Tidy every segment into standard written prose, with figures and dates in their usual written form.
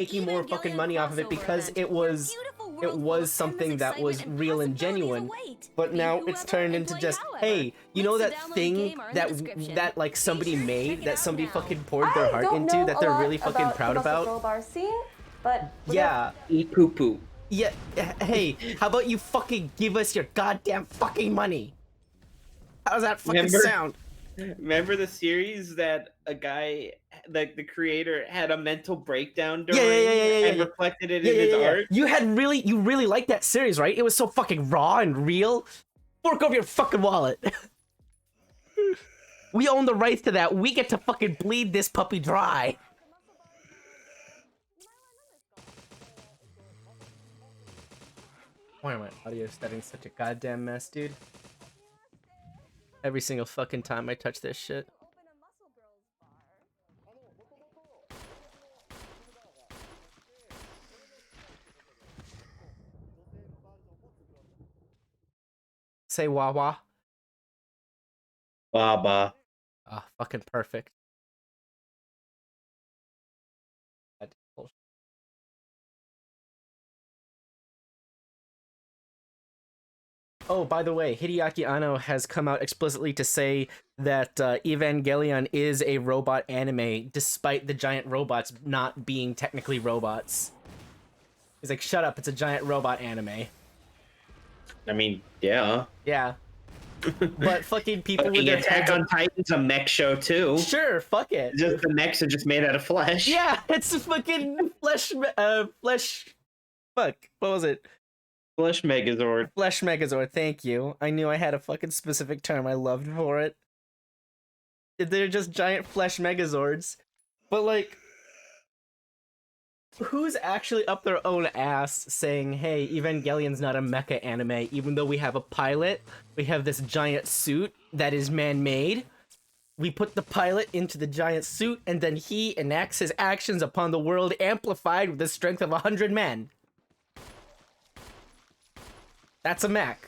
making more fucking money off of it because it was something that was real and genuine. But now it's turned into just, hey, you know that thing that like somebody made, that somebody fucking poured their heart into, that they're really fucking proud about? But yeah. Eat poo poo. Yeah, hey, how about you fucking give us your goddamn fucking money? How does that fucking sound? Remember the series that a guy, like the creator, had a mental breakdown during and reflected it in his art? You really liked that series, right? It was so fucking raw and real. Fork over your fucking wallet. We own the rights to that. We get to fucking bleed this puppy dry. Why am I audio setting such a goddamn mess, dude? Every single fucking time I touch this shit. Say wah wah. Baba. Ah, fucking perfect. Oh, by the way, Hideaki Anno has come out explicitly to say that Evangelion is a robot anime, despite the giant robots not being technically robots. He's like, shut up, it's a giant robot anime. I mean, yeah. Yeah. But fucking people with their Attack on Titan's a mech show too. Sure, fuck it. Just the mechs are just made out of flesh. Yeah, it's a fucking flesh, fuck, what was it? Flesh Megazord. Flesh Megazord, thank you. I knew I had a fucking specific term I loved for it. They're just giant flesh Megazords. But like, who's actually up their own ass saying, hey, Evangelion's not a mecha anime, even though we have a pilot, we have this giant suit that is man-made. We put the pilot into the giant suit, and then he enacts his actions upon the world amplified with the strength of 100 men. That's a mech.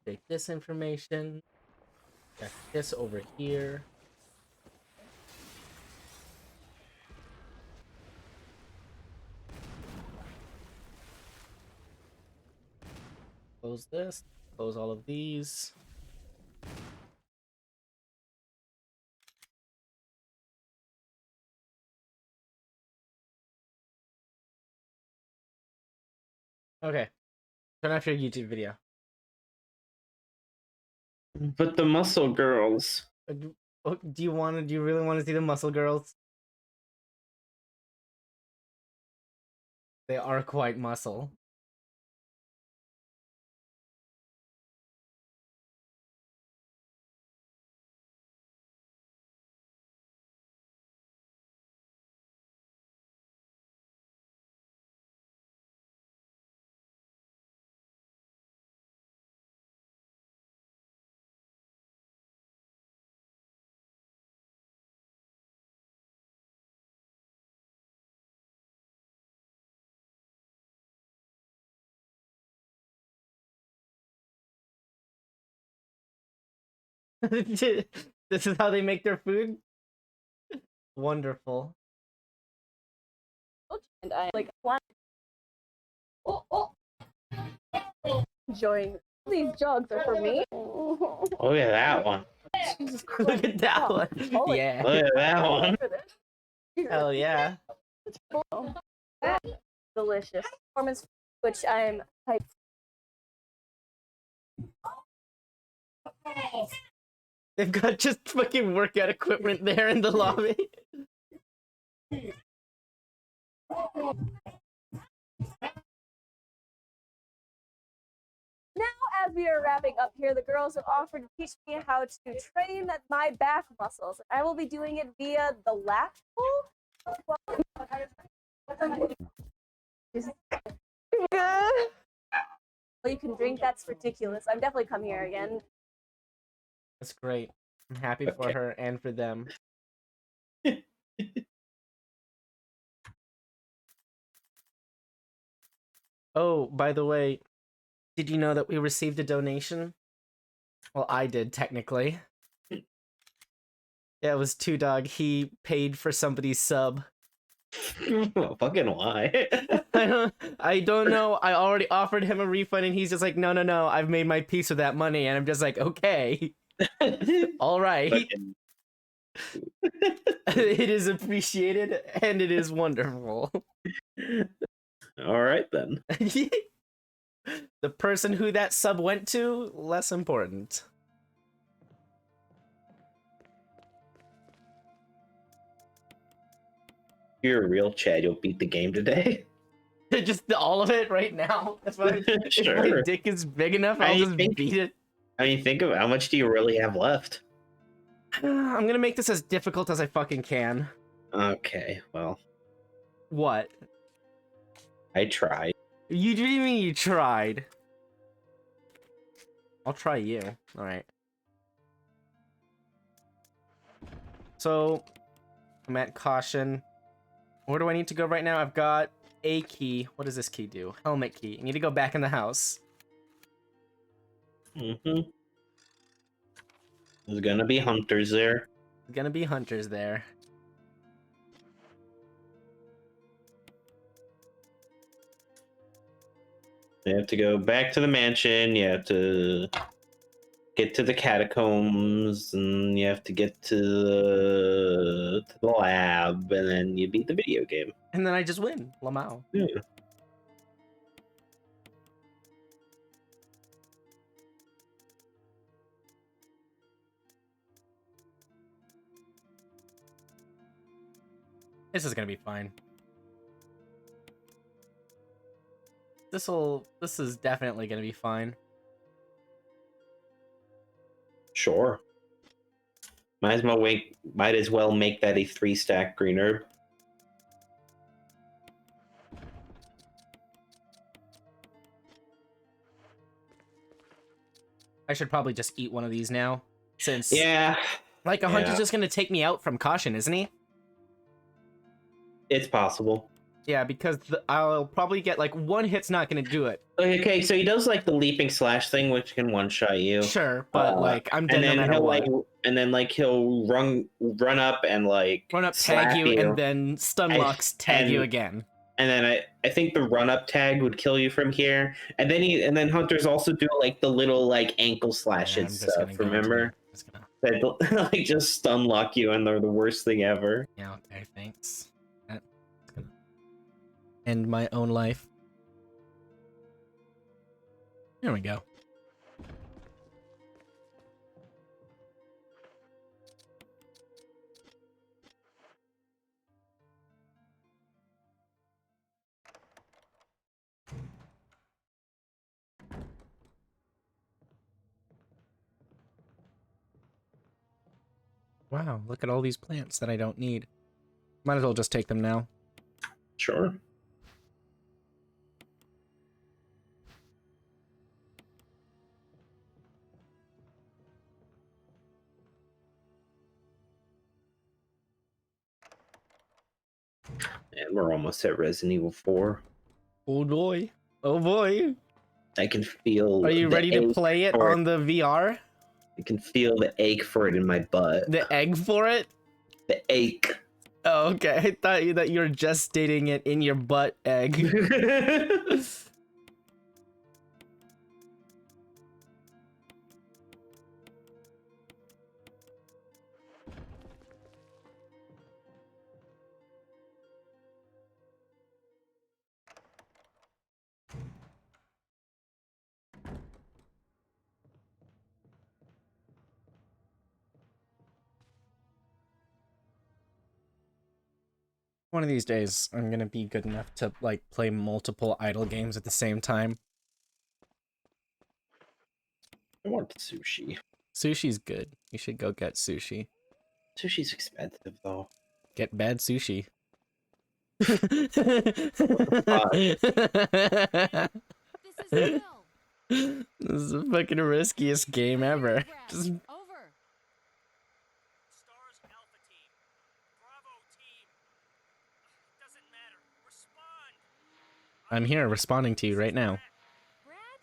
Take this information. Check this over here. Close this. Close all of these. Okay. Turn off your YouTube video. But the muscle girls. Do you really want to see the muscle girls? They are quite muscle. This is how they make their food? Wonderful. And I like enjoying these jugs are for me. Look at that one. Look at that one. Yeah. Look at that one. Hell yeah. Delicious performance, which I'm hyped. They've got just fucking workout equipment there in the lobby. Now, as we are wrapping up here, the girls have offered to teach me how to train my back muscles. I will be doing it via the lat pull. you can drink. That's ridiculous. I'm definitely come here again. That's great. I'm happy for Okay. her and for them. Oh, by the way, did you know that we received a donation? Well, I did, technically. Yeah, it was Two Dog. He paid for somebody's sub. Fucking why? I don't know. I already offered him a refund and he's just like, no, I've made my peace with that money. And I'm just like, okay. All right. Fucking- It is appreciated and it is wonderful. All right then. The person who that sub went to, less important. If you're a real Chad, you'll beat the game today. Just all of it right now. That's why if my Sure. dick is big enough, I'll I just think- beat it. I mean, think of how much do you really have left? I'm gonna make this as difficult as I fucking can. Okay, well, What? I tried. You didn't mean you tried. I'll try you. Alright. So, I'm at caution. Where do I need to go right now? I've got a key. What does this key do? Helmet key. I need to go back in the house. Mm-hmm. There's gonna be hunters there. There's gonna be hunters there. You have to go back to the mansion. You have to get to the catacombs, and you have to get to the lab, and then you beat the video game. And then I just win. Lamau. Yeah. This is gonna be fine. This is definitely gonna be fine. Sure. Might as well make that a 3-stack green herb. I should probably just eat one of these now, since Yeah, like a hunter's Yeah. just gonna take me out from caution, isn't he? it's possible. Yeah, because I'll probably get like one hit's not gonna do it. Okay, so he does like the leaping slash thing, which can one-shot you. Sure, but like I'm dead And no then matter he'll what. he'll run up and like Run up, slap tag you, and then stun And- locks tag you and- again. And then I think the run up tag would kill you from here. And then hunters also do like the little like ankle Yeah, I'm slashes just gonna stuff. go into Remember? it. Just gonna... That like just stun lock you, and they're the worst thing ever. Yeah, okay, thanks. That's gonna end my own life. There we go. Wow, look at all these plants that I don't need. Might as well just take them now. Sure. And we're almost at Resident Evil 4. Oh boy. Oh boy. I can feel. Are you the ready to ache play it for on the VR? I can feel the ache for it in my butt. The egg for it? The ache. Oh, okay. I thought that you were gestating it in your butt egg. One of these days, I'm gonna be good enough to, like, play multiple idle games at the same time. I want sushi. Sushi's good. You should go get sushi. Sushi's expensive though. Get bad sushi. This is Will. This is the fucking riskiest game ever. Just Over. S.T.A.R.S Alpha Team. Bravo Team. Doesn't matter. Respond. I'm here responding to you right now. Brad?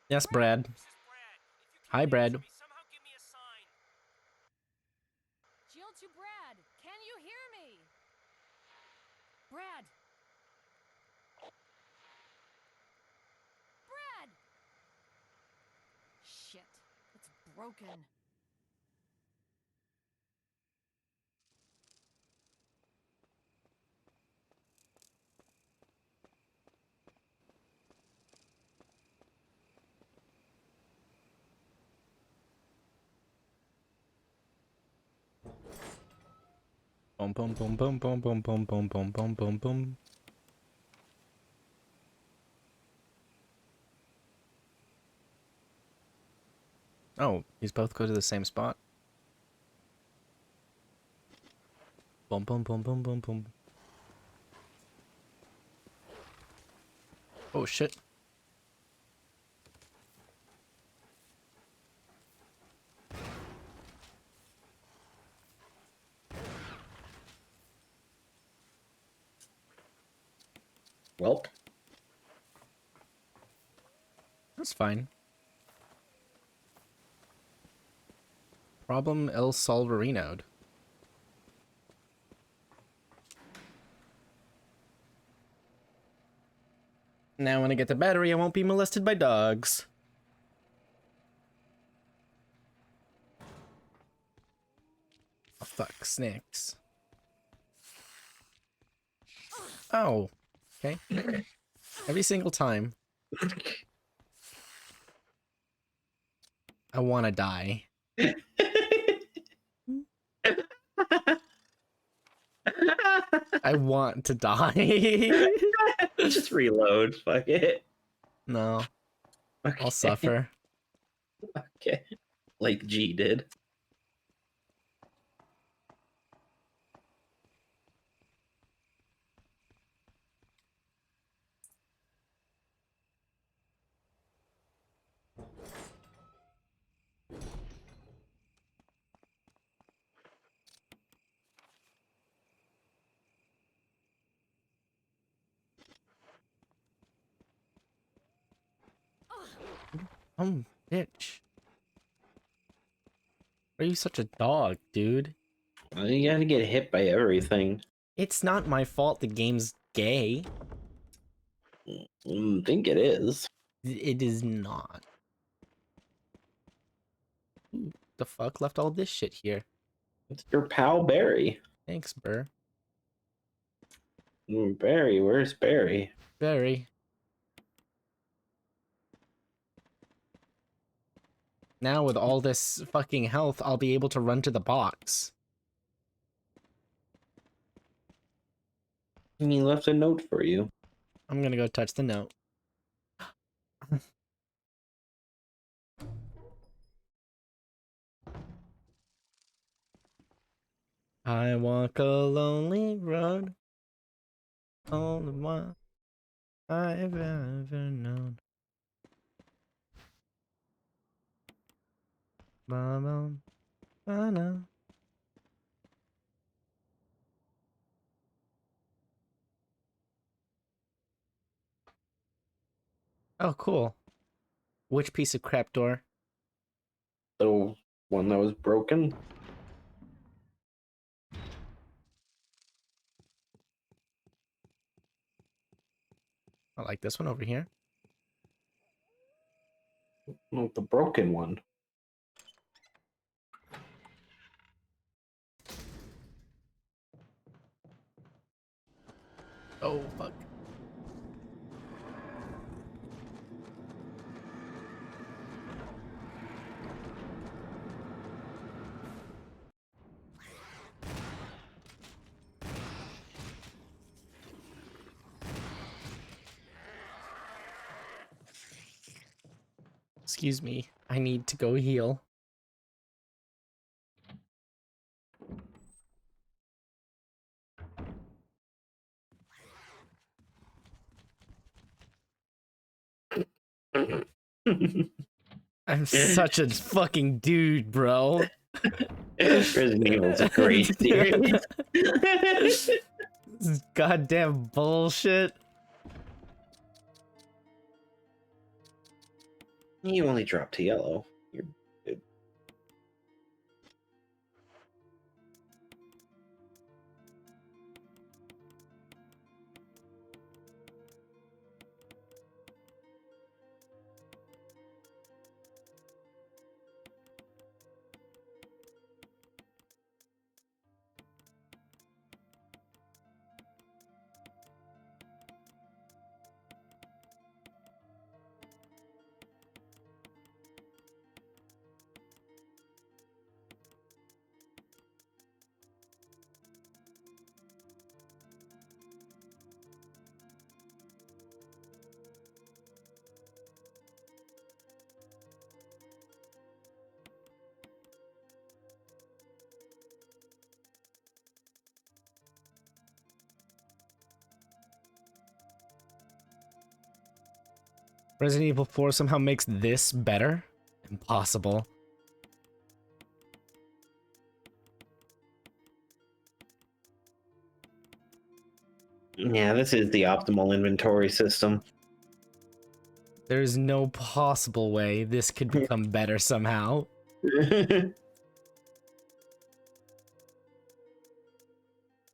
Yes, Brad. This is Brad. If you Hi, can't Brad. answer me, somehow give me a sign. Jill to Brad. Can you hear me? Brad. Brad! Shit. It's broken. Boom, boom, boom, boom, boom, boom, boom, boom, boom, boom, boom, boom. Oh, these both go to the same spot. Boom, boom, boom, boom, boom, boom. Oh shit. Welp. That's fine. Problem El Solverino'd. Now when I get the battery, I won't be molested by dogs. Oh, fuck, snakes. Oh, okay. Every single time. I want to die. I want to die. Just reload. Fuck it. No, Okay. I'll suffer. Okay. Like G did. Oh, bitch. Why are you such a dog, dude? Well, you gotta get hit by everything. It's not my fault the game's gay. Think it is. It is not. Who the fuck left all this shit here? It's your pal Barry. Thanks, Burr. Barry, where's Barry? Barry. Now with all this fucking health, I'll be able to run to the box. He left a note for you. I'm gonna go touch the note. I walk a lonely road, all the one I've ever known. Ba-bum, ba-na. Oh, cool. Which piece of crap door? The one that was broken. I like this one over here. No, the broken one. Oh, fuck. Excuse me. I need to go heal. I'm such a fucking dude, bro. Resident Evil's a great series. This is goddamn bullshit. You only dropped to yellow. You're good. Resident Evil 4 somehow makes this better? Impossible. Yeah, this is the optimal inventory system. There's no possible way this could become better somehow.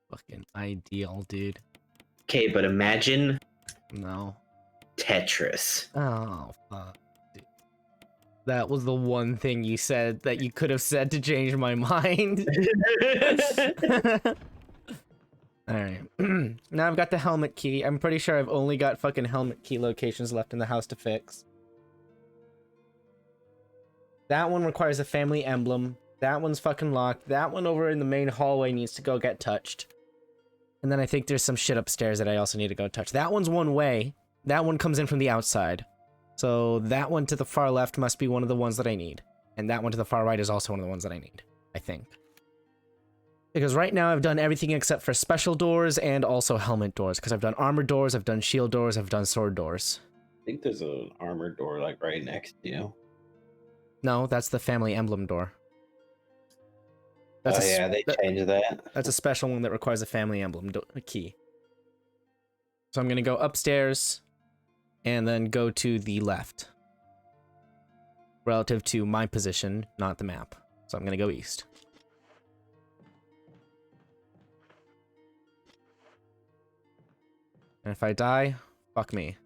Fucking ideal, dude. Okay, but imagine No. Tetris. Oh, fuck. Dude. That was the one thing you said that you could have said to change my mind. Alright. Now I've got the helmet key. I'm pretty sure I've only got fucking helmet key locations left in the house to fix. That one requires a family emblem. That one's fucking locked. That one over in the main hallway needs to go get touched. And then I think there's some shit upstairs that I also need to go touch. That one's one way. That one comes in from the outside. So that one to the far left must be one of the ones that I need. And that one to the far right is also one of the ones that I need, I think. Because right now I've done everything except for special doors and also helmet doors. Because I've done armor doors, I've done shield doors, I've done sword doors. I think there's an armored door like right next to you. No, that's the family emblem door. Oh yeah, they changed that. That's a special one that requires a family emblem key. So I'm going to go upstairs and then go to the left. Relative to my position, not the map. So I'm going to go east. And if I die, fuck me.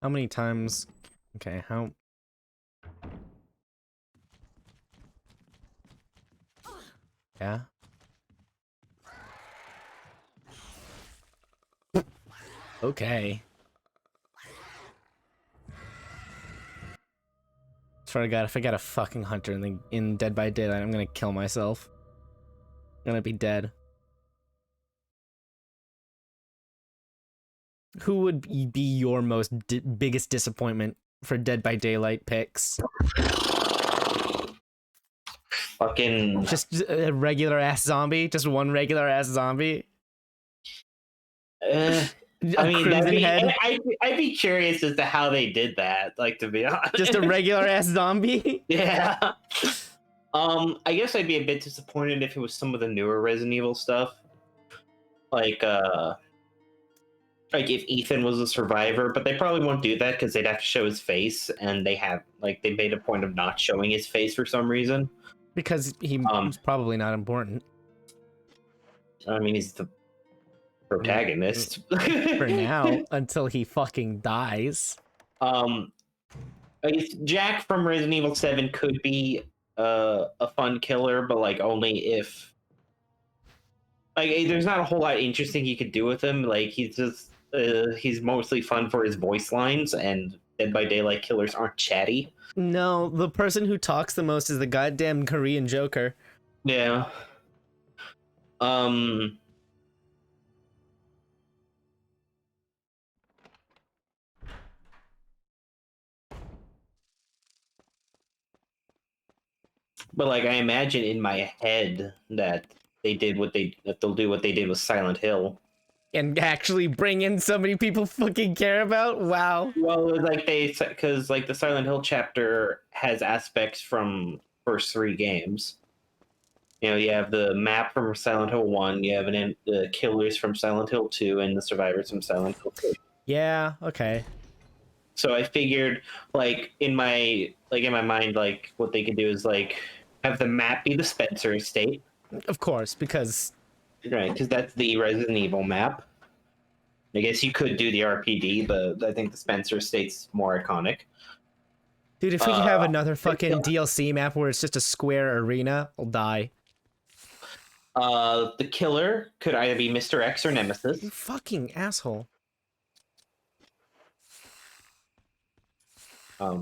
How many times? Okay, how? Yeah? Okay. Swear to God, if I got a fucking hunter in Dead by Daylight, I'm gonna kill myself. I'm gonna be dead. Who would be your most biggest disappointment for Dead by Daylight picks? Fucking Just a regular ass zombie? Just one regular ass zombie? I A mean, crimson head? I'd be curious as to how they did that. Like, to be honest, Just a regular ass zombie? yeah. I guess I'd be a bit disappointed if it was some of the newer Resident Evil stuff, like if Ethan was a survivor. But they probably won't do that because they'd have to show his face, and they made a point of not showing his face for some reason. Because he's probably not important. I mean, he's the protagonist For now, until he fucking dies. I guess Jack from Resident Evil 7 could be a fun killer, but like only if there's not a whole lot interesting you could do with him. Like he's just he's mostly fun for his voice lines, and Dead by Daylight killers aren't chatty. No, the person who talks the most is the goddamn Korean Joker. Yeah. But like, I imagine in my head that they'll do what they did with Silent Hill. And actually bring in somebody people fucking care about? Wow. Well, like because like the Silent Hill chapter has aspects from first 3 games. You know, you have the map from Silent Hill 1, you have the killers from Silent Hill 2, and the survivors from Silent Hill 2. Yeah, okay. So I figured, like in my mind, like what they could do is like have the map be the Spencer estate, Of course, because right? Because that's the Resident Evil map. I guess you could do the RPD, but I think the Spencer estate's more iconic. dude, if we could have another fucking DLC map where it's just a square arena, I'll die. The killer could either be Mr. X or Nemesis. You fucking asshole. Why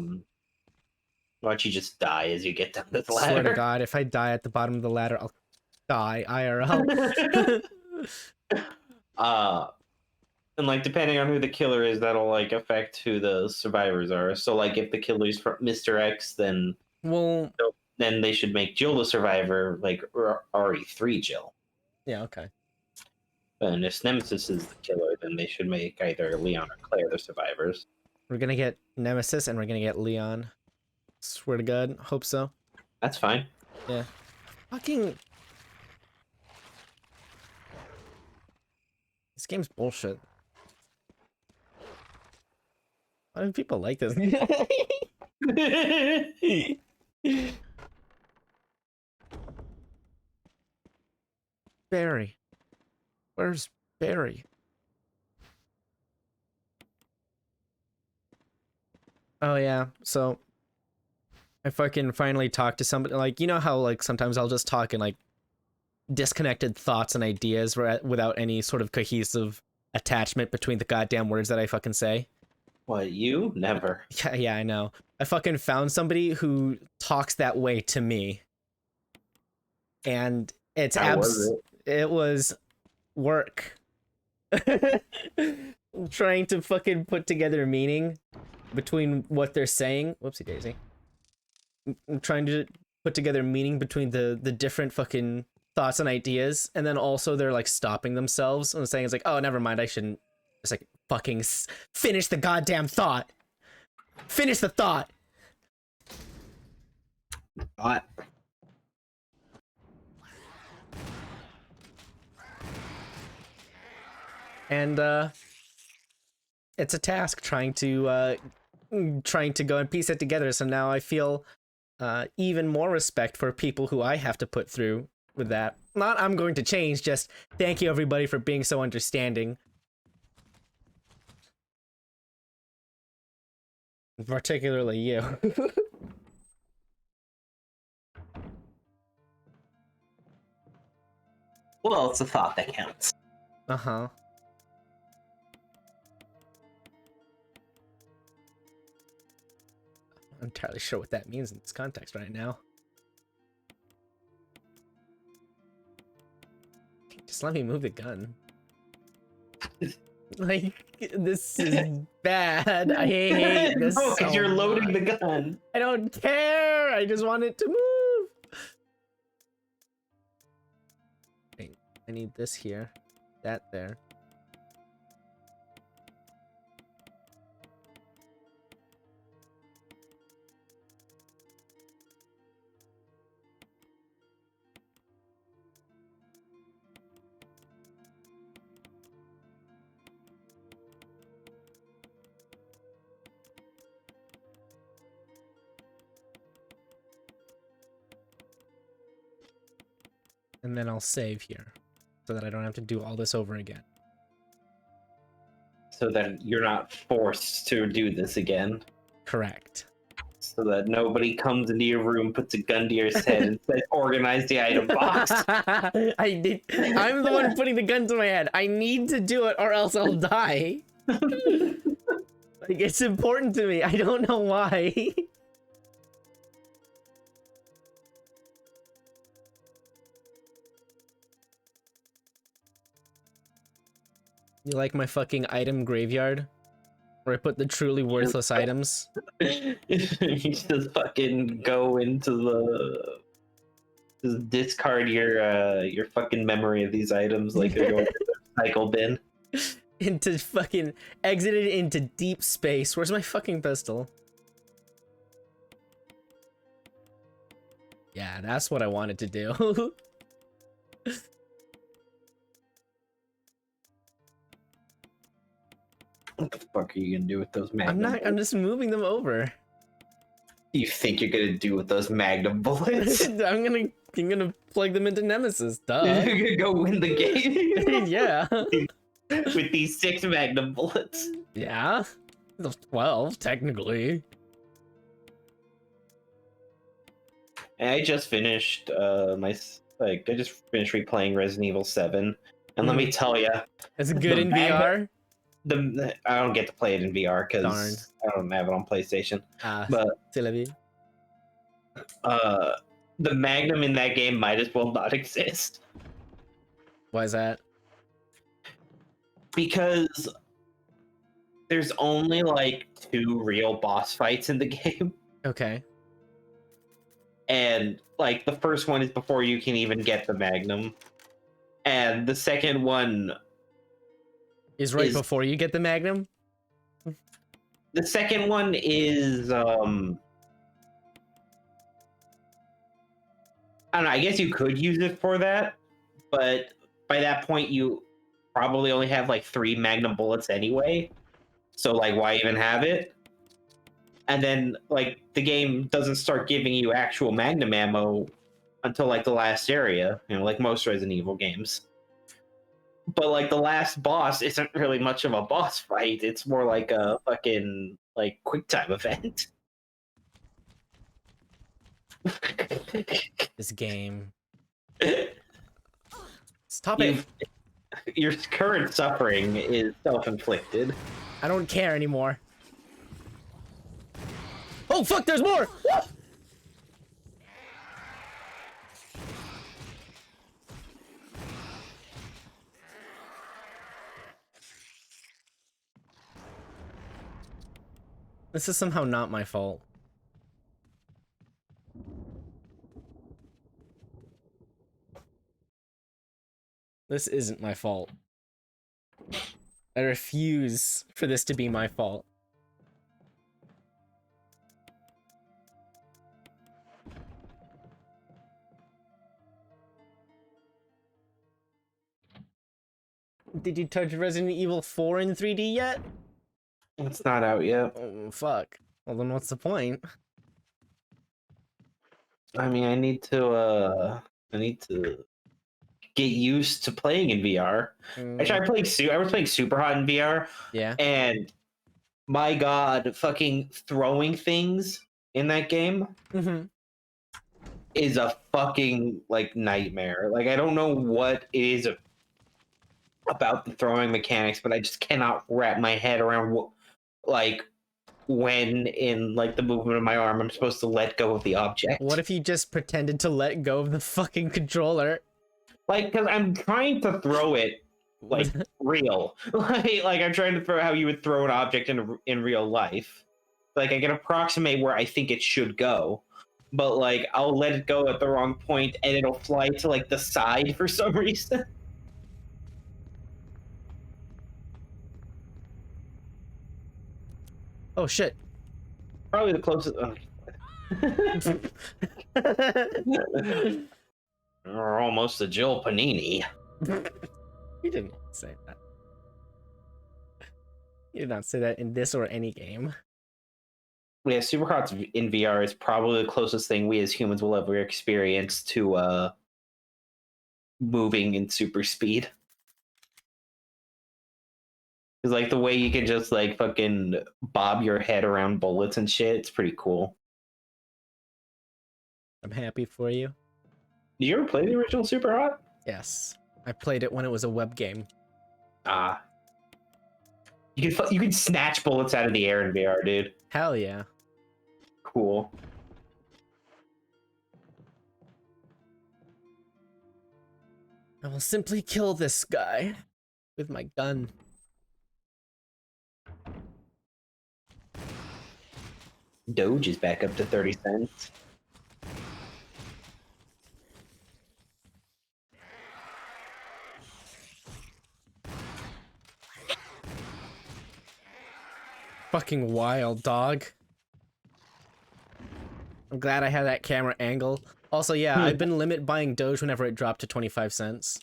don't you just die as you get down this ladder? Swear to God, if I die at the bottom of the ladder, I'll die IRL. And like depending on who the killer is, that'll like affect who the survivors are. So like if the killer's from Mr. X, then Well, they should make Jill the survivor, like RE3 Jill. yeah, okay. And if Nemesis is the killer, then they should make either Leon or Claire the survivors. We're gonna get Nemesis and we're gonna get Leon. Swear to God, hope so. That's fine. Yeah. Fucking. This game's bullshit. Why do people like this? Barry. Where's Barry? Oh yeah, so I fucking finally talked to somebody, like, you know how like sometimes I'll just talk in like disconnected thoughts and ideas without any sort of cohesive attachment between the goddamn words that I fucking say? What, you? Never. Yeah, I know. I fucking found somebody who talks that way to me. And it's it was work. Trying to fucking put together meaning between what they're saying. Whoopsie daisy. I'm trying to put together meaning between the different fucking thoughts and ideas, and then also they're like stopping themselves and saying, it's like, oh, never mind, I shouldn't. It's like, fucking finish the goddamn thought. Finish the thought. What? And it's a task trying to go and piece it together. So now I feel even more respect for people who I have to put through with that. Not I'm going to change, just thank you everybody for being so understanding. Particularly you. Well, it's a thought that counts. Uh-huh. I'm entirely sure what that means in this context right now. Just let me move the gun. Like, this is bad. I hate this. No, because you're loading the gun. I don't care. I just want it to move. Wait, I need this here. That there. And then I'll save here so that I don't have to do all this over again. So that you're not forced to do this again. Correct. So that nobody comes into your room, puts a gun to your head, and says, organize the item box. I'm the one putting the gun to my head. I need to do it or else I'll die. Like, it's important to me. I don't know why. You like my fucking item graveyard? Where I put the truly worthless items? You just fucking go into Just discard your fucking memory of these items like they're going to the cycle bin. Into fucking exited into deep space. Where's my fucking pistol? Yeah, that's what I wanted to do. What the fuck are you gonna do with those magnum I'm bullets? just moving them over. You think you're gonna do with those magnum bullets? I'm gonna plug them into Nemesis, duh. You're gonna go win the game Yeah. with these 6 magnum bullets. Yeah. 12, technically. And I just finished I just finished replaying Resident Evil 7, and let me tell you, It's good The in mag- VR. I don't get to play it in VR Darn. because I don't have it on PlayStation. Ah, But c'est la vie. the Magnum in that game might as well not exist Why is that? because there's only like 2 real boss fights in the game, Okay. and like the first one is before you can even get the Magnum, and the second one Is right Is- before you get the Magnum? is I don't know, I guess you could use it for that, but by that point you probably only have like 3 Magnum bullets anyway, so like why even have it? And then like the game doesn't start giving you actual Magnum ammo until like the last area, like most Resident Evil games. But like the last boss isn't really much of a boss fight, it's more like a fucking like quick time event. This game. Stop it. Your current suffering is self-inflicted. I don't care anymore. Oh fuck, there's more! What? This is somehow not my fault. This isn't my fault. I refuse for this to be my fault. Did you touch Resident Evil 4 in 3D yet? It's not out yet. Oh, fuck. Well, then what's the point? I mean, I need to get used to playing in VR. I tried playing I was playing Super Hot in VR, Yeah. and my god, fucking throwing things in that game Mm-hmm. is a fucking like nightmare. Like I don't know what it is about the throwing mechanics, but I just cannot wrap my head around what, like, when in like the movement of my arm I'm supposed to let go of the object. What if you just pretended to let go of the fucking controller? Like, because I'm trying to throw it like real, like I'm trying to throw how you would throw an object in real life. Like I can approximate where I think it should go, but like I'll let it go at the wrong point and it'll fly to like the side for some reason. Oh shit. Probably the closest. Or almost a Jill Panini. You didn't say that. You did not say that in this or any game. Yeah, Superhot's in VR is probably the closest thing we as humans will ever experience to moving in super speed. It's like the way you can just like fucking bob your head around bullets and shit. It's pretty cool. I'm happy for you. Did you ever play the original Superhot? Yes. I played it when it was a web game. Ah. You can snatch bullets out of the air in VR, dude. Hell yeah. Cool. I will simply kill this guy with my gun. Doge is back up to 30 cents. fucking wild, dog. I'm glad I had that camera angle. Also, yeah, I've been limit buying Doge whenever it dropped to 25 cents.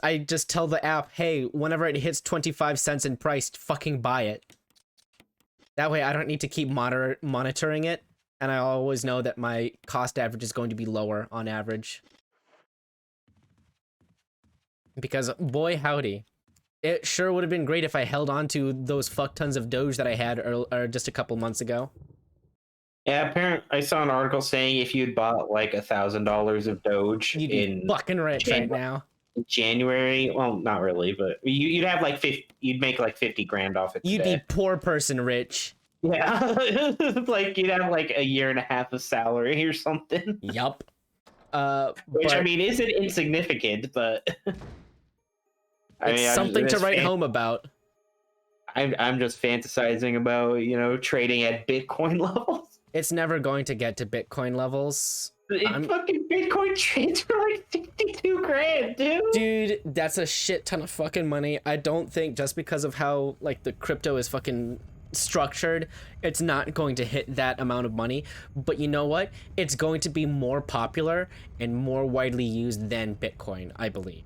I just tell the app, hey, whenever it hits 25 cents in price, fucking buy it. That way I don't need to keep monitoring it, and I always know that my cost average is going to be lower on average. Because, boy howdy, it sure would have been great if I held on to those fuck tons of Doge that I had just a couple months ago. Yeah, apparently I saw an article saying if you'd bought like $1,000 of Doge You'd be in fucking rich right now. January, well, not really, but you'd have like you'd make like 50 grand off it. You'd today. be poor person rich. Yeah, like you'd have like a year and a half of salary or something. Yup. Which I mean isn't insignificant, but it's something to write home about. I'm just fantasizing about, you know, trading at Bitcoin levels. It's never going to get to Bitcoin levels. Fucking Bitcoin trades for like 62 grand, dude. Dude, that's a shit ton of fucking money. I don't think just because of how like the crypto is fucking structured, it's not going to hit that amount of money. But you know what? It's going to be more popular and more widely used than Bitcoin, I believe.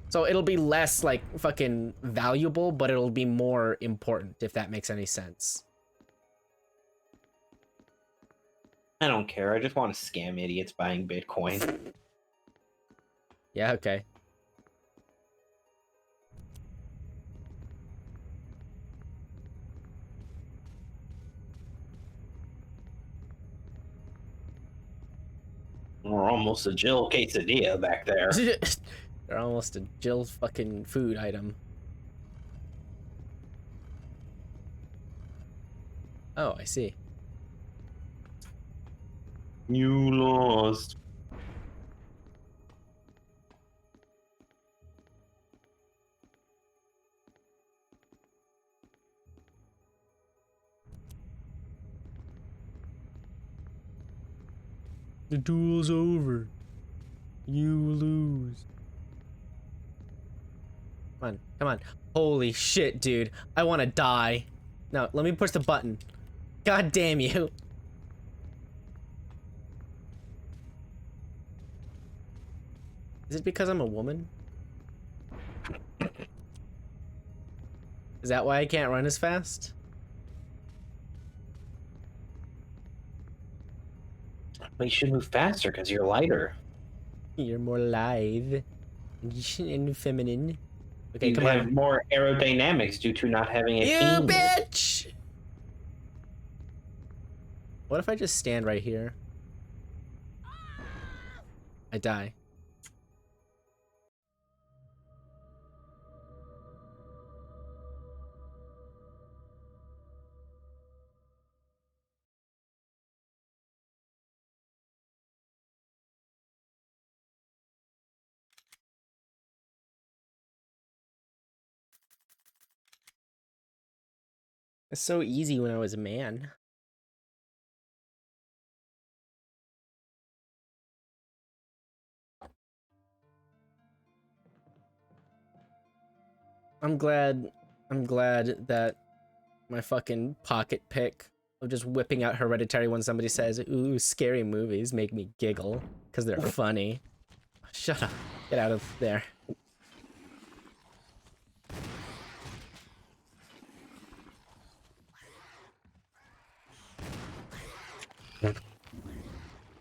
So it'll be less like fucking valuable, but it'll be more important, if that makes any sense. I don't care. I just want to scam idiots buying Bitcoin. Yeah, okay. We're almost a Jill quesadilla back there. They're almost a Jill fucking food item. Oh, I see. You lost. The duel's over. You lose. Come on, come on. Holy shit, dude. I want to die. No, let me push the button. God damn you. Is it because I'm a woman? Is that why I can't run as fast? But you should move faster because you're lighter. You're more lithe and feminine. Okay, You come have on. more aerodynamics due to not having a You team. bitch! What if I just stand right here? I die. It's so easy when I was a man. I'm glad that my fucking pocket pick of just whipping out Hereditary when somebody says, ooh, scary movies make me giggle because they're funny. Shut up. Get out of there.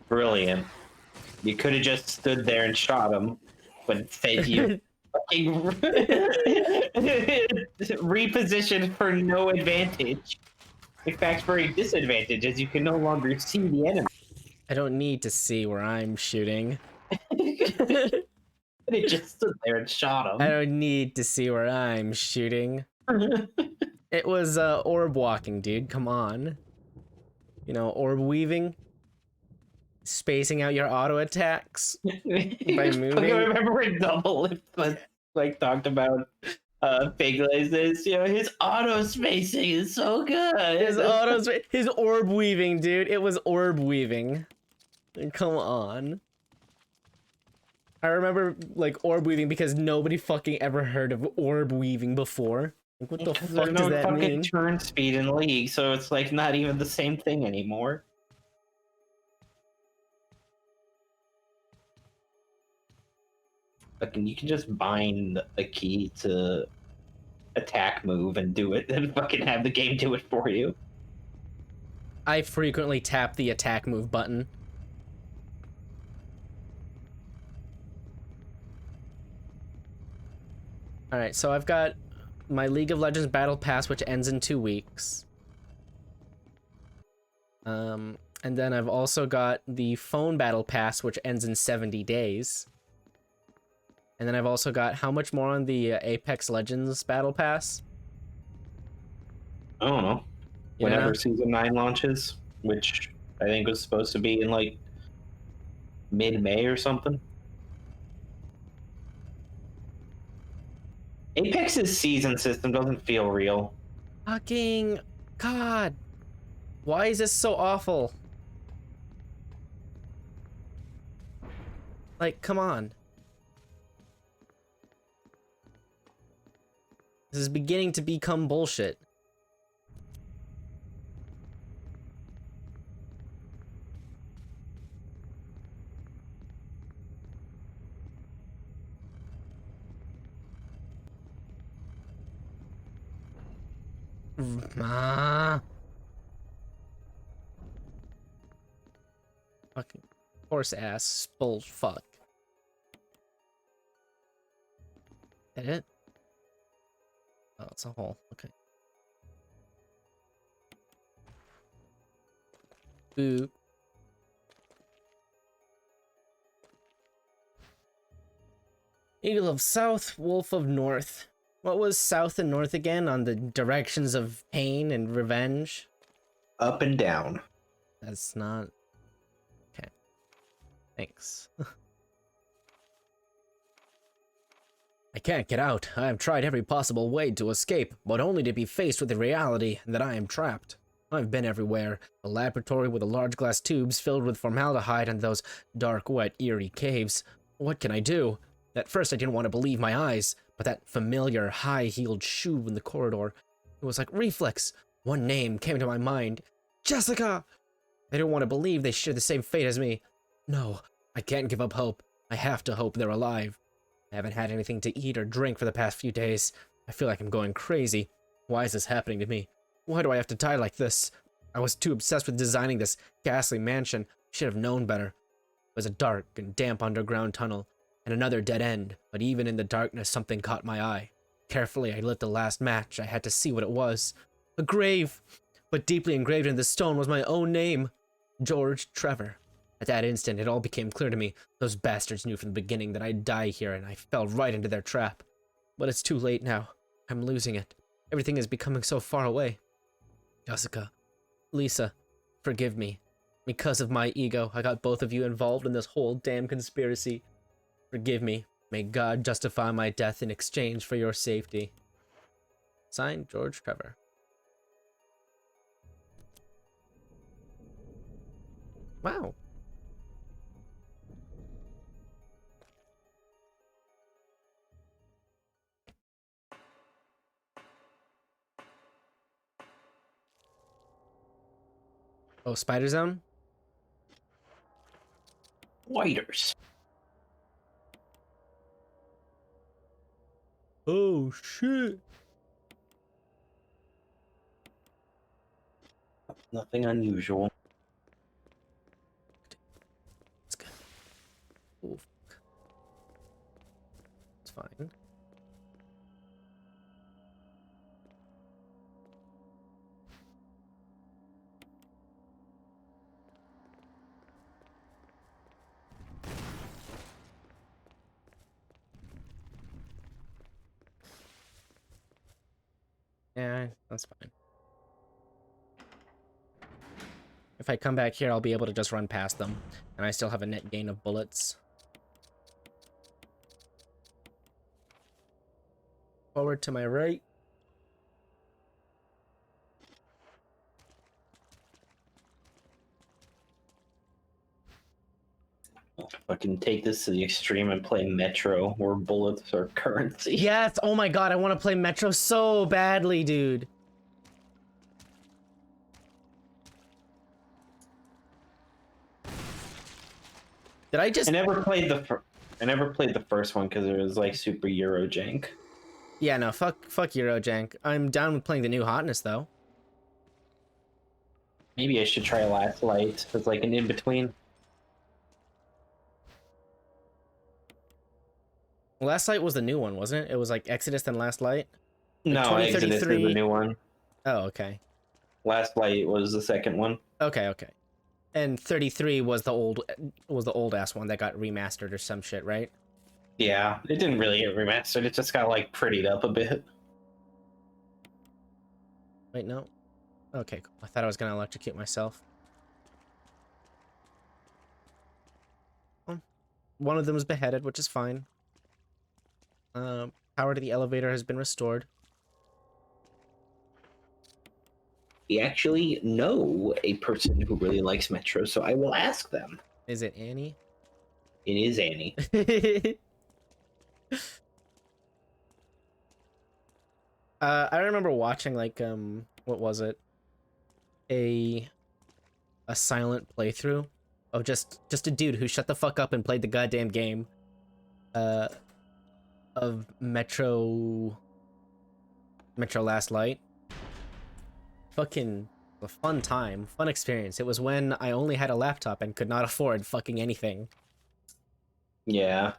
Brilliant. You could have just stood there and shot him, but instead you fucking repositioned for no advantage. In fact, for a disadvantage, as you can no longer see the enemy. I don't need to see where I'm shooting. It just stood there and shot him. I don't need to see where I'm shooting. It was orb walking, dude. Come on. You know, orb weaving. Spacing out your auto attacks by moving. I remember when Double Lip like talked about Big Liz, you know, his auto spacing is so good. His orb weaving, dude. It was orb weaving. Come on. I remember like orb weaving because nobody fucking ever heard of orb weaving before. Like, what the Because fuck there's does no that fucking mean? turn speed in League, so it's like not even the same thing anymore. Fucking, you can just bind a key to attack move and do it, and fucking have the game do it for you. I frequently tap the attack move button. Alright, so I've got my League of Legends Battle Pass, which ends in 2 weeks. And then I've also got the Phone Battle Pass, which ends in 70 days. And then I've also got how much more on the Apex Legends Battle Pass? I don't know. You don't Whenever know? Season 9 launches, which I think was supposed to be in like mid-May or something. Apex's season system doesn't feel real. Fucking God. Why is this so awful? Like, come on. This is beginning to become bullshit. Ah. Fucking horse ass bull fuck. That it? Oh, it's a hole. Okay. Boo. Eagle of South, Wolf of North. What was South and North again on the directions of pain and revenge? Up and down. That's not... Okay. Thanks. I can't get out. I have tried every possible way to escape, but only to be faced with the reality that I am trapped. I've been everywhere. A laboratory with a large glass tubes filled with formaldehyde and those dark, wet, eerie caves. What can I do? At first I didn't want to believe my eyes, but that familiar, high-heeled shoe in the corridor, it was like reflex. One name came to my mind. Jessica! I didn't want to believe they shared the same fate as me. No, I can't give up hope. I have to hope they're alive. I haven't had anything to eat or drink for the past few days. I feel like I'm going crazy. Why is this happening to me? Why do I have to die like this? I was too obsessed with designing this ghastly mansion. Should have known better. It was a dark and damp underground tunnel, and another dead end, but even in the darkness something caught my eye. Carefully I lit the last match. I had to see what it was. A grave! But deeply engraved in the stone was my own name. George Trevor. At that instant, it all became clear to me. Those bastards knew from the beginning that I'd die here, and I fell right into their trap. But it's too late now. I'm losing it. Everything is becoming so far away. Jessica, Lisa, forgive me. Because of my ego, I got both of you involved in this whole damn conspiracy. Forgive me. May God justify my death in exchange for your safety. Signed, George Trevor. Wow. Oh, Spider Zone? Whiters. Oh, shit. Nothing unusual. It's good. Ooh, fuck. It's fine. Yeah, that's fine. If I come back here, I'll be able to just run past them. And I still have a net gain of bullets. Forward to my right. Fucking take this to the extreme and play Metro, where bullets are currency. Yes. Oh my god, I want to play Metro so badly, dude. Did I just? I never played the first one because it was like super Euro jank. Yeah, no. Fuck Eurojank. I'm down with playing the new hotness though. Maybe I should try Last Light. It's like an in between. Last Light was the new one, wasn't it? It was like Exodus then Last Light. No, Exodus is the 2033. new one. Oh, okay. Last Light was the second one. Okay. And 33 was the old ass one that got remastered or some shit, right? Yeah, it didn't really get remastered. It just got like prettied up a bit. Wait, no. Okay, cool. I thought I was gonna electrocute myself. Well, one of them was beheaded, which is fine. Power to the elevator has been restored. We actually know a person who really likes Metro, so I will ask them. Is it Annie? It is Annie. I remember watching like what was it? A silent playthrough of just a dude who shut the fuck up and played the goddamn game. Of Metro Last Light. Fucking a fun time, fun experience. It was when I only had a laptop and could not afford fucking anything. Yeah.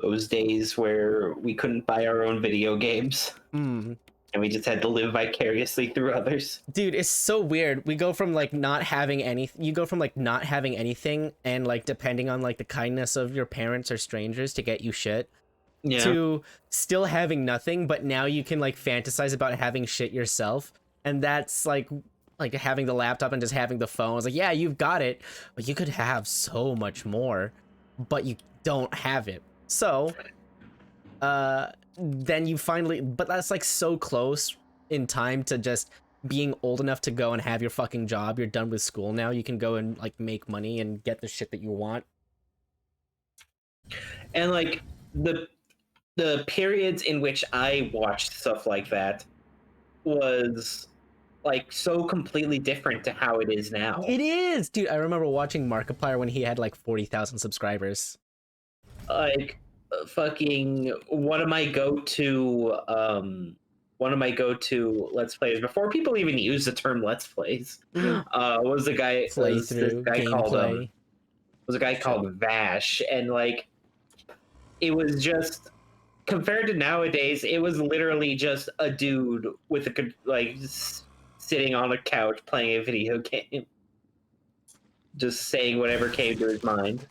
Those days where we couldn't buy our own video games. Mm. And we just had to live vicariously through others. Dude, it's so weird. We go from like not having anything. You go from like not having anything and like depending on like the kindness of your parents or strangers to get you shit. Yeah. To still having nothing, but now you can like fantasize about having shit yourself. And that's like having the laptop and just having the phone. It's like, yeah, you've got it, but you could have so much more, but you don't have it. So, then you finally, but that's like so close in time to just being old enough to go and have your fucking job. You're done with school now. You can go and like make money and get the shit that you want. And like the periods in which I watched stuff like that was like so completely different to how it is now. It is, dude. I remember watching Markiplier when he had like 40,000 subscribers. Like fucking one of my go-to let's plays before people even use the term let's plays was a guy Playthrough, gameplay. Was a guy called Vash, and like it was just compared to nowadays, it was literally just a dude with a like sitting on a couch playing a video game, just saying whatever came to his mind.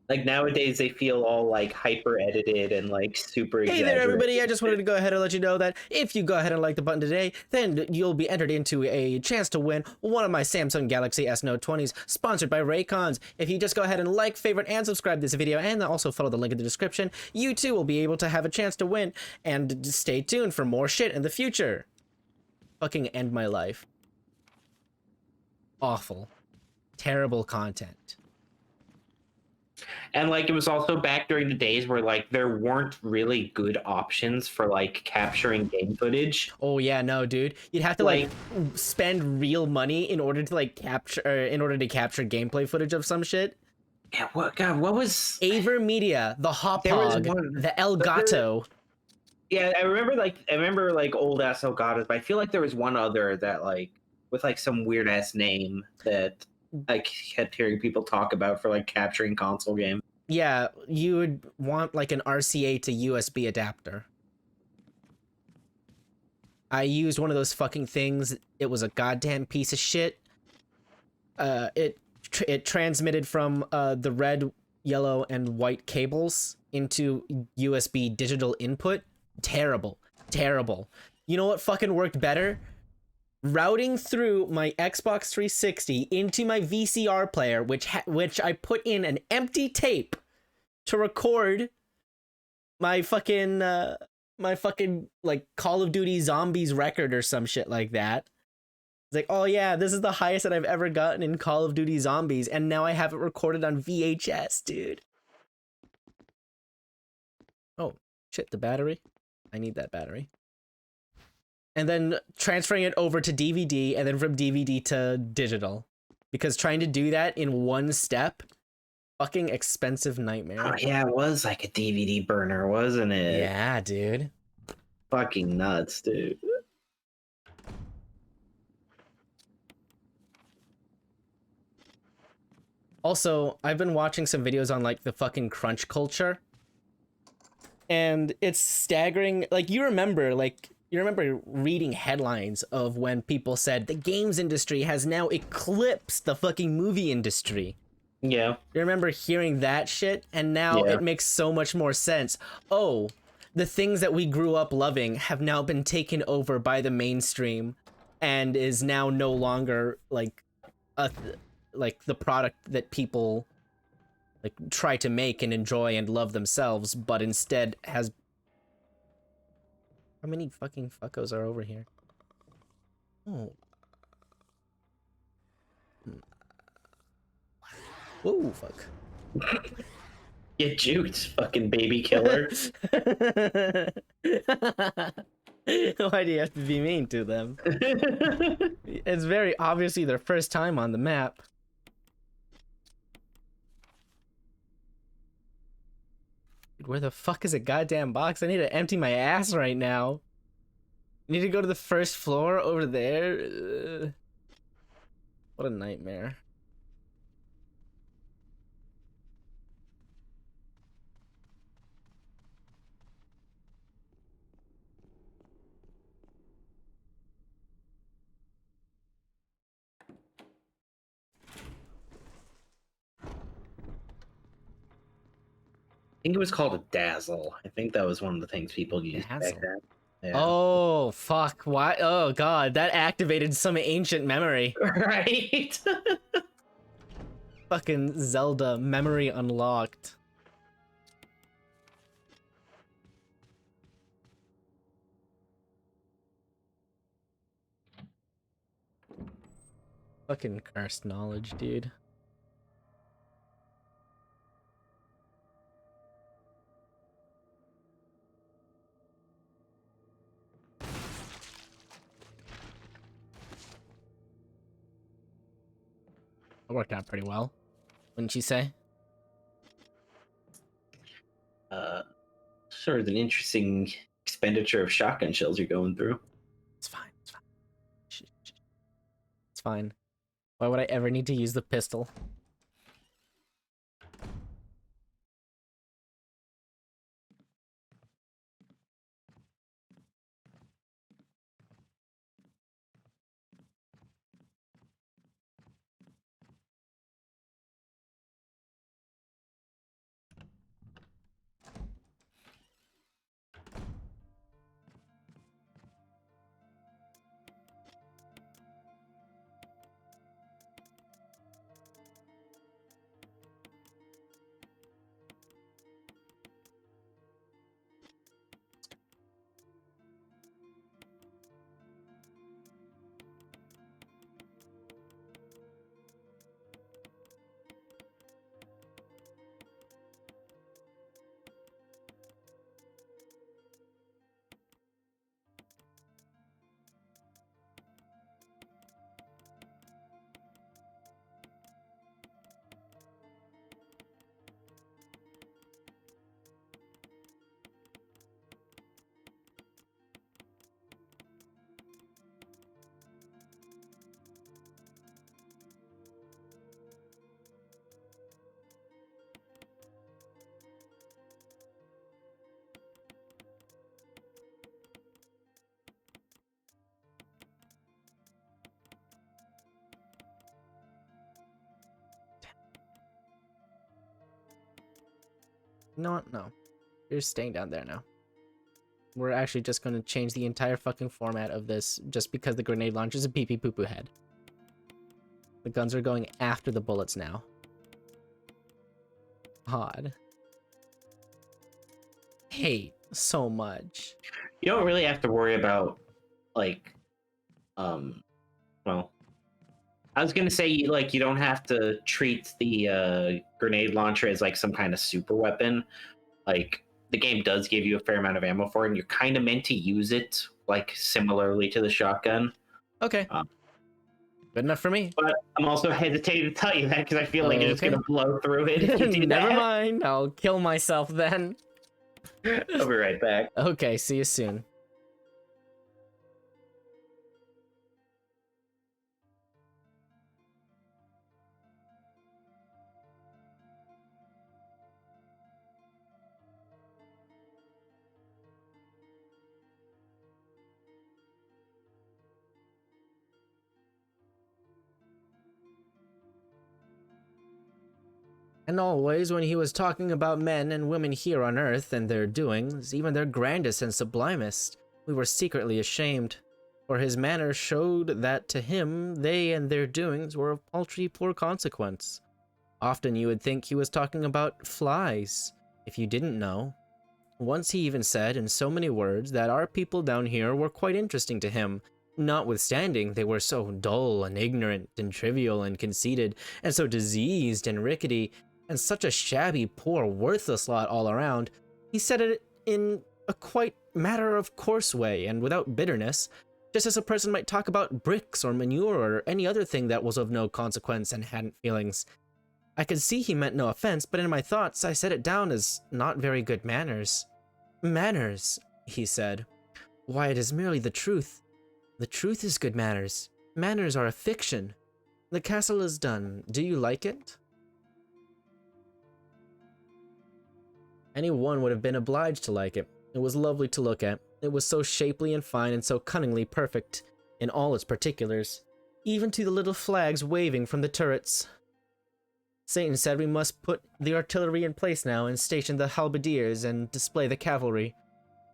Like nowadays, they feel all like hyper edited and like super. Hey there, everybody! I just wanted to go ahead and let you know that if you go ahead and like the button today, then you'll be entered into a chance to win one of my Samsung Galaxy S Note 20s, sponsored by Raycons. If you just go ahead and like, favorite, and subscribe to this video, and also follow the link in the description, you too will be able to have a chance to win. And stay tuned for more shit in the future. Fucking end my life. Awful, terrible content. And like it was also back during the days where like there weren't really good options for like capturing game footage. Oh yeah, no, dude. You'd have to like spend real money in order to like capture gameplay footage of some shit. Yeah, what was Aver Media, the Hop Hog, the Elgato. Yeah, I remember like old ass Elgatos, but I feel like there was one other that like with like some weird ass name that I kept hearing people talk about for like capturing console games. Yeah, you would want like an RCA to USB adapter. I used one of those fucking things. It was a goddamn piece of shit. It transmitted from the red, yellow, and white cables into USB digital input. Terrible. You know what fucking worked better? Routing through my Xbox 360 into my VCR player, which I put in an empty tape to record my fucking like Call of Duty Zombies record or some shit like that. It's like, oh yeah, this is the highest that I've ever gotten in Call of Duty Zombies, and now I have it recorded on VHS, dude. Oh, shit, the battery. I need that battery. And then transferring it over to DVD, and then from DVD to digital. Because trying to do that in one step, fucking expensive nightmare. Oh yeah, it was like a DVD burner, wasn't it? Yeah, dude. Fucking nuts, dude. Also, I've been watching some videos on like the fucking crunch culture. And it's staggering. Like you remember reading headlines of when people said the games industry has now eclipsed the fucking movie industry. Yeah. You remember hearing that shit, and now Yeah. it makes so much more sense. Oh, the things that we grew up loving have now been taken over by the mainstream and is now no longer like the product that people like try to make and enjoy and love themselves, but instead has... How many fucking fuckos are over here? Oh. Whoa, fuck. Get juked, fucking baby killer. Why do you have to be mean to them? It's very obviously their first time on the map. Dude, where the fuck is a goddamn box? I need to empty my ass right now. I need to go to the first floor over there. What a nightmare. I think it was called a dazzle. I think that was one of the things people used back Dazzle? then. Yeah. Oh, fuck. Why? Oh, God. That activated some ancient memory. Right? Fucking Zelda memory unlocked. Fucking cursed knowledge, dude. It worked out pretty well, wouldn't you say? Sort of an interesting expenditure of shotgun shells you're going through. It's fine. It's fine. It's fine. Why would I ever need to use the pistol? You know what? No. You're staying down there now. We're actually just going to change the entire fucking format of this just because the grenade launcher is a pee-pee poo-poo head. The guns are going after the bullets now. Odd. Hate so much. You don't really have to worry about like well, I was gonna say like you don't have to treat the grenade launcher as like some kind of super weapon. Like the game does give you a fair amount of ammo for it, and you're kind of meant to use it like similarly to the shotgun. Okay. Good enough for me. But I'm also hesitating to tell you that because I feel like you're just Okay. gonna blow through it if you do Never that. mind. I'll kill myself then. I'll be right back. Okay, see you soon. And always when he was talking about men and women here on Earth and their doings, even their grandest and sublimest, we were secretly ashamed, for his manner showed that to him they and their doings were of paltry poor consequence. Often you would think he was talking about flies, if you didn't know. Once he even said in so many words that our people down here were quite interesting to him, notwithstanding they were so dull and ignorant and trivial and conceited, and so diseased and rickety, and such a shabby, poor, worthless lot all around. He said it in a quite matter-of-course way and without bitterness, just as a person might talk about bricks or manure or any other thing that was of no consequence and hadn't feelings. I could see he meant no offense, but in my thoughts I set it down as not very good manners. Manners, he said. Why, it is merely the truth. The truth is good manners. Manners are a fiction. The castle is done. Do you like it? Anyone would have been obliged to like it. It was lovely to look at. It was so shapely and fine and so cunningly perfect in all its particulars, even to the little flags waving from the turrets. Satan said we must put the artillery in place now and station the halberdiers and display the cavalry.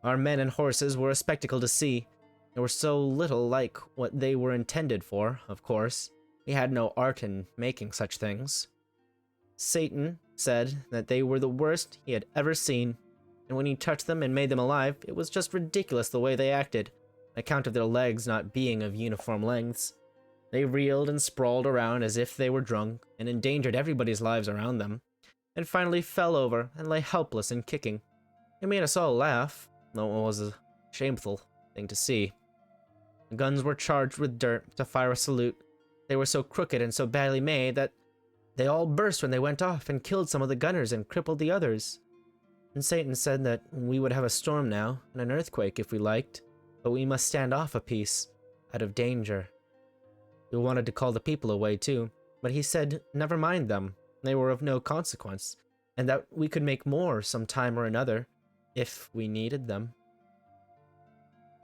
Our men and horses were a spectacle to see. They were so little like what they were intended for, of course. He had no art in making such things. Satan said that they were the worst he had ever seen, and when he touched them and made them alive, it was just ridiculous the way they acted, on account of their legs not being of uniform lengths. They reeled and sprawled around as if they were drunk, and endangered everybody's lives around them, and finally fell over and lay helpless and kicking. It made us all laugh, though it was a shameful thing to see. The guns were charged with dirt to fire a salute. They were so crooked and so badly made that they all burst when they went off and killed some of the gunners and crippled the others. And Satan said that we would have a storm now and an earthquake if we liked, but we must stand off a piece, out of danger. We wanted to call the people away too, but he said never mind them, they were of no consequence, and that we could make more some time or another, if we needed them.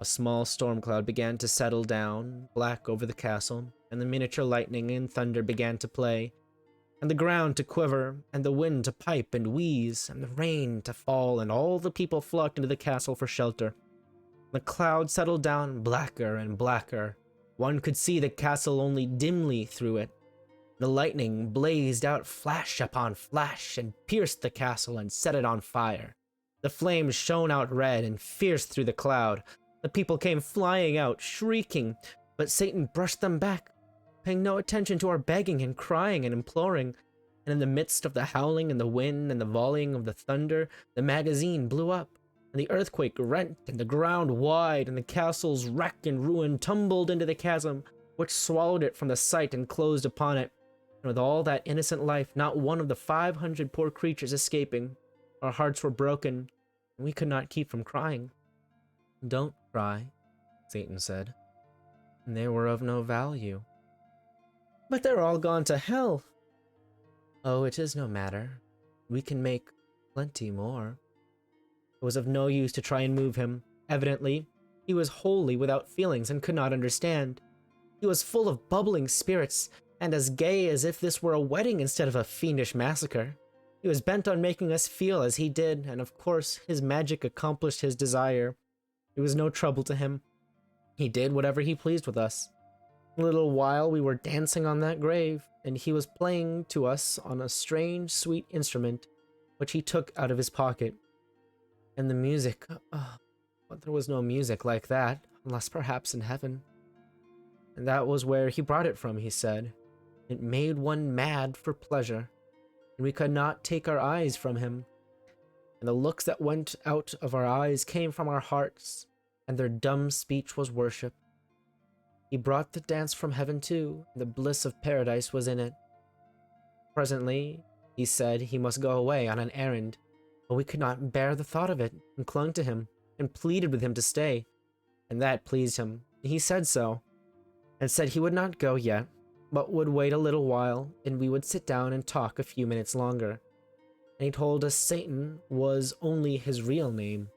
A small storm cloud began to settle down, black over the castle, and the miniature lightning and thunder began to play, and the ground to quiver, and the wind to pipe and wheeze, and the rain to fall, and all the people flocked into the castle for shelter. The cloud settled down blacker and blacker. One could see the castle only dimly through it. The lightning blazed out flash upon flash, and pierced the castle and set it on fire. The flames shone out red and fierce through the cloud. The people came flying out, shrieking, but Satan brushed them back, paying no attention to our begging and crying and imploring. And in the midst of the howling and the wind and the volleying of the thunder, the magazine blew up, and the earthquake rent, and the ground wide, and the castle's wreck and ruin tumbled into the chasm, which swallowed it from the sight and closed upon it. And with all that innocent life, not one of the 500 poor creatures escaping. Our hearts were broken, and we could not keep from crying. Don't cry, Satan said. And they were of no value. But they're all gone to hell. Oh, it is no matter. We can make plenty more. It was of no use to try and move him. Evidently, he was wholly without feelings and could not understand. He was full of bubbling spirits, and as gay as if this were a wedding instead of a fiendish massacre. He was bent on making us feel as he did, and of course his magic accomplished his desire. It was no trouble to him. He did whatever he pleased with us. A little while we were dancing on that grave, and he was playing to us on a strange, sweet instrument, which he took out of his pocket. And the music, but there was no music like that, unless perhaps in heaven. And that was where he brought it from, he said. It made one mad for pleasure, and we could not take our eyes from him. And the looks that went out of our eyes came from our hearts, and their dumb speech was worship. He brought the dance from heaven too, and the bliss of paradise was in it. Presently, he said he must go away on an errand, but we could not bear the thought of it, and clung to him, and pleaded with him to stay, and that pleased him. He said so, and said he would not go yet, but would wait a little while, and we would sit down and talk a few minutes longer. And he told us Satan was only his real name,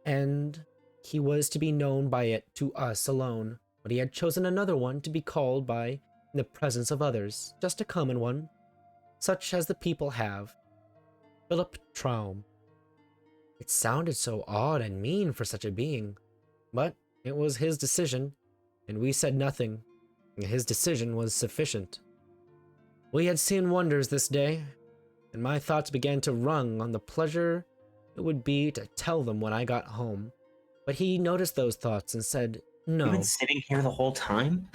and he was to be known by it to us alone, but he had chosen another one to be called by in the presence of others, just a common one, such as the people have. Philip Traum. It sounded so odd and mean for such a being, but it was his decision, and we said nothing. His decision was sufficient. We had seen wonders this day, and my thoughts began to run on the pleasure it would be to tell them when I got home. But he noticed those thoughts and said, no. You've been sitting here the whole time?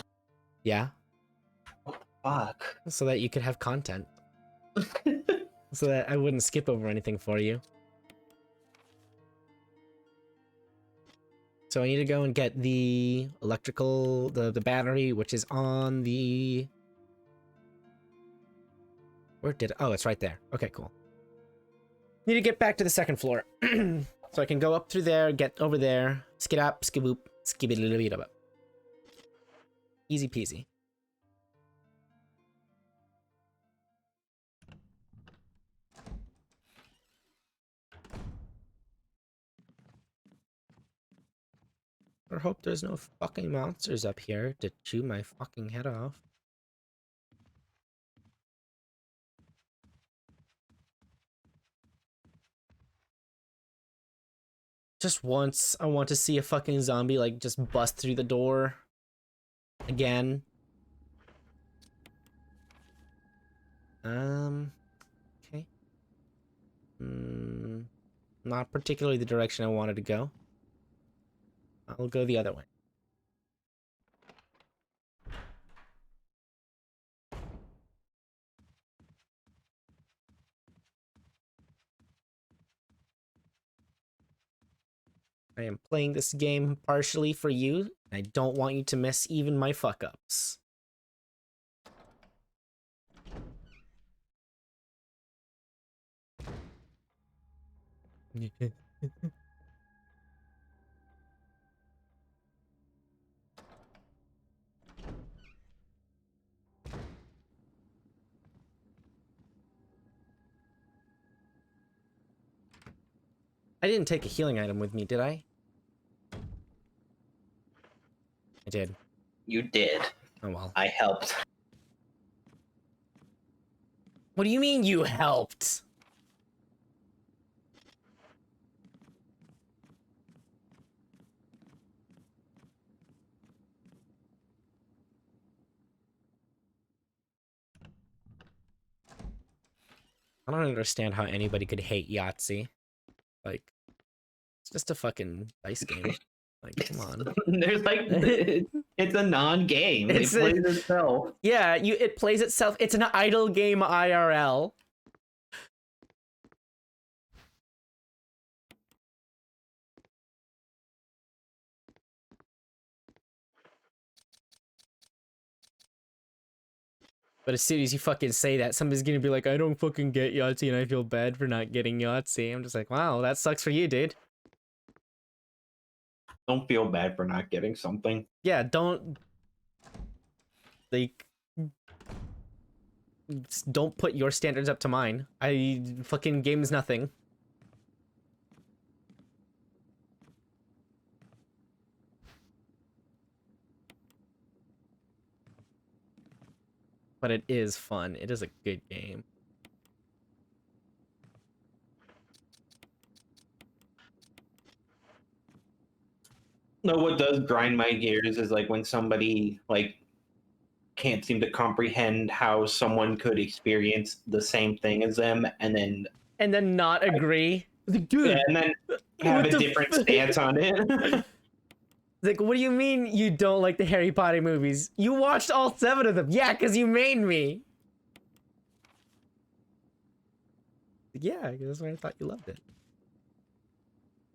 Yeah, What the fuck? so that you could have content. So that I wouldn't skip over anything for you. So I need to go and get the electrical, the battery, which is on the... Where did it? Oh, it's right there. Okay, cool. Need to get back to the second floor. So I can go up through there, get over there, skid up, skiboop, skibidi. Easy peasy. I hope there's no fucking monsters up here to chew my fucking head off. Just once, I want to see a fucking zombie, like, just bust through the door. Again. Okay. Not particularly the direction I wanted to go. I'll go the other way. I am playing this game partially for you, and I don't want you to miss even my fuck-ups. I didn't take a healing item with me, did I? I did. You did. Oh well. I helped. What do you mean you helped? I don't understand how anybody could hate Yahtzee. Like, it's just a fucking dice game. Like, come on. There's like, it's a non-game. It plays itself. Yeah, it plays itself. It's an idle game IRL. But as soon as you fucking say that, somebody's gonna be like, I don't fucking get Yahtzee and I feel bad for not getting Yahtzee. I'm just like, wow, that sucks for you, dude. Don't feel bad for not getting something. Yeah, don't... Like... Don't put your standards up to mine. Fucking game's nothing. But it is fun. It is a good game. No, what does grind my gears is like when somebody like can't seem to comprehend how someone could experience the same thing as them and then not agree. Dude, and then have a different stance on it. Like, what do you mean you don't like the Harry Potter movies? You watched all 7 of them. Yeah, because you made me. Yeah, that's why I thought you loved it.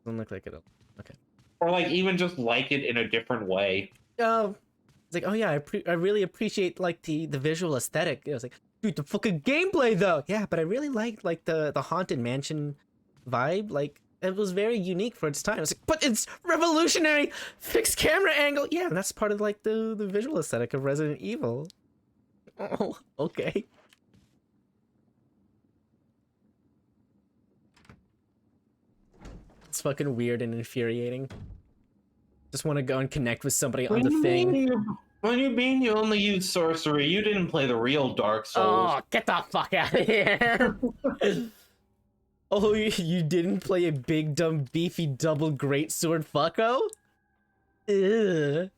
Doesn't look like it. Okay. Or like even just like it in a different way. Oh, it's like, oh yeah, I really appreciate like the visual aesthetic. I was like, dude, the fucking gameplay though. Yeah, but I really liked like the haunted mansion vibe. Like it was very unique for its time. I was like, but it's revolutionary, fixed camera angle. Yeah, and that's part of like the visual aesthetic of Resident Evil. Oh, okay. It's fucking weird and infuriating. Just want to go and connect with somebody on the thing. When you mean you only use sorcery, you didn't play the real Dark Souls. Oh, get the fuck out of here. Oh, you didn't play a big, dumb, beefy, double greatsword fucko? Ugh.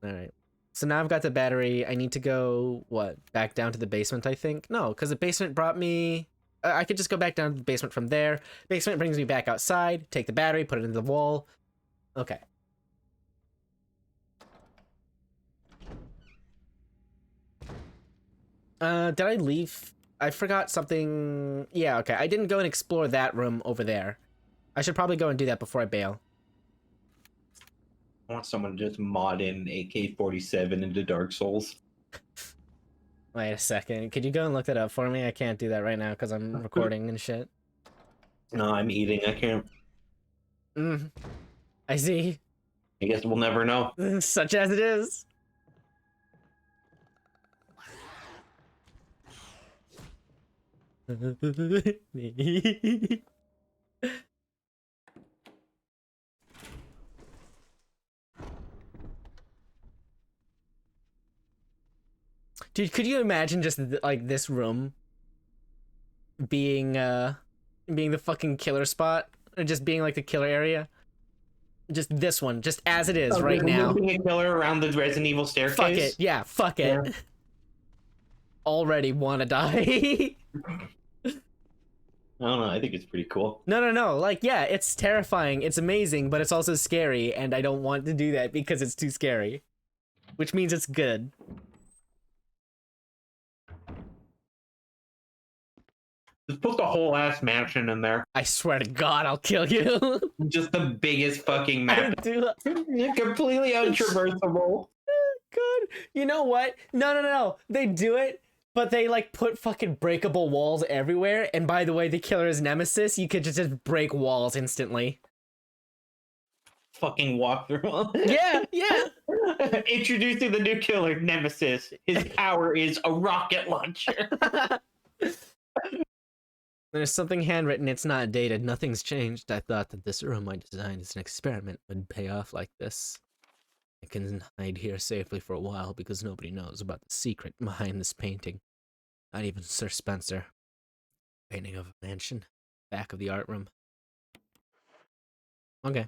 Alright. So now I've got the battery. I need to go, what, back down to the basement, I think? No, because the basement brought me... I could just go back down to the basement from there. Basement brings me back outside, take the battery, put it into the wall. Okay. Did I leave? I forgot something. Yeah, okay. I didn't go and explore that room over there. I should probably go and do that before I bail. I want someone to just mod in AK-47 into Dark Souls. Wait a second. Could you go and look that up for me? I can't do that right now because I'm recording and shit. No, I'm eating. I can't. I see. I guess we'll never know. Such as it is. Dude, could you imagine just like this room being being the fucking killer spot, or just being like the killer area? Just this one, just as it is right now. Being a killer around the Resident Evil staircase. Fuck it, yeah, fuck it. Yeah. Already wanna die. I don't know, I think it's pretty cool. No, like, yeah, it's terrifying, it's amazing, but it's also scary, and I don't want to do that because it's too scary. Which means it's good. Just put the whole ass mansion in there. I swear to God, I'll kill you. Just the biggest fucking map. Completely untraversable. Good. You know what? No. They do it, but they like put fucking breakable walls everywhere. And by the way, the killer's nemesis, you could just break walls instantly. Fucking walkthrough. Yeah. Introducing the new killer, Nemesis. His power is a rocket launcher. There's something handwritten, it's not dated, nothing's changed. I thought that this room I designed as an experiment would pay off like this. I can hide here safely for a while because nobody knows about the secret behind this painting. Not even Sir Spencer. Painting of a mansion. Back of the art room. Okay.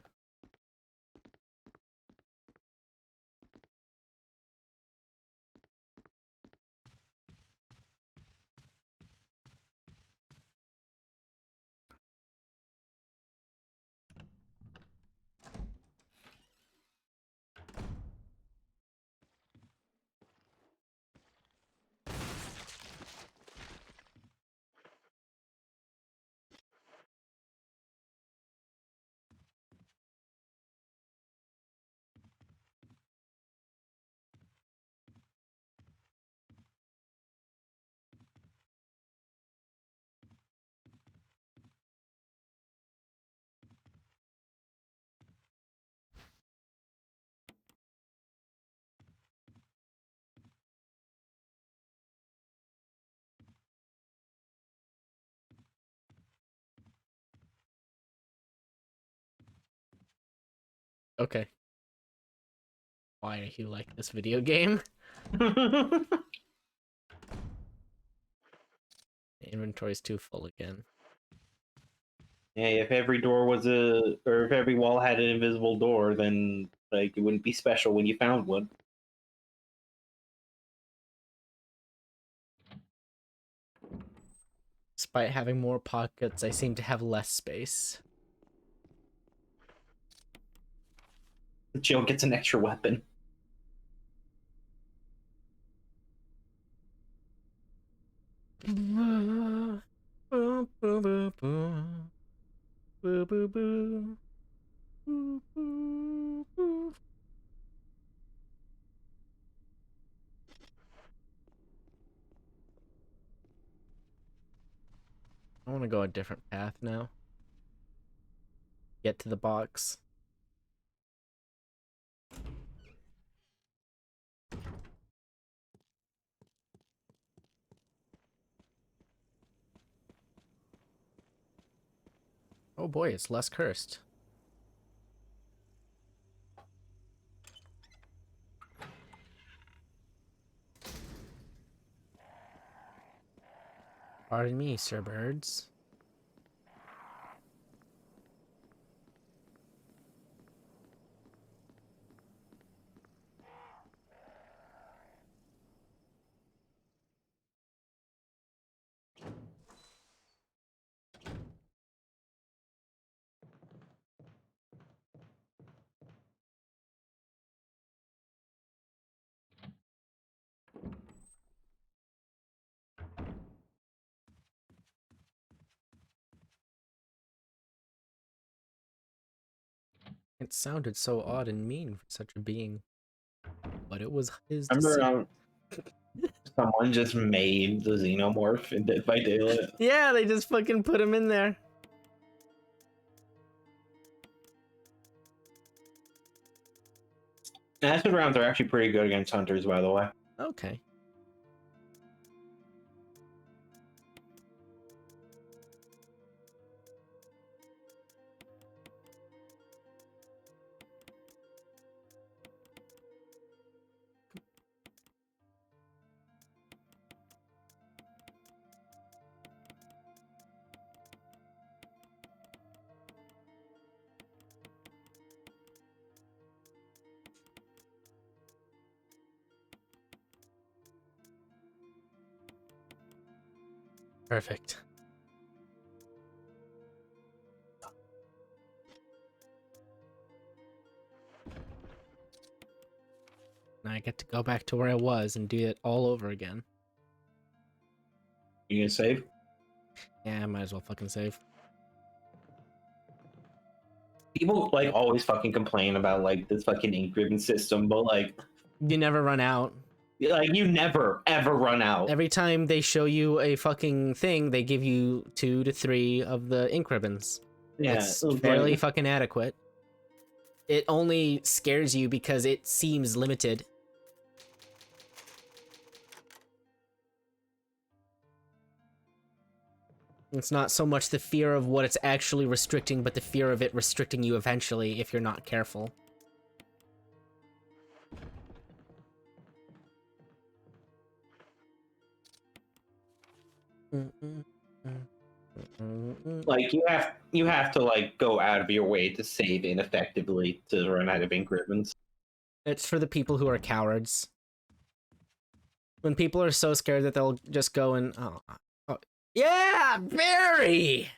Okay. Why do you like this video game? The inventory's too full again. Yeah, if every door was or if every wall had an invisible door, then like it wouldn't be special when you found one. Despite having more pockets, I seem to have less space. Jill gets an extra weapon. I want to go a different path now. Get to the box. Oh boy, it's less cursed. Pardon me, sir birds. It sounded so odd and mean for such a being. But it was his Remember, decision. someone just made the xenomorph in Dead by Daylight. Yeah, they just fucking put him in there. Acid rounds are actually pretty good against hunters, by the way. Okay. Perfect. Now I get to go back to where I was and do it all over again. You gonna save? Yeah, I might as well fucking save. People like always fucking complain about like this fucking ink ribbon system, but like You never run out. you never ever run out. Every time they show you a fucking thing, they give you 2 to 3 of the ink ribbons. Yeah, It's like, fairly fucking adequate. It only scares you because it seems limited. It's not so much the fear of what it's actually restricting, but the fear of it restricting you eventually if you're not careful. like you have to like go out of your way to save ineffectively to run out of ink ribbons. It's for the people who are cowards. When people are so scared that they'll just go and oh yeah, Barry.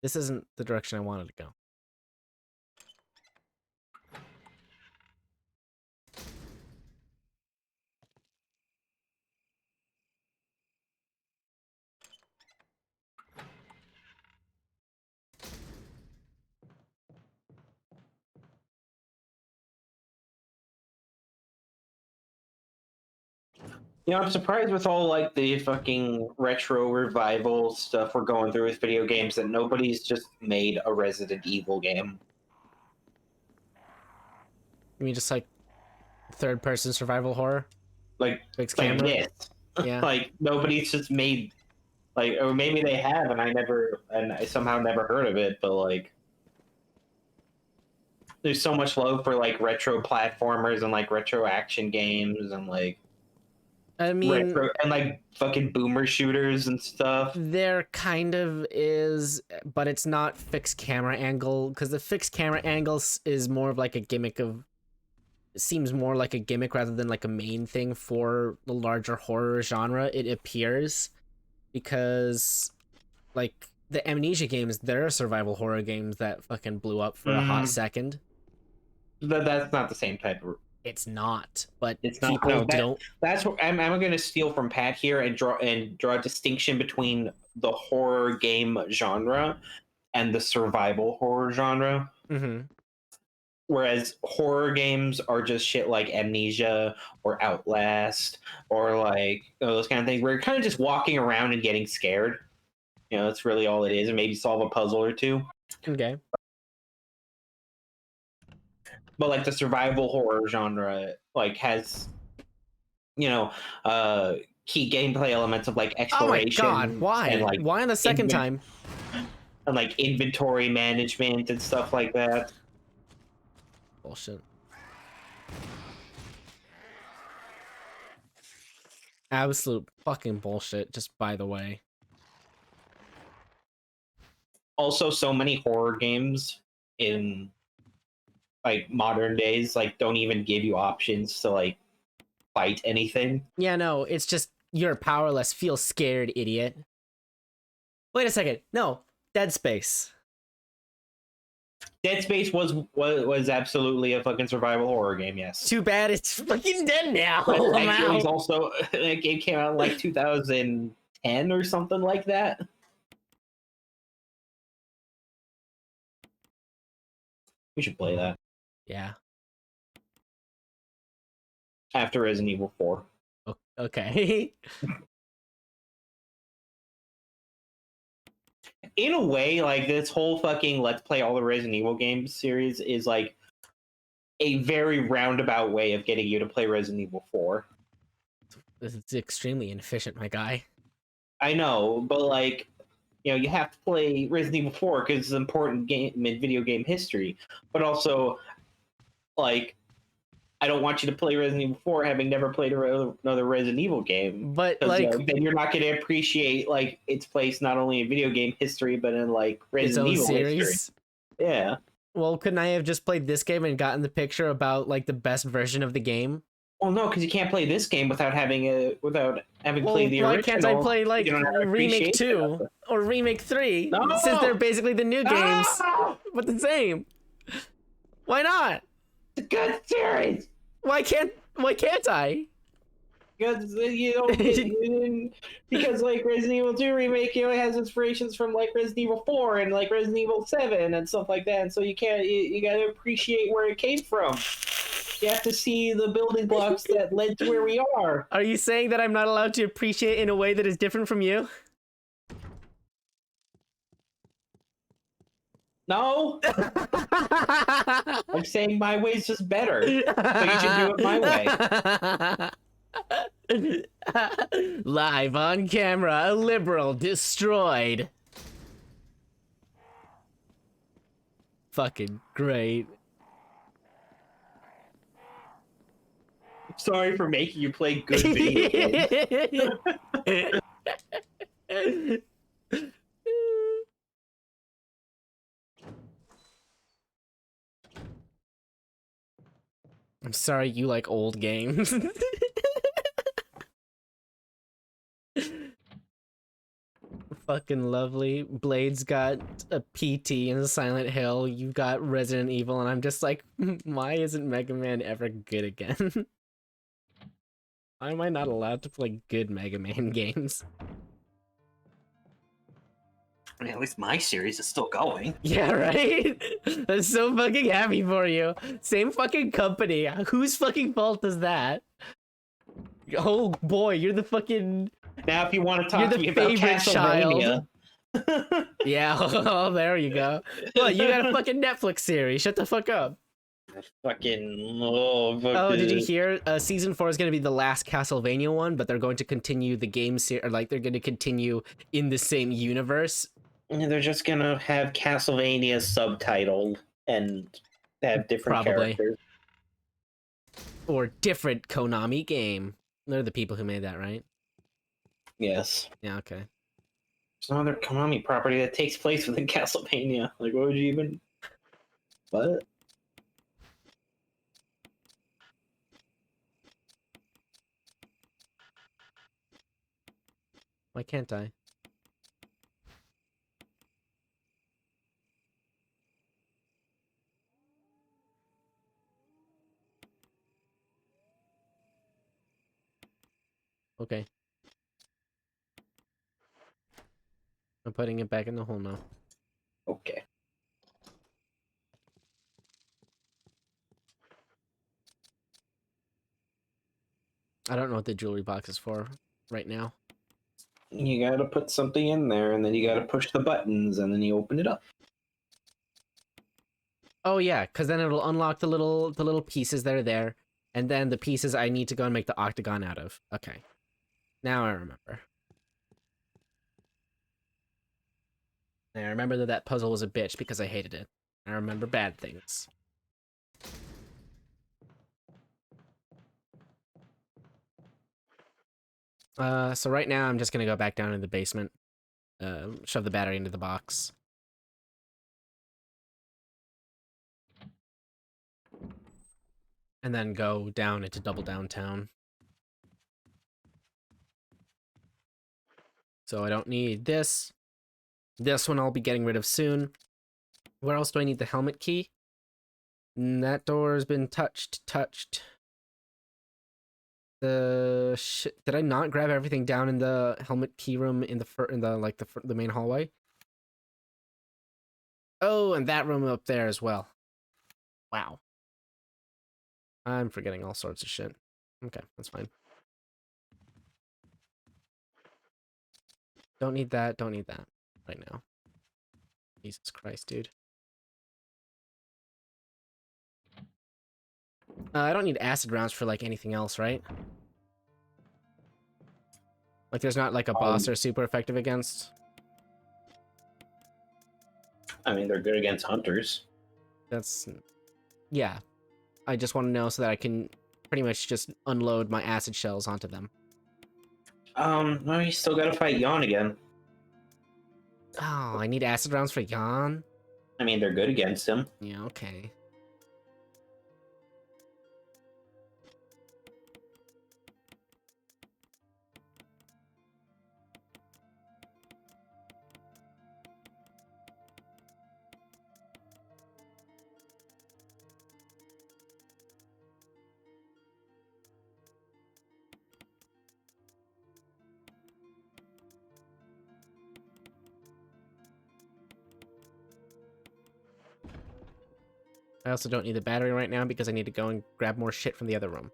This isn't the direction I wanted to go. You know, I'm surprised with all like the fucking retro revival stuff we're going through with video games that nobody's just made a Resident Evil game. You mean just like third-person survival horror? Like Fixed like camera? this. Yeah. Like nobody's just made like, or maybe they have and I somehow never heard of it, but like there's so much love for like retro platformers and like retro action games and like I mean, retro and like fucking boomer shooters and stuff. there kind of is, but it's not fixed camera angle, because the fixed camera angles is more of like a gimmick of seems more like a gimmick rather than like a main thing for the larger horror genre, it appears, because like the Amnesia games, they're survival horror games that fucking blew up for a hot second. That's not the same type of. It's not, but It's not. people No, don't. that's what I'm going to steal from Pat here and draw a distinction between the horror game genre and the survival horror genre. Mm-hmm. Whereas horror games are just shit like Amnesia or Outlast or like those kind of things where you're kind of just walking around and getting scared. You know, that's really all it is, and maybe solve a puzzle or two. Okay. But like the survival horror genre, like has, you know, key gameplay elements of like exploration. Oh my god! Why? And, like, Why on the second time? And like inventory management and stuff like that. Bullshit. Absolute fucking bullshit. Just by the way. Also, so many horror games in like modern days like don't even give you options to like fight anything. Yeah, no, it's just you're powerless. Feel scared, idiot. Wait a second. No, Dead Space. Dead Space was absolutely a fucking survival horror game. Yes. Too bad it's fucking dead now. But I'm actually, it's out. also that game came out in like 2010 or something like that. We should play that Yeah. after Resident Evil 4. Okay. In a way, like this whole fucking Let's Play all the Resident Evil games series is like a very roundabout way of getting you to play Resident Evil 4. It's extremely inefficient, my guy. I know, but like, you know, you have to play Resident Evil 4 because it's an important game in video game history. But also, like, I don't want you to play Resident Evil 4 having never played another Resident Evil game. But Like, like, you know, then you're not going to appreciate like its place not only in video game history but in like its Resident own Evil series. history. Yeah. Well, couldn't I have just played this game and gotten the picture about like the best version of the game? Well, no, because you can't play this game without having Well, played the why original. can't I play like You don't have Remake appreciation 2 of it. or Remake 3 No! since they're basically the new games, Ah! but the same? Why not? It's a good series. Why can't I? Because you don't because like Resident Evil 2 remake, you know, it has inspirations from like Resident Evil 4 and like Resident Evil 7 and stuff like that. And so you can't you gotta appreciate where it came from. You have to see the building blocks that led to where we are. Are you saying that I'm not allowed to appreciate in a way that is different from you? No, I'm saying my way's just better. So you should do it my way. Live on camera, a liberal destroyed. Fucking great. Sorry for making you play good video games. I'm sorry you like old games. Fucking lovely. Blade's got a PT in Silent Hill. You got Resident Evil, and I'm just like, why isn't Mega Man ever good again? Why am I not allowed to play good Mega Man games? I mean, at least my series is still going. Yeah, right? I'm so fucking happy for you. Same fucking company. Whose fucking fault is that? Oh boy, you're the fucking... Now, if you want to You're talk the to me about favorite Castlevania, Yeah, oh, there you go. What, you got a fucking Netflix series. Shut the fuck up. fucking Oh, did you hear? Season 4 is going to be the last Castlevania one, but they're going to continue the game series, or like they're going to continue in the same universe. They're just gonna have Castlevania subtitled and have different Probably. characters. Or different Konami game. They're the people who made that, right? Yes. Yeah, okay. There's no other Konami property that takes place within Castlevania. Like, what would you even... What? Why can't I? Okay. I'm putting it back in the hole now. Okay. I don't know what the jewelry box is for right now. You gotta put something in there, and then you gotta push the buttons, and then you open it up. Oh yeah, because then it'll unlock the little pieces that are there, and then the pieces I need to go and make the octagon out of. Okay. Now I remember. And I remember that that puzzle was a bitch because I hated it. I remember bad things. So right now I'm just gonna go back down in the basement, shove the battery into the box. And then go down into Double Downtown. So I don't need this. This one I'll be getting rid of soon. Where else do I need the helmet key? That door has been touched. Did I not grab everything down in the helmet key room in the main hallway? Oh, and that room up there as well. Wow. I'm forgetting all sorts of shit. Okay, that's fine. Don't need that right now. Jesus Christ, dude. I don't need acid rounds for, like, anything else, right? Like, there's not, like, a boss or super effective against? I mean, they're good against hunters. That's... Yeah. I just want to know so that I can pretty much just unload my acid shells onto them. Well, you still gotta fight Yon again. Oh, I need acid rounds for Yan? I mean, they're good against him. Yeah, okay. I also don't need the battery right now because I need to go and grab more shit from the other room.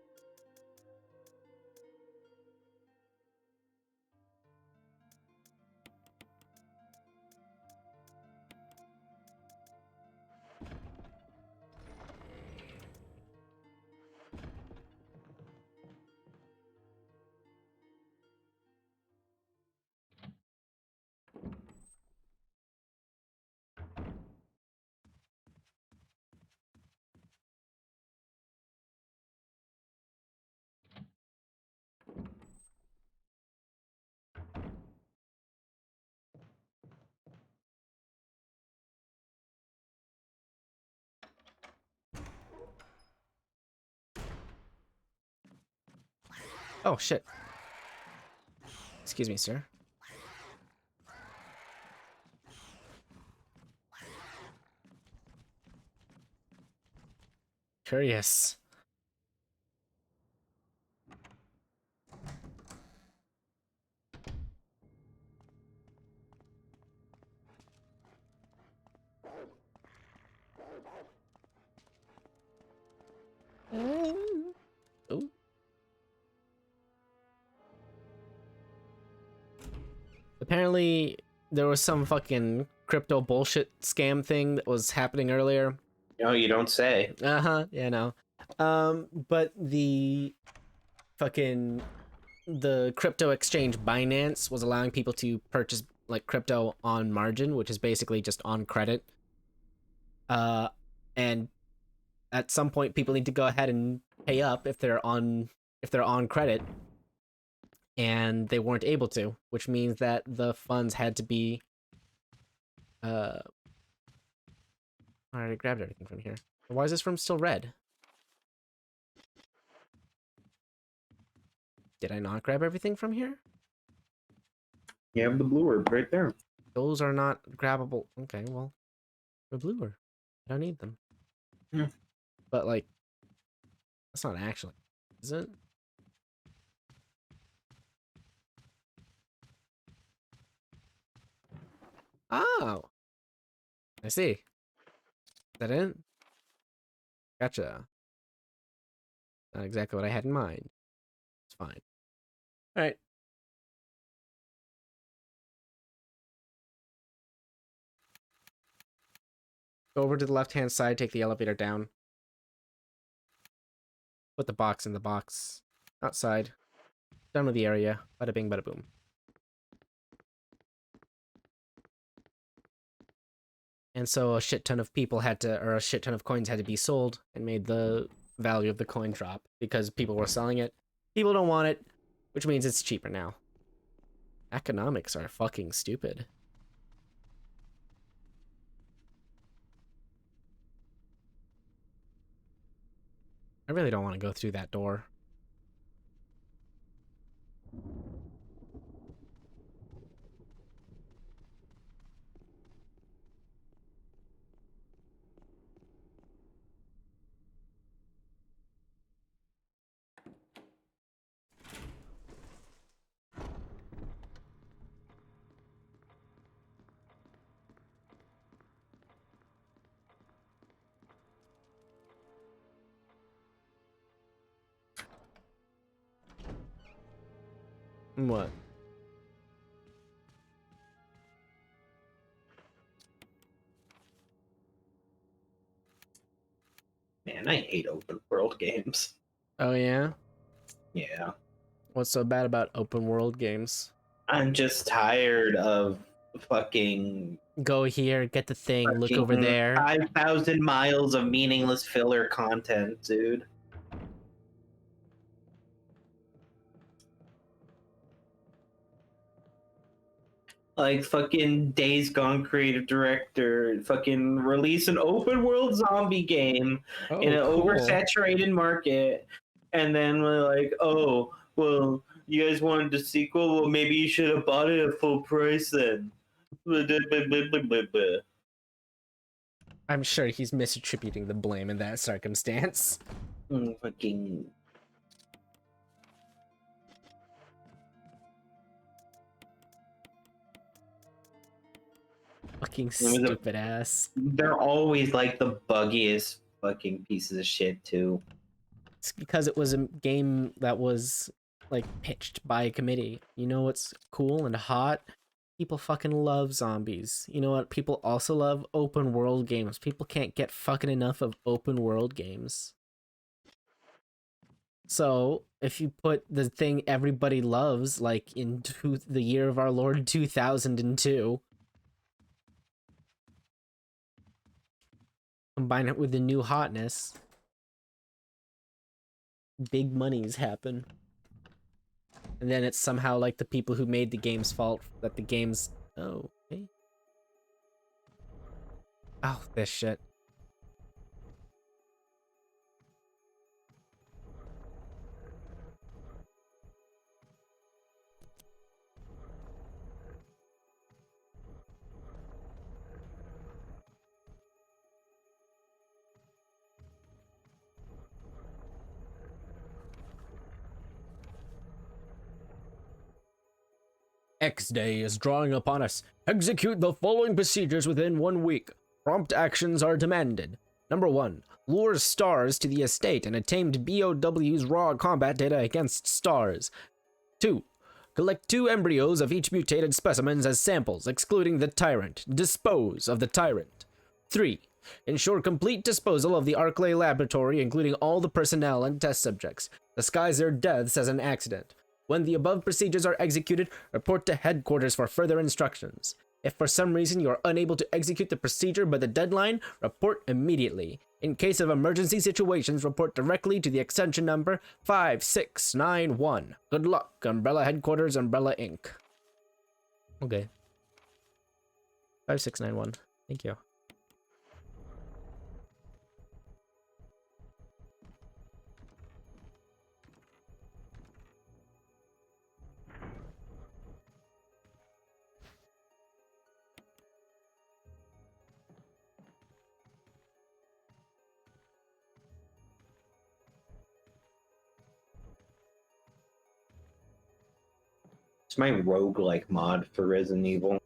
Oh, shit. Excuse me, sir. Curious. Ooh. Apparently, there was some fucking crypto bullshit scam thing that was happening earlier. No, you don't say. Uh-huh, yeah, no. But the crypto exchange Binance was allowing people to purchase like crypto on margin, which is basically just on credit. And at some point people need to go ahead and pay up if they're on credit, and they weren't able to, which means that the funds had to be I already grabbed everything from here. Why is this room still red? Did I not grab everything from here? You have the blue herb right there. Those are not grabbable. Okay, well, they're bluer. I don't need them. Yeah. But like, that's not actually, is it? Oh, I see. Is that it? Gotcha. Not exactly what I had in mind. It's fine. All right. Go over to the left-hand side, take the elevator down. Put the box in the box. Outside. Done with the area. Bada bing, bada boom. And so a shit ton of people had to, or a shit ton of coins had to be sold and made the value of the coin drop because people were selling it. People don't want it, which means it's cheaper now. Economics are fucking stupid. I really don't want to go through that door. What? Man, I hate open world games. Oh yeah? Yeah. What's so bad about open world games? I'm just tired of fucking Go here, get the thing, look over there. 5,000 miles of meaningless filler content, dude. Like fucking Days Gone creative director, fucking release an open world zombie game in an Oh, cool. oversaturated market, and then we're like, oh, well, you guys wanted the sequel? Well, maybe you should have bought it at full price then. I'm sure he's misattributing the blame in that circumstance. Fucking. Fucking stupid ass. They're always like the buggiest fucking pieces of shit too. It's because it was a game that was like pitched by a committee. You know what's cool and hot? People fucking love zombies. You know what? People also love open world games. People can't get fucking enough of open world games. So, if you put the thing everybody loves, like into the year of our Lord 2002, combine it with the new hotness, big monies happen. And then it's somehow like the people who made the game's fault that the game's... Oh, okay. Oh, this shit. X-Day is drawing upon us. Execute the following procedures within 1 week. Prompt actions are demanded. Number 1. Lure S.T.A.R.S to the estate and attain BOW's raw combat data against S.T.A.R.S. 2. Collect 2 embryos of each mutated specimens as samples, excluding the tyrant. Dispose of the tyrant. 3. Ensure complete disposal of the Arclay laboratory, including all the personnel and test subjects. Disguise their deaths as an accident. When the above procedures are executed, report to headquarters for further instructions. If for some reason you are unable to execute the procedure by the deadline, report immediately. In case of emergency situations, report directly to the extension number 5691. Good luck, Umbrella Headquarters, Umbrella Inc. Okay. 5691. Thank you. It's my roguelike mod for Resident Evil.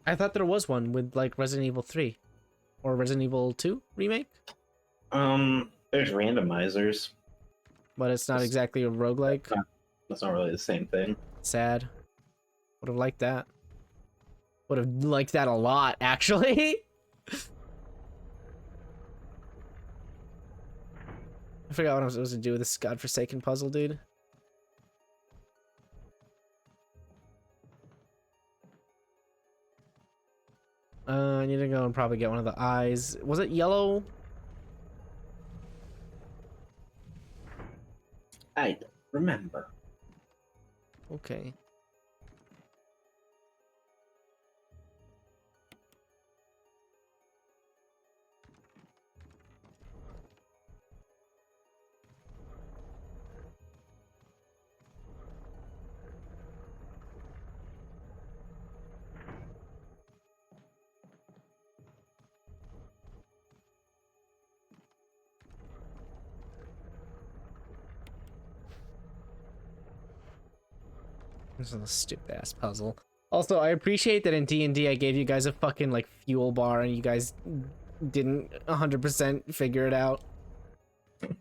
I thought there was one with like Resident Evil 3 or Resident Evil 2 remake, There's randomizers. but it's not exactly a roguelike. That's not really the same thing. Sad. Would have liked that. Would have liked that a lot, actually. I forgot what I'm supposed to do with this godforsaken puzzle, dude. I need to go and probably get one of the eyes. Was it yellow? I don't remember. Okay. This is a stupid ass puzzle. Also, I appreciate that in D&D I gave you guys a fucking like fuel bar and you guys didn't 100% figure it out. It's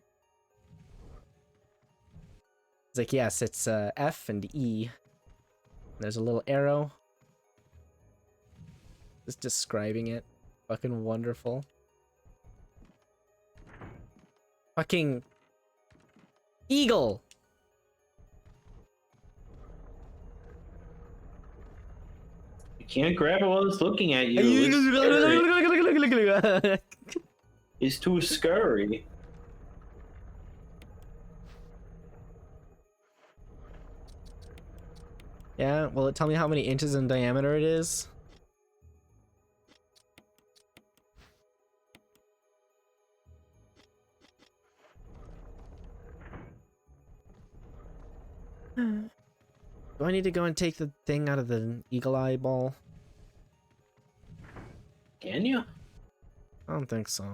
like, yes, it's F and E. There's a little arrow. Just describing it. Fucking wonderful. Fucking eagle. You can't grab it while it's looking at you. It's too scary. Yeah, will it tell me how many inches in diameter it is? Do I need to go and take the thing out of the eagle eye ball? Can you? I don't think so.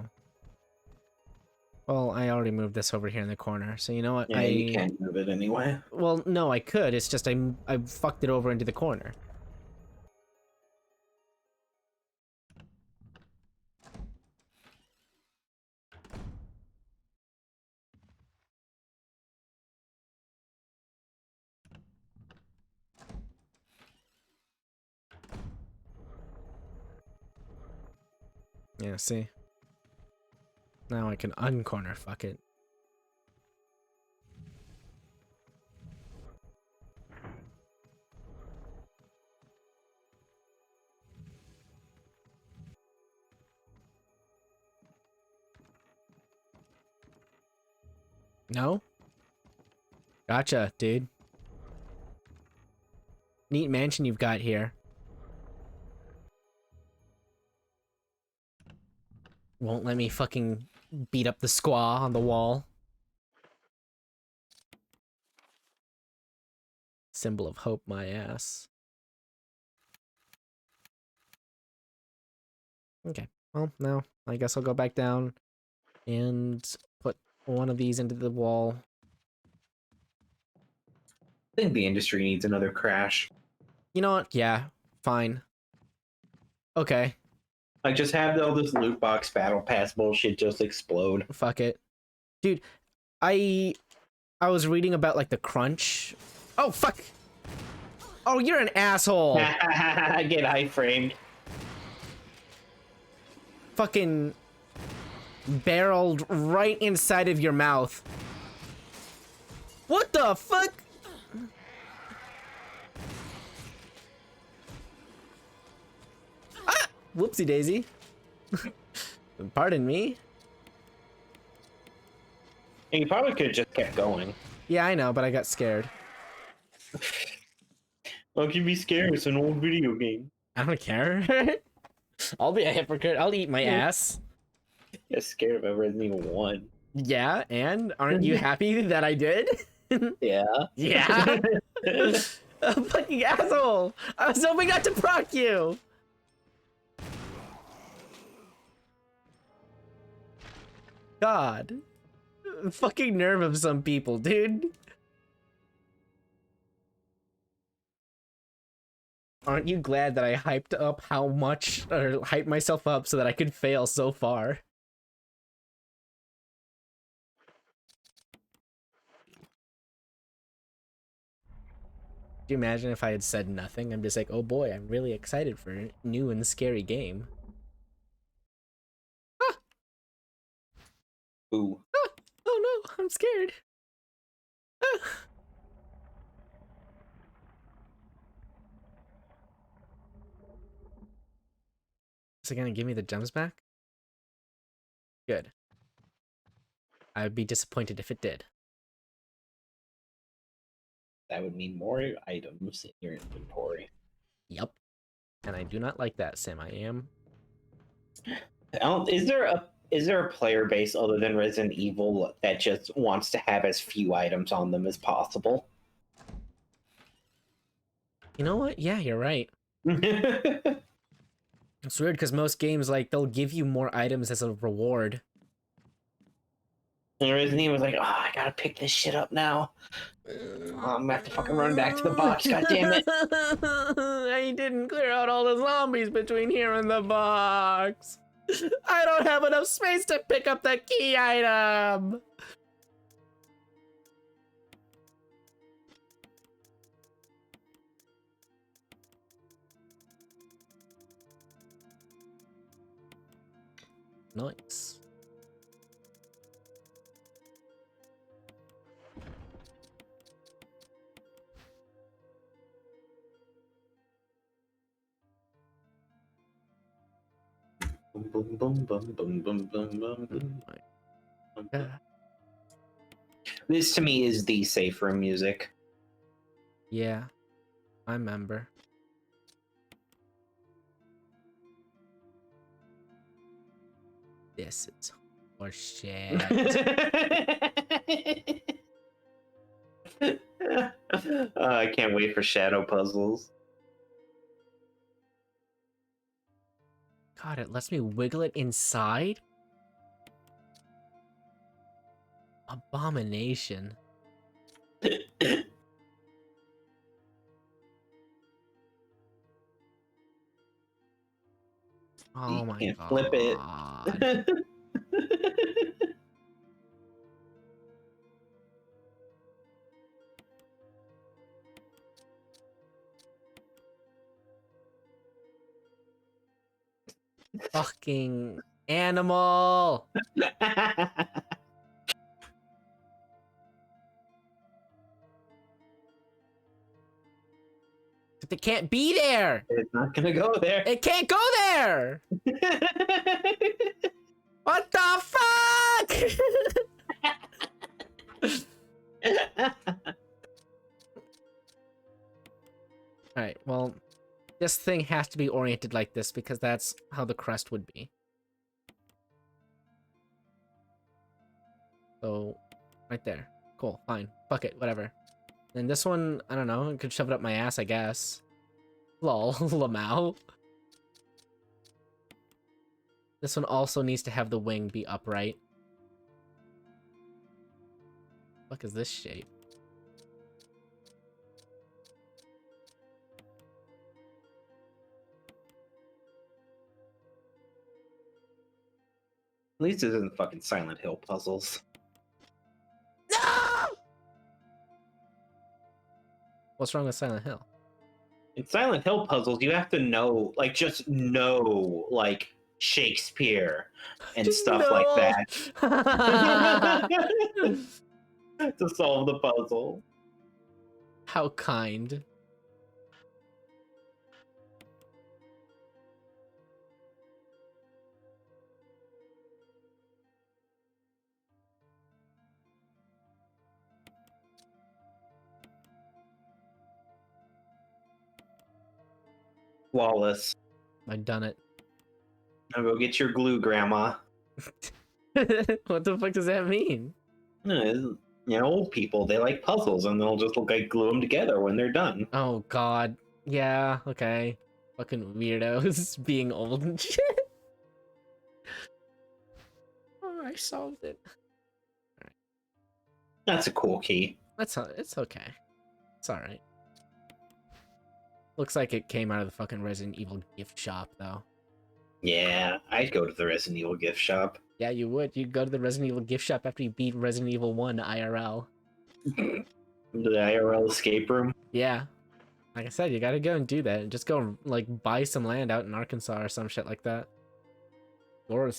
Well, I already moved this over here in the corner, so you know what? Yeah, you can't move it anyway. Well, no, I could. It's just I fucked it over into the corner. Yeah, see? Now I can uncorner, fuck it. No? Gotcha, dude. Neat mansion you've got here. Won't let me fucking beat up the squaw on the wall. Symbol of hope, my ass. Okay, well, no. I guess I'll go back down and put one of these into the wall. I think the industry needs another crash. You know what? Yeah, fine. Okay, Like, just have all this loot box battle pass bullshit just explode. fuck it. Dude, I was reading about, like, the crunch. Oh, fuck! Oh, you're an asshole! Get iframed. Fucking barreled right inside of your mouth. What the fuck? Ah! Whoopsie daisy. Pardon me. And you probably could have just kept going. Yeah, I know, but I got scared. How can you be scared? It's an old video game. I don't care. I'll be a hypocrite. I'll eat my ass. You're scared about Resident Evil 1. Yeah, and aren't you happy that I did? Yeah. Yeah. A fucking asshole! I was hoping not to proc you! God. Fucking nerve of some people, dude. Aren't you glad that I hyped up how much, or hyped myself up so that I could fail so far? Could you imagine if I had said nothing? I'm just like, oh boy, I'm really excited for a new and scary game. Ooh. Oh no, I'm scared. Ah. Is it gonna give me the gems back? Good. I would be disappointed if it did. That would mean more items in your inventory. Yep. And I do not like that, Sim. I am. Is there a player base other than Resident Evil that just wants to have as few items on them as possible? You know what? Yeah, you're right. It's weird because most games, like, they'll give you more items as a reward. And Resident Evil was like, oh, I gotta pick this shit up now. Oh, I'm gonna have to fucking run back to the box, god damn it. I didn't clear out all the zombies between here and the box. I don't have enough space to pick up the key item. Nice. Boom, boom, boom, boom, boom, boom, boom, boom. Yeah. This to me is the safe room music. Yeah, I remember. This is horseshit. I can't wait for shadow puzzles. God, it lets me wiggle it inside? Abomination. Oh my can't god. flip it. Fucking animal. It can't be there. It's not gonna go there. It can't go there. What the fuck? Alright, well, this thing has to be oriented like this because that's how the crest would be. So, right there. Cool, fine. Fuck it, whatever. And this one, I don't know, I could shove it up my ass, I guess. Lol, Lamau. This one also needs to have the wing be upright. Fuck is this shape? At least it isn't fucking Silent Hill puzzles. No! What's wrong with Silent Hill? In Silent Hill puzzles, you have to know, like, just know, like, Shakespeare and stuff like that to solve the puzzle. How kind. Flawless. I've done it. Now go get your glue, Grandma. What the fuck does that mean? No, Old people, they like puzzles, and they'll just like glue them together when they're done. Oh god. Yeah, okay. Fucking weirdos being old and shit. Oh, I solved it. That's a cool key. It's okay. It's alright. Looks like it came out of the fucking Resident Evil gift shop, though. Yeah, I'd go to the Resident Evil gift shop. Yeah, you would. You'd go to the Resident Evil gift shop after you beat Resident Evil 1 IRL. The IRL escape room. Yeah. Like I said, you gotta go and do that. And just go, like, buy some land out in Arkansas or some shit like that. Or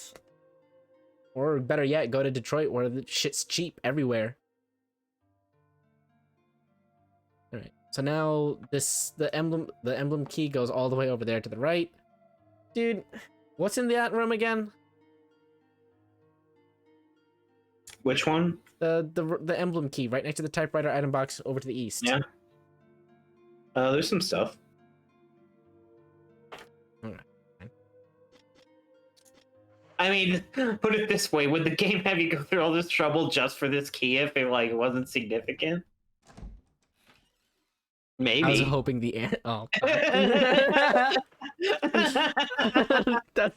better yet, go to Detroit where the shit's cheap everywhere. Alright, so now the emblem key goes all the way over there to the right. Dude, what's in that room again? Which one? The emblem key right next to the typewriter item box over to the east. Yeah. There's some stuff. Alright. I mean, put it this way: would the game have you go through all this trouble just for this key if it like wasn't significant? Maybe. I was hoping the oh. That's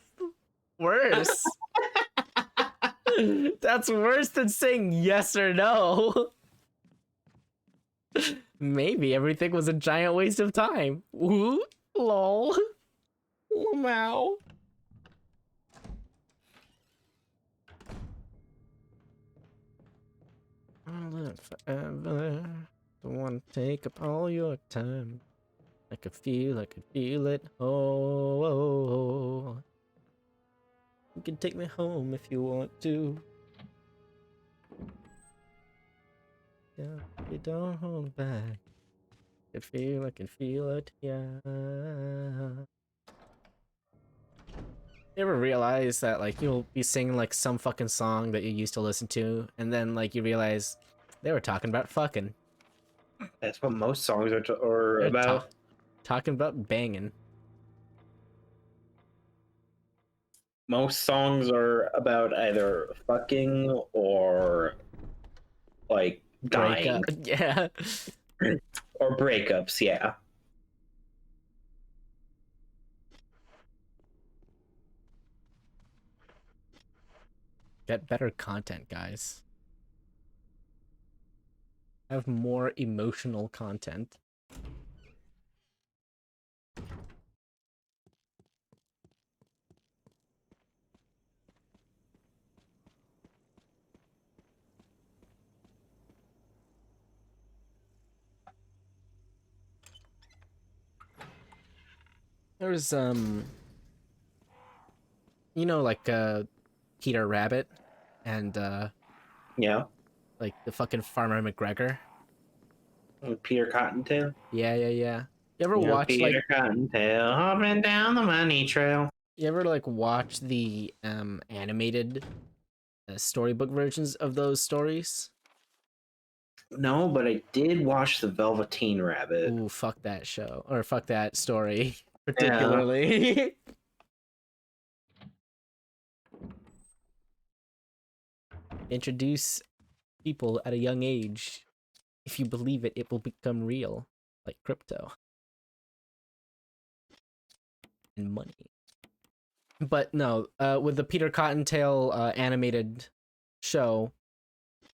worse. That's worse than saying yes or no. Maybe everything was a giant waste of time. Ooh, lol. Wow. I'll live forever. Don't want to take up all your time. I could feel it. Oh. You can take me home if you want to. Yeah, you don't hold back. I can feel it, yeah. You ever realize that, like, you'll be singing, like, some fucking song that you used to listen to, and then, like, you realize they were talking about fucking. That's what most songs are They're about. talking about banging. Most songs are about either fucking or like dying Breakup. Yeah. or breakups. Yeah. Get better content, guys. Have more emotional content. There's you know, like Peter Rabbit and Yeah. like the fucking Farmer McGregor. Peter Cottontail. Yeah. You ever watch Peter like Cottontail hopping down the money trail. you ever like watch the animated storybook versions of those stories? No, but I did watch the Velveteen Rabbit. Ooh, fuck that show or fuck that story particularly. Introduce people at a young age. If you believe it, it will become real, like crypto and money. But no, with the Peter Cottontail animated show,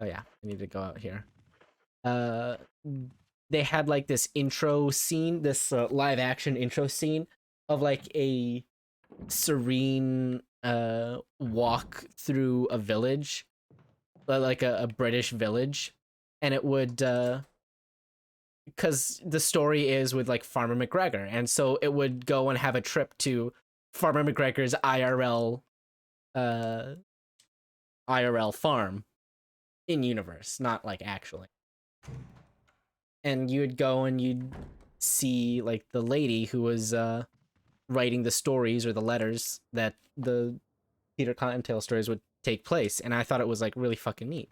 oh yeah, I need to go out here. They had like this intro scene, this live action intro scene of like a serene walk through a village, like a British village, and it would because the story is with like Farmer McGregor, and so it would go and have a trip to Farmer McGregor's IRL farm in universe, not like actually. And you'd go and you'd see like the lady who was writing the stories or the letters that the Peter Cottontail stories would take place, and I thought it was like really fucking neat.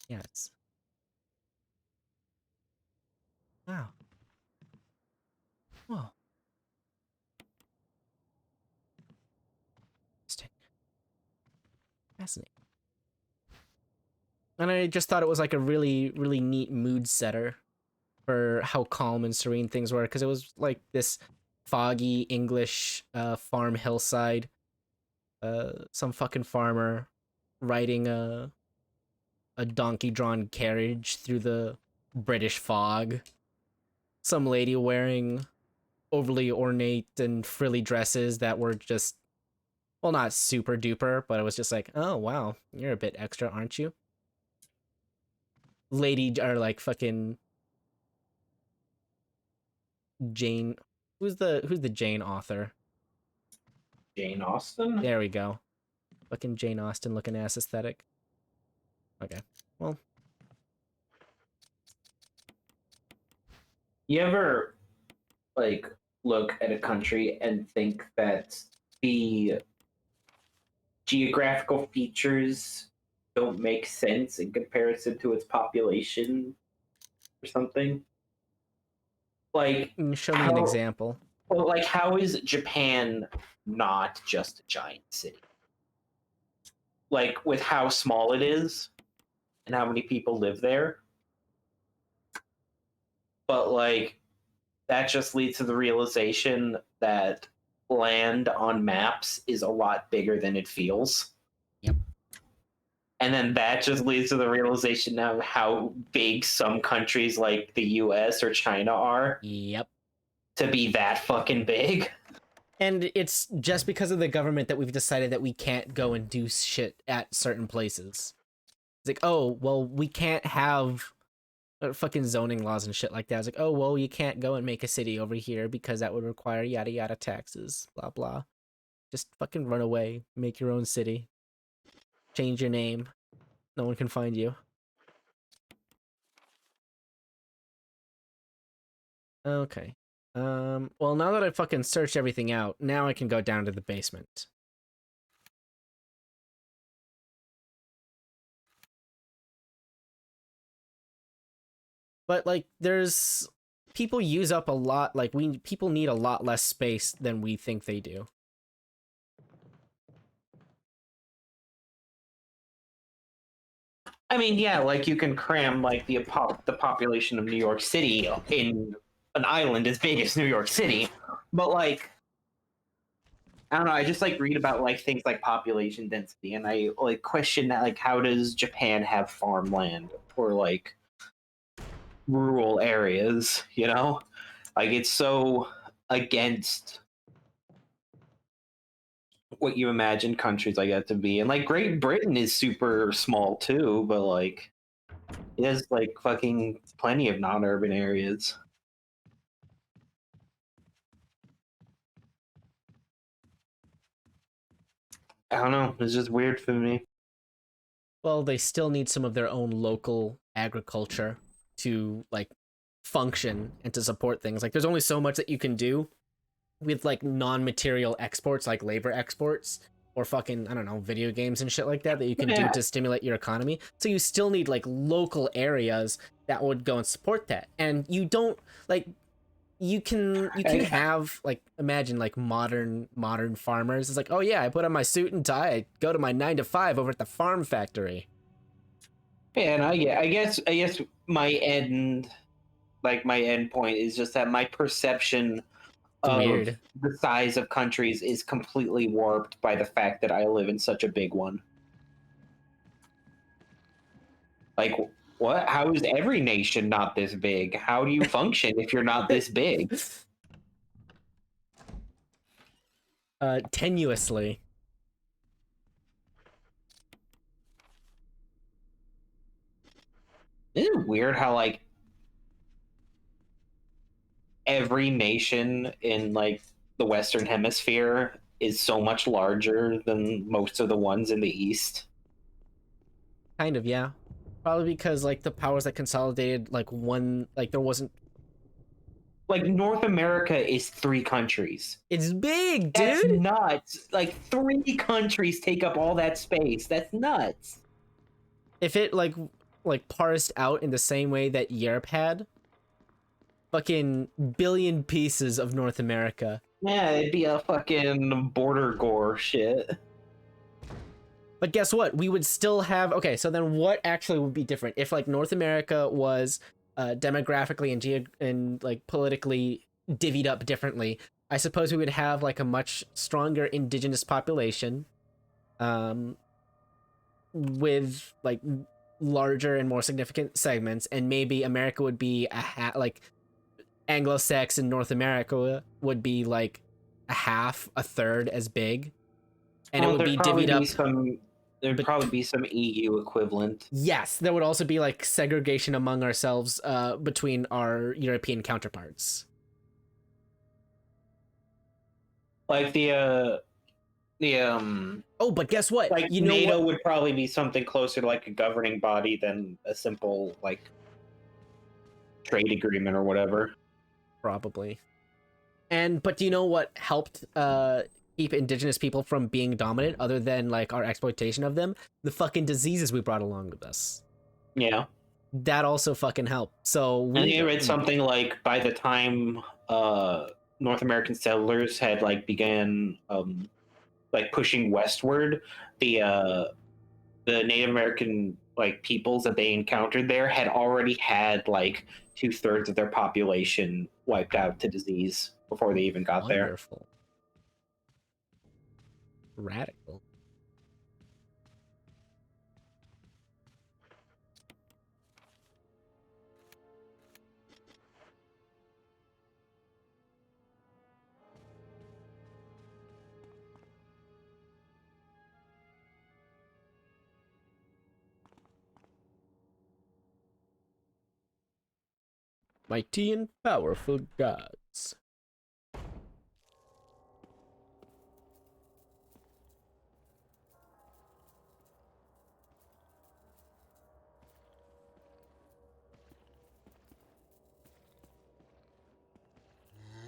Yeah, it's wow. Whoa. Interesting. Fascinating. And I just thought it was like a really, really neat mood setter for how calm and serene things were, because it was like this foggy English farm hillside. Some fucking farmer riding a donkey-drawn carriage through the British fog. Some lady wearing overly ornate and frilly dresses that were just, well, not super duper, but it was just like, oh wow, you're a bit extra, aren't you? Lady, or like fucking Jane. Who's the Jane author? Jane Austen? There we go. Fucking Jane Austen looking ass aesthetic. Okay, well. You ever like look at a country and think that the geographical features don't make sense in comparison to its population or something? Like Show me an example. well, like how is Japan not just a giant city? Like with how small it is and how many people live there. But like that just leads to the realization that land on maps is a lot bigger than it feels. Yep. And then that just leads to the realization of how big some countries like the US or China are Yep. to be that fucking big. And it's just because of the government that we've decided that we can't go and do shit at certain places. It's like, oh, well, we can't have fucking zoning laws and shit like that. It's like, oh, well, you can't go and make a city over here because that would require yada yada taxes, blah blah. Just fucking run away, make your own city, change your name. No one can find you. Okay. Well, now that I fucking searched everything out, now I can go down to the basement. But like, there's people use up a lot. Like, people need a lot less space than we think they do. I mean, yeah, like you can cram like the population of New York City in an island as big as New York City, but like I don't know. I just like read about like things like population density, and I like question that like how does Japan have farmland or like rural areas? You know, like it's so against what you imagine countries like that to be, and like Great Britain is super small too, but like it has like fucking plenty of non-urban areas. I don't know. It's just weird for me. Well, they still need some of their own local agriculture to like function and to support things. Like, there's only so much that you can do with like non-material exports, like labor exports, or fucking, I don't know, video games and shit like that you can do to stimulate your economy. So you still need like local areas that would go and support that. And you don't like you can have like, imagine like modern farmers. It's like, oh yeah, I put on my suit and tie, I go to my 9 to 5 over at the farm factory. Yeah, and I guess my end point is just that my perception of Weird. the size of countries is completely warped by the fact that I live in such a big one. Like, what? How is every nation not this big? How do you function if you're not this big? Tenuously. Isn't it weird how like every nation in like the Western Hemisphere is so much larger than most of the ones in the East? Kind of, yeah. Probably because like the powers that consolidated, like one, like there wasn't. Like North America is 3 countries. It's big, That's dude. nuts. Like 3 countries take up all that space. That's nuts. If it like parsed out in the same way that Europe had, fucking billion pieces of North America. Yeah, it'd be a fucking border gore shit. But guess what? We would still have... Okay, so then what actually would be different? If, like, North America was demographically and like, politically divvied up differently, I suppose we would have, like, a much stronger indigenous population with, like, larger and more significant segments, and maybe America would be like, Anglo-Saxon North America would be, like, a third as big. And it would be divvied up... There'd probably be some EU equivalent. Yes, there would also be like segregation among ourselves between our European counterparts. Like Oh, but guess what? like You know NATO what? would probably be something closer to like a governing body than a simple like trade agreement or whatever. Probably. But do you know what helped keep indigenous people from being dominant other than like our exploitation of them? The fucking diseases we brought along with us. Yeah. That also fucking helped. So I think I read something like by the time North American settlers had like began like pushing westward, the Native American like peoples that they encountered there had already had like 2/3 of their population wiped out to disease before they even got there. Wonderful. Radical. Mighty and powerful gods.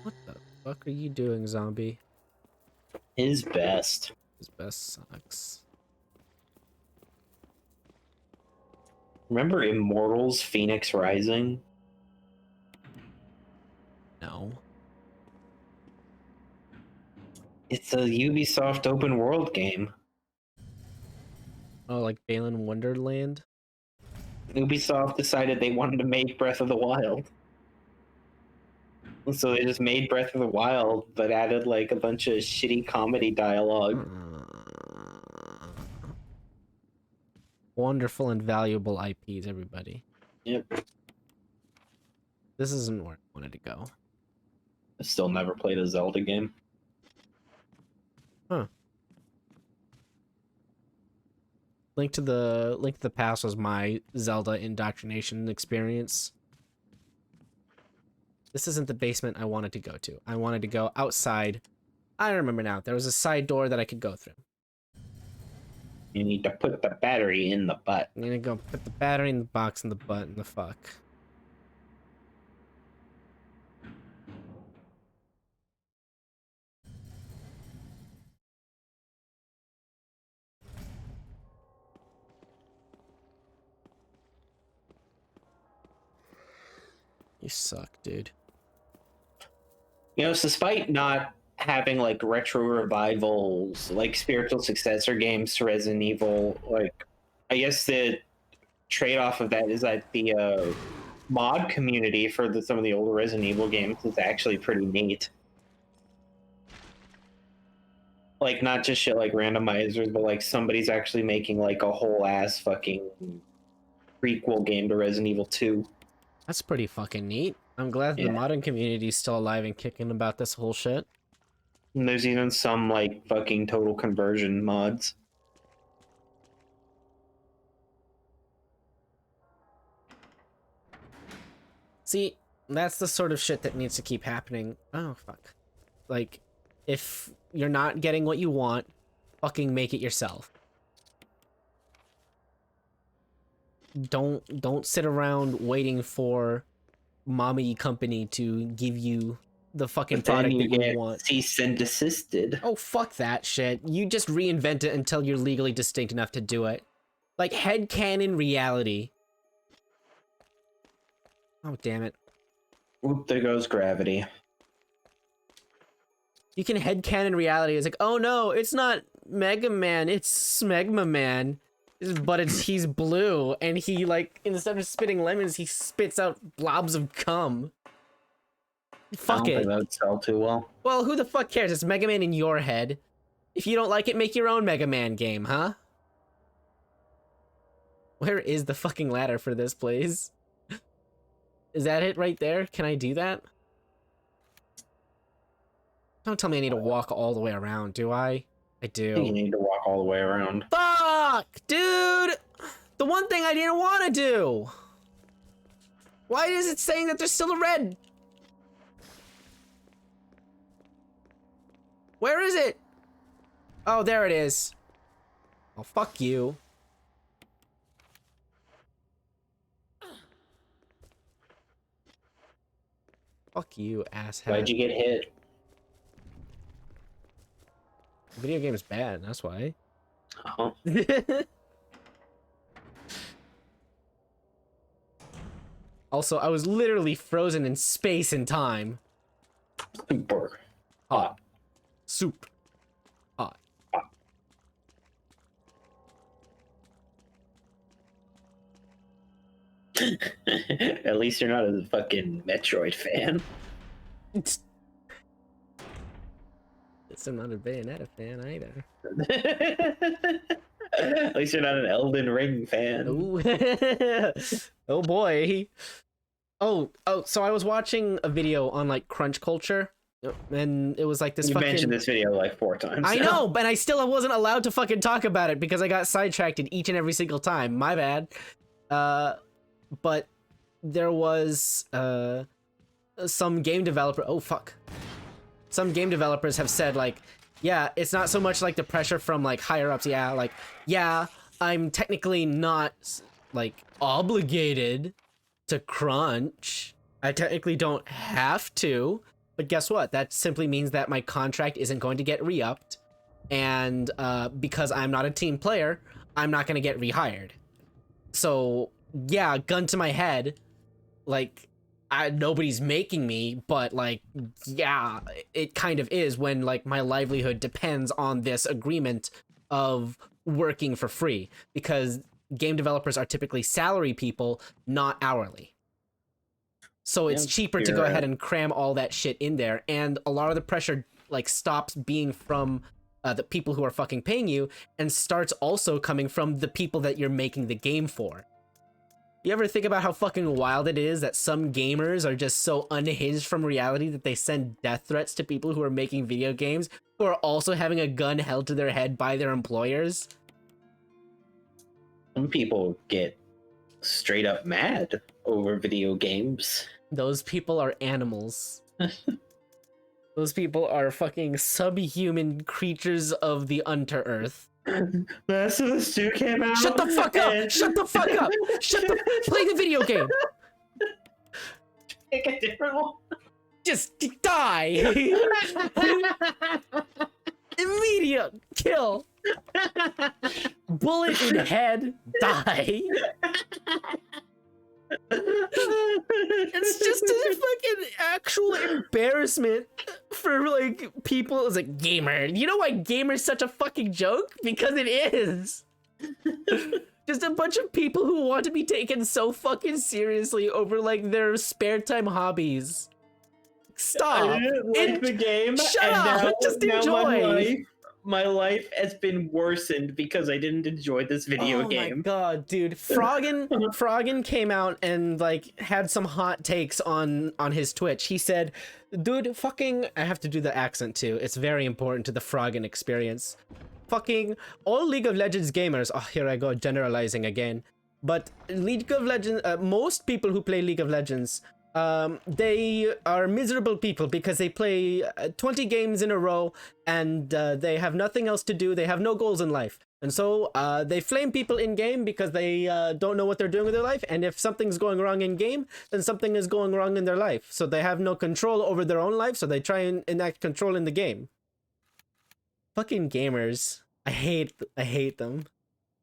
What the fuck are you doing, zombie? His best. His best sucks. Remember Immortals Phoenix Rising? No. It's a Ubisoft open world game. Oh, like Balin Wonderland? Ubisoft decided they wanted to make Breath of the Wild. So they just made Breath of the Wild, but added like a bunch of shitty comedy dialogue. Wonderful and valuable IPs, everybody. Yep. This isn't where I wanted to go. I still never played a Zelda game. Huh. Link to the Past was my Zelda indoctrination experience. This isn't the basement I wanted to go to. I wanted to go outside. I remember now. There was a side door that I could go through. You need to put the battery in the butt. I'm gonna go put the battery in the box in the butt and the fuck. You suck, dude. You know, despite not having like retro revivals, like spiritual successor games to Resident Evil, like I guess the trade-off of that is that the mod community for some of the older Resident Evil games is actually pretty neat. Like not just shit like randomizers, but like somebody's actually making like a whole ass fucking prequel game to Resident Evil 2. That's pretty fucking neat. I'm glad the modern community is still alive and kicking about this whole shit. And there's even some like fucking total conversion mods. See, that's the sort of shit that needs to keep happening. Oh, fuck. Like, if you're not getting what you want, fucking make it yourself. Don't sit around waiting for mommy company to give you the fucking product that you want. Cease and desisted. Oh, fuck that shit. You just reinvent it until you're legally distinct enough to do it. Like, headcanon reality. Oh, damn it. Oop, there goes gravity. You can headcanon reality. It's like, oh no, it's not Mega Man, it's Smegma Man. But he's blue, and he, like, instead of spitting lemons, he spits out blobs of cum. I Fuck don't it. think that would sell too well. Well, who the fuck cares? It's Mega Man in your head. If you don't like it, make your own Mega Man game, huh? Where is the fucking ladder for this, please? Is that it right there? Can I do that? Don't tell me I need to walk all the way around, do I? I I think you do. need to walk all the way around. Fuck, dude! The one thing I didn't want to do! Why is it saying that there's still a red? Where is it? Oh, there it is. Oh, fuck you. Fuck you, asshat. Why'd you get hit? The video game is bad, that's why. Oh, Also, I was literally frozen in space and time. super hot. Soup. Hot. At least you're not a fucking Metroid fan. It's I'm not a Bayonetta fan either. At least you're not an Elden Ring fan. Ooh. Oh boy. Oh, so I was watching a video on like Crunch Culture, and it was like this You fucking... mentioned this video like 4 times. I now. know, but I still wasn't allowed to fucking talk about it because I got sidetracked each and every single time. My bad. But there was some game developer... Oh, fuck. Some game developers have said, like, yeah, it's not so much like the pressure from, like, higher-ups. Yeah, like, yeah, I'm technically not, like, obligated to crunch. I technically don't have to. But guess what? That simply means that my contract isn't going to get re-upped. And because I'm not a team player, I'm not going to get rehired. So, yeah, gun to my head, like... nobody's making me, but like, yeah, it kind of is when like my livelihood depends on this agreement of working for free, because game developers are typically salary people, not hourly. So it's cheaper to go ahead and cram all that shit in there, and a lot of the pressure like stops being from the people who are fucking paying you and starts also coming from the people that you're making the game for. You ever think about how fucking wild it is that some gamers are just so unhinged from reality that they send death threats to people who are making video games who are also having a gun held to their head by their employers? Some people get straight up mad over video games. Those people are animals. Those people are fucking subhuman creatures of the Under-Earth. Last of Us 2 came out. Shut the fuck up! and- Shut the fuck up! Play the video game! Pick a different one. Just die! Immediate kill! Bullet in head, die! It's just a fucking actual embarrassment for like people. It's like, gamer. You know why gamer's such a fucking joke? Because it is. Just a bunch of people who want to be taken so fucking seriously over like their spare time hobbies. Stop. I didn't like the game. Shut and up, Now, just now enjoy. my life has been worsened because I didn't enjoy this video game. Oh my god, dude. Froggen came out and like had some hot takes on his Twitch. He said, dude, fucking, I have to do the accent too. It's very important to the Froggen experience. Fucking all League of Legends gamers, oh, here I go generalizing again. But League of Legends, most people who play League of Legends, they are miserable people because they play 20 games in a row and they have nothing else to do. They have no goals in life. And so they flame people in game because they don't know what they're doing with their life. And if something's going wrong in game, then something is going wrong in their life. So they have no control over their own life. So they try and enact control in the game. Fucking gamers. I hate them.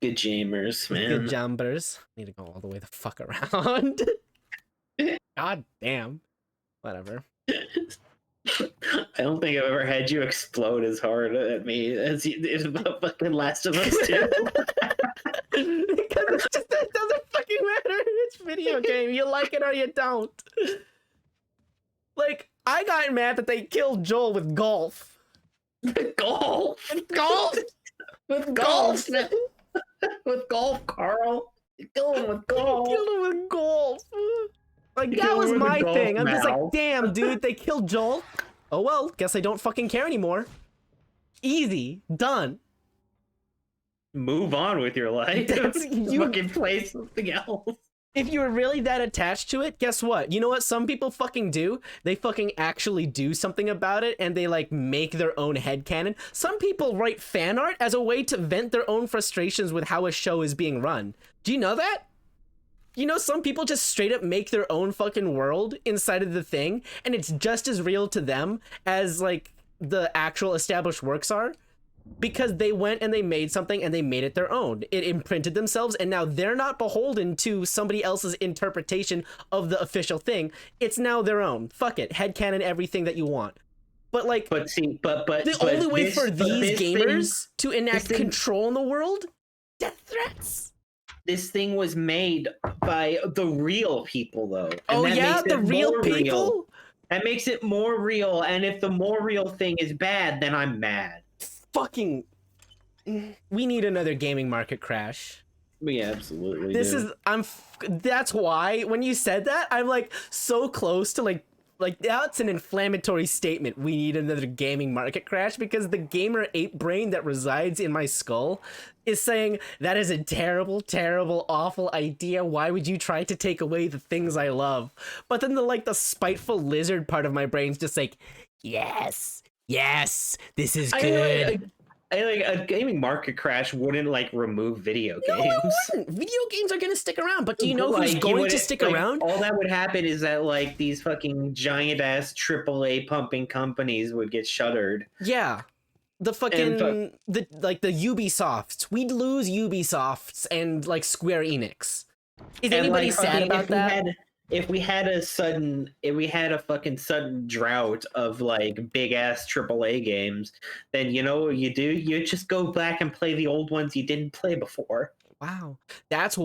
Good gamers, man. Good jumpers. Need to go all the way the fuck around. God damn. Whatever. I don't think I've ever had you explode as hard at me as you did about fucking Last of Us 2. Because it's just, it doesn't fucking matter. It's video game. You like it or you don't. Like, I got mad that they killed Joel with golf. Golf! Golf! With Golf! golf! With golf, Carl! You kill him with golf! Killed him with golf. Like, You that killed was him with my golf, thing. I'm just like, Mal. damn, dude, they killed Joel. Oh well, guess I don't fucking care anymore. Easy. Done. Move on with your life. You- Fucking play something else. If you were really that attached to it, guess what? You know what some people fucking do? They fucking actually do something about it and they like make their own headcanon. Some people write fan art as a way to vent their own frustrations with how a show is being run. Do you know that? You know, some people just straight up make their own fucking world inside of the thing, and it's just as real to them as like the actual established works are. Because they went and they made something and they made it their own. It imprinted themselves and now they're not beholden to somebody else's interpretation of the official thing. It's now their own. Fuck it. Headcanon everything that you want. But like, But see, but the only way for these gamers to enact thing- control in the world? Death threats. this thing was made by the real people, though. And Oh that yeah, makes it the real more people? That makes it more real, and if the more real thing is bad, then I'm mad. Fucking... We need another gaming market crash. We absolutely This do. is that's why when you said that I'm like so close to like that's an inflammatory statement. We need another gaming market crash because the gamer ape brain that resides in my skull is saying that is a terrible, terrible, awful idea. Why would you try to take away the things I love? But then the spiteful lizard part of my brain's just like, yes, this is good. I like a gaming market crash wouldn't like remove video games. No, it wouldn't. Video games are gonna stick around, but do you know who's Like, going to stick around? All that would happen is that like these fucking giant ass AAA pumping companies would get shuttered. Yeah. The fucking the Ubisofts. We'd lose Ubisofts and like Square Enix. Is anybody sad about that? If we had a fucking sudden drought of like big ass AAA games, then you know what you do? You just go back and play the old ones you didn't play before. Wow. That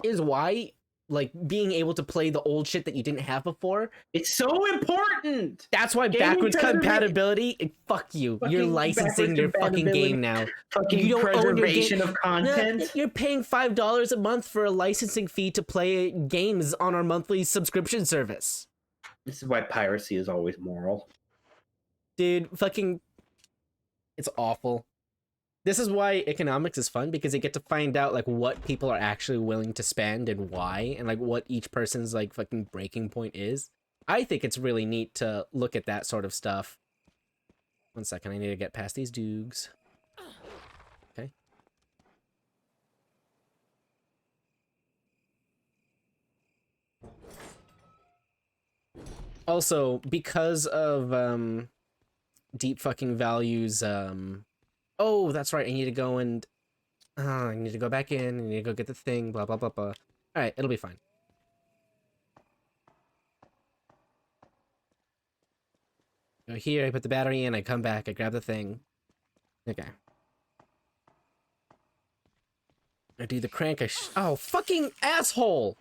is why like being able to play the old shit that you didn't have before. It's so important. That's why Gaming backwards preservation- compatibility. Fuck you. You're Fucking licensing your backwards fucking game now. Fucking You don't own your preservation game. of content. No, you're paying $5 a month for a licensing fee to play games on our monthly subscription service. This is why piracy is always moral. Dude, fucking... It's awful. This is why economics is fun, because you get to find out, like, what people are actually willing to spend and why, and, like, what each person's, like, fucking breaking point is. I think it's really neat to look at that sort of stuff. 1 second, I need to get past these doogs. Okay. Also, because of, Deep fucking values, oh, that's right, I need to go and... I need to go back in, I need to go get the thing, blah, blah, blah, blah. Alright, it'll be fine. Go here, I put the battery in, I come back, I grab the thing. Okay. I do the crank, oh, fucking asshole!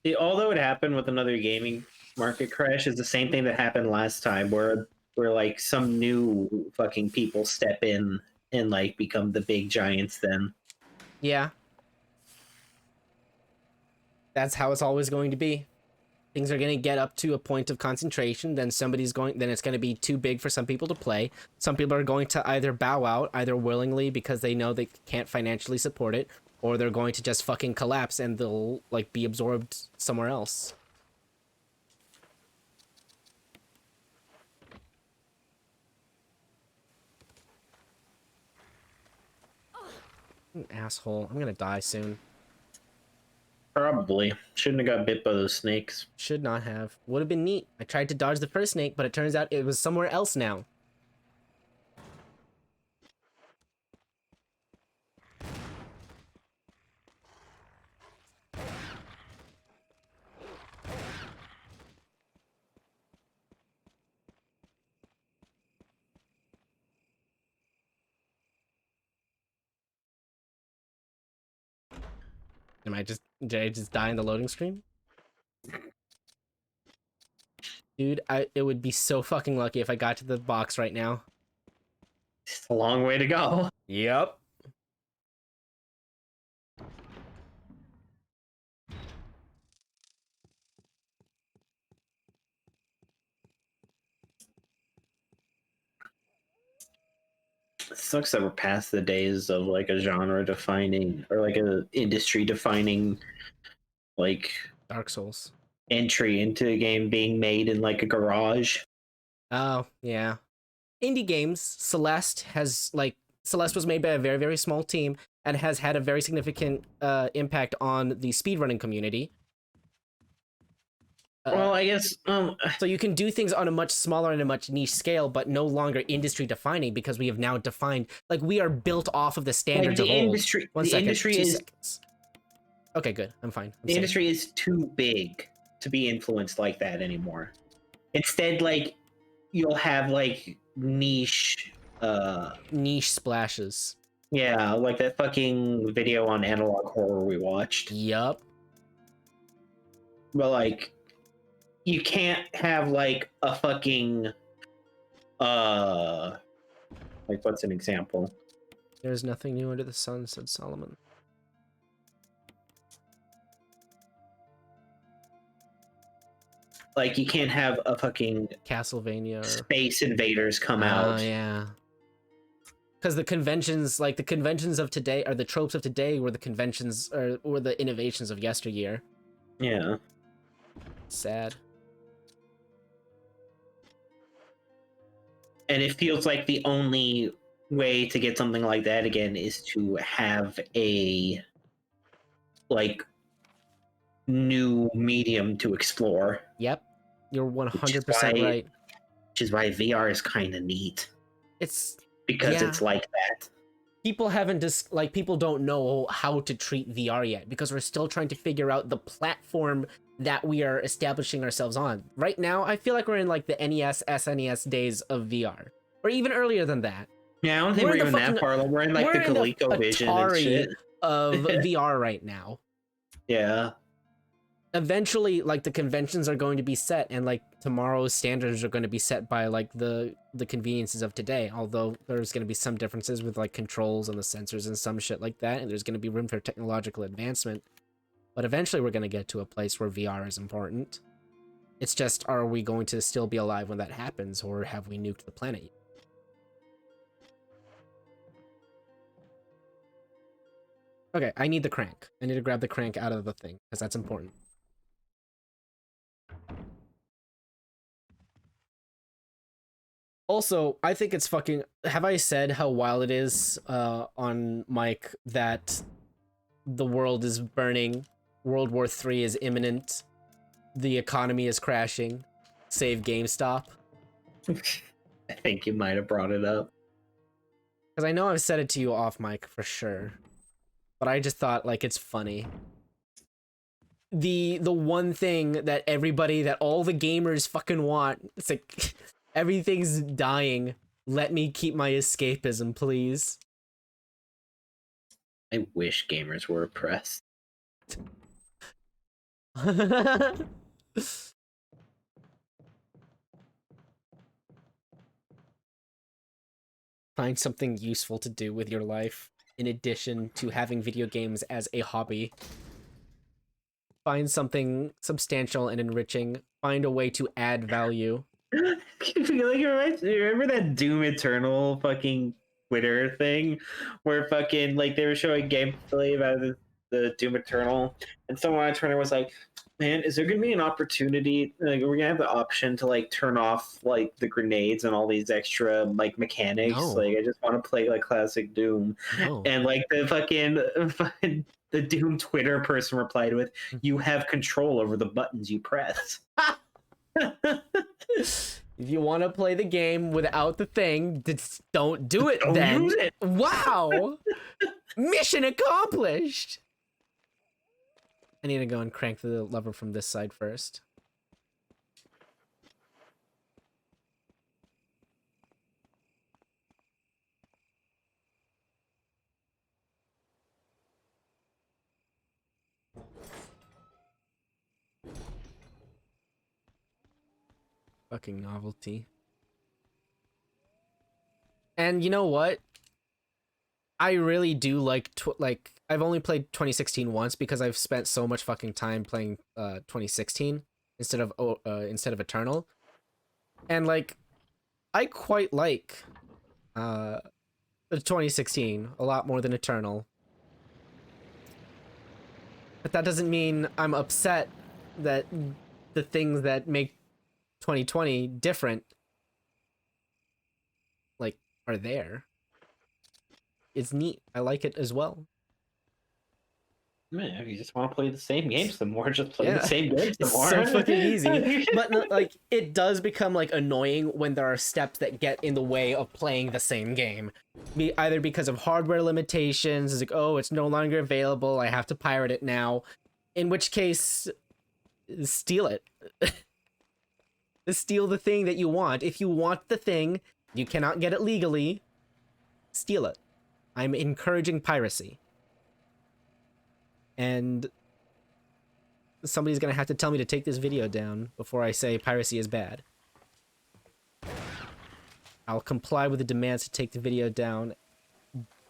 See, all that would happen with another gaming market crash is the same thing that happened last time, where like some new fucking people step in and like become the big giants then. Yeah. That's how it's always going to be. Things are going to get up to a point of concentration, then then it's going to be too big for some people to play. Some people are going to either bow out, either willingly because they know they can't financially support it, or they're going to just fucking collapse and they'll like be absorbed somewhere else. An asshole. I'm gonna die soon. Probably. Shouldn't have got bit by those snakes. Should not have. Would have been neat. I tried to dodge the first snake, but it turns out it was somewhere else now. Did I just die in the loading screen? Dude, it would be so fucking lucky if I got to the box right now. It's a long way to go. Yep. It sucks that we're past the days of like a genre defining or like a industry defining like Dark Souls. entry into a game being made in like a garage. Oh, yeah. Indie games, Celeste was made by a very, very small team and has had a very significant impact on the speedrunning community. Well, I guess So you can do things on a much smaller and a much niche scale, but no longer industry defining because we have now defined, like, we are built off of the standards of old. industry, One the second, industry 2 is seconds. Okay, good. I'm fine. I'm the safe. industry is too big to be influenced like that anymore. Instead, like you'll have like niche Niche splashes. yeah, like that fucking video on analog horror we watched. Yup. But like you can't have like a fucking like what's an example? There's nothing new under the sun, said Solomon. Like you can't have a fucking Castlevania. Space Invaders come Oh, out. yeah. Because the conventions of today, or the tropes of today, were the conventions, or the innovations of yesteryear. Yeah. Sad. And it feels like the only way to get something like that again is to have a like new medium to explore. Yep. You're 100% right. Which is why VR is kind of neat. It's Because yeah. it's like that. People haven't people don't know how to treat VR yet because we're still trying to figure out the platform that we are establishing ourselves on. Right now, I feel like we're in like the NES, SNES days of VR, or even earlier than that. Yeah, I don't think we're even that far. We're in like the ColecoVision and shit of VR right now. Yeah. Eventually, like, the conventions are going to be set, and like tomorrow's standards are going to be set by like the conveniences of today, although there's going to be some differences with like controls and the sensors and some shit like that, and there's going to be room for technological advancement. But eventually we're going to get to a place where VR is important. It's just, are we going to still be alive when that happens, or have we nuked the planet? Okay, I need the crank. I need to grab the crank out of the thing, because that's important. Also, I think it's fucking... Have I said how wild it is on mic that the world is burning, World War III is imminent, the economy is crashing, save GameStop? I think you might have brought it up. Because I know I've said it to you off mic for sure, but I just thought, like, it's funny. The one thing that all the gamers fucking want, it's like... Everything's dying. Let me keep my escapism, please. I wish gamers were oppressed. Find something useful to do with your life, in addition to having video games as a hobby. Find something substantial and enriching. Find a way to add value. Remember that Doom Eternal fucking Twitter thing where fucking like they were showing gameplay about the Doom Eternal, and someone on Twitter was like, "Man, is there gonna be an opportunity? Like, we're gonna have the option to like turn off like the grenades and all these extra like mechanics? No. Like, I just want to play like classic Doom." No. And like the fucking the Doom Twitter person replied with, "You have control over the buttons you press." If you want to play the game without the thing, just don't do it. Don't then use it. Wow. Mission accomplished. I need to go and crank the lever from this side first. Fucking novelty. And you know what? I really do like I've only played 2016 once because I've spent so much fucking time playing 2016 instead of Eternal. And like I quite like the 2016 a lot more than Eternal. But that doesn't mean I'm upset that the things that make 2020 different like are there. It's neat. I like it as well. Man, if you just want to play the same game some more, just play Yeah. the same game some It's more. so fucking easy. But like it does become like annoying when there are steps that get in the way of playing the same game. Either because of hardware limitations, it's like, oh, it's no longer available, I have to pirate it now. In which case, steal it. Steal the thing that you want. If you want the thing, you cannot get it legally, steal it. I'm encouraging piracy. And somebody's gonna have to tell me to take this video down before I say piracy is bad. I'll comply with the demands to take the video down,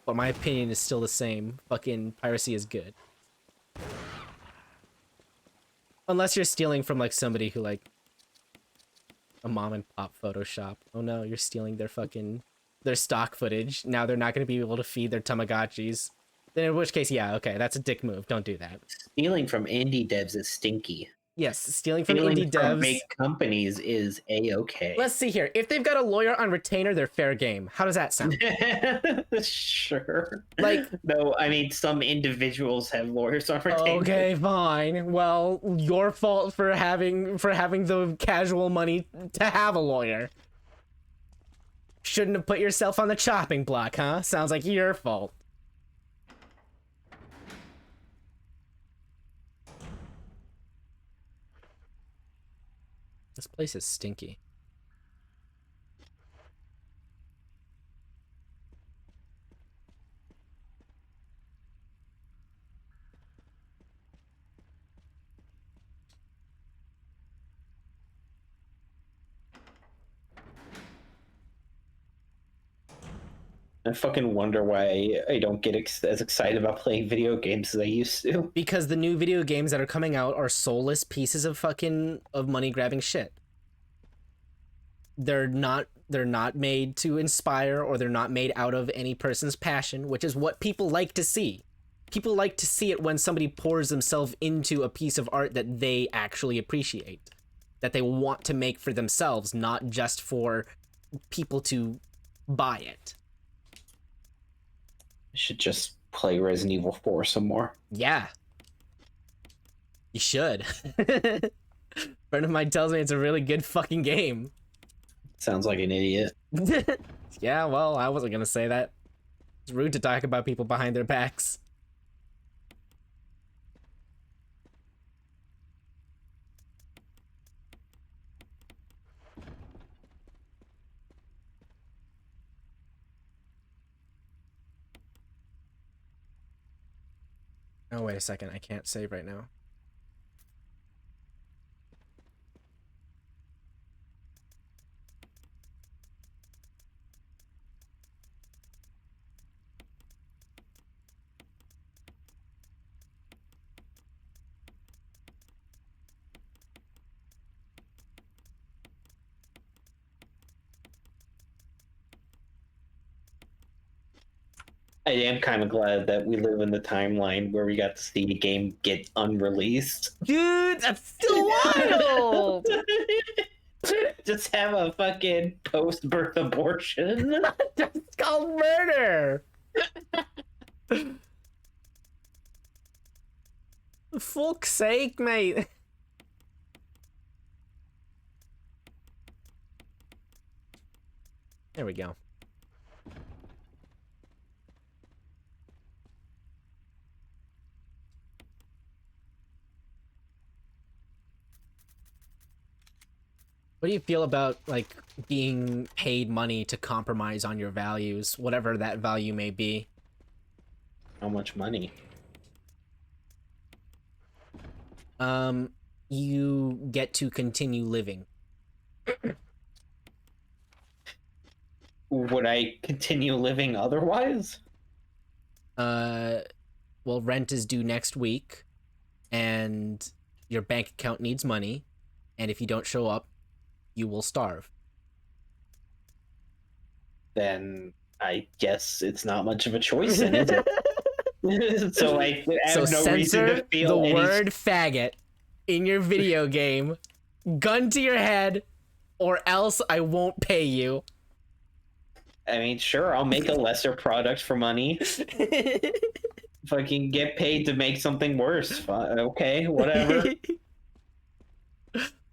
but my opinion is still the same. Fucking piracy is good. Unless you're stealing from like somebody who like a mom and pop Photoshop. Oh no, you're stealing their stock footage. Now they're not going to be able to feed their Tamagotchis. Then in which case, yeah, okay, that's a dick move. Don't do that. Stealing from indie devs is stinky. Yes, stealing from Stealing indie from devs. big companies is a-okay. Let's see here. If they've got a lawyer on retainer, they're fair game. How does that sound? Sure. Like, no, I mean some individuals have lawyers on retainer. okay, fine. Well, your fault for having the casual money to have a lawyer. Shouldn't have put yourself on the chopping block, huh? Sounds like your fault. This place is stinky. I fucking wonder why I don't get as excited about playing video games as I used to. Because the new video games that are coming out are soulless pieces of money grabbing shit. They're not made to inspire, or they're not made out of any person's passion, which is what people like to see. People like to see it when somebody pours themselves into a piece of art that they actually appreciate, that they want to make for themselves, not just for people to buy it. I should just play Resident Evil 4 some more. Yeah. You should. A friend of mine tells me it's a really good fucking game. Sounds like an idiot. Yeah, well, I wasn't gonna say that. It's rude to talk about people behind their backs. Oh, wait a second. I can't save right now. I am kind of glad that we live in the timeline where we got to see the game get unreleased. Dude, that's still wild! Just have a fucking post-birth abortion. That's called murder! For fuck's sake, mate. There we go. What do you feel about, like, being paid money to compromise on your values, whatever that value may be? How much money? You get to continue living. Would I continue living otherwise? Well, rent is due next week, and your bank account needs money, and if you don't show up, you will starve. Then I guess it's not much of a choice, then, is it? So I have So no reason to censor feel the any. word faggot in your video game, gun to your head, or else I won't pay you. I mean, sure, I'll make a lesser product for money. If I can get paid to make something worse, fine. Okay, whatever.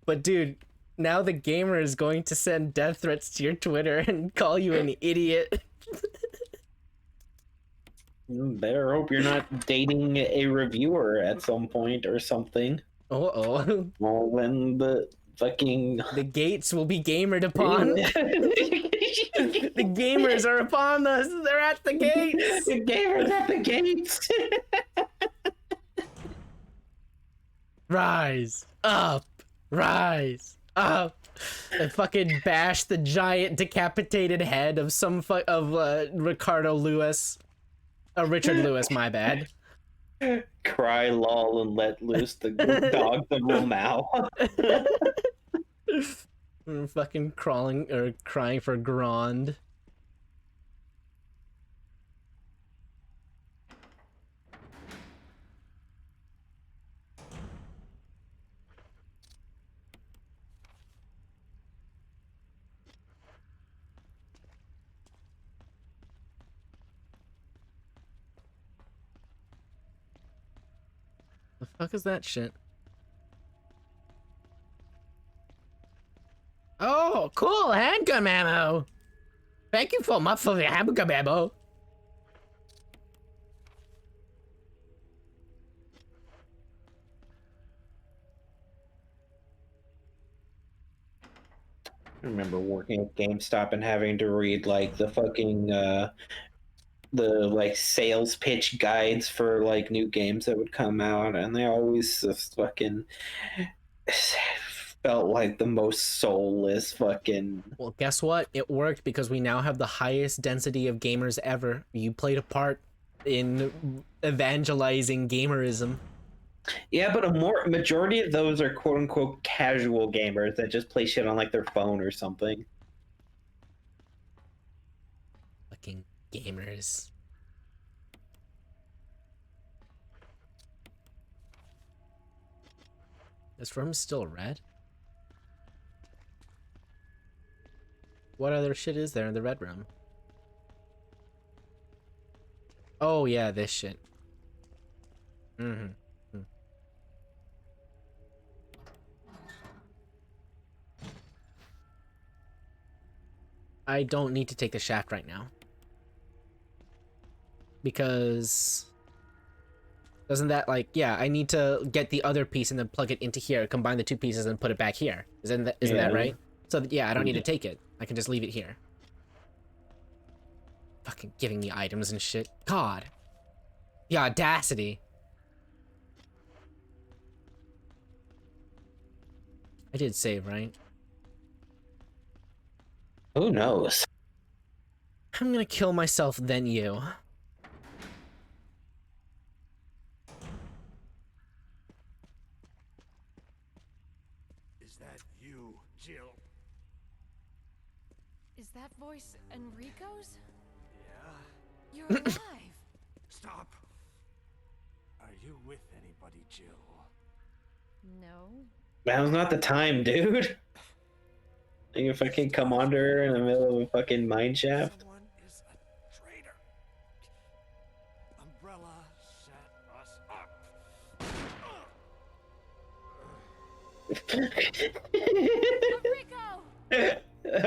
But dude, now the gamer is going to send death threats to your Twitter and call you an idiot. Better hope you're not dating a reviewer at some point or something. Uh-oh. Well, then the fucking... The gates will be gamered upon. The gamers are upon us. They're at the gates. The gamers at the gates. Rise up. Rise up. And fucking bash the giant decapitated head of Ricardo Lewis. Richard Lewis, my bad. Cry, lol, and let loose the dog that will meow. Fucking crawling or crying for Grand. The fuck is that shit? Oh, cool handgun ammo. Thank you so much for the handgun ammo. I remember working at GameStop and having to read like the fucking the like sales pitch guides for like new games that would come out, and they always just fucking felt like the most soulless fucking. Well, guess what? It worked because we now have the highest density of gamers ever. You played a part in evangelizing gamerism. Yeah, but a majority of those are quote unquote casual gamers that just play shit on like their phone or something. Fucking gamers. This room's still red? What other shit is there in the red room? Oh yeah, this shit. Mm-hmm. I don't need to take the shaft right now. Because... Doesn't that, like, yeah, I need to get the other piece and then plug it into here, combine the two pieces and put it back here. Isn't that right? So, yeah, I don't need to take it. I can just leave it here. Fucking giving me items and shit. God. The audacity. I did save, right? Who knows? I'm gonna kill myself, then you. Is that you, Jill? Is that voice Enrico's? Yeah. You're alive. Stop. Are you with anybody, Jill? No. Now's not the time, dude. You fucking commander in the middle of a fucking mine shaft. Someone is a traitor. Umbrella set us up. Enrico! That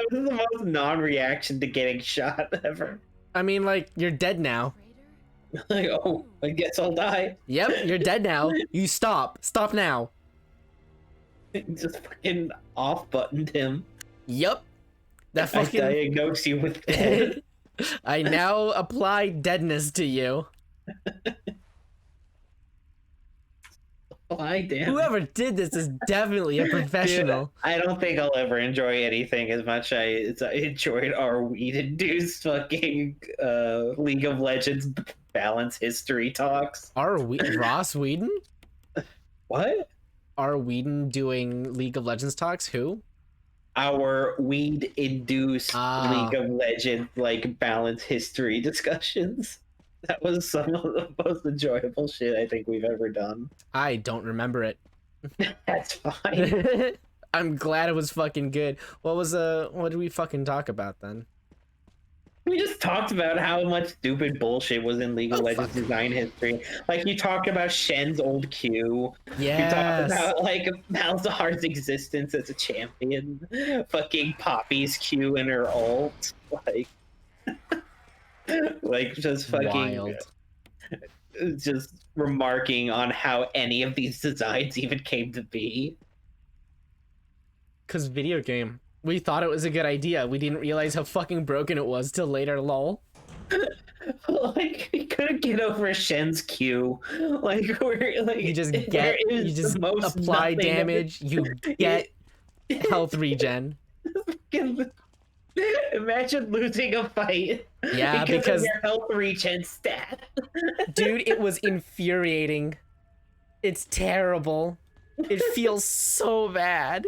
was the most non-reaction to getting shot ever. I mean, like, you're dead now. Traitor? Like, oh, I guess I'll die. Yep, you're dead now. You stop. Stop now. Just fucking off-buttoned him. Yep. That I fucking... diagnose you with death. I now apply deadness to you. Why, damn? Whoever did this is definitely a professional. Dude, I don't think I'll ever enjoy anything as much as I enjoyed our weed-induced fucking League of Legends balance history talks. Ross Whedon? What? Are Whedon doing League of Legends talks? Who? Our weed-induced Ah. League of Legends like balance history discussions. That was some of the most enjoyable shit I think we've ever done. I don't remember it. That's fine. I'm glad it was fucking good. What did we fucking talk about then? We just talked about how much stupid bullshit was in League of Legends design history. Like, you talked about Shen's old Q. Yes. You talked about, like, Malzahar's existence as a champion. Fucking Poppy's Q and her ult. Like, like, just fucking... Wild. Just remarking on how any of these designs even came to be. Cause video game. We thought it was a good idea. We didn't realize how fucking broken it was till later, lol. Like, we couldn't get over Shen's Q. Like, we're like, You just apply damage, you get health regen. Imagine losing a fight. Yeah, because of your health regen stat. dude, it was infuriating. It's terrible. It feels so bad.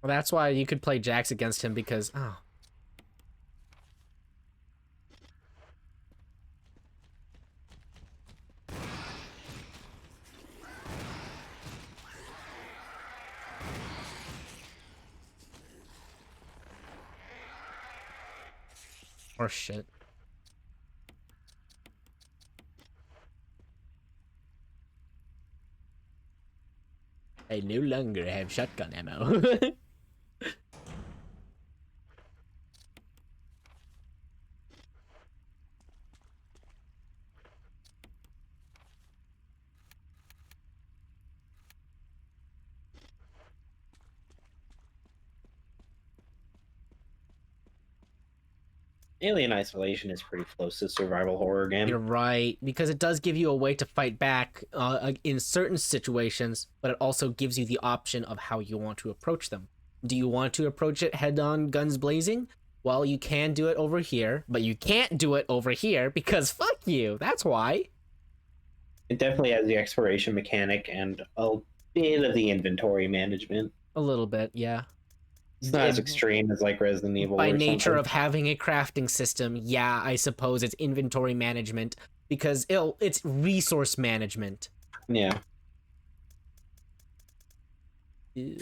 Well, that's why you could play Jax against him because, oh. Or shit. I no longer have shotgun ammo. Alien Isolation is pretty close to survival horror game. You're right, because it does give you a way to fight back in certain situations, but it also gives you the option of how you want to approach them. Do you want to approach it head-on, guns blazing? Well, you can do it over here, but you can't do it over here because fuck you. That's why. It definitely has the exploration mechanic and a bit of the inventory management. A little bit, yeah. It's not as extreme as like Resident Evil. By or nature something. of having a crafting system, yeah, I suppose it's inventory management because it's resource management. Yeah. Ew.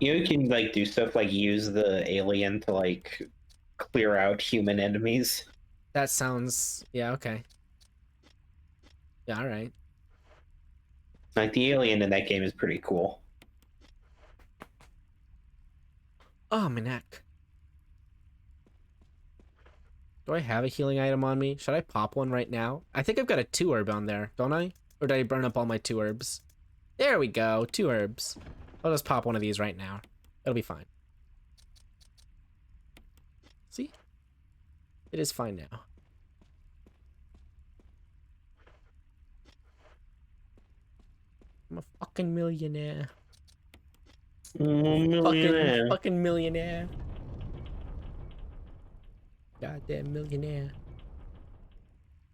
You can like do stuff like use the alien to like clear out human enemies. That sounds, yeah, okay. Yeah, all right. Like the alien in that game is pretty cool. Oh, my neck. Do I have a healing item on me? Should I pop one right now? I think I've got a 2-herb on there, don't I? Or did I burn up all my 2 herbs? There we go, 2 herbs. I'll just pop one of these right now. It'll be fine. See? It is fine now. I'm a fucking millionaire. Fucking millionaire. Goddamn millionaire.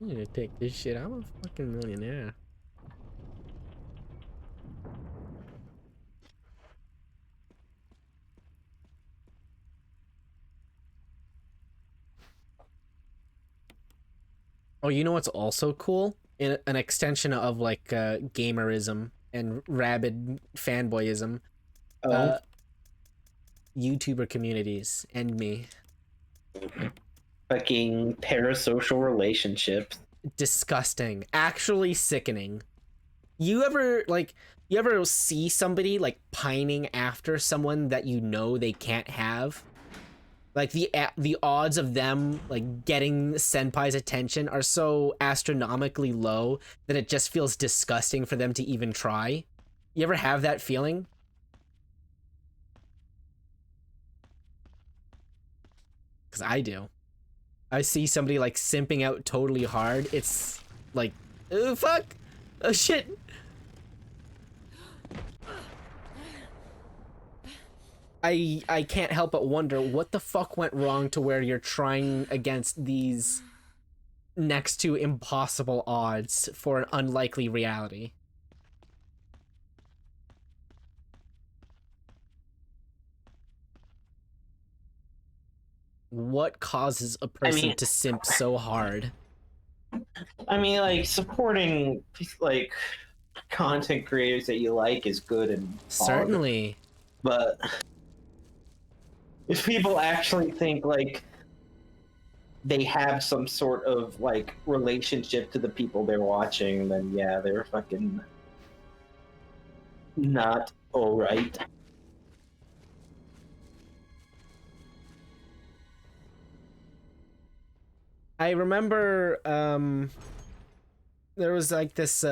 I'm gonna take this shit. I'm a fucking millionaire. Oh, you know what's also cool? An extension of like gamerism and rabid fanboyism. YouTuber communities and me. Fucking parasocial relationships. Disgusting. Actually sickening. You ever see somebody like pining after someone that you know they can't have? Like the odds of them like getting senpai's attention are so astronomically low that it just feels disgusting for them to even try. You ever have that feeling? Because I do. I see somebody like simping out totally hard. It's like, oh fuck, oh shit. I can't help but wonder what the fuck went wrong to where you're trying against these next to impossible odds for an unlikely reality. What causes a person to simp so hard? I mean, like, supporting, like, content creators that you like is good and Certainly. but if people actually think, like, they have some sort of, like, relationship to the people they're watching, then yeah, they're fucking not alright. I remember there was like this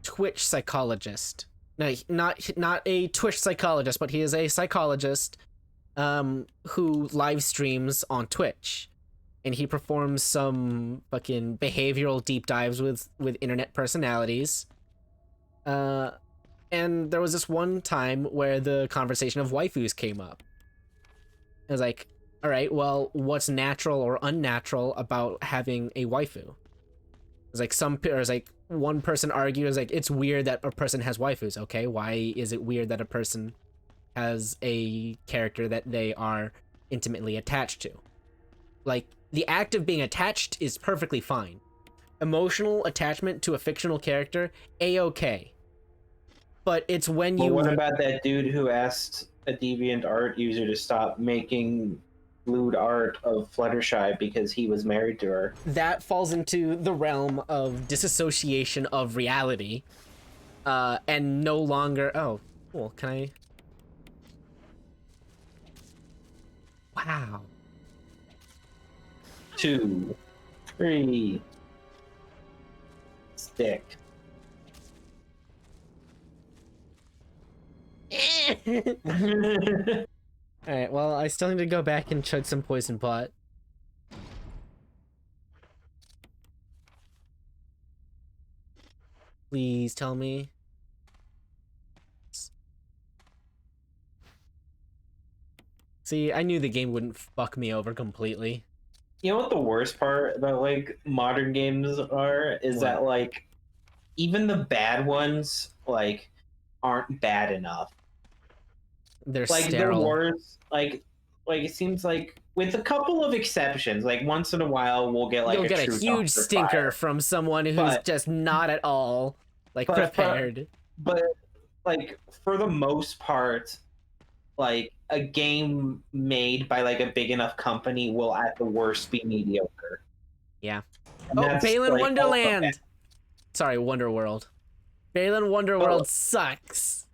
Twitch psychologist. No, not a Twitch psychologist, but he is a psychologist who live streams on Twitch. And he performs some fucking behavioral deep dives with internet personalities. And there was this one time where the conversation of waifus came up. I was like, all right, well, what's natural or unnatural about having a waifu? It's like one person argues like it's weird that a person has waifus. Okay, why is it weird that a person has a character that they are intimately attached to? Like, the act of being attached is perfectly fine. Emotional attachment to a fictional character, a-okay. But it's when you... What about that dude who asked a DeviantArt user to stop making lewd art of Fluttershy because he was married to her? That falls into the realm of disassociation of reality. And no longer... Oh, cool. Can I... Wow. 2, 3, stick. Alright, well, I still need to go back and chug some poison pot. Please tell me. See, I knew the game wouldn't fuck me over completely. You know what the worst part about, like, modern games are? Is that, like, even the bad ones, like, aren't bad enough. They're Like, sterile. the worst, like, it seems like, with a couple of exceptions, like, once in a while we'll get, like, You'll get a true huge dumpster stinker fire. from someone who's just not at all, like, prepared. But, like, for the most part, like, a game made by, like, a big enough company will at the worst be mediocre. Yeah. And Oh, that's, Balin like, Wonderland! Sorry, Wonderworld. Balin Wonderworld Oh. sucks.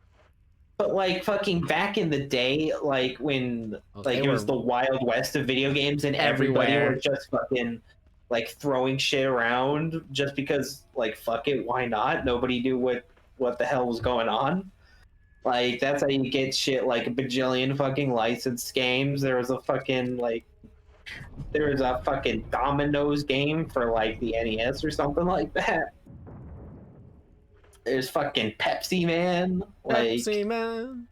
But, like, fucking back in the day, like, when, like, it was the Wild West of video games and everybody everywhere. was just fucking, like, throwing shit around just because, like, fuck it, why not? Nobody knew what the hell was going on. Like, that's how you get shit like a bajillion fucking licensed games. There was a fucking Dominoes game for, like, the NES or something like that. There's fucking Pepsi Man. Pepsi Man.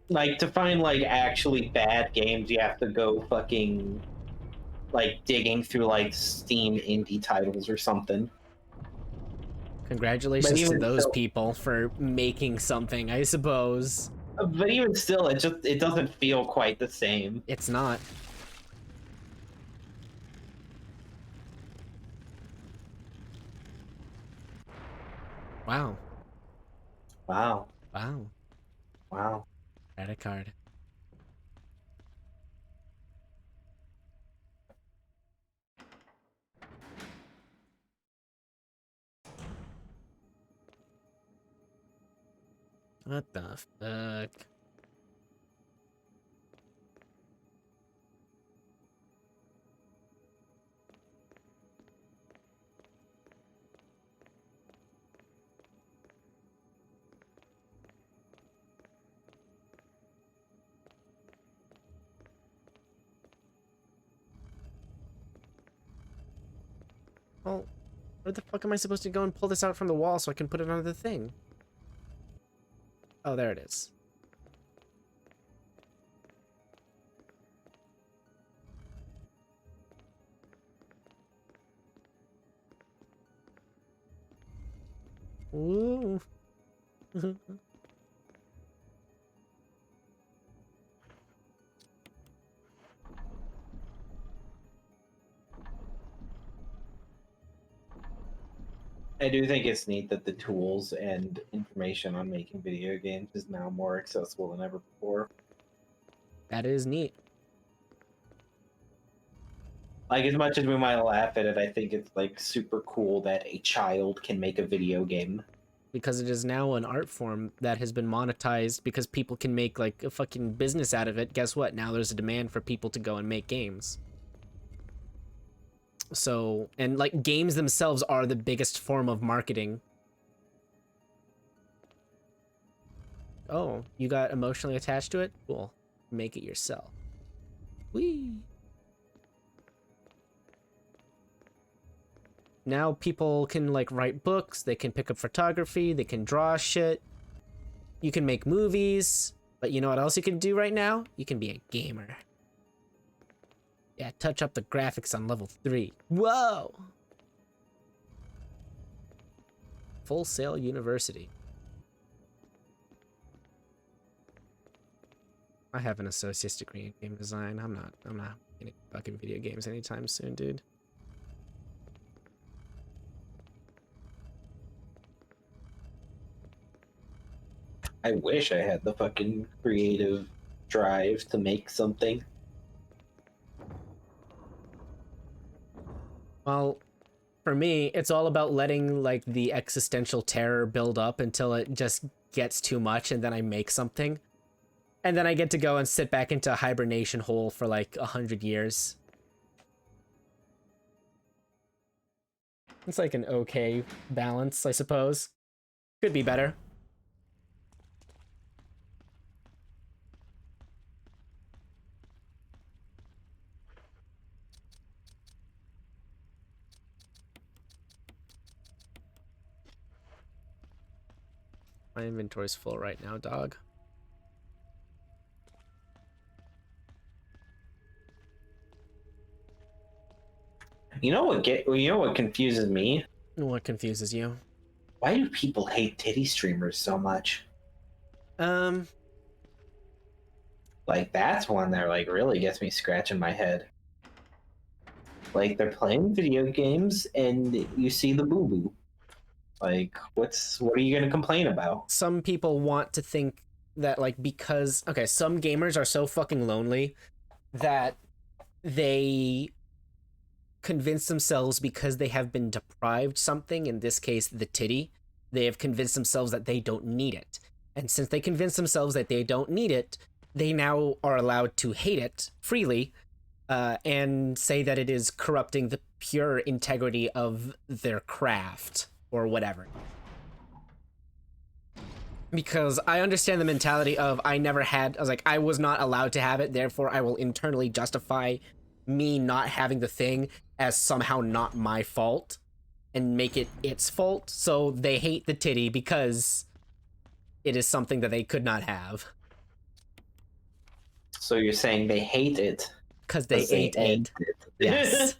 Like, to find, like, actually bad games, you have to go fucking, like, digging through, like, Steam indie titles or something. Congratulations to those people for making something, I suppose. But even still, it doesn't feel quite the same. It's not. Wow. Wow. Wow. Wow. Credit card. What the fuck? Well, where the fuck am I supposed to go and pull this out from the wall so I can put it on the thing? Oh, there it is. Ooh. I do think it's neat that the tools and information on making video games is now more accessible than ever before. That is neat. Like, as much as we might laugh at it, I think it's like super cool that a child can make a video game. Because it is now an art form that has been monetized because people can make like a fucking business out of it. Guess what? Now there's a demand for people to go and make games. So, and like games themselves are the biggest form of marketing. Oh, you got emotionally attached to it? Cool. Make it yourself. Whee! Now people can like write books, they can pick up photography, they can draw shit. You can make movies, but you know what else you can do right now? You can be a gamer. Yeah, touch up the graphics on level 3. Whoa! Full Sail University. I have an associate's degree in game design. I'm not getting fucking video games anytime soon, dude. I wish I had the fucking creative drive to make something. Well, for me, it's all about letting like the existential terror build up until it just gets too much, and then I make something. And then I get to go and sit back into a hibernation hole for like 100 years. It's like an okay balance, I suppose. Could be better. My inventory's full right now, dog. You know what confuses me? What confuses you? Why do people hate titty streamers so much? Like, that's one that like really gets me scratching my head. Like, they're playing video games and you see the boo boo. Like, what are you gonna complain about? Some people want to think that like because okay, some gamers are so fucking lonely that they convince themselves because they have been deprived something, in this case the titty, they have convinced themselves that they don't need it. And since they convince themselves that they don't need it, they now are allowed to hate it freely and say that it is corrupting the pure integrity of their craft or whatever. Because I understand the mentality of I was not allowed to have it, therefore I will internally justify me not having the thing as somehow not my fault and make it its fault. So they hate the titty because it is something that they could not have. So you're saying they hate it Because they ain't it. it. Yes.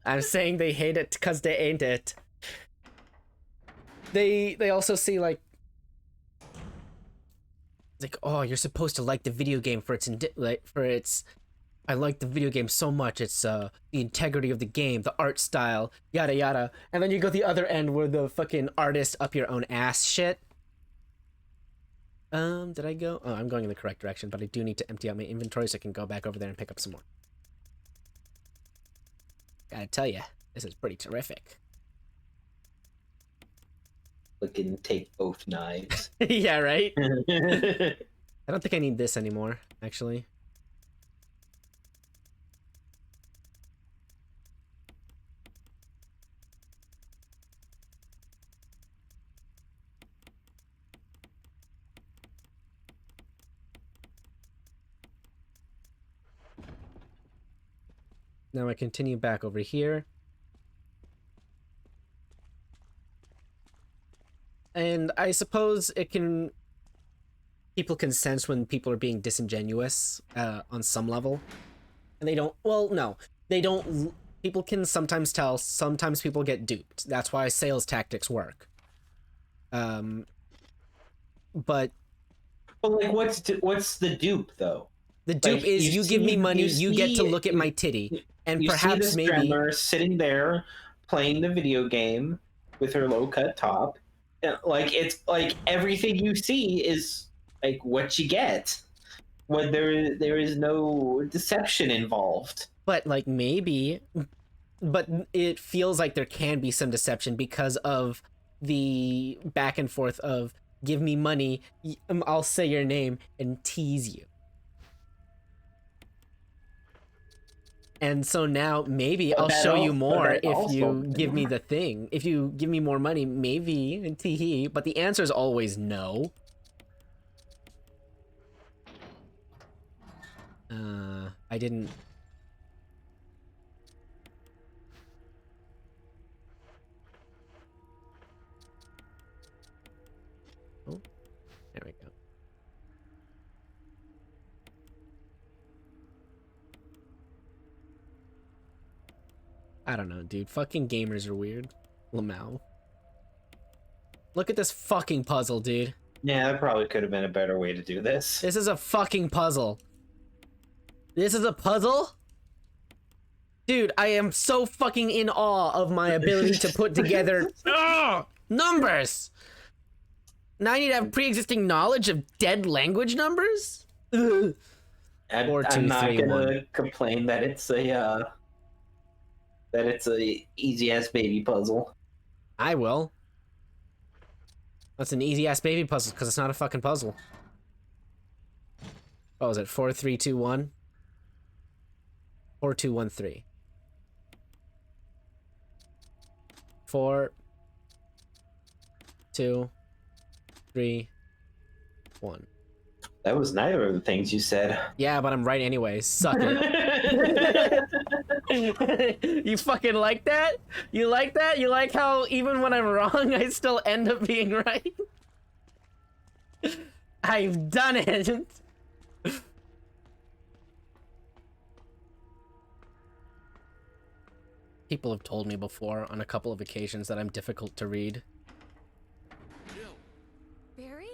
I'm saying they hate it because they ain't it. They also see like oh, you're supposed to like the video game for its I like the video game so much. It's the integrity of the game, the art style, yada yada. And then you go the other end where the fucking artist up your own ass shit. Did I go? Oh, I'm going in the correct direction, but I do need to empty out my inventory so I can go back over there and pick up some more. Gotta tell you, this is pretty terrific. Fucking take both knives. Yeah, right? I don't think I need this anymore, actually. Now I continue back over here. I suppose it can... People can sense when people are being disingenuous on some level. And they don't... Well, no. They don't... People can sometimes tell. Sometimes people get duped. That's why sales tactics work. But... But like, what's the dupe, though? The dupe Like, is you give me money, you get to look at my titty. And you perhaps see this maybe... drummer sitting there playing the video game with her low-cut top. And, like, it's like everything you see is like what you get. When there is no deception involved. But like maybe, but it feels like there can be some deception because of the back and forth of give me money, I'll say your name and tease you. And so now maybe But I'll that show al- you but more that if also- you give me the thing. If you give me more money, maybe, and tee-hee. But the answer is always no. I didn't... Oh, there we go. I don't know, dude. Fucking gamers are weird. Lamau. Look at this fucking puzzle, dude. Yeah, that probably could have been a better way to do this. This is a fucking puzzle. This is a puzzle? Dude, I am so fucking in awe of my ability to put together numbers. Now I need to have pre-existing knowledge of dead language numbers? Ugh. I'm, 4, 2, I'm not 3, gonna 1. complain that it's a easy ass baby puzzle. I will. That's an easy ass baby puzzle because it's not a fucking puzzle. What was it? 4, 3, 2, 1? 4, 2, 1, 3. 4, 2, 3, 1. That was neither of the things you said. Yeah, but I'm right anyway. Suck it. You fucking like that? You like that? You like how even when I'm wrong, I still end up being right? I've done it. People have told me before on a couple of occasions that I'm difficult to read. Barry?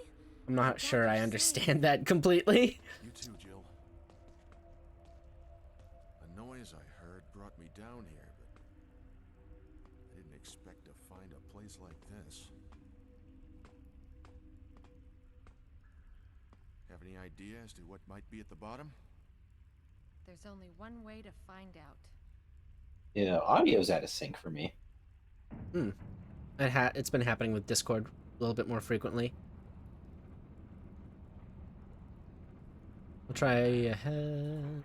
I'm not sure I understand that completely. You too, Jill. The noise I heard brought me down here, but I didn't expect to find a place like this. Have any idea as to what might be at the bottom? There's only one way to find out. Yeah, audio's out of sync for me. It's been happening with Discord a little bit more frequently. We'll try ahead.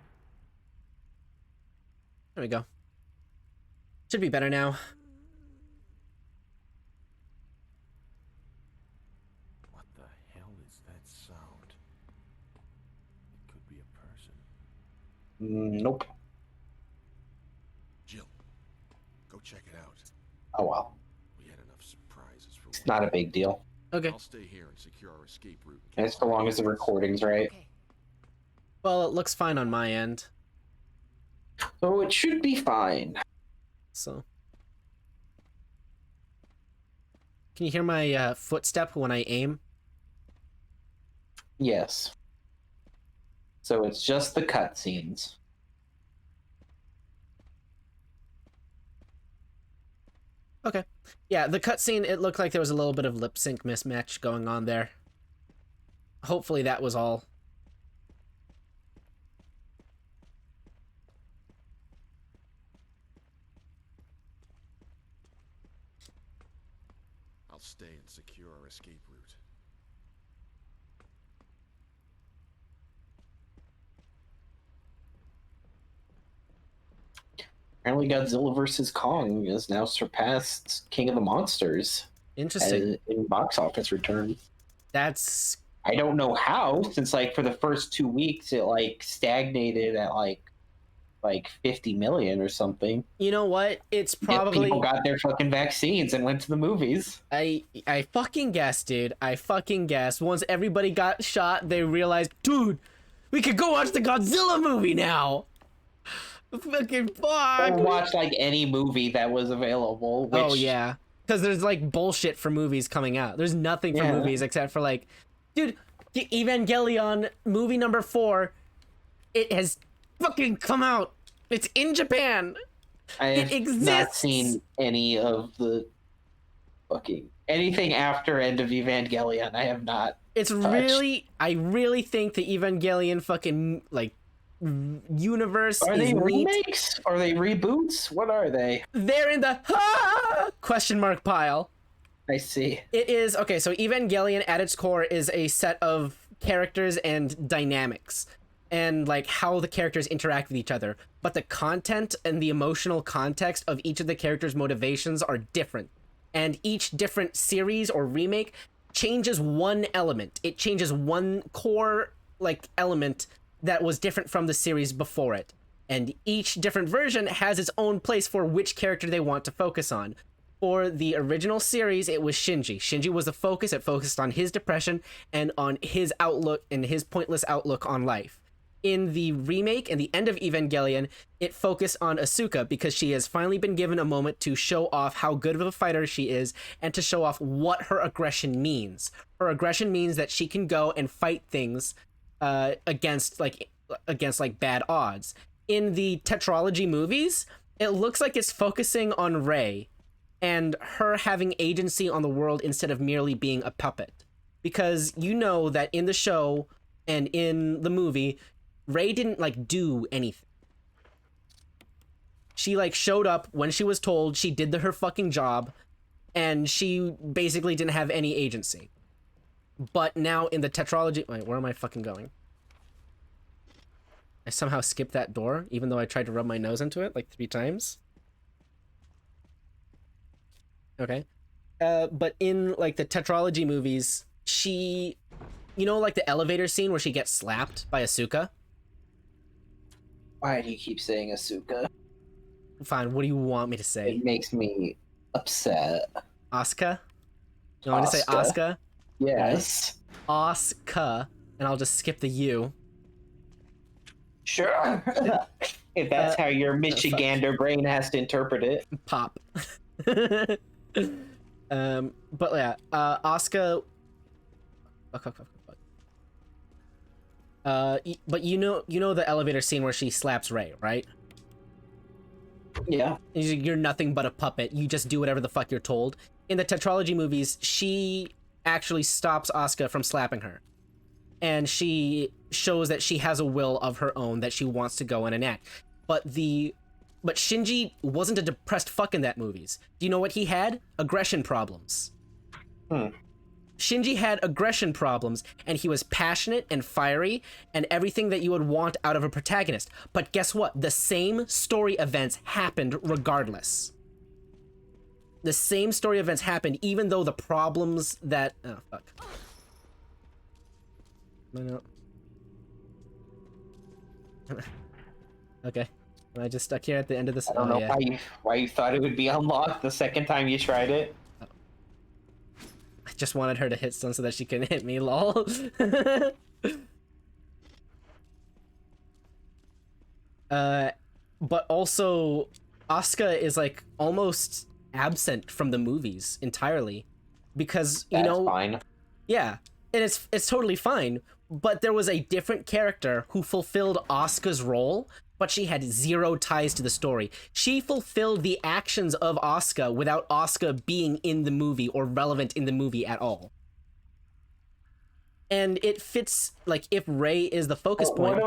There we go. Should be better now. What the hell is that sound? It could be a person. Nope. Jill, go check it out. Oh well. We had enough surprises for It's not a big deal. Okay. I'll stay here and secure our escape route. in case As long as the recording's right. Okay. Well, it looks fine on my end. So it should be fine. So. Can you hear my footstep when I aim? Yes. So it's just the cutscenes. Okay. Yeah, the cutscene, it looked like there was a little bit of lip sync mismatch going on there. Hopefully that was all. I'll stay and secure our escape route. Apparently Godzilla vs. Kong has now surpassed King of the Monsters Interesting. in box office return. That's I don't know how, since like for the first 2 weeks it like stagnated at like like 50 million or something. You know what? It's Yet probably people got their fucking vaccines and went to the movies. I fucking guess, dude. I fucking guess. Once everybody got shot, they realized, dude, we could go watch the Godzilla movie now. Fucking fuck. Or watch like any movie that was available. Which, Oh yeah, because there's like bullshit for movies coming out. There's nothing for Yeah. movies except for like, dude, the Evangelion movie number 4. It has fucking come out. It's in Japan. I have It not exists. seen any of the fucking anything after End of Evangelion. I have not. It's touched. really, I really think the Evangelion fucking like universe Are is they neat. remakes? Are they reboots? What are they? They're in the question mark pile. I see. It is okay. So Evangelion at its core is a set of characters and dynamics, and like how the characters interact with each other. But the content and the emotional context of each of the characters' motivations are different, and each different series or remake changes one element. It changes one core like element that was different from the series before it. And each different version has its own place for which character they want to focus on. For the original series, it was Shinji. Shinji was the focus. It focused on his depression and on his outlook and his pointless outlook on life. In the remake and the end of Evangelion, it focused on Asuka because she has finally been given a moment to show off how good of a fighter she is and to show off what her aggression means. Her aggression means that she can go and fight things against bad odds. In the tetralogy movies, it looks like it's focusing on Rei and her having agency on the world instead of merely being a puppet. Because you know that in the show and in the movie, Rei didn't like do anything. She like showed up when she was told, she did her fucking job, and she basically didn't have any agency. But now in the tetralogy, wait, where am I fucking going? I somehow skipped that door, even though I tried to rub my nose into it like 3 times. Okay. But in like the tetralogy movies, she, you know, like the elevator scene where she gets slapped by Asuka? Why do you keep saying Asuka? Fine, what do you want me to say? It makes me upset. Asuka? You want me to say Asuka. Asuka? Yes. Asuka, and I'll just skip the U. Sure. If that's how your Michigander brain has to interpret it. Pop. But yeah, Asuka. But you know the elevator scene where she slaps Rei, right? Yeah. You're nothing but a puppet. You just do whatever the fuck you're told. In the tetralogy movies, she actually stops Asuka from slapping her, and she shows that she has a will of her own that she wants to go and enact. But Shinji wasn't a depressed fuck in that movies. Do you know what he had? Aggression problems. Shinji had aggression problems, and he was passionate and fiery and everything that you would want out of a protagonist. But guess what? The same story events happened regardless. The same story events happened even though the problems that... Oh, fuck. No. Okay. Am I just stuck here at the end of this? I don't know yeah. why you thought it would be unlocked the second time you tried it. I just wanted her to hit stone so that she can hit me, lol. But also, Asuka is like almost absent from the movies entirely because you That's know, fine. yeah, and it's totally fine. But there was a different character who fulfilled Asuka's role, but she had zero ties to the story. She fulfilled the actions of Asuka without Asuka being in the movie or relevant in the movie at all. And it fits, like, if Rei is the focus point.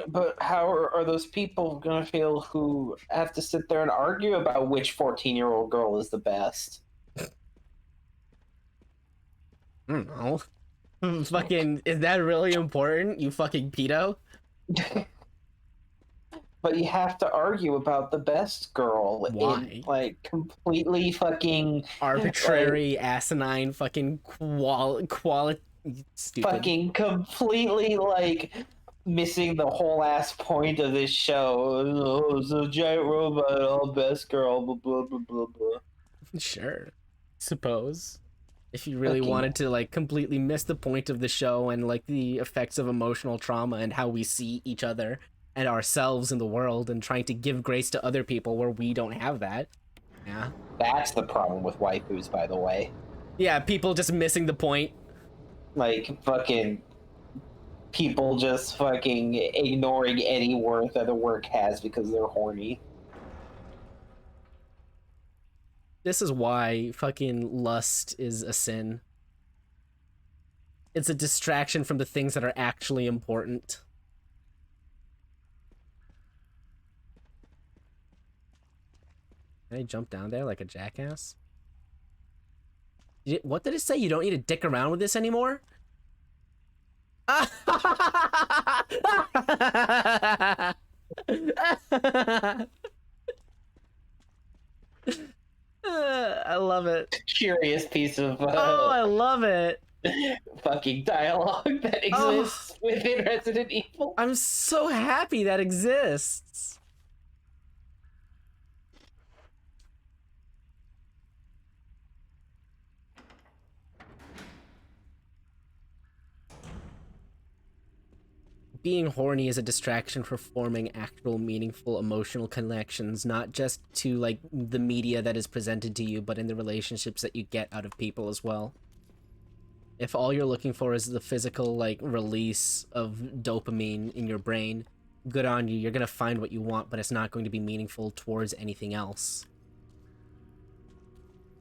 But how are those people gonna feel who have to sit there and argue about which 14-year-old girl is the best? I don't know. Fucking, is that really important, you fucking pedo? But you have to argue about the best girl. Why? In, like, completely fucking... Arbitrary, asinine, fucking quality... Stupid. Fucking completely, like, missing the whole ass point of this show. Oh, it's a giant robot, oh, best girl, blah, blah, blah, blah, blah. Sure. Suppose. If you really Fucking- wanted to, like, completely miss the point of the show and, like, the effects of emotional trauma and how we see each other and ourselves in the world and trying to give grace to other people where we don't have that. Yeah. That's the problem with waifus, by the way. Yeah, people just missing the point. Like, fucking people just fucking ignoring any worth that the work has because they're horny. This is why fucking lust is a sin. It's a distraction from the things that are actually important. Can I jump down there like a jackass? What did it say? You don't need to dick around with this anymore? I love it. Curious piece of Oh, I love it. fucking dialogue that exists within Resident Evil. I'm so happy that exists. Being horny is a distraction for forming actual meaningful emotional connections, not just to like the media that is presented to you, but in the relationships that you get out of people as well. If all you're looking for is the physical like release of dopamine in your brain, good on you. You're gonna find what you want, but it's not going to be meaningful towards anything else.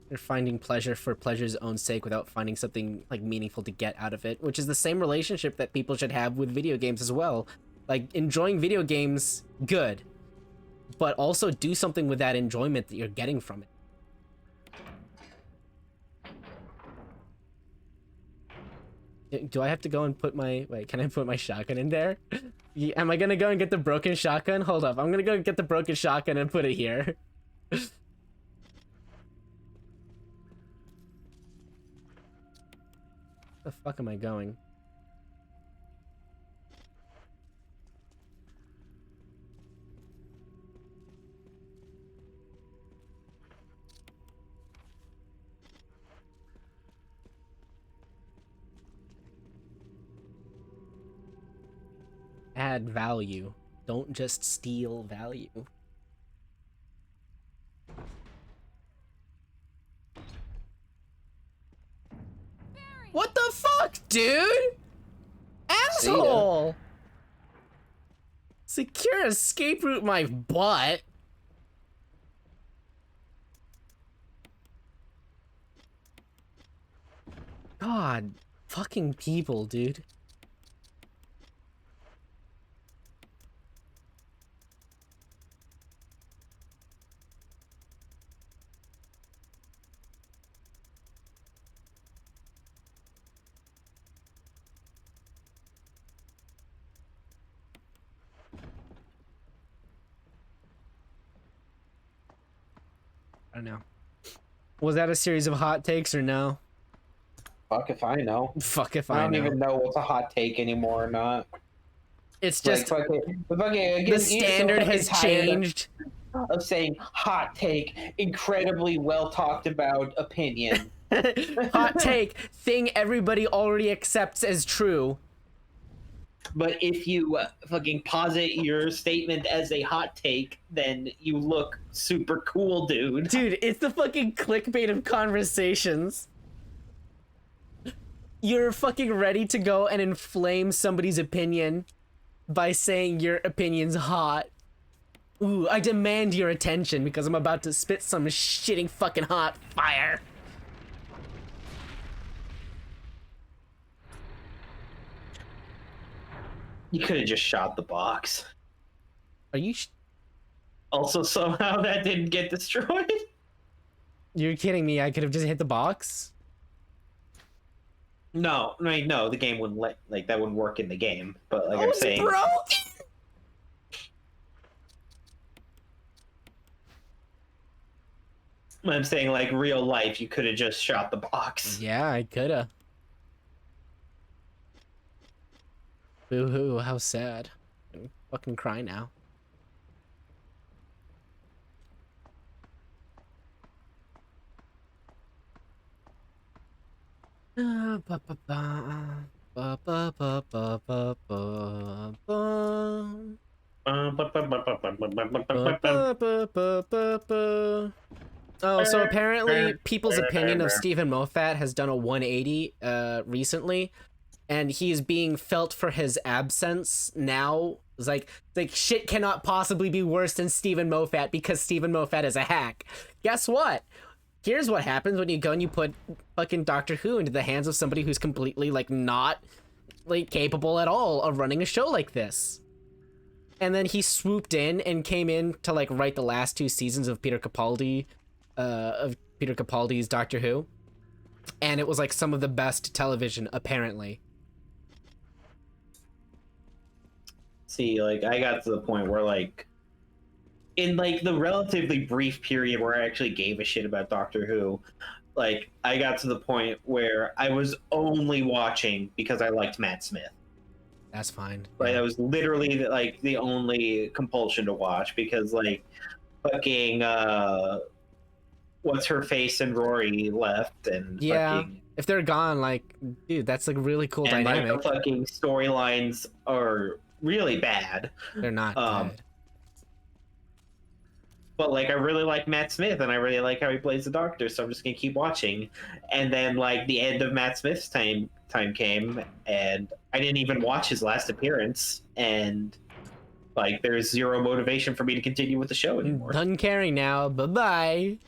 You're finding pleasure for pleasure's own sake without finding something like meaningful to get out of it, which is the same relationship that people should have with video games as well. Like, enjoying video games, good, but also do something with that enjoyment that you're getting from it. Do I have to go and put my... Wait, can I put my shotgun in there? Am I gonna go and get the broken shotgun? Hold up, I'm gonna go get the broken shotgun and put it here. Where the fuck am I going? Add value. Don't just steal value. What the fuck, dude? Asshole! Secure escape route my butt. God, fucking people, dude. I don't know. Was that a series of hot takes or no? Fuck if I know. Fuck if I I don't know. even know what's a hot take anymore or not. It's just like, the standard has changed. Of saying hot take, incredibly well talked about opinion. Hot take, thing everybody already accepts as true. But if you fucking posit your statement as a hot take, then you look super cool, dude. Dude, it's the fucking clickbait of conversations. You're fucking ready to go and inflame somebody's opinion by saying your opinion's hot. Ooh, I demand your attention because I'm about to spit some shitting fucking hot fire. You could have just shot the box. Are you Also, somehow that didn't get destroyed. You're kidding me, I could have just hit the box? No, the game wouldn't that wouldn't work in the game. But like I'm It's saying, broken! I'm saying like real life, you could have just shot the box. Yeah, I coulda. Boo hoo, how sad. I'm gonna fucking cry now. Ba, ba, ba. Ba, ba, ba, ba, ba, ba, ba. Ba, ba, ba, ba, ba. Oh, so apparently people's opinion of Stephen Moffat has done a 180 recently, and he is being felt for his absence now. It's like shit cannot possibly be worse than Stephen Moffat because Stephen Moffat is a hack. Guess what? Here's what happens when you go and you put fucking Doctor Who into the hands of somebody who's completely like not like capable at all of running a show like this. And then he swooped in and came in to like write the last 2 seasons of Peter Capaldi's Doctor Who. And it was like some of the best television, apparently. See, like, I got to the point where, like, in, like, the relatively brief period where I actually gave a shit about Doctor Who, like, I got to the point where I was only watching because I liked Matt Smith. That's fine. Like, Yeah. that was literally, like, the only compulsion to watch because, like, fucking, what's-her-face and Rory left, and Yeah. fucking... If they're gone, like, dude, that's like really cool And, dynamic. like, the fucking storylines are really bad. They're not good. But, like, I really like Matt Smith, and I really like how he plays the Doctor, so I'm just gonna keep watching. And then, like, the end of Matt Smith's time came, and I didn't even watch his last appearance, and, like, there's zero motivation for me to continue with the show anymore. Done caring now. Bye-bye.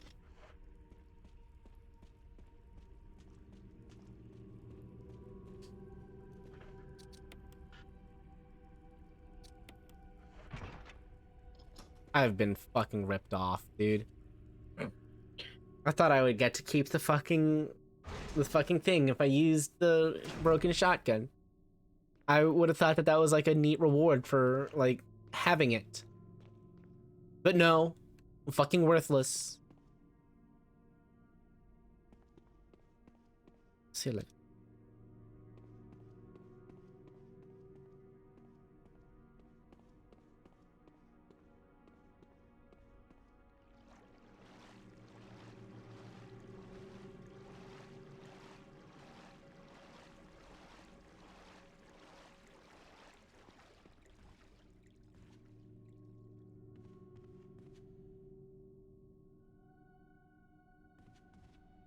I've been fucking ripped off, dude. I thought I would get to keep the fucking thing if I used the broken shotgun. I would have thought that that was like a neat reward for like having it. But no, I'm fucking worthless. See you later.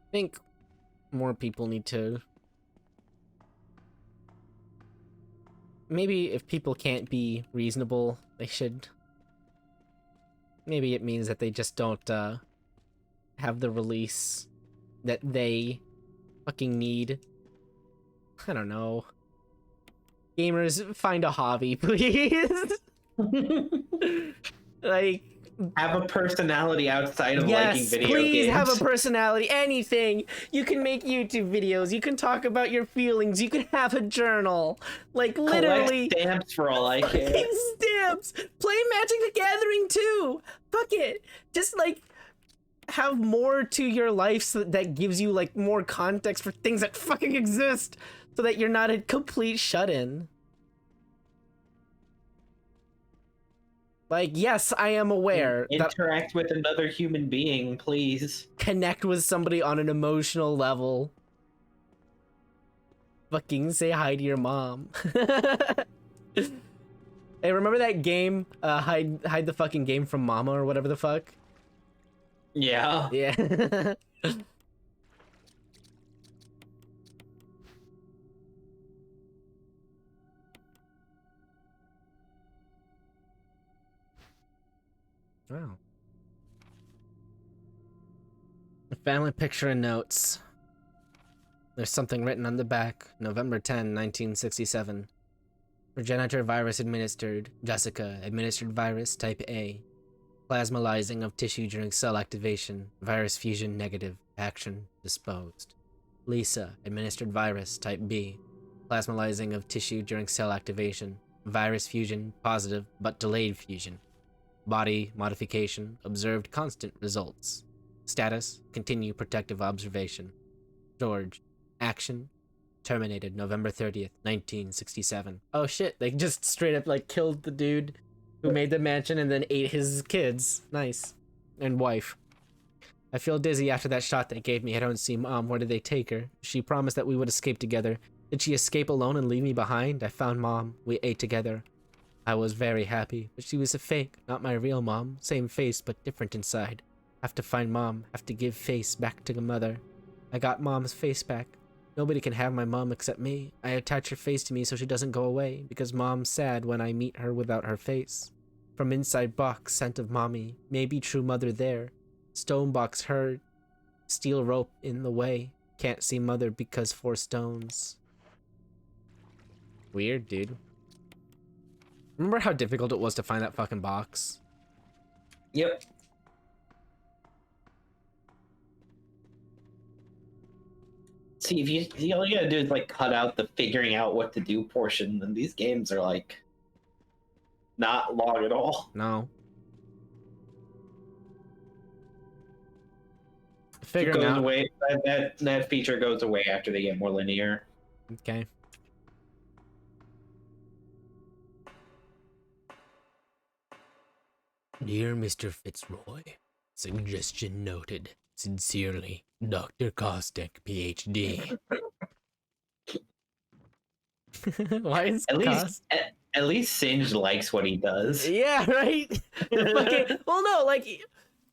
I think more people need to... Maybe if people can't be reasonable, they should... Maybe it means that they just don't have the release that they fucking need. I don't know. Gamers, find a hobby, please. Like... Have a personality outside of liking video please games. have a personality. Anything. You can make YouTube videos. You can talk about your feelings. You can have a journal. Like literally. Collect stamps for all I care. Fucking stamps. Play Magic the Gathering too. Fuck it. Just like have more to your life so that gives you like more context for things that fucking exist, so that you're not a complete shut-in. Like, yes, I am aware that Interact with another human being, please. connect with somebody on an emotional level. Fucking say hi to your mom. Hey, remember that game, hide the fucking game from mama or whatever the fuck? Yeah. Yeah. Wow. A family picture and notes. There's something written on the back. November 10, 1967. Progenitor virus administered. Jessica, administered virus type A. Plasmalizing of tissue during cell activation. Virus fusion negative. Action disposed. Lisa, administered virus type B. Plasmalizing of tissue during cell activation. Virus fusion positive but delayed fusion. Body modification, observed constant results. Status, continue protective observation. George, action, Terminated November 30th, 1967. Oh shit, they just straight up like killed the dude who made the mansion and then ate his kids. Nice. And wife. I feel dizzy after that shot they gave me. I don't see Mom. Where did they take her? She promised that we would escape together. Did she escape alone and leave me behind? I found Mom. We ate together. I was very happy, but she was a fake, not my real mom. Same face, but different inside. Have to find Mom. Have to give face back to the mother. I got Mom's face back. Nobody can have my mom except me. I attach her face to me so she doesn't go away, because Mom's sad when I meet her without her face. From inside box, scent of mommy. Maybe true mother there. Stone box heard. Steel rope in the way. Can't see mother because 4 stones. Weird, dude. Remember how difficult it was to find that fucking box? Yep. See, if you all you gotta do is like cut out the figuring out what to do portion, and these games are like not long at all. No. It Figuring goes out. away. That feature goes away after they get more linear. Okay. Dear Mr. Fitzroy, suggestion noted. Sincerely, Dr. Kostek, PhD. Why is At least Singe likes what he does. Yeah, right? Fucking, well, no, like,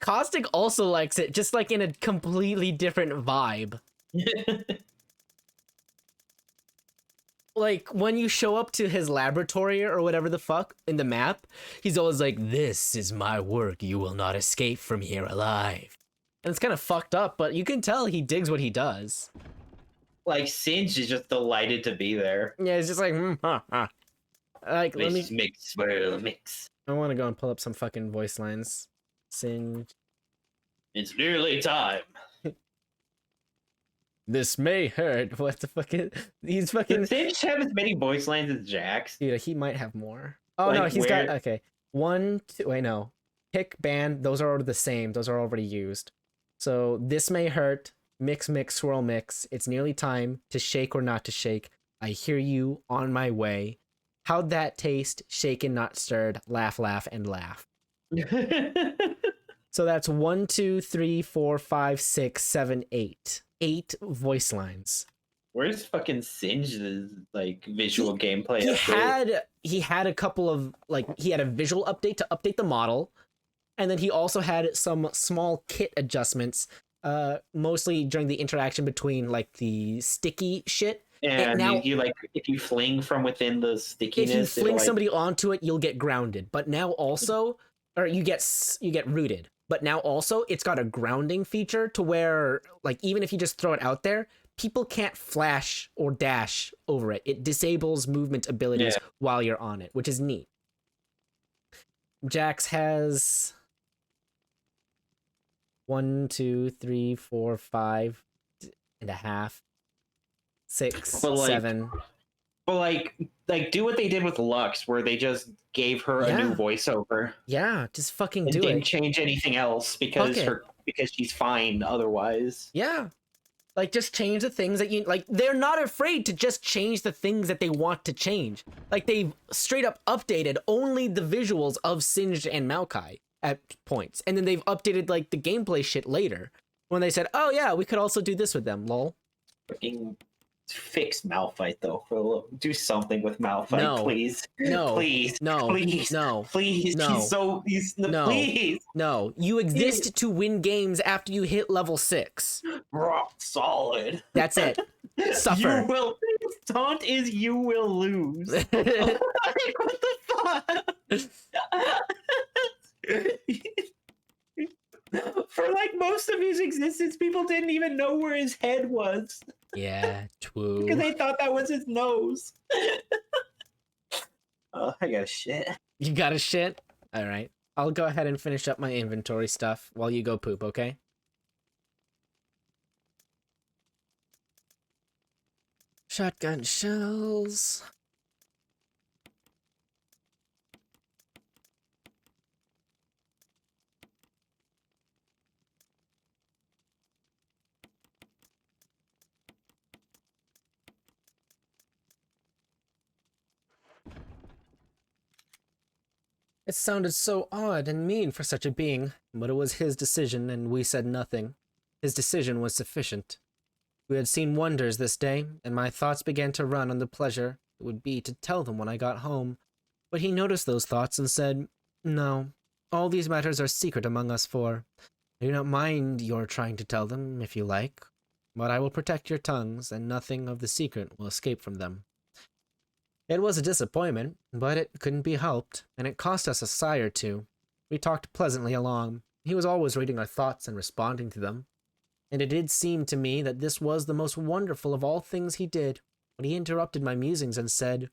Caustic also likes it, just like in a completely different vibe. Like, when you show up to his laboratory or whatever the fuck in the map, he's always like, "This is my work. You will not escape from here alive." And it's kind of fucked up, but you can tell he digs what he does. Like, Singe is just delighted to be there. Yeah, it's just like, Like, let me... Mix, well, mix. I want to go and pull up some fucking voice lines. Singe. It's nearly time. This may hurt. What the fuck is... He's fucking... Does Singe have as many voice lines as Jax? Dude, he might have more. Oh, Like, no, he's where- got... Okay. 1, 2... Wait, no. Pick, band, those are already the same. Those are already used. So, this may hurt. Mix, mix, swirl, mix. It's nearly time to shake or not to shake. I hear you on my way. How'd that taste? Shaken, not stirred. Laugh, laugh, and laugh. So that's 1, 2, 3, 4, 5, 6, 7, 8. 8 voice lines. Where's fucking Singe's like visual gameplay? He had a couple of he had a visual update to update the model, and then he also had some small kit adjustments, mostly during the interaction between like the sticky shit. And now, you like if you fling from within the stickiness, if you fling like... somebody onto it, you'll get grounded. But now also, or you get rooted. But now also, it's got a grounding feature to where, like, even if you just throw it out there, people can't flash or dash over it. It disables movement abilities while you're on it, which is neat. Jax has 1, 2, 3, 4, 5 and a half, 6, But, like, 7. But like do what they did with Lux, where they just gave her a new voiceover. Yeah, just fucking and do didn't it. change anything else because because she's fine otherwise. Yeah. Like, just change the things that you like. They're not afraid to just change the things that they want to change. Like, they've straight up updated only the visuals of Singed and Maokai at points, and then they've updated like the gameplay shit later when they said, "Oh yeah, we could also do this with them." Lol. Fucking fix Malphite though. Do something with Malphite, No. please. No. Please. No. Please. No. Please. No. No. Please. No. You exist to win games after you hit level 6. Rock solid. That's it. Suffer. You will. Taunt is you will lose. Like, what the fuck? For like most of his existence, people didn't even know where his head was. Yeah, true. Because they thought that was his nose. Oh, I got shit. You got a shit? Alright. I'll go ahead and finish up my inventory stuff while you go poop, okay? Shotgun shells. It sounded so odd and mean for such a being, but it was his decision, and we said nothing. His decision was sufficient. We had seen wonders this day, and my thoughts began to run on the pleasure it would be to tell them when I got home. But he noticed those thoughts and said, "No, all these matters are secret among us four. I do not mind your trying to tell them, if you like, but I will protect your tongues, and nothing of the secret will escape from them." It was a disappointment, but it couldn't be helped, and it cost us a sigh or two. We talked pleasantly along. He was always reading our thoughts and responding to them, and it did seem to me that this was the most wonderful of all things he did, when he interrupted my musings and said,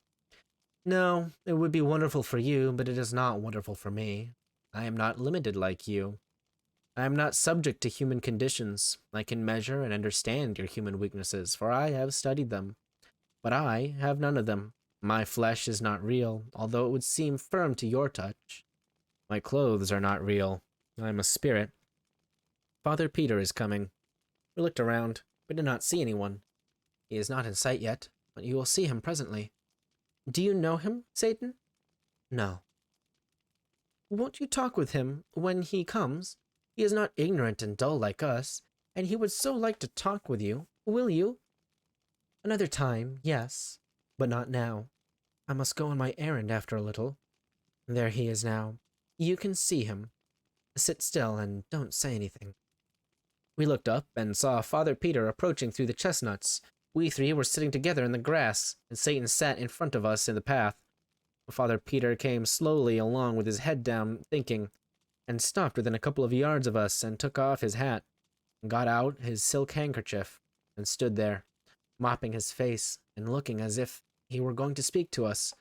"No, it would be wonderful for you, but it is not wonderful for me. I am not limited like you. I am not subject to human conditions. I can measure and understand your human weaknesses, for I have studied them. But I have none of them. My flesh is not real, although it would seem firm to your touch. My clothes are not real. I am a spirit. Father Peter is coming." We looked around, but did not see anyone. "He is not in sight yet, but you will see him presently." "Do you know him, Satan?" "No." "Won't you talk with him when he comes? He is not ignorant and dull like us, and he would so like to talk with you. Will you?" "Another time, yes, but not now. I must go on my errand after a little. There he is now. You can see him. Sit still and don't say anything." We looked up and saw Father Peter approaching through the chestnuts. We three were sitting together in the grass, and Satan sat in front of us in the path. Father Peter came slowly along with his head down, thinking, and stopped within a couple of yards of us and took off his hat, and got out his silk handkerchief, and stood there, mopping his face and looking as if he were going to speak to us.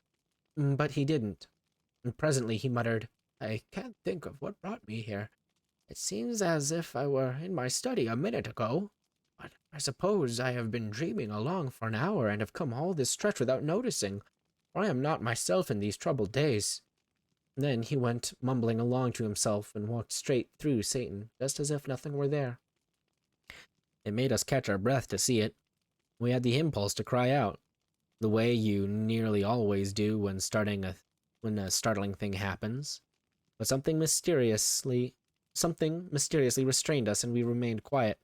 But he didn't. And presently he muttered, "I can't think of what brought me here. It seems as if I were in my study a minute ago, but I suppose I have been dreaming along for an hour and have come all this stretch without noticing, for I am not myself in these troubled days." Then he went mumbling along to himself and walked straight through Satan, just as if nothing were there. It made us catch our breath to see it. We had the impulse to cry out, the way you nearly always do when a startling thing happens. But something mysteriously restrained us, and we remained quiet,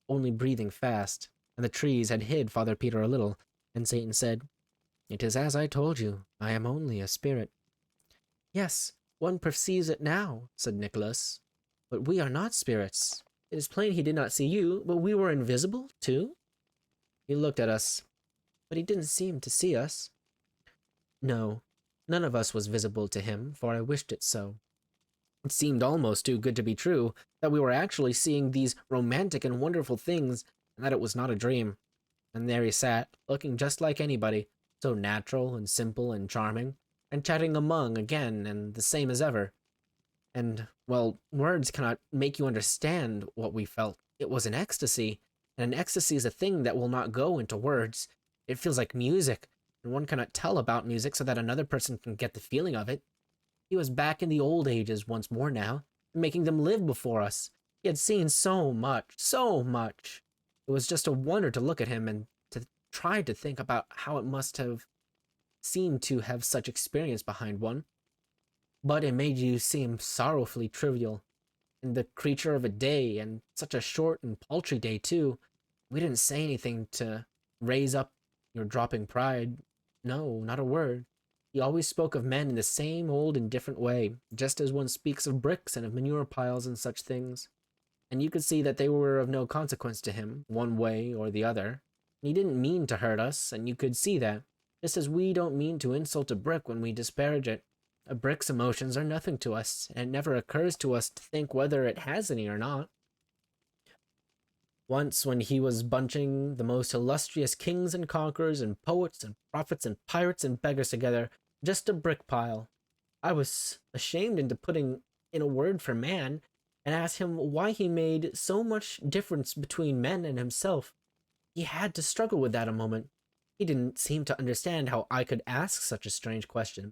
only breathing fast, and the trees had hid Father Peter a little, and Satan said, "It is as I told you, I am only a spirit." "Yes, one perceives it now," said Nicholas. "But we are not spirits. It is plain he did not see you, but we were invisible, too?" He looked at us, but he didn't seem to see us. No, none of us was visible to him, for I wished it so. It seemed almost too good to be true, that we were actually seeing these romantic and wonderful things, and that it was not a dream. And there he sat, looking just like anybody, so natural and simple and charming, and chatting among again and the same as ever. And, well, words cannot make you understand what we felt. It was an ecstasy, and an ecstasy is a thing that will not go into words. It feels like music, and one cannot tell about music so that another person can get the feeling of it. He was back in the old ages once more now, making them live before us. He had seen so much, so much. It was just a wonder to look at him and to try to think about how it must have seemed to have such experience behind one. But it made you seem sorrowfully trivial, and the creature of a day, and such a short and paltry day too. We didn't say anything to raise up your dropping pride. No, not a word. He always spoke of men in the same old indifferent way, just as one speaks of bricks and of manure piles and such things. And you could see that they were of no consequence to him, one way or the other. And he didn't mean to hurt us, and you could see that, just as we don't mean to insult a brick when we disparage it. A brick's emotions are nothing to us, and it never occurs to us to think whether it has any or not. Once, when he was bunching the most illustrious kings and conquerors and poets and prophets and pirates and beggars together, just a brick pile, I was ashamed into putting in a word for man, and asked him why he made so much difference between men and himself. He had to struggle with that a moment. He didn't seem to understand how I could ask such a strange question.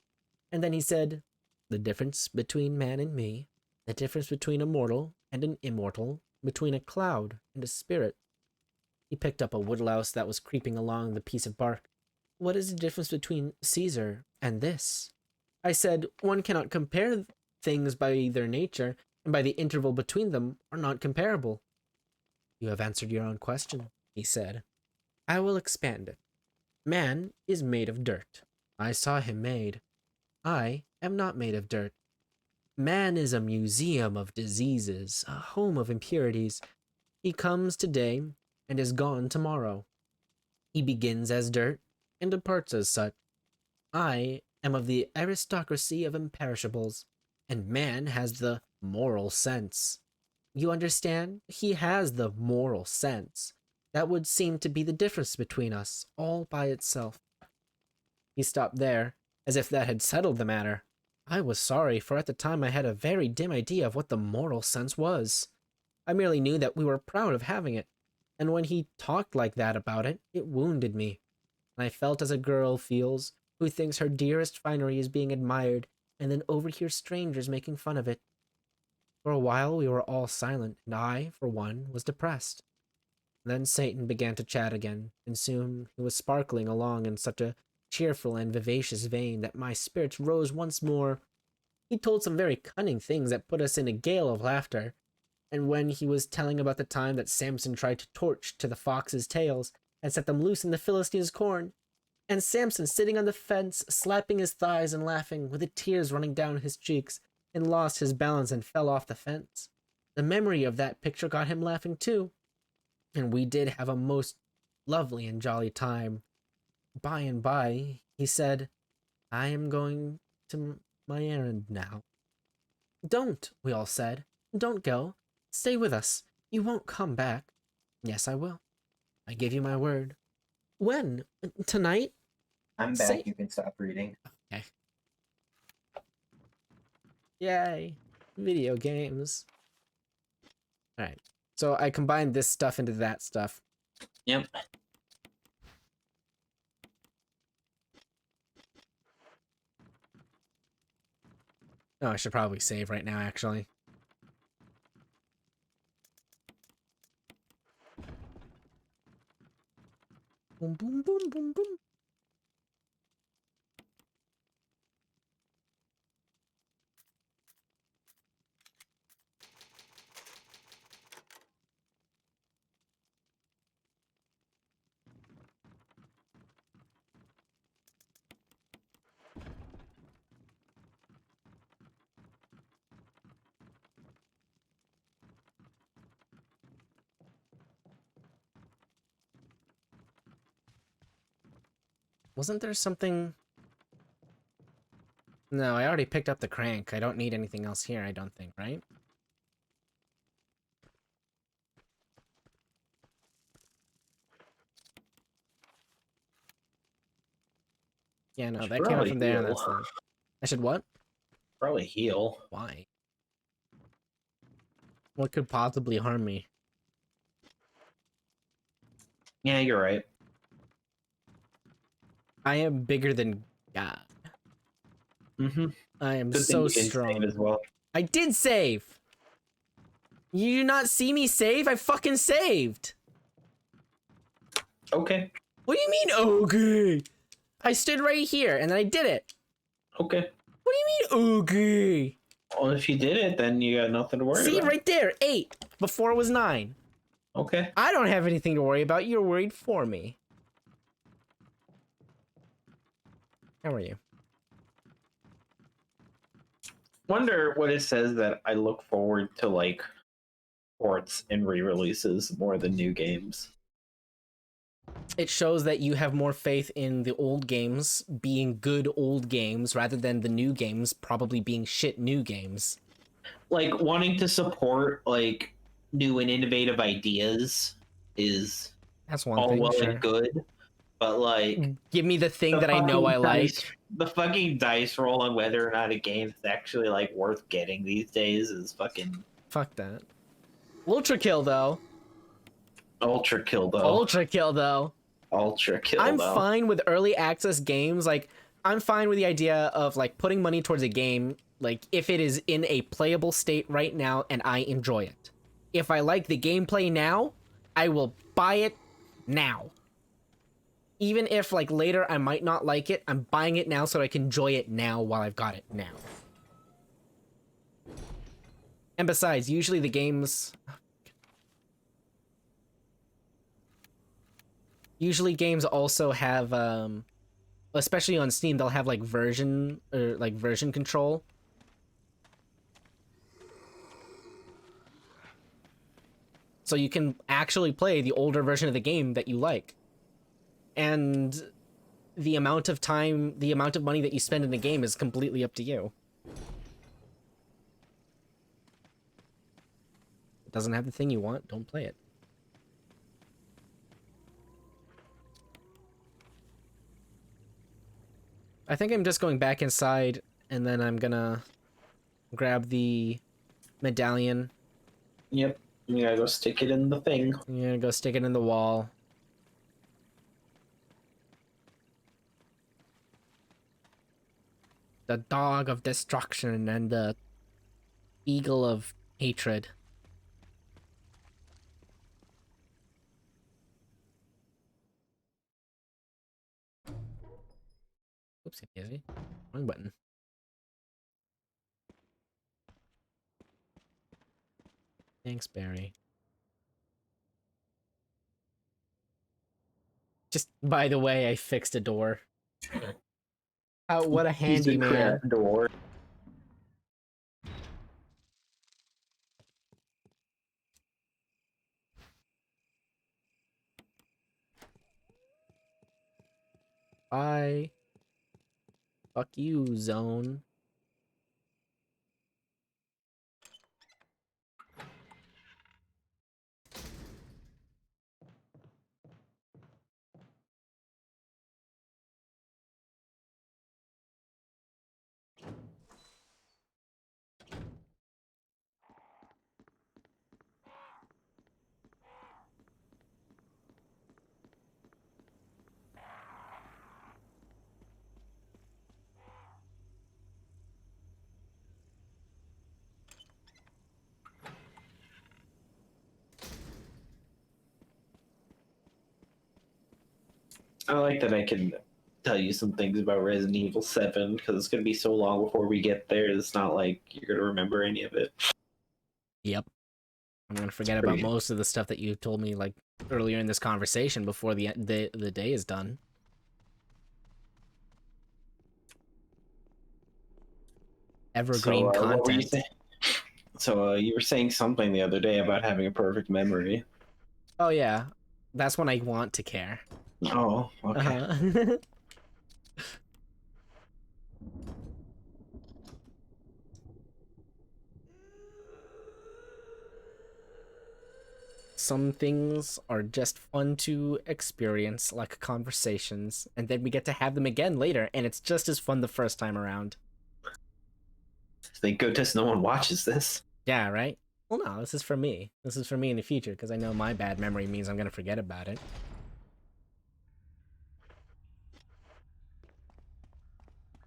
And then he said, "The difference between man and me, the difference between a mortal and an immortal, between a cloud and a spirit." He picked up a woodlouse that was creeping along the piece of bark. "What is the difference between Caesar and this?" I said, one cannot compare things by their nature, and by the interval between them are not comparable. You have answered your own question, he said. I will expand it. Man is made of dirt. I saw him made. I am not made of dirt. Man is a museum of diseases, a home of impurities. He comes today and is gone tomorrow. He begins as dirt and departs as such. I am of the aristocracy of imperishables, and man has the moral sense. You understand? He has the moral sense. That would seem to be the difference between us, all by itself. He stopped there, as if that had settled the matter. I was sorry, for at the time I had a very dim idea of what the moral sense was. I merely knew that we were proud of having it, and when he talked like that about it, it wounded me. And I felt as a girl feels, who thinks her dearest finery is being admired, and then overhears strangers making fun of it. For a while we were all silent, and I, for one, was depressed. Then Satan began to chat again, and soon he was sparkling along in such a cheerful and vivacious vein that my spirits rose once more. He told some very cunning things that put us in a gale of laughter, and when he was telling about the time that Samson tried to torch to the fox's tails and set them loose in the Philistines' corn, and Samson sitting on the fence, slapping his thighs and laughing, with the tears running down his cheeks, and lost his balance and fell off the fence. The memory of that picture got him laughing too, and we did have a most lovely and jolly time. By and by, he said, I am going to my errand now. Don't, we all said. Don't go. Stay with us. You won't come back. Yes, I will. I give you my word. When? Tonight? I'm back. You can stop reading. Okay. Yay. Video games. Alright. So I combined this stuff into that stuff. Yep. Oh, I should probably save right now, actually. Boom, boom, boom, boom, boom. Wasn't there something... No, I already picked up the crank. I don't need anything else here, I don't think, right? Yeah, no, that came up from there and that's the... I should what? Probably heal. Why? What could possibly harm me? Yeah, you're right. I am bigger than God. Mm-hmm. I am Good so thing you didn't strong. save as well. I did save! You do not see me save? I fucking saved! Okay. What do you mean, okay? I stood right here and I did it. Okay. What do you mean, okay? Well, if you did it, then you got nothing to worry See, about. right there, 8. Before it was 9. Okay. I don't have anything to worry about. You're worried for me. How are you? Wonder what it says that I look forward to, like, ports and re-releases more than new games. It shows that you have more faith in the old games being good old games rather than the new games probably being shit new games. Like, wanting to support, like, new and innovative ideas is That's one all thing, well sure. and good, but, like... Give me the thing the that I know I fucking like. The fucking dice roll on whether or not a game is actually, like, worth getting these days is fucking... Fuck that. Ultra kill, though. Ultra kill, though. Ultra kill, though. Ultra kill, I'm though. fine with early access games. Like, I'm fine with the idea of, like, putting money towards a game, like, if it is in a playable state right now and I enjoy it. If I like the gameplay now, I will buy it now. Even if like later I might not like it, I'm buying it now so I can enjoy it now while I've got it now. And besides, usually the games... Usually games also have, especially on Steam, they'll have like version control. So you can actually play the older version of the game that you like. And the amount of time, the amount of money that you spend in the game is completely up to you. It doesn't have the thing you want, don't play it. I think I'm just going back inside, and then I'm gonna grab the medallion. Yep. You gotta go stick it in the thing. I'm gonna go stick it in the wall. The dog of destruction and the eagle of hatred. Oopsie daisy. Wrong button. Thanks, Barry. Just by the way, I fixed a door. Oh, what a handyman. Door. Bye. Fuck you, zone. I like that I can tell you some things about Resident Evil 7 because it's going to be so long before we get there. It's not like you're going to remember any of it. Yep. I'm gonna forget about most of the stuff that you told me like earlier in this conversation before the day is done. Evergreen What were you content. saying? So you were saying something the other day about having a perfect memory. Oh yeah, that's when I want to care. Oh, okay. Uh-huh. Some things are just fun to experience, like conversations, and then we get to have them again later, and it's just as fun the first time around. Thank goodness no one watches this. Yeah, right? Well, no, this is for me. This is for me in the future, because I know my bad memory means I'm gonna forget about it.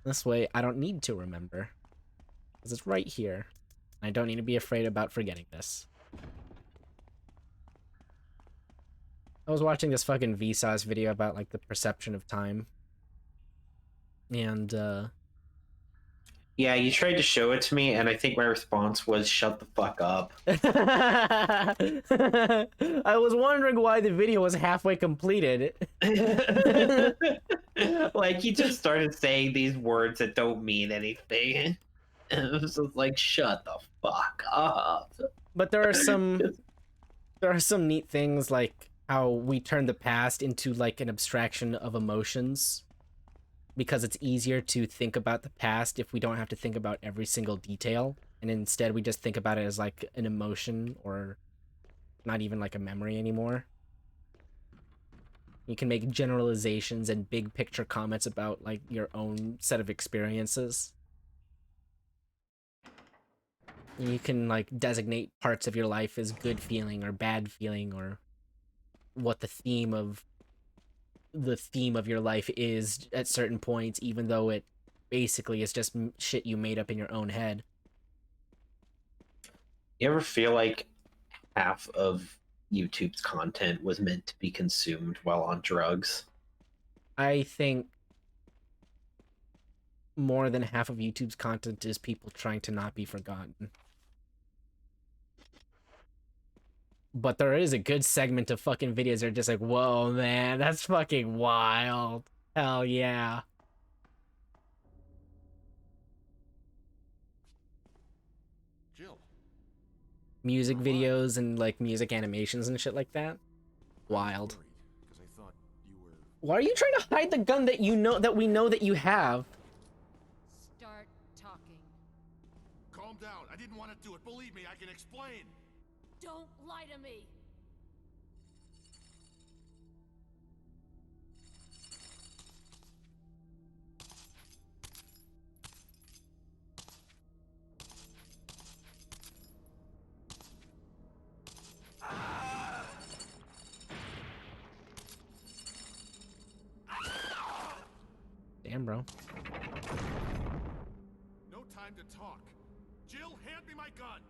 This way, I don't need to remember. Because it's right here. I don't need to be afraid about forgetting this. I was watching this fucking Vsauce video about, like, the perception of time. And, Yeah, you tried to show it to me, and I think my response was, shut the fuck up. I was wondering why the video was halfway completed. Like, you just started saying these words that don't mean anything. And it was just like, shut the fuck up. But there are some neat things, like how we turn the past into like an abstraction of emotions, because it's easier to think about the past if we don't have to think about every single detail, and instead we just think about it as like an emotion, or not even like a memory anymore. You can make generalizations and big picture comments about like your own set of experiences. You can like designate parts of your life as good feeling or bad feeling, or what the theme of your life is at certain points, even though it basically is just shit you made up in your own head. You ever feel like half of YouTube's content was meant to be consumed while on drugs? I think more than half of YouTube's content is people trying to not be forgotten. But there is a good segment of fucking videos that are just like, whoa, man, that's fucking wild. Hell yeah. Jill. Music You're alive. videos and like music animations and shit like that. Wild. Because I thought you were. Why are you trying to hide the gun that you know that we know that you have? Start talking. Calm down. I didn't want to do it. Believe me, I can explain. Don't lie to me. Damn, bro. No time to talk. Jill, hand me my gun.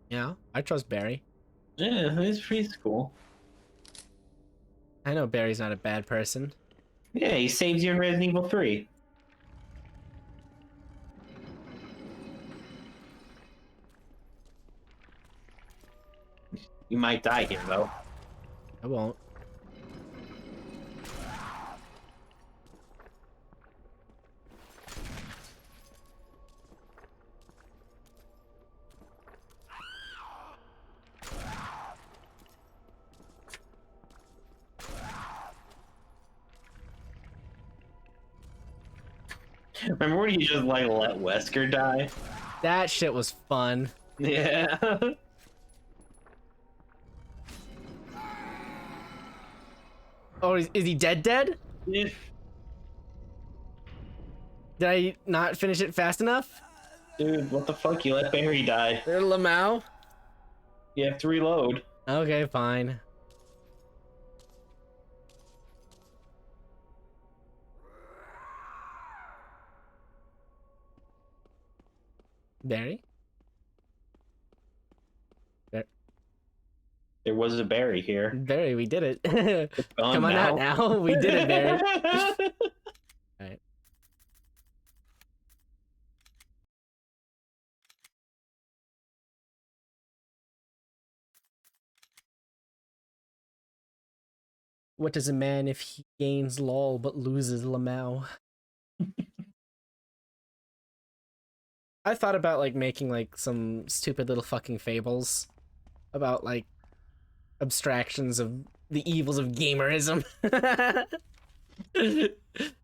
Yeah, I trust Barry. Yeah, he's pretty cool. I know Barry's not a bad person. Yeah, he saves you in Resident Evil 3. You might die here, though. I won't. Remember when you just, like, let Wesker die? That shit was fun. Yeah. Oh, is he dead? Did I not finish it fast enough? Dude, what the fuck? You let Barry die. There, Lamau. You have to reload. Okay, fine. Barry? There was a Barry here. Barry, we did it. Gone Come on out now. We did it, Barry. Alright. What does a man if he gains LOL but loses Lamau? I thought about like making like some stupid little fucking fables about like abstractions of the evils of gamerism.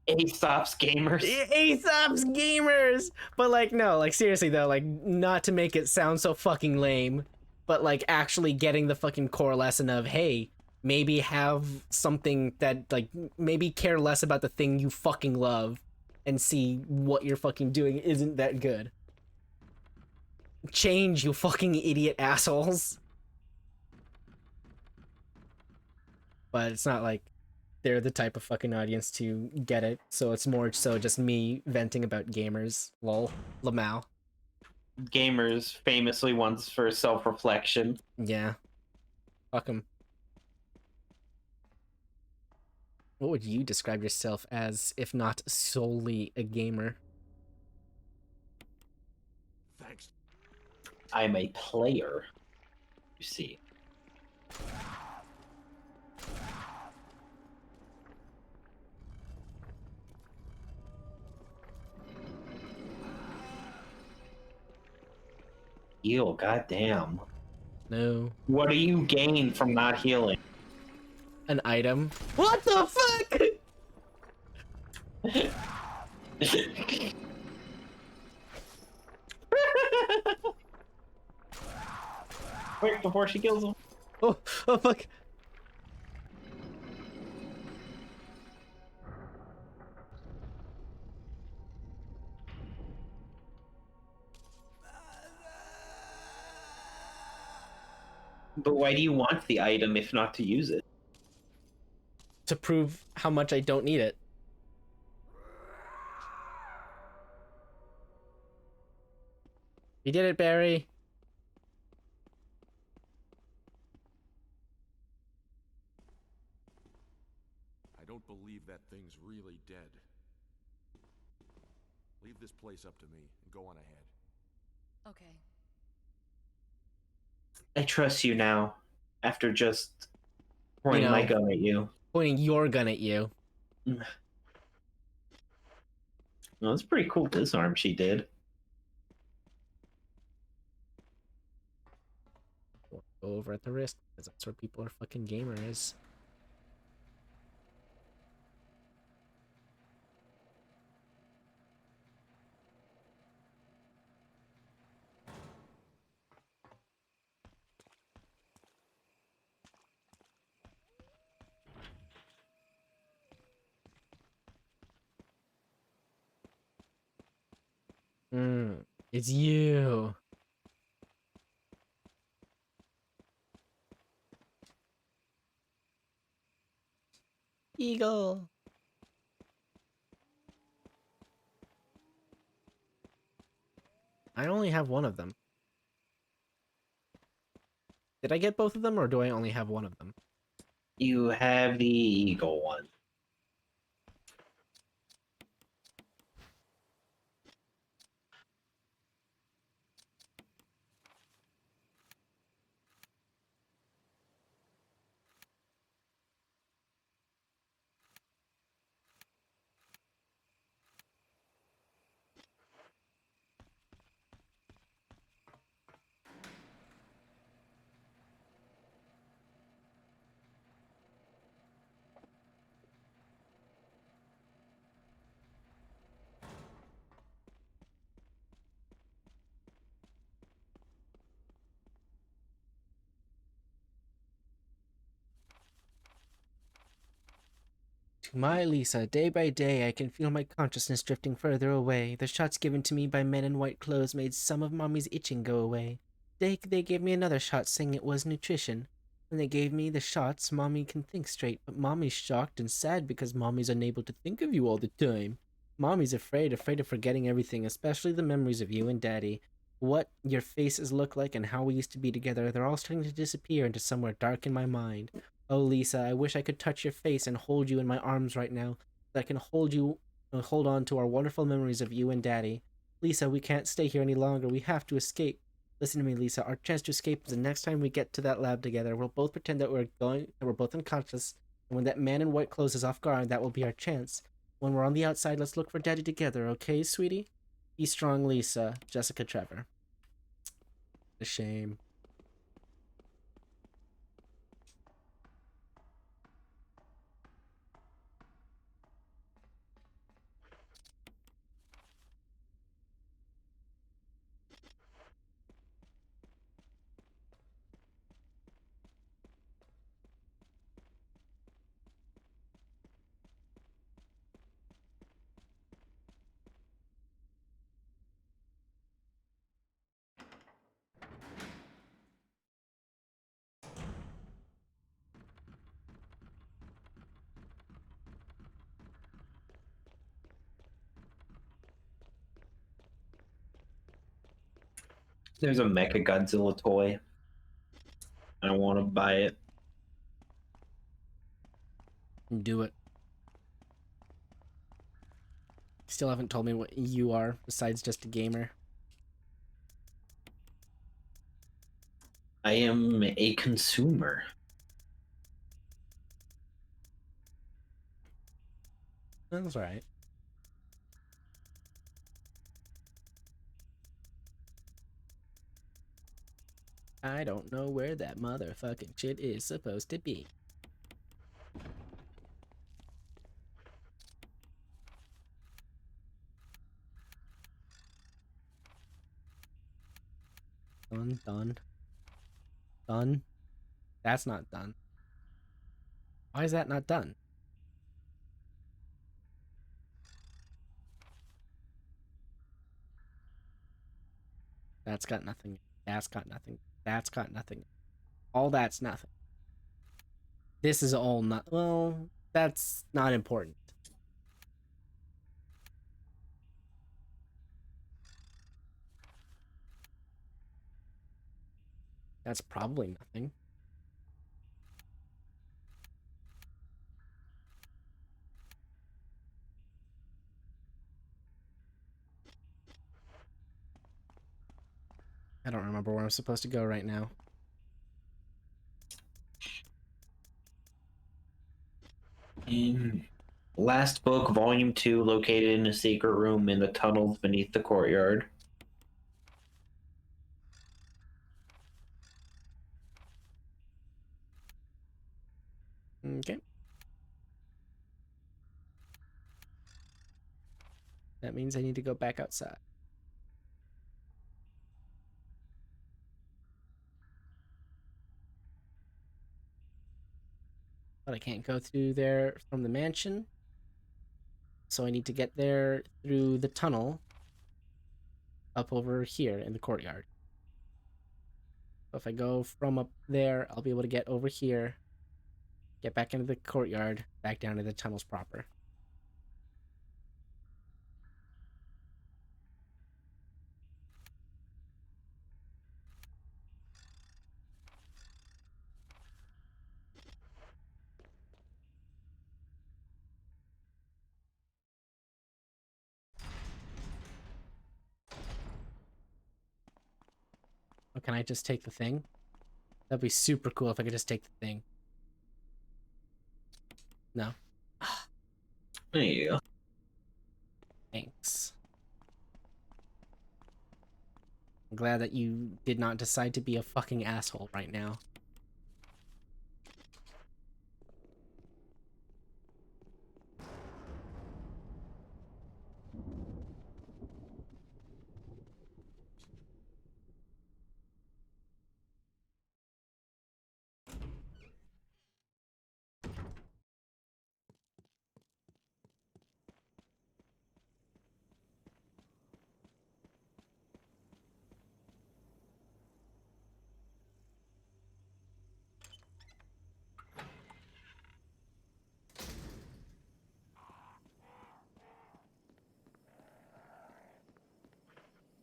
Aesop's gamers. Aesop's gamers! But like, no, like seriously though, like not to make it sound so fucking lame, but like actually getting the fucking core lesson of, hey, maybe have something that like, maybe care less about the thing you fucking love and see what you're fucking doing isn't that good. Change, you fucking idiot assholes. But it's not like they're the type of fucking audience to get it, so it's more so just me venting about gamers. Lol. Lamau. Gamers famously once for self-reflection. Yeah. Fuck 'em. What would you describe yourself as, if not solely a gamer? Thanks. I'm a player. You see. Ew, goddamn. No. What do you gain from not healing? An item. What the fuck?! Quick, before she kills him. Oh fuck. But why do you want the item if not to use it? To prove how much I don't need it. You did it, Barry. I don't that thing's really dead. Leave this place up to me and go on ahead. Okay. I trust you now, after just You pointing my know, gun at you. pointing your gun at you. Well, that's pretty cool disarm she did. Go over at the wrist, because that's where people are fucking gamers. It's you. Eagle. I only have one of them. Did I get both of them, or do I only have one of them? You have the eagle one. To my Lisa, day by day I can feel my consciousness drifting further away. The shots given to me by men in white clothes made some of Mommy's itching go away. They gave me another shot saying it was nutrition. When they gave me the shots, Mommy can think straight, but Mommy's shocked and sad because Mommy's unable to think of you all the time. Mommy's afraid of forgetting everything, especially the memories of you and Daddy. What your faces look like and how we used to be together, they're all starting to disappear into somewhere dark in my mind. Oh, Lisa, I wish I could touch your face and hold you in my arms right now, so I can hold you and hold on to our wonderful memories of you and Daddy. Lisa, we can't stay here any longer. We have to escape. Listen to me, Lisa. Our chance to escape is the next time we get to that lab together. We'll both pretend that we're both unconscious, and when that man in white clothes is off guard, that will be our chance. When we're on the outside, let's look for Daddy together, okay, sweetie? Be strong, Lisa. Jessica Trevor. A shame. There's a Mecha Godzilla toy. I want to buy it. Do it. Still haven't told me what you are, besides just a gamer. I am a consumer. That's alright. I don't know where that motherfucking shit is supposed to be. Done, done. Done. That's not done. Why is that not done? That's got nothing. That's got nothing. That's got nothing. All that's nothing. This is all not. Well, that's not important. That's probably nothing. I don't remember where I'm supposed to go right now. Last book, volume 2, located in a secret room in the tunnels beneath the courtyard. Okay. That means I need to go back outside. But I can't go through there from the mansion. So I need to get there through the tunnel up over here in the courtyard. So if I go from up there, I'll be able to get over here, get back into the courtyard, back down to the tunnels proper. Oh, can I just take the thing? That'd be super cool if I could just take the thing. No. There you go. Thanks. I'm glad that you did not decide to be a fucking asshole right now.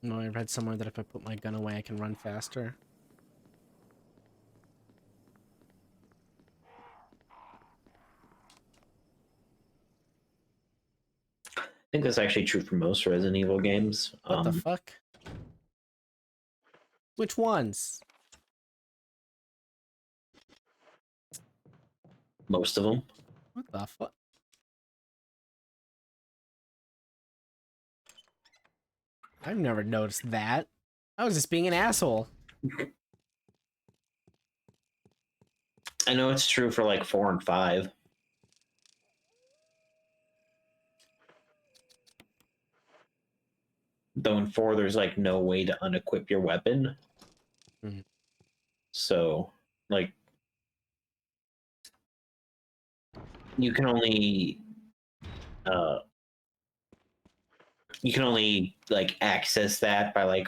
No, I read somewhere that if I put my gun away, I can run faster. I think that's actually true for most Resident Evil games. What the fuck? Which ones? Most of them. What the fuck? I've never noticed that. I was just being an asshole. I know it's true for like 4 and 5. Though in 4, there's like no way to unequip your weapon. Mhm. So, like, you can only like access that by like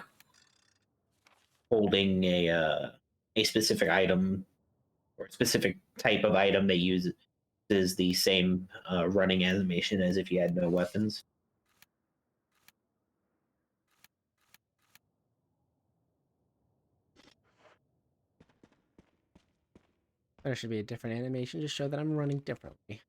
holding a specific item or a specific type of item that uses the same running animation as if you had no weapons. There should be a different animation to show that I'm running differently.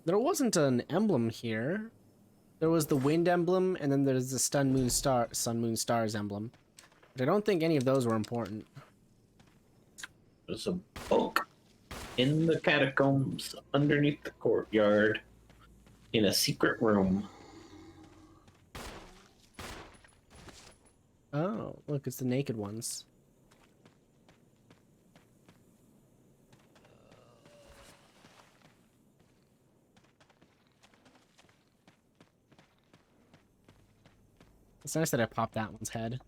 There wasn't an emblem here. There was the wind emblem, and then there's the sun, moon, stars emblem. But I don't think any of those were important. There's a book in the catacombs underneath the courtyard in a secret room. Oh, look, it's the naked ones. It's nice that I popped that one's head.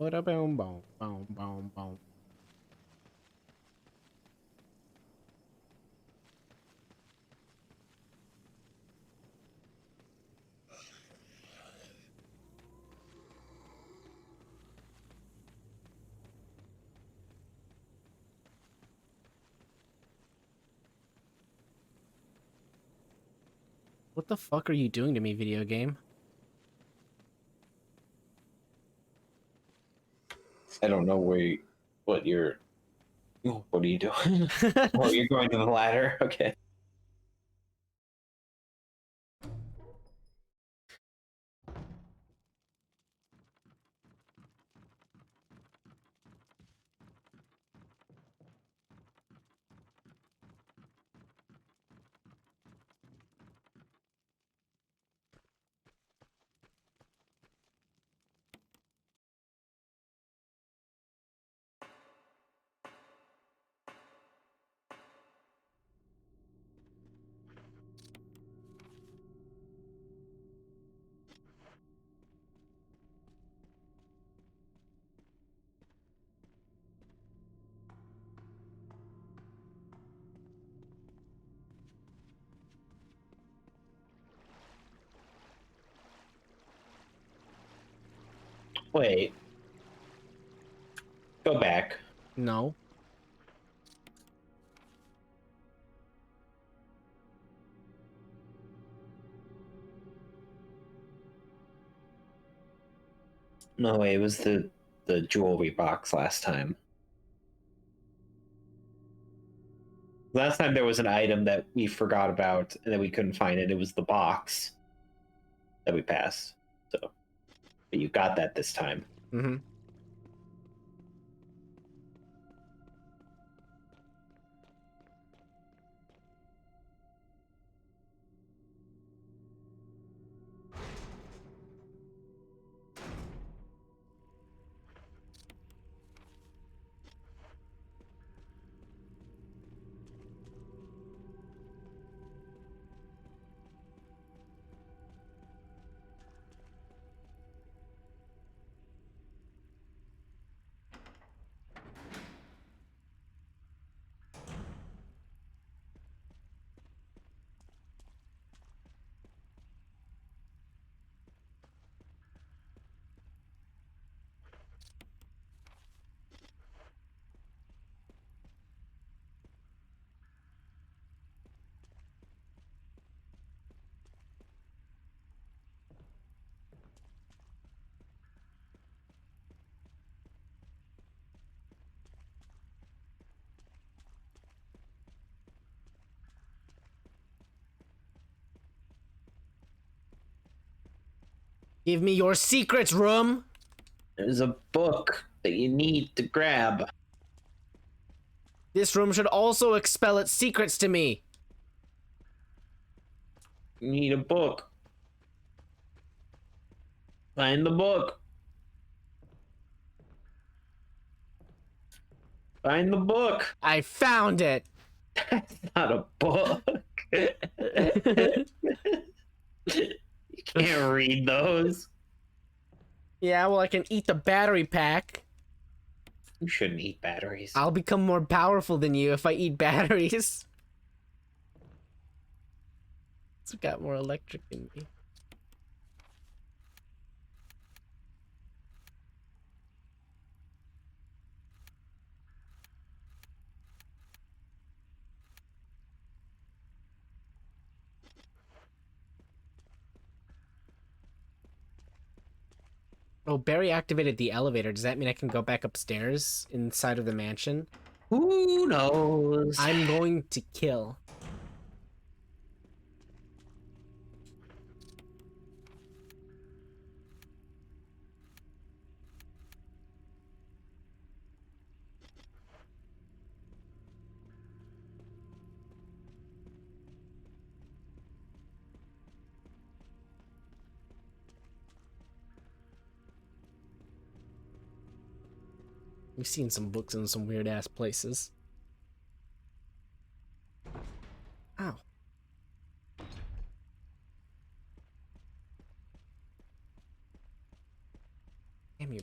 Bada boom boom boom boom boom. What the fuck are you doing to me, video game? I don't know what you're. What are you doing? Oh, you're going to the ladder. Okay. Wait. Go back. No. No way. It was the jewelry box last time. Last time there was an item that we forgot about and that we couldn't find it. It was the box that we passed. So, but you got that this time. Mm-hmm. Give me your secrets, room! There's a book that you need to grab. This room should also expel its secrets to me. You need a book. Find the book. Find the book. I found it! That's not a book. You can't read those. Yeah, well, I can eat the battery pack. You shouldn't eat batteries. I'll become more powerful than you if I eat batteries. It's got more electric in me. Oh, Barry activated the elevator. Does that mean I can go back upstairs inside of the mansion? Who knows? I'm going to kill. We've seen some books in some weird ass places. Ow. Damn you.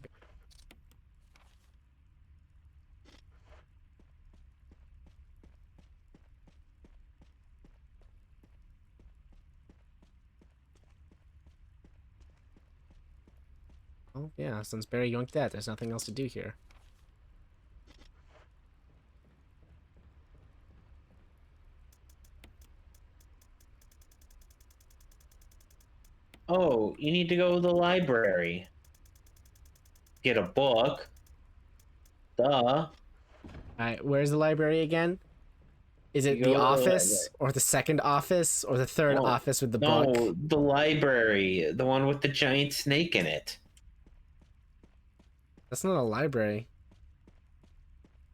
Oh, yeah, since Barry yoinked that, there's nothing else to do here. Oh, you need to go to the library. Get a book. Duh. Alright, where's the library again? Is it You the go to the office, or the second office, or the third No, office with the No, book? the library. The one with the giant snake in it. That's not a library.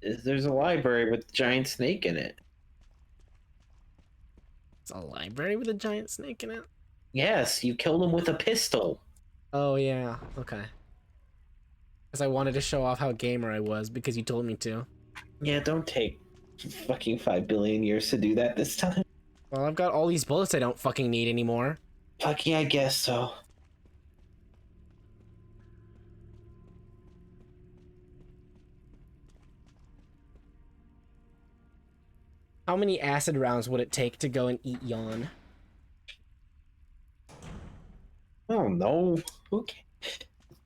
There's a library with the giant snake in it. It's a library with a giant snake in it? Yes, you killed him with a pistol. Oh, yeah, okay. Because I wanted to show off how gamer I was, because you told me to. Yeah, don't take fucking 5 billion years to do that this time. Well, I've got all these bullets I don't fucking need anymore. Fuck yeah, I guess so. How many acid rounds would it take to go and eat Yawn? Oh no. Okay.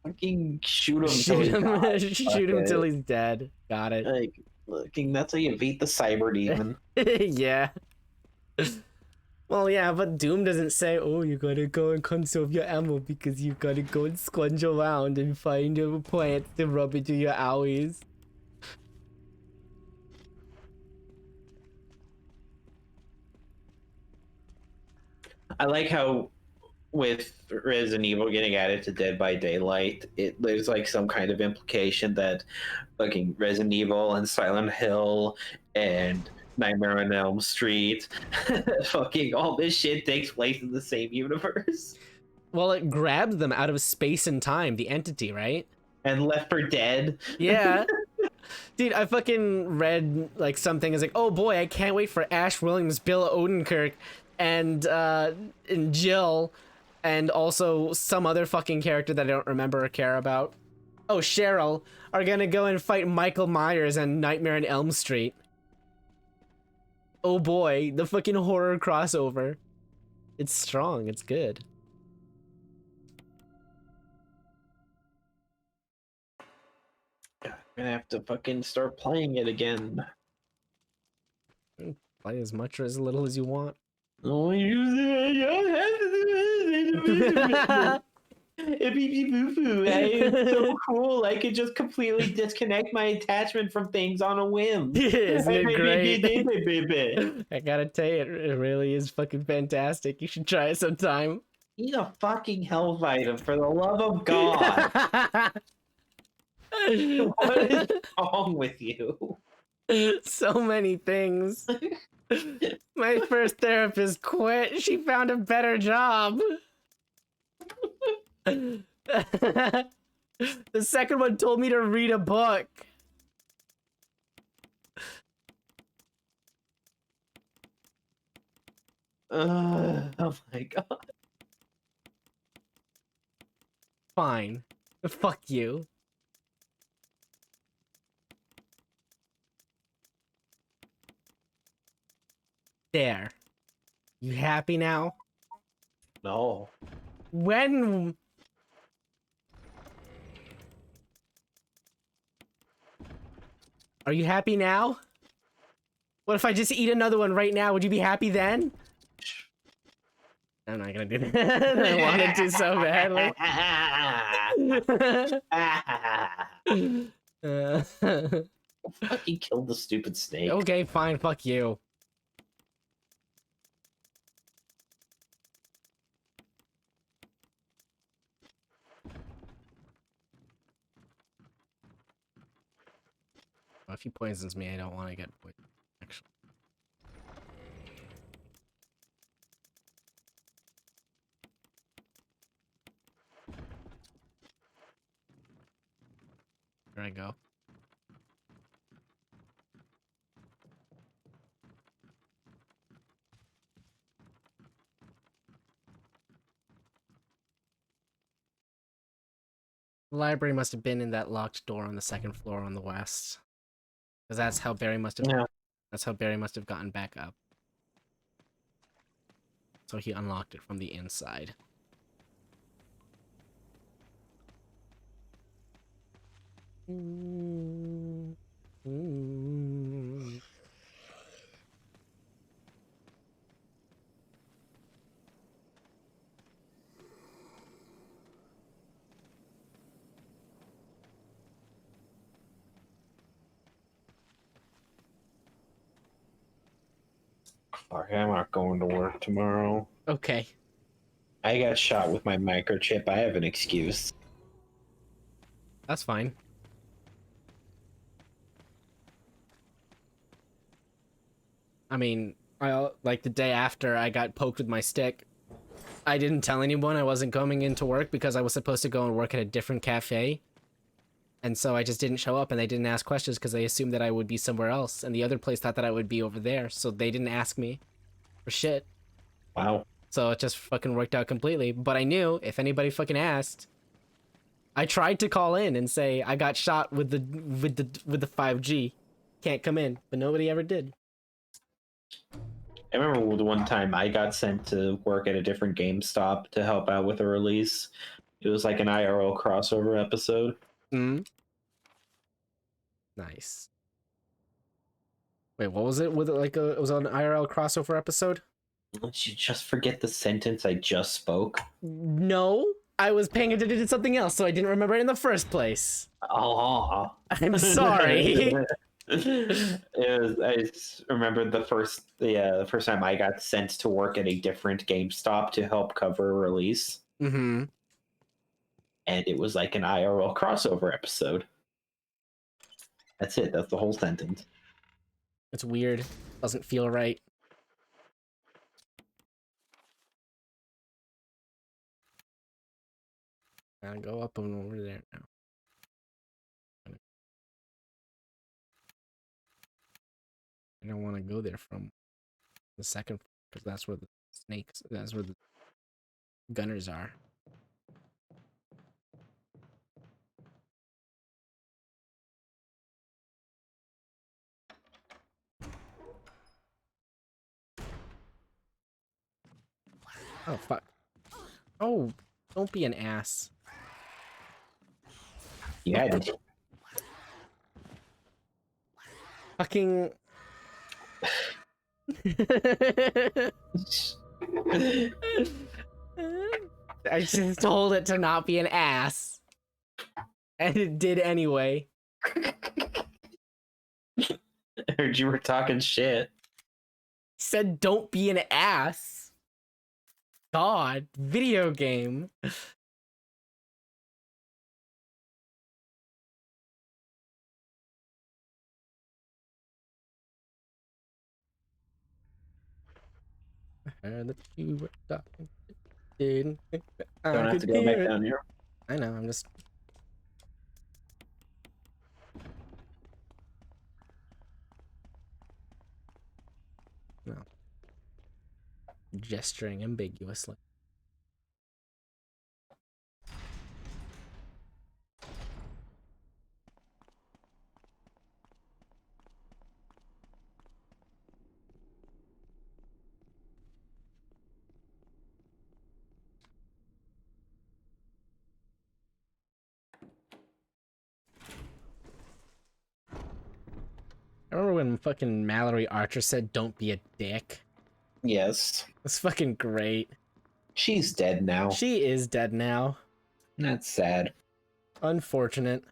Fucking shoot him. Shoot till him, he dies. shoot him Fuck till it. he's dead. Got it. Like, looking, that's how you beat the cyber demon. Yeah. Well, yeah, but Doom doesn't say, oh, you gotta go and conserve your ammo because you gotta go and scrunch around and find a plant to rub into your owies. I like how with Resident Evil getting added to Dead by Daylight, there's like some kind of implication that fucking Resident Evil and Silent Hill and Nightmare on Elm Street, fucking all this shit takes place in the same universe. Well, it grabbed them out of space and time, the entity, right? And Left 4 Dead. Yeah. Dude, I fucking read like something is like, oh boy, I can't wait for Ash Williams, Bill Odenkirk, and Jill, and also some other fucking character that I don't remember or care about. Oh, Cheryl, are gonna go and fight Michael Myers and Nightmare on Elm Street. Oh boy, the fucking horror crossover. It's strong, it's good. I'm gonna have to fucking start playing it again. Play as much or as little as you want. Oh, it's so cool. I could just completely disconnect my attachment from things on a whim. Isn't it great? I gotta tell you, it really is fucking fantastic. You should try it sometime. Eat a fucking health item for the love of God. What is wrong with you? So many things. My first therapist quit. She found a better job. The second one told me to read a book. Oh my God. Fine. Fuck you. There. You happy now? No. When... Are you happy now? What if I just eat another one right now? Would you be happy then? I'm not gonna do that. I wanted to so badly. Fucking killed the stupid snake. Okay, fine, fuck you. Well, if he poisons me, I don't want to get poisoned, actually. Here I go. The library must have been in that locked door on the second floor on the west. Because that's how Barry must have... Yeah. That's how Barry must have gotten back up. So he unlocked it from the inside. Mm, mm. Fuck, I'm not going to work tomorrow. Okay. I got shot with my microchip. I have an excuse. That's fine. I mean, like the day after I got poked with my stick, I didn't tell anyone I wasn't coming into work because I was supposed to go and work at a different cafe. And so I just didn't show up, and they didn't ask questions because they assumed that I would be somewhere else. And the other place thought that I would be over there, so they didn't ask me for shit. Wow. So it just fucking worked out completely. But I knew if anybody fucking asked, I tried to call in and say I got shot with the 5G. Can't come in, but nobody ever did. I remember the one time I got sent to work at a different GameStop to help out with a release. It was like an IRL crossover episode. Hmm. Nice. Wait, what was it? Was it like it was an IRL crossover episode? Did you just forget the sentence I just spoke? No, I was paying attention to something else, so I didn't remember it in the first place. Oh. I'm sorry. I just remember the first time I got sent to work at a different GameStop to help cover a release. Mm-hmm. And it was like an IRL crossover episode. That's it. That's the whole sentence. It's weird. Doesn't feel right. Gotta go up and over there now. I don't want to go there from the second floor because that's where the snakes. That's where the gunners are. Oh fuck! Oh, don't be an ass. You had it. Fucking. I just told it to not be an ass. And it did anyway. I heard you were talking shit. Said don't be an ass. God, video game. I heard that you were talking. Didn't think that I Don't have could to go hear back it. down here. I know, I'm just. No. Gesturing ambiguously. I remember when fucking Mallory Archer said, "Don't be a dick." Yes. That's fucking great. She's dead now. She is dead now. That's sad. Unfortunate.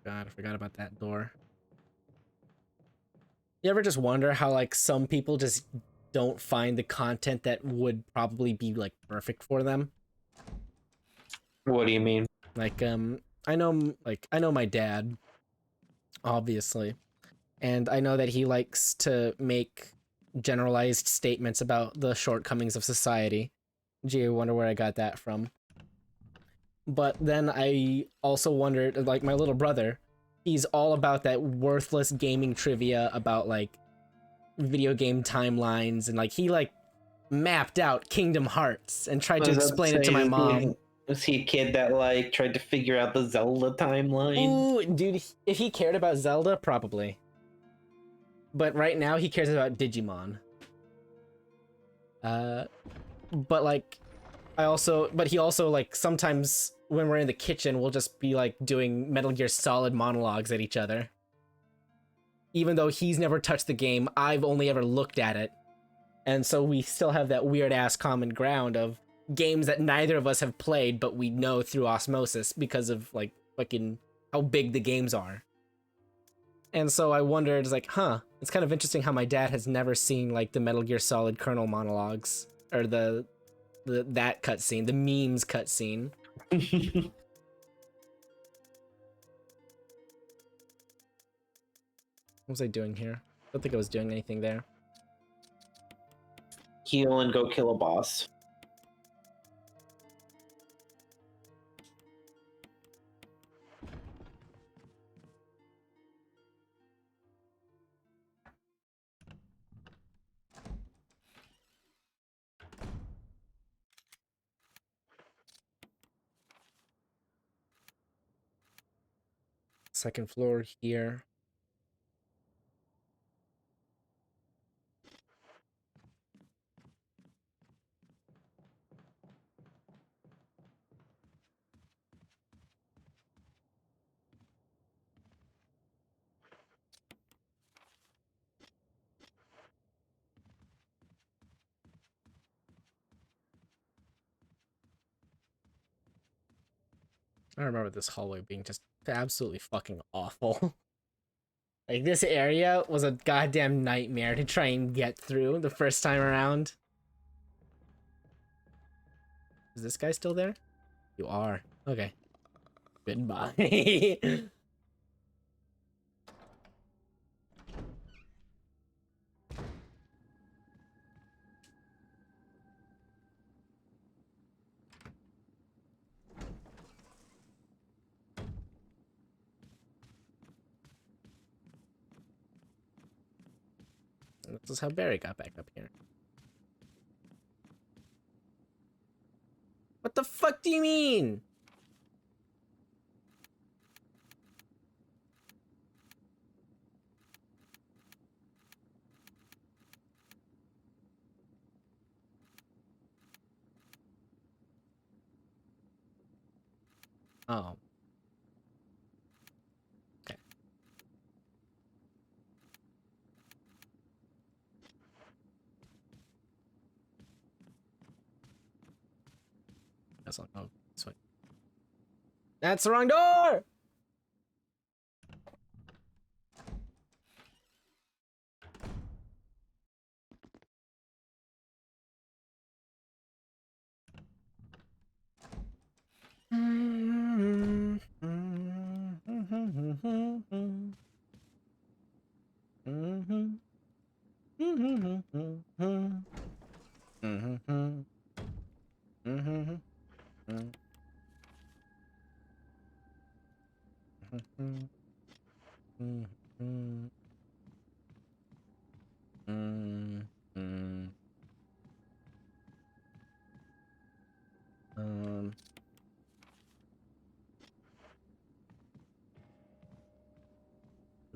God, I forgot about that door. You ever just wonder how, like, some people just don't find the content that would probably be, like, perfect for them? What do you mean? Like, I know my dad, obviously, and I know that he likes to make generalized statements about the shortcomings of society. Gee, I wonder where I got that from. But then I also wondered, like, my little brother, he's all about that worthless gaming trivia about, like, video game timelines, and, like, he, like, mapped out Kingdom Hearts and tried to explain it to my mom. Was he a kid that, like, tried to figure out the Zelda timeline? Ooh, dude, if he cared about Zelda, probably. But right now, he cares about Digimon. But like, but he also like sometimes when we're in the kitchen, we'll just be like doing Metal Gear Solid monologues at each other. Even though he's never touched the game, I've only ever looked at it. And so we still have that weird ass common ground of games that neither of us have played, but we know through osmosis because of like fucking how big the games are. And so I wondered, it's like, huh, it's kind of interesting how my dad has never seen like the Metal Gear Solid Colonel monologues or that cutscene, the memes cutscene. What was I doing here? I don't think I was doing anything there. Heal and go kill a boss. Second floor here. I remember this hallway being just absolutely fucking awful. Like, this area was a goddamn nightmare to try and get through the first time around. Is this guy still there? You are. Okay. Goodbye. This is how Barry got back up here. What the fuck do you mean? Oh. Okay. That's not. Oh, this way. That's the wrong door!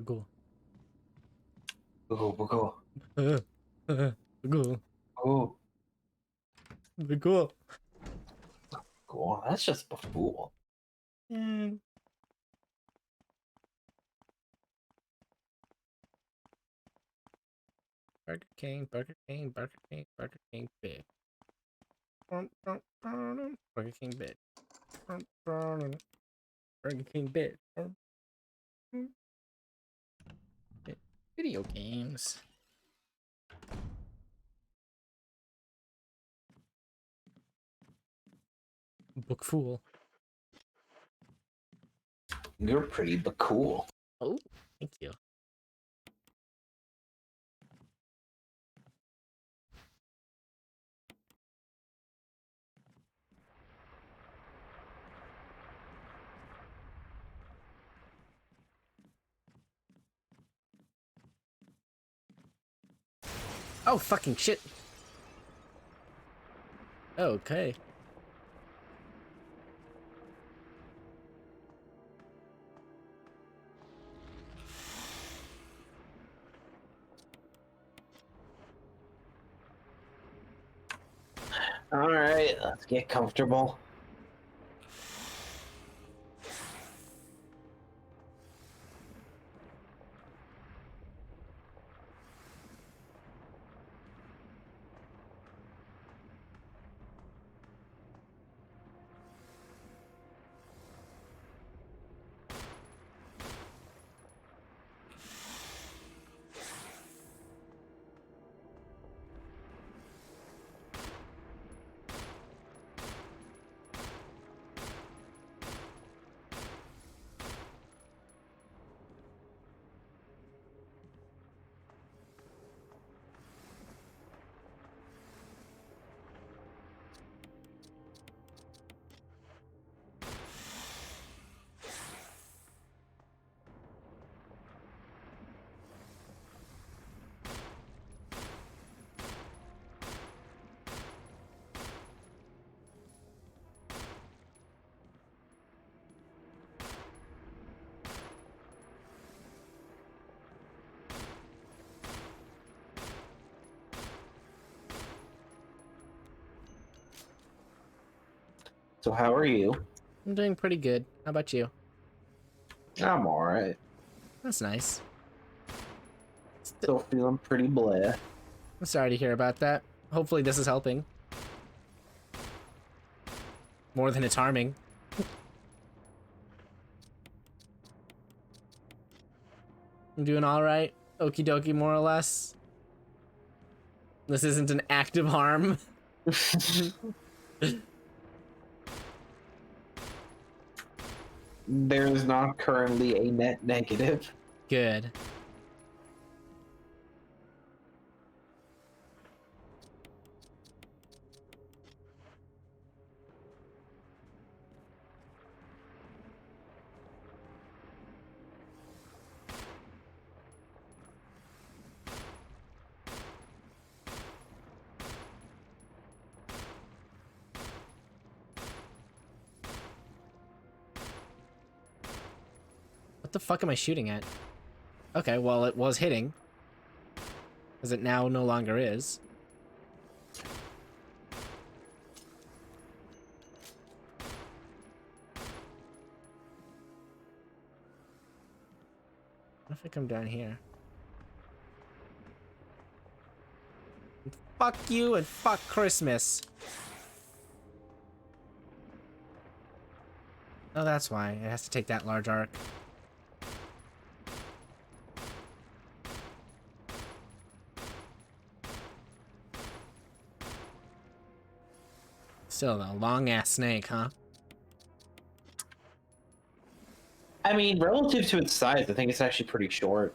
Go. Go, go, Go. go. Go. Go on, that's just a fool. Burger King, Burger King, Burger King, Burger King, big. Burger King, big. Burger King, big. Video games. Book Fool. You're pretty but cool. Oh, thank you. Oh, fucking shit. Okay. Alright, let's get comfortable. So how are you? I'm doing pretty good. How about you? I'm alright. That's nice. Still feeling pretty bleh. I'm sorry to hear about that. Hopefully this is helping. More than it's harming. I'm doing alright. Okie dokie, more or less. This isn't an active harm. There's not currently a net negative. Good. What the fuck am I shooting at? Okay, well, it was hitting. Because it now no longer is. What if I come down here? Fuck you and fuck Christmas. Oh, that's why. It has to take that large arc. Still, a long-ass snake, huh? I mean, relative to its size, I think it's actually pretty short.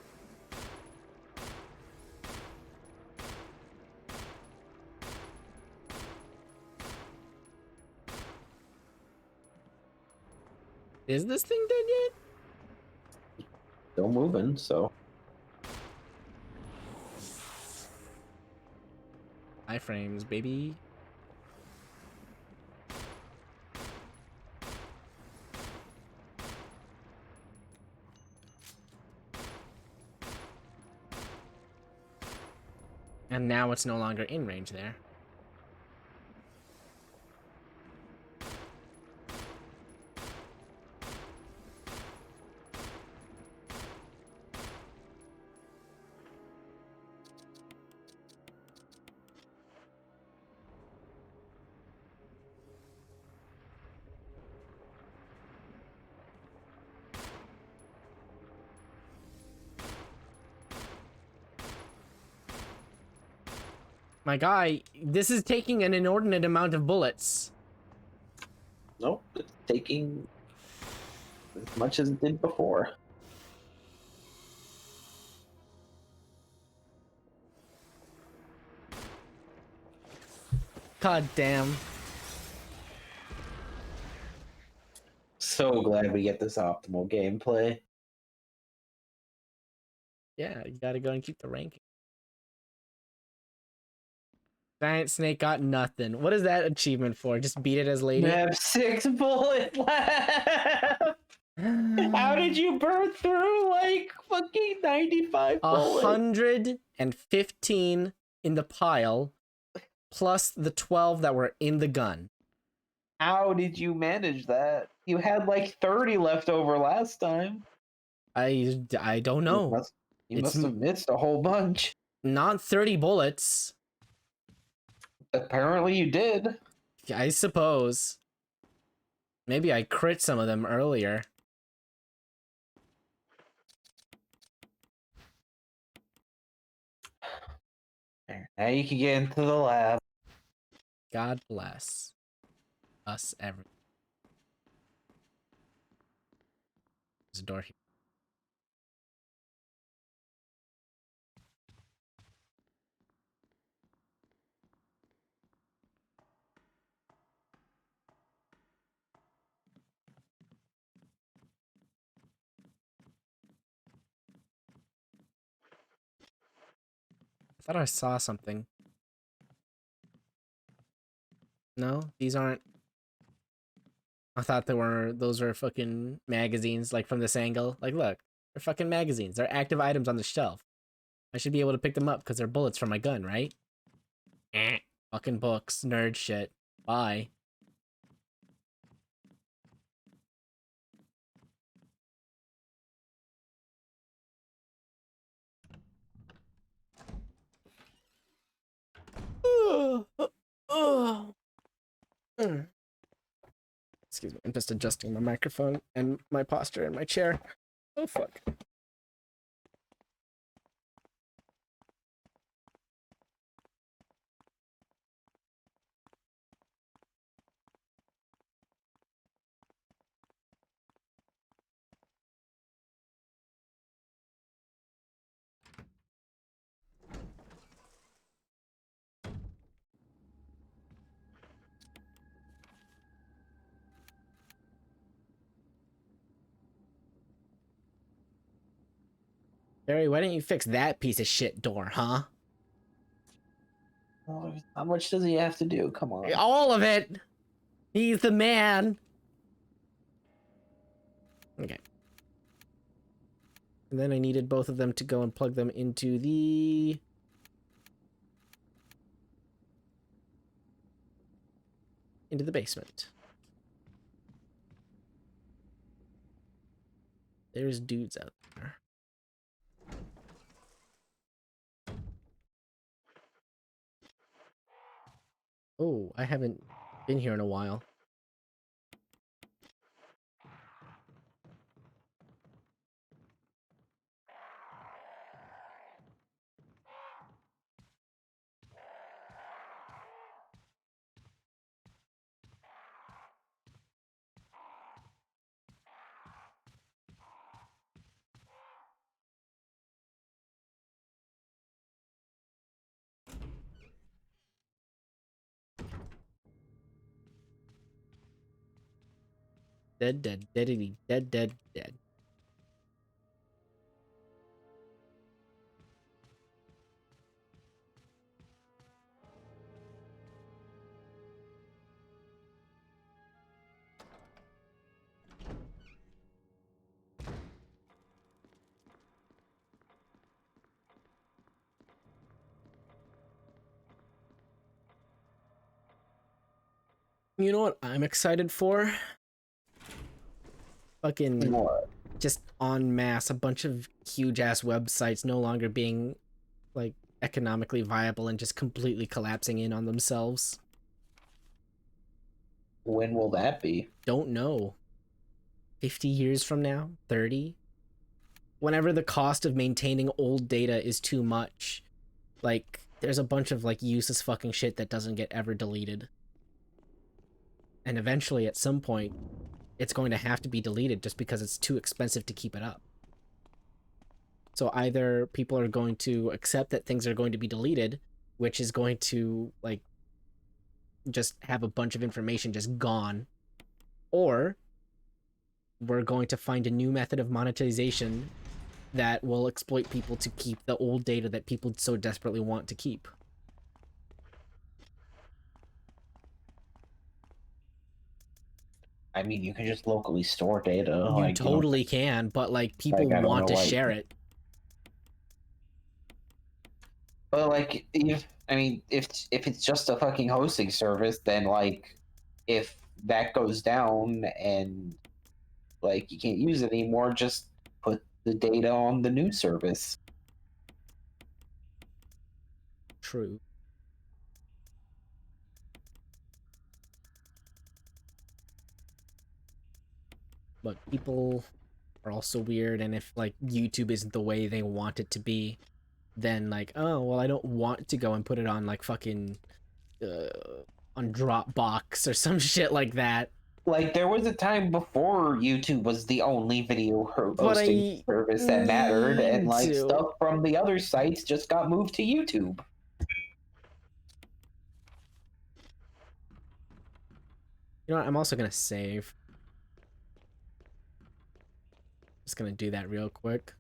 Is this thing dead yet? Still moving, so. Iframes, baby. And now it's no longer in range there. My guy, this is taking an inordinate amount of bullets. Nope, it's taking as much as it did before. God damn. So glad we get this optimal gameplay. Yeah, you gotta go and keep the ranking. Giant snake got nothing. What is that achievement for? Just beat it as lady? You have 6 bullets left! How did you burn through like fucking 95 bullets? 115 in the pile. plus the 12 that were in the gun. How did you manage that? You had like 30 left over last time. I don't know. You It's must have missed a whole bunch. Not 30 bullets, Apparently you did. I suppose. Maybe I crit some of them earlier. There, now you can get into the lab. God bless us, everyone. There's a door here. I thought I saw something. No, these aren't. I thought those were fucking magazines, like from this angle. Like, look, they're fucking magazines. They're active items on the shelf. I should be able to pick them up because they're bullets from my gun, right? Fucking books, nerd shit. Bye. Excuse me, I'm just adjusting my microphone and my posture in my chair. Oh, fuck. Barry, why didn't you fix that piece of shit door, huh? How much does he have to do? Come on. All of it! He's the man! Okay. And then I needed both of them to go and plug them into the... basement. There's dudes out there. Oh, I haven't been here in a while. Dead, dead, deadity, dead, dead, dead. You know what I'm excited for? Fucking What? just en masse, a bunch of huge ass websites no longer being like economically viable and just completely collapsing in on themselves. When will that be? Don't know. 50 years from now? 30? Whenever the cost of maintaining old data is too much, like there's a bunch of like useless fucking shit that doesn't get ever deleted. And eventually at some point it's going to have to be deleted just because it's too expensive to keep it up. So either people are going to accept that things are going to be deleted, which is going to like just have a bunch of information just gone, or we're going to find a new method of monetization that will exploit people to keep the old data that people so desperately want to keep. I mean, you can just locally store data. You like, totally can, but like people Like, I don't want know, to like- share it. But like, I mean, if it's just a fucking hosting service, then like, if that goes down and like you can't use it anymore, just put the data on the new service. True. But people are also weird, and if like YouTube isn't the way they want it to be, then like, oh well, I don't want to go and put it on like fucking on Dropbox or some shit like that. Like, there was a time before YouTube was the only video But hosting I service that mattered, and need like to. stuff from the other sites just got moved to YouTube. You know what? I'm also gonna save. Just gonna do that real quick.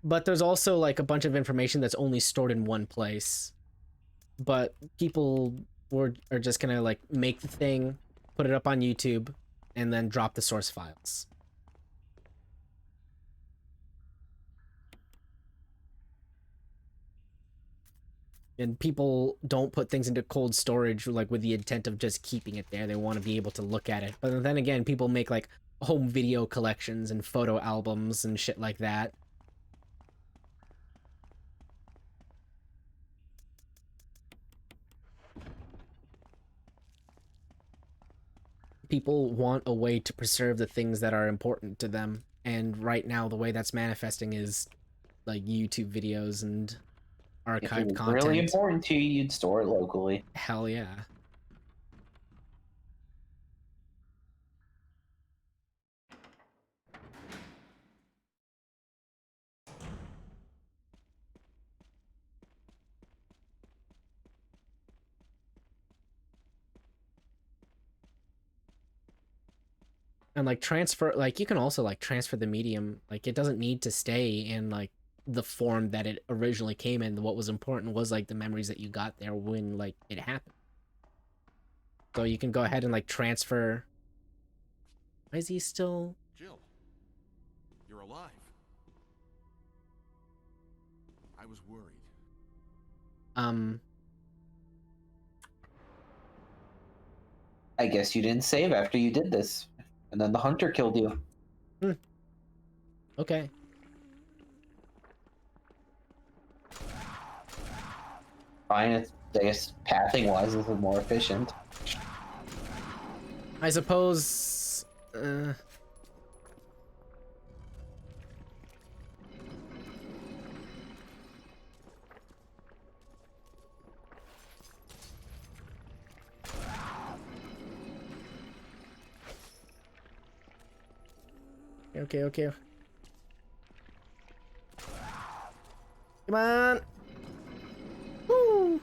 But there's also like a bunch of information that's only stored in one place. But people are just gonna like make the thing, put it up on YouTube, and then drop the source files. And people don't put things into cold storage like with the intent of just keeping it there. They want to be able to look at it. But then again, people make like home video collections and photo albums and shit like that. People want a way to preserve the things that are important to them. And right now, the way that's manifesting is like YouTube videos and If it archived was content. really important to you, you'd store it locally. Hell yeah. And like transfer, like you can also like transfer the medium. Like it doesn't need to stay in like the form that it originally came in. What was important was like the memories that you got there when like it happened. So you can go ahead and like transfer. Why is he still? Jill, you're alive. I was worried. I guess you didn't save after you did this, and then the hunter killed you. Okay. Fine, it's, I guess pathing wise, this is more efficient. I suppose. Okay. Come on. Woo.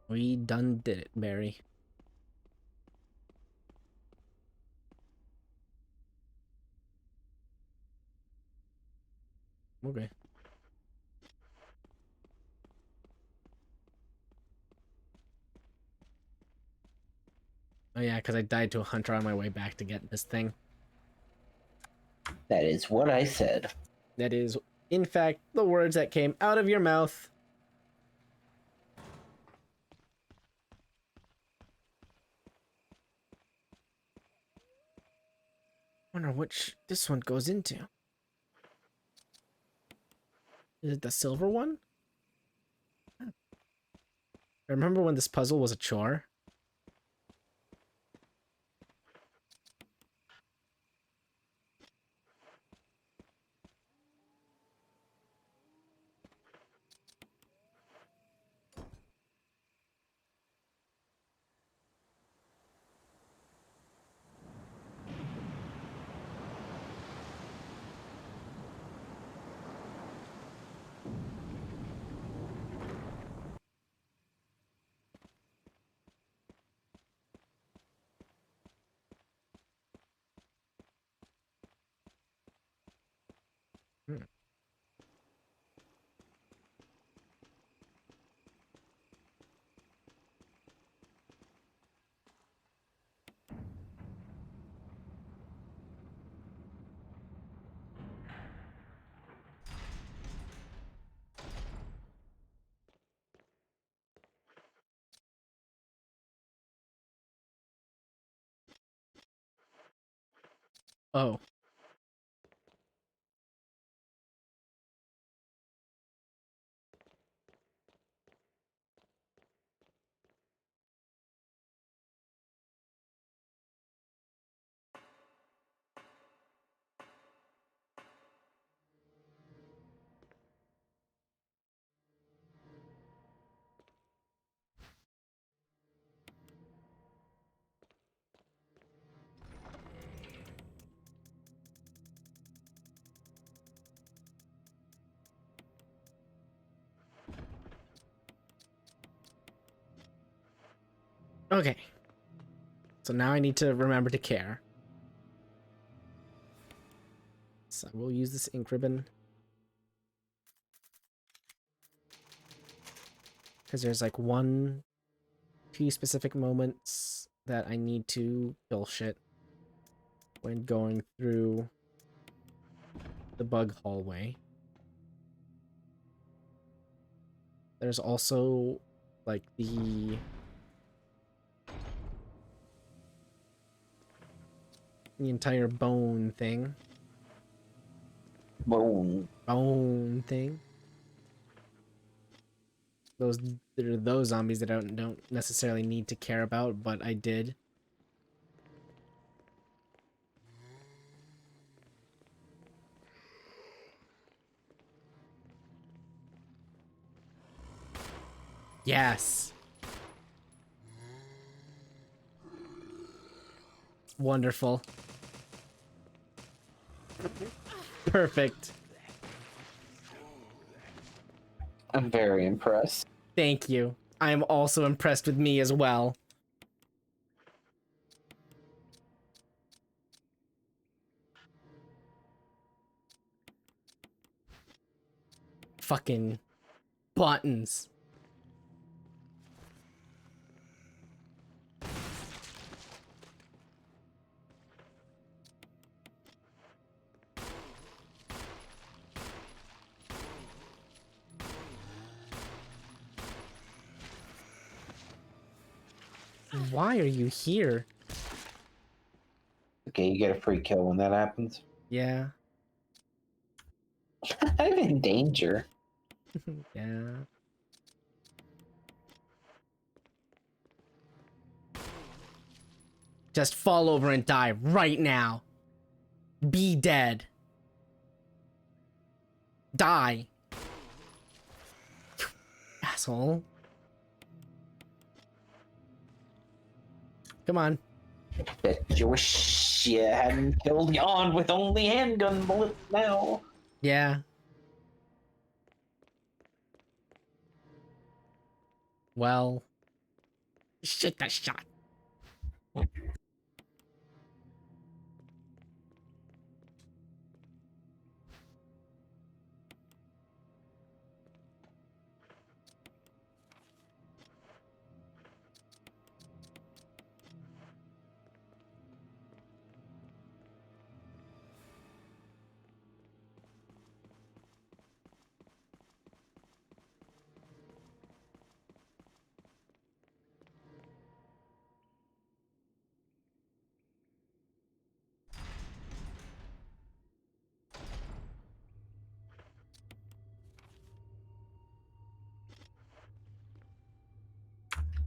We done did it, Barry. Okay. Oh yeah, because I died to a hunter on my way back to get this thing. That is what I said. That is, in fact, the words that came out of your mouth. Wonder which this one goes into. Is it the silver one? I remember when this puzzle was a chore. Oh. Okay. So now I need to remember to care. So we'll use this ink ribbon. Because there's like two specific moments that I need to kill shit when going through the bug hallway. There's also like the entire bone thing. Bone thing. There are those zombies that I don't necessarily need to care about, but I did. Yes. Wonderful. Perfect. I'm very impressed. Thank you. I am also impressed with me as well. Fucking buttons. Why are you here? Okay, you get a free kill when that happens. Yeah. I'm in danger. Yeah. Just fall over and die right now. Be dead. Die. Asshole. Come on. Bet you wish you hadn't killed Yon with only handgun bullets now. Yeah. Well. Shit, that shot.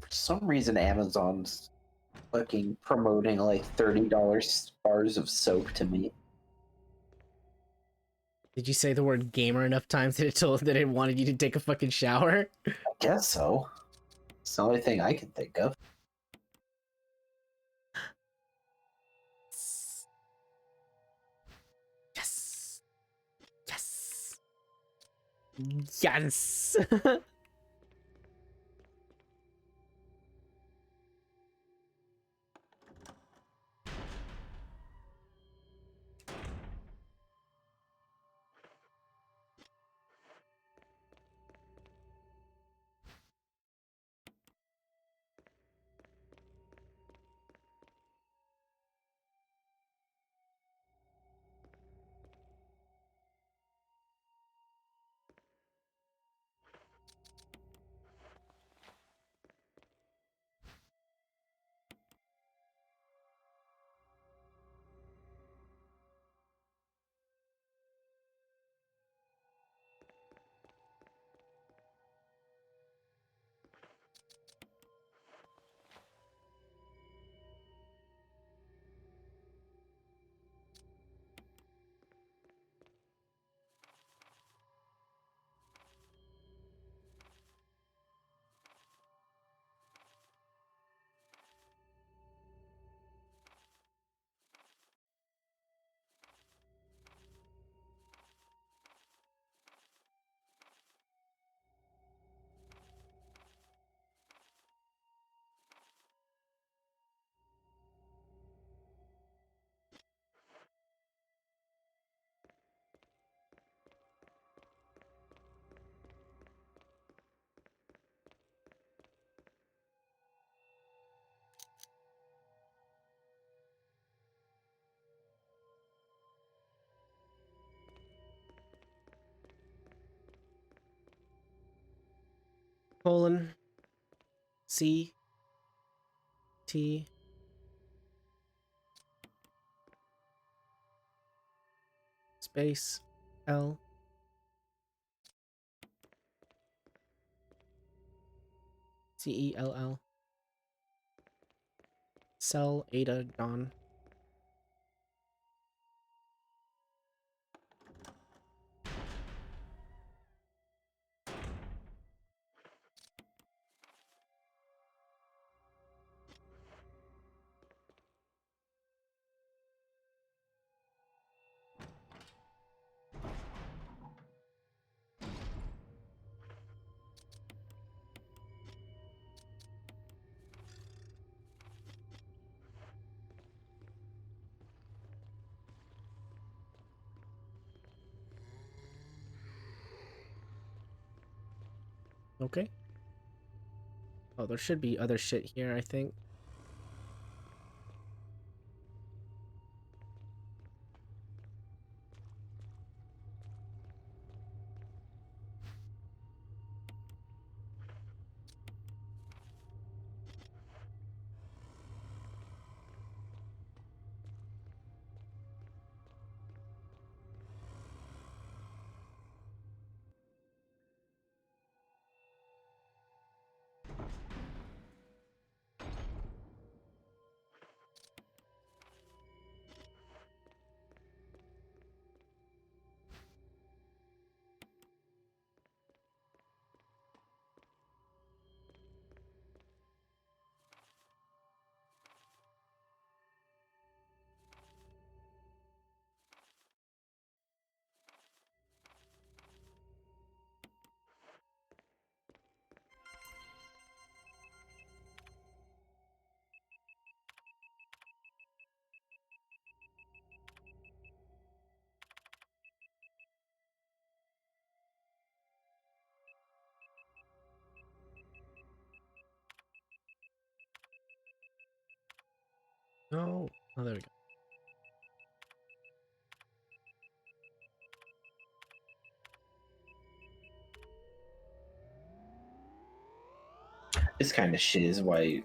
For some reason, Amazon's fucking promoting like $30 bars of soap to me. Did you say the word gamer enough times that it wanted you to take a fucking shower? I guess so. It's the only thing I can think of. Yes. Yes. Yes. colon C T space L CELL Cell Ada Dawn. Okay. Oh, there should be other shit here, I think. No. Oh, there we go. This kind of shit is why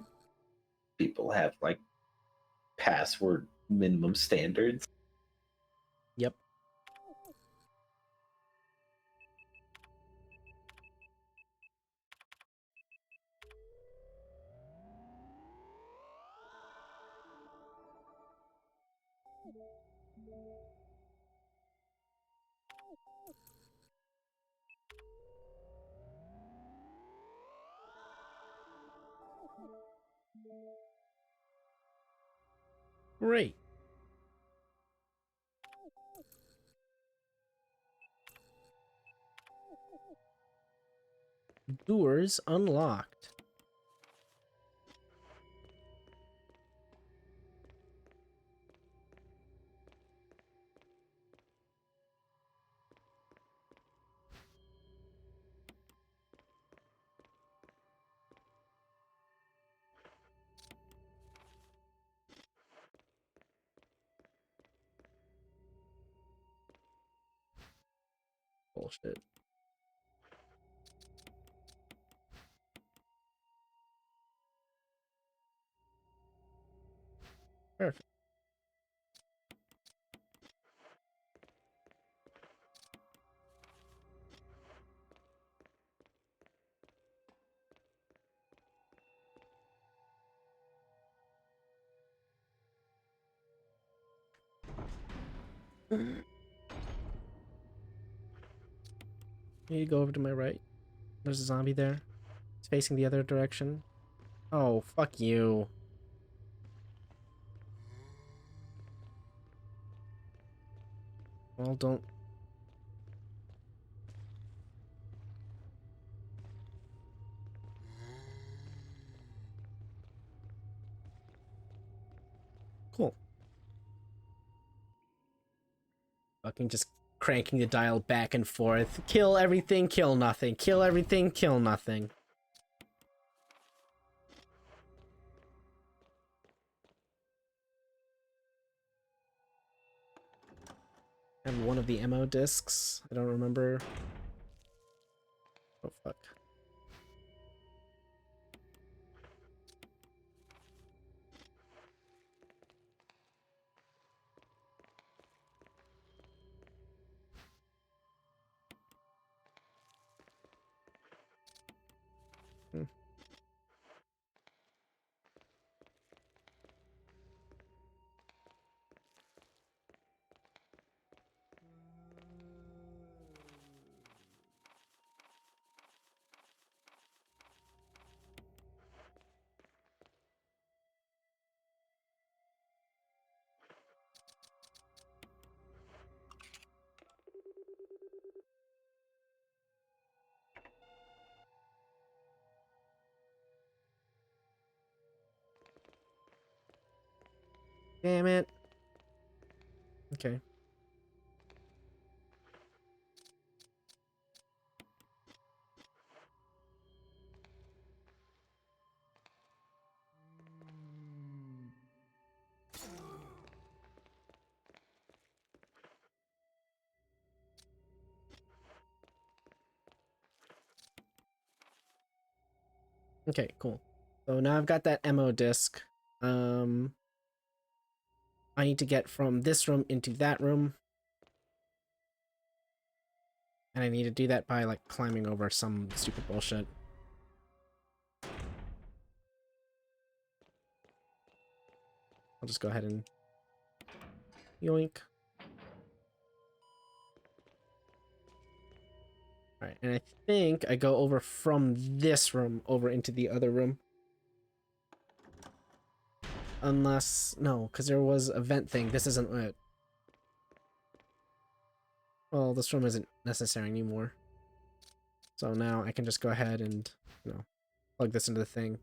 people have like password minimum standards. Yep. Great. Doors unlocked. Bullshit. Perfect. You go over to my right. There's a zombie there. It's facing the other direction. Oh, fuck you. Well, don't. Cool. Fucking just cranking the dial back and forth. Kill everything, kill nothing. Kill everything, kill nothing. I have one of the ammo discs. I don't remember. Oh, fuck. Damn it. Okay. Okay, cool. So now I've got that ammo disc. I need to get from this room into that room. And I need to do that by, like, climbing over some stupid bullshit. I'll just go ahead and yoink. Alright, and I think I go over from this room over into the other room. Unless... no, because there was a vent thing. This isn't it. Well, this room isn't necessary anymore. So now I can just go ahead and, you know, plug this into the thing.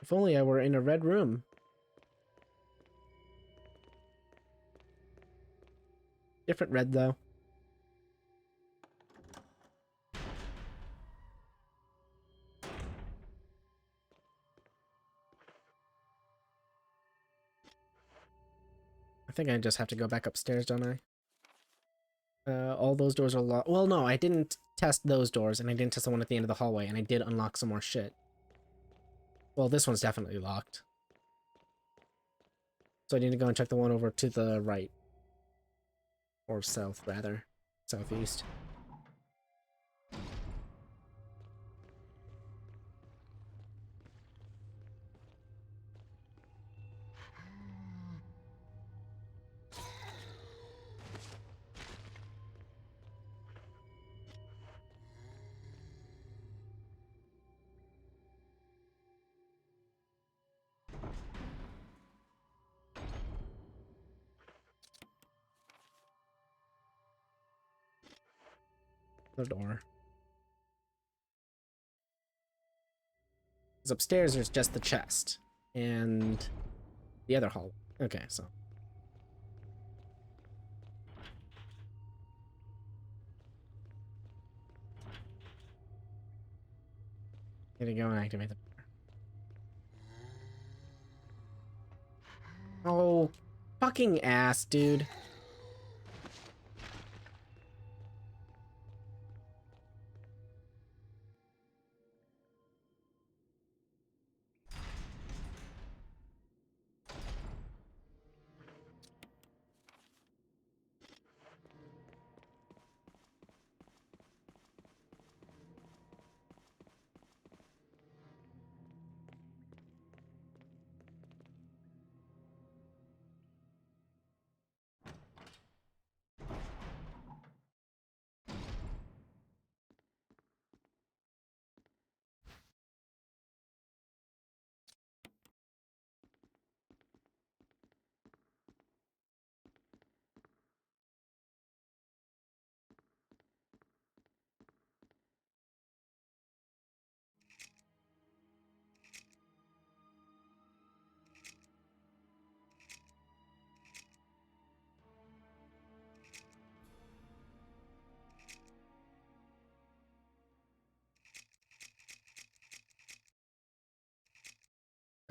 If only I were in a red room. Different red, though. I think I just have to go back upstairs, don't I? All those doors are locked. Well, no, I didn't test those doors, and I didn't test the one at the end of the hallway, and I did unlock some more shit. Well, this one's definitely locked. So I need to go and check the one over to the right. Or south, rather. Southeast. The door. Because upstairs there's just the chest. And the other hall. Okay, so. Need to go and activate the door. Oh, fucking ass, dude.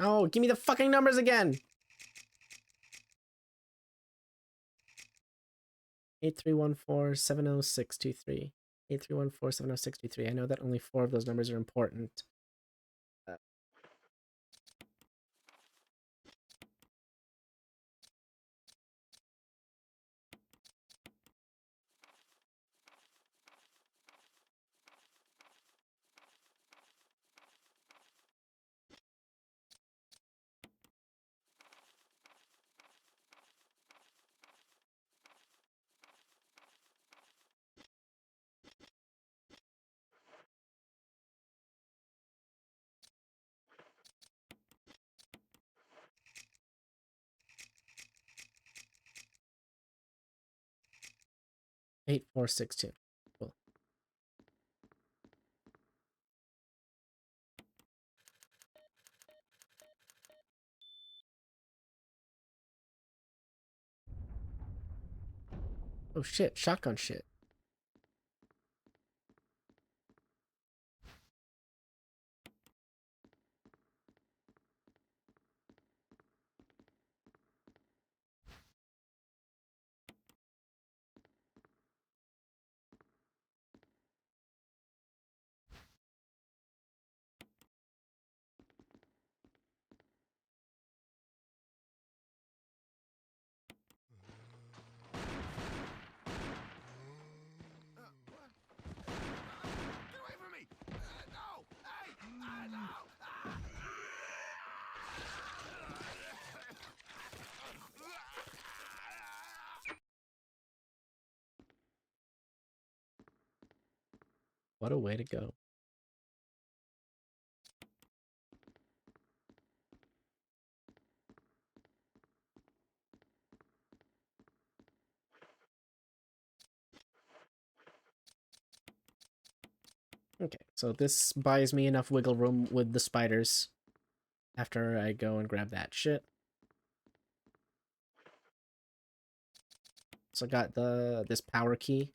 Oh, give me the fucking numbers again. 8314-70623. 8314-70623. I know that only 4 of those numbers are important. 8462. Cool. Oh shit, shotgun shit. Get away from me! No! Hey! No! What a way to go. Okay, so this buys me enough wiggle room with the spiders after I go and grab that shit. So I got this power key.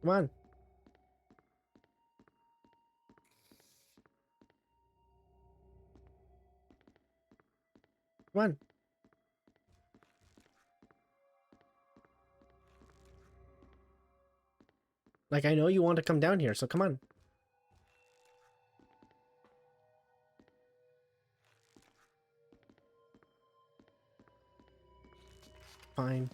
Come on. Come on. Like, I know you want to come down here, so come on. Fine.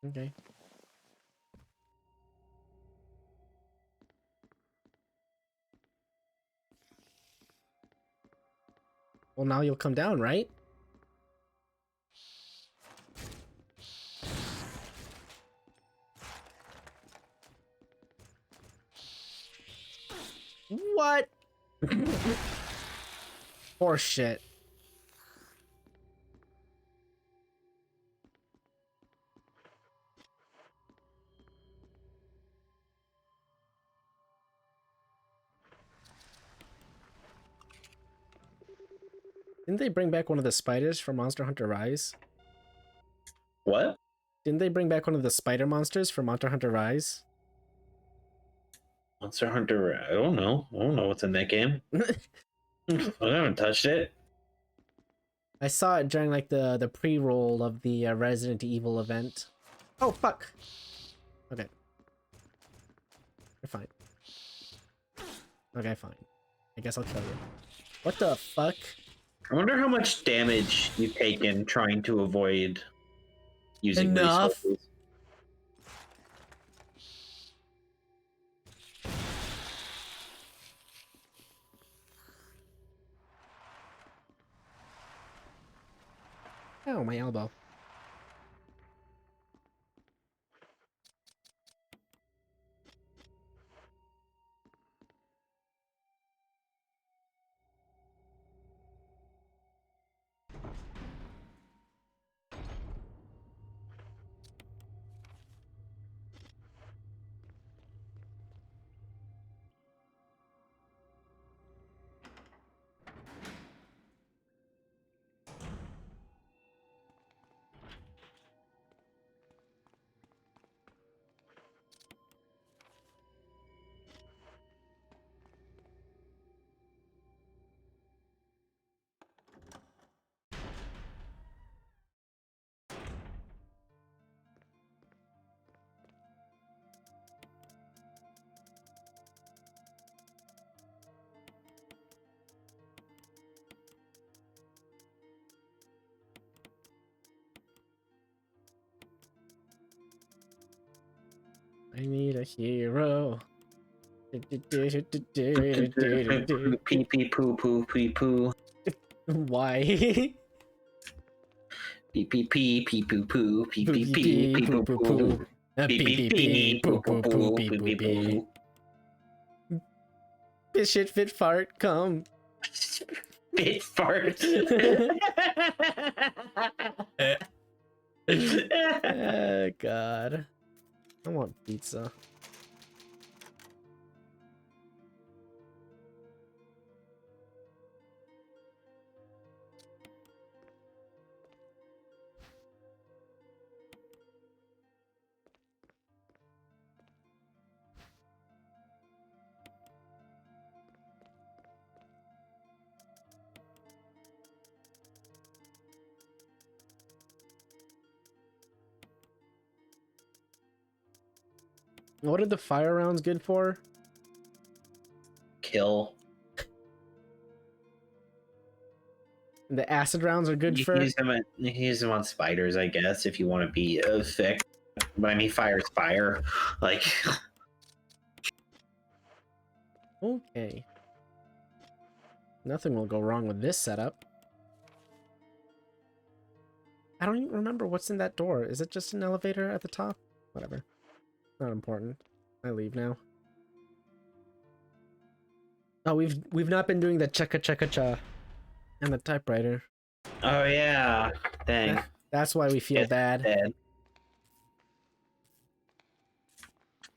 Okay. Well, now you'll come down, right? What? Horse shit. Didn't they bring back one of the spiders from Monster Hunter Rise? What? Didn't they bring back one of the spider monsters from Monster Hunter Rise? Monster Hunter. I don't know. I don't know what's in that game. I haven't touched it. I saw it during like the pre-roll of the Resident Evil event. Oh fuck. Okay. You're fine. Okay, fine. I guess I'll kill you. What the fuck? I wonder how much damage you've taken trying to avoid using Enough. resources. Oh, my elbow. I need a hero. Pee pee poo poo pee poo. Why? Pee pee pee pee poo poo pee pee pee pee poo poo. Pee pee pee poo poo poo pee pee poo. Fish shit fit fart come. Bit fart. Oh god. I want pizza. What are the fire rounds good for? Kill. The acid rounds are good You for. can use them on spiders, I guess, if you want to be thick. But I mean, fire's fire. Like, Okay. Nothing will go wrong with this setup. I don't even remember what's in that door. Is it just an elevator at the top? Whatever. Not important. I leave now. Oh, we've not been doing the checka-checka-cha and the typewriter. oh yeah, dang. That's why we feel Guess bad. dead.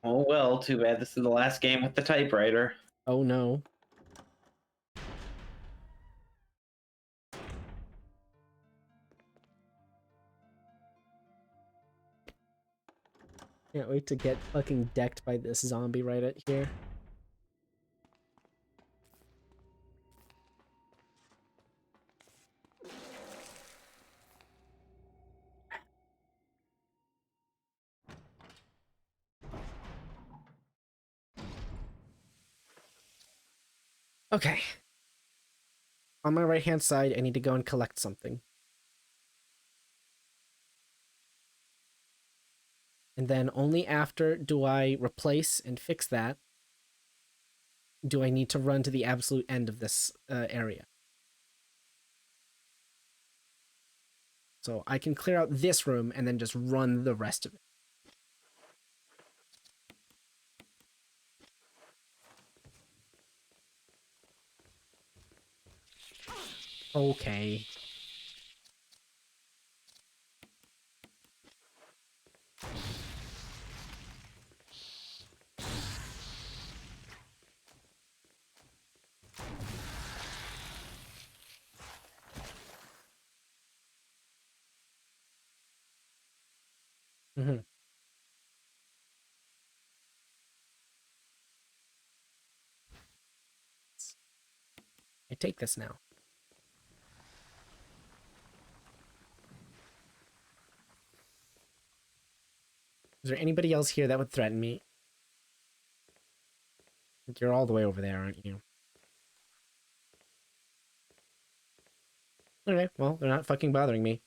Oh well, too bad this is the last game with the typewriter. Oh no. Can't wait to get fucking decked by this zombie right at here. Okay. On my right hand side, I need to go and collect something. And then only after do I replace and fix that do I need to run to the absolute end of this area. So I can clear out this room and then just run the rest of it. Okay. Mm-hmm. I take this now. Is there anybody else here that would threaten me? You're all the way over there, aren't you? Okay, well, they're not fucking bothering me.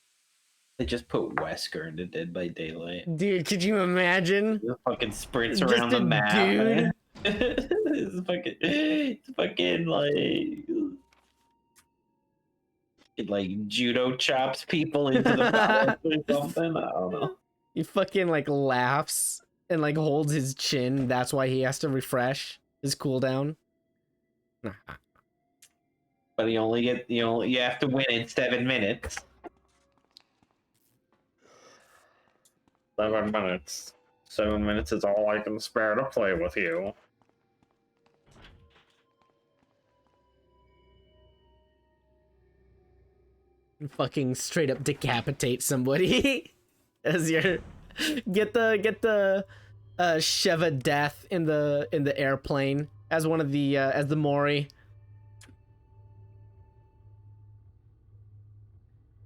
They just put Wesker into Dead by Daylight. Dude, could you imagine? He fucking sprints Just around the a map. dude. it's fucking like judo chops people into the palace or something. I don't know. He fucking like laughs and like holds his chin. That's why he has to refresh his cooldown. But you have to win in 7 minutes. 7 minutes. 7 minutes is all I can spare to play with you. Fucking straight up decapitate somebody as you're get the Sheva death in the airplane as one of the as the Mori.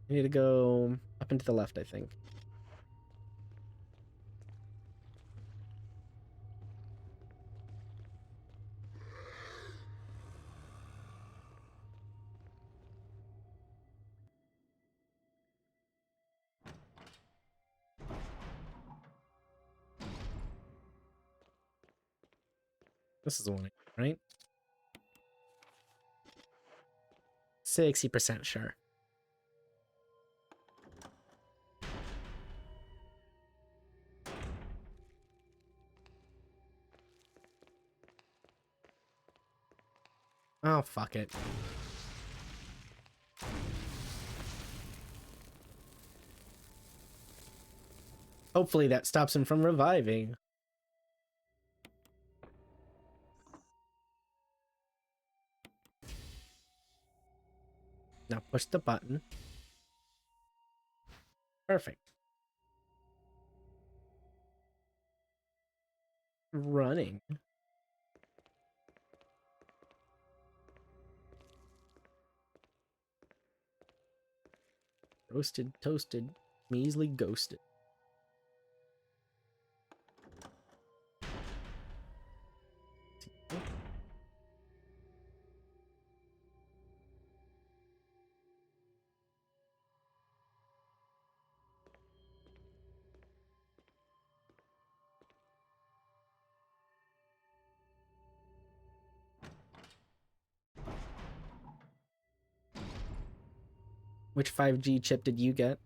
I need to go up and to the left, I think. This is the one, right? 60% sure. Oh, fuck it. Hopefully that stops him from reviving. Now push the button. Perfect. Running. Roasted, toasted, measly ghosted. Which 5G chip did you get?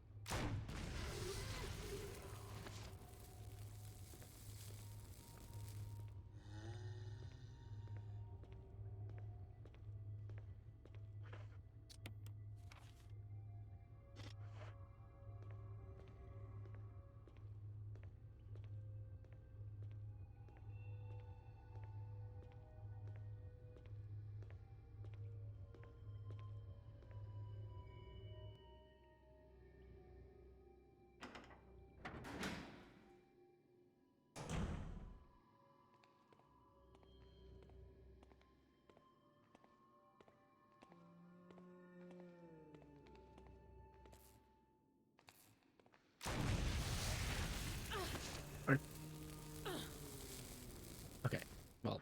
Okay, well.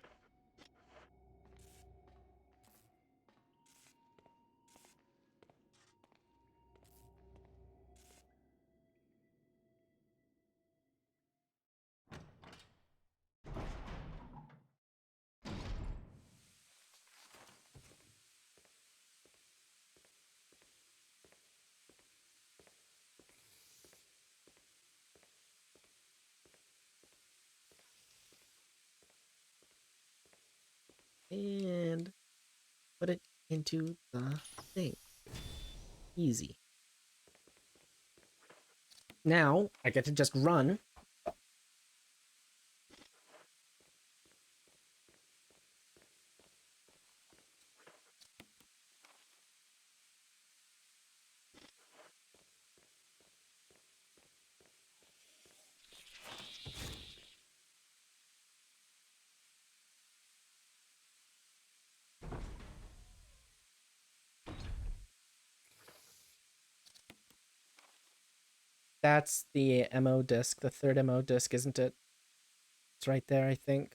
And put it into the thing. Easy. Now, I get to just run. That's the MO disc, the third MO disc, isn't it? It's right there, I think.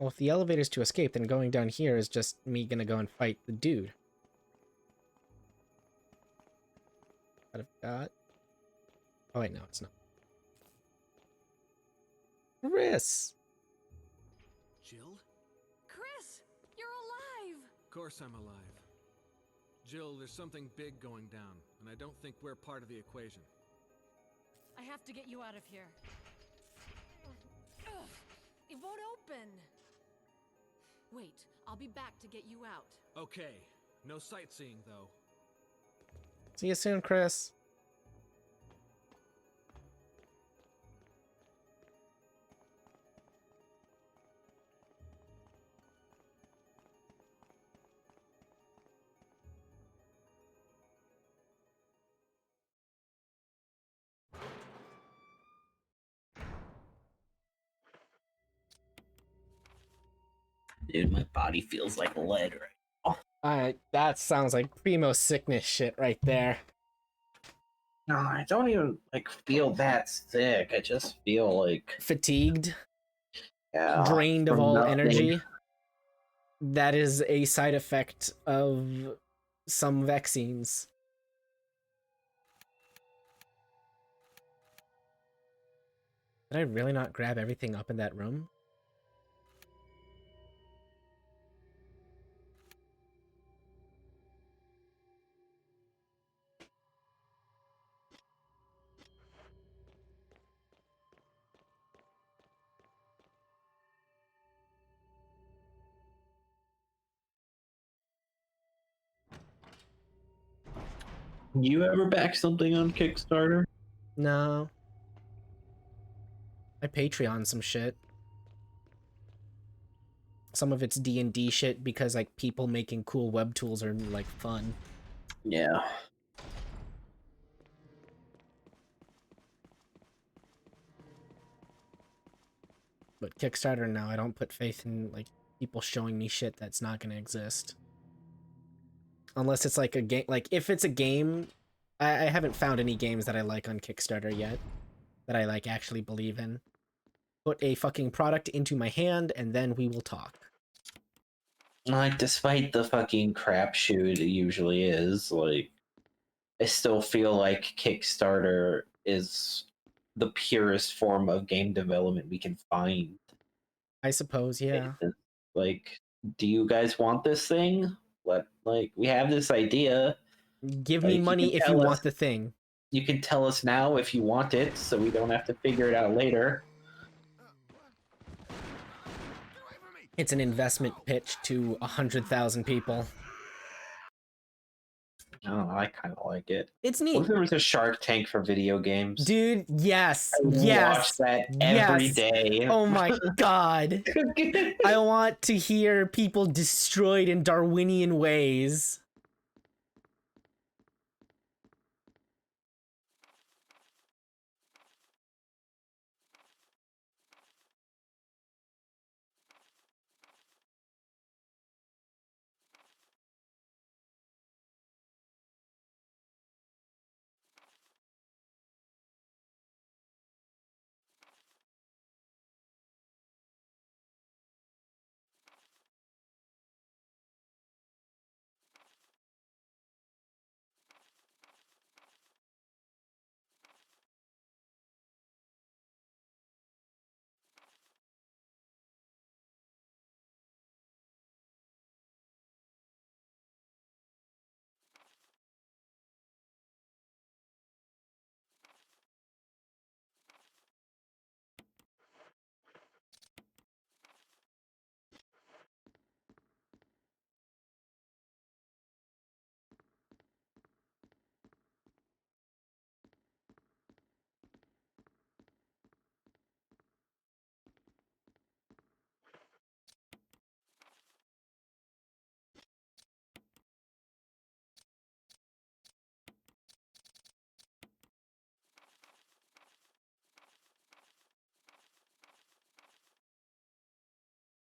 Well, if the elevator's to escape, then going down here is just me gonna go and fight the dude. What I've got... Oh, wait, no, it's not. Chris! Jill? Chris, you're alive. Of course I'm alive. Jill, there's something big going down, and I don't think we're part of the equation. I have to get you out of here. Ugh, it won't open. Wait, I'll be back to get you out. Okay, no sightseeing though. See you soon, Chris. Dude, my body feels like lead right now. That sounds like primo sickness shit right there. No, I don't even like feel that sick. I just feel like Fatigued, yeah, drained of from all nothing. energy. That is a side effect of some vaccines. Did I really not grab everything up in that room? You ever back something on Kickstarter? No. I Patreon some shit. Some of it's D&D shit because like people making cool web tools are like fun. Yeah. But Kickstarter, no, I don't put faith in like people showing me shit that's not gonna exist. Unless it's like a game, like if it's a game, I haven't found any games that I like on Kickstarter yet that I like actually believe in. Put a fucking product into my hand and then we will talk. Like, despite the fucking crapshoot it usually is, like, I still feel like Kickstarter is the purest form of game development we can find. I suppose, yeah. Like, do you guys want this thing? We have this idea. Give me Like, money if you want the thing. You can tell us now if you want it, so we don't have to figure it out later. It's an investment pitch to 100,000 people. Oh, I kind of like it. It's What neat. if there was a Shark Tank for video games? Dude, yes. I Yes. watch that every yes. day. Oh my god. I want to hear people destroyed in Darwinian ways.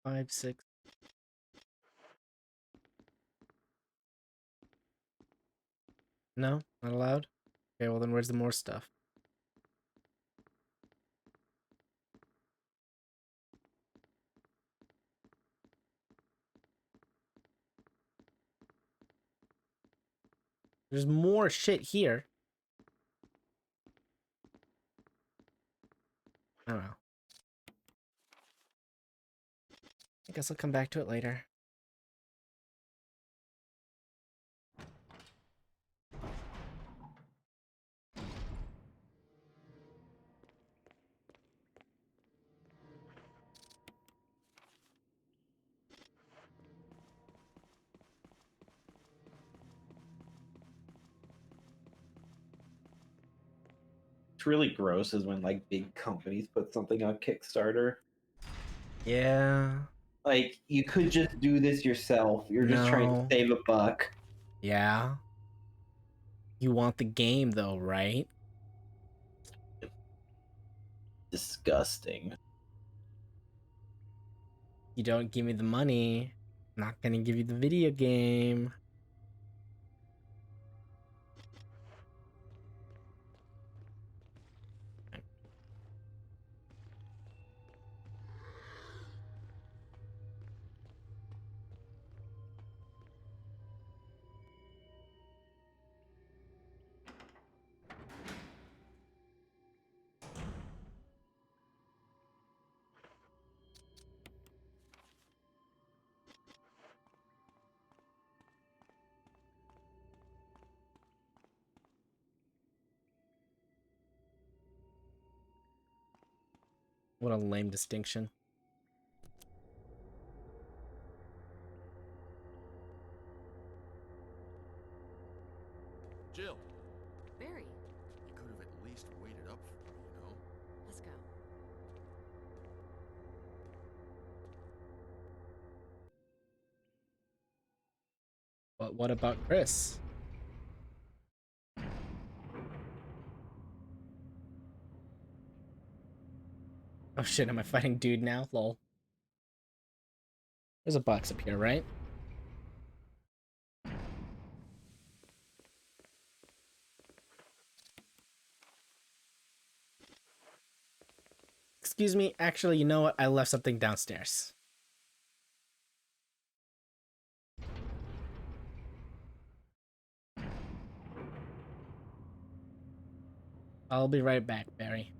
Five, six. No, not allowed. Okay, well then where's the more stuff? There's more shit here. I don't know. I guess I'll come back to it later. It's really gross is when like big companies put something on Kickstarter. Yeah. Like you could just do this yourself. You're just trying to No. save a buck. Yeah. You want the game though, right? Disgusting. You don't give me the money, I'm not gonna give you the video game. What a lame distinction. Jill, Barry, you could have at least waited up for me, you know? let's go. But what about Chris? Oh shit, am I fighting dude now? Lol. There's a box up here, right? Excuse me, actually, you know what? I left something downstairs. I'll be right back, Barry.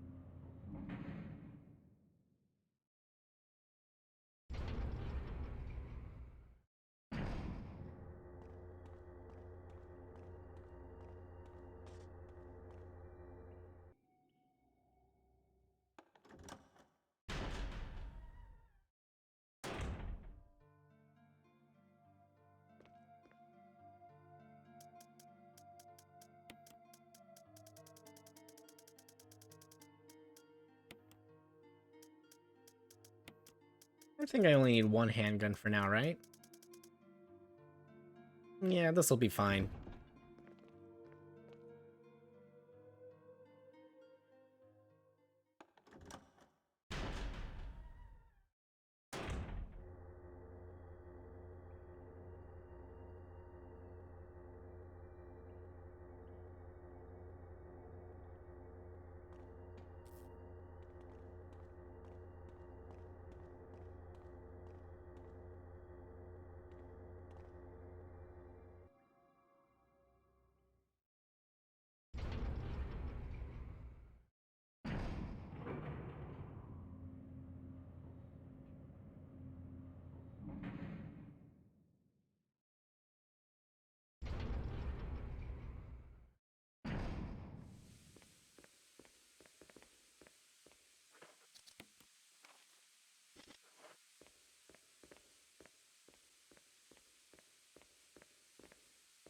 I think I only need one handgun for now, right? Yeah, this'll be fine.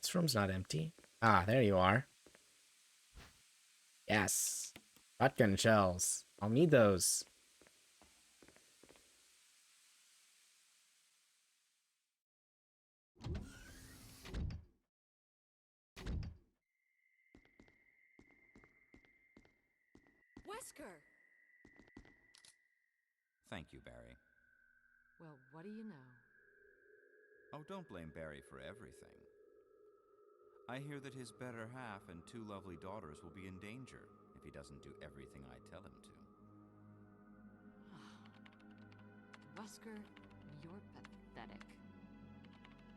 This room's not empty. Ah, there you are. Yes. Shotgun shells. I'll need those. Wesker! Thank you, Barry. Well, what do you know? Oh, don't blame Barry for everything. I hear that his better half and two lovely daughters will be in danger if he doesn't do everything I tell him to. Wesker, you're pathetic.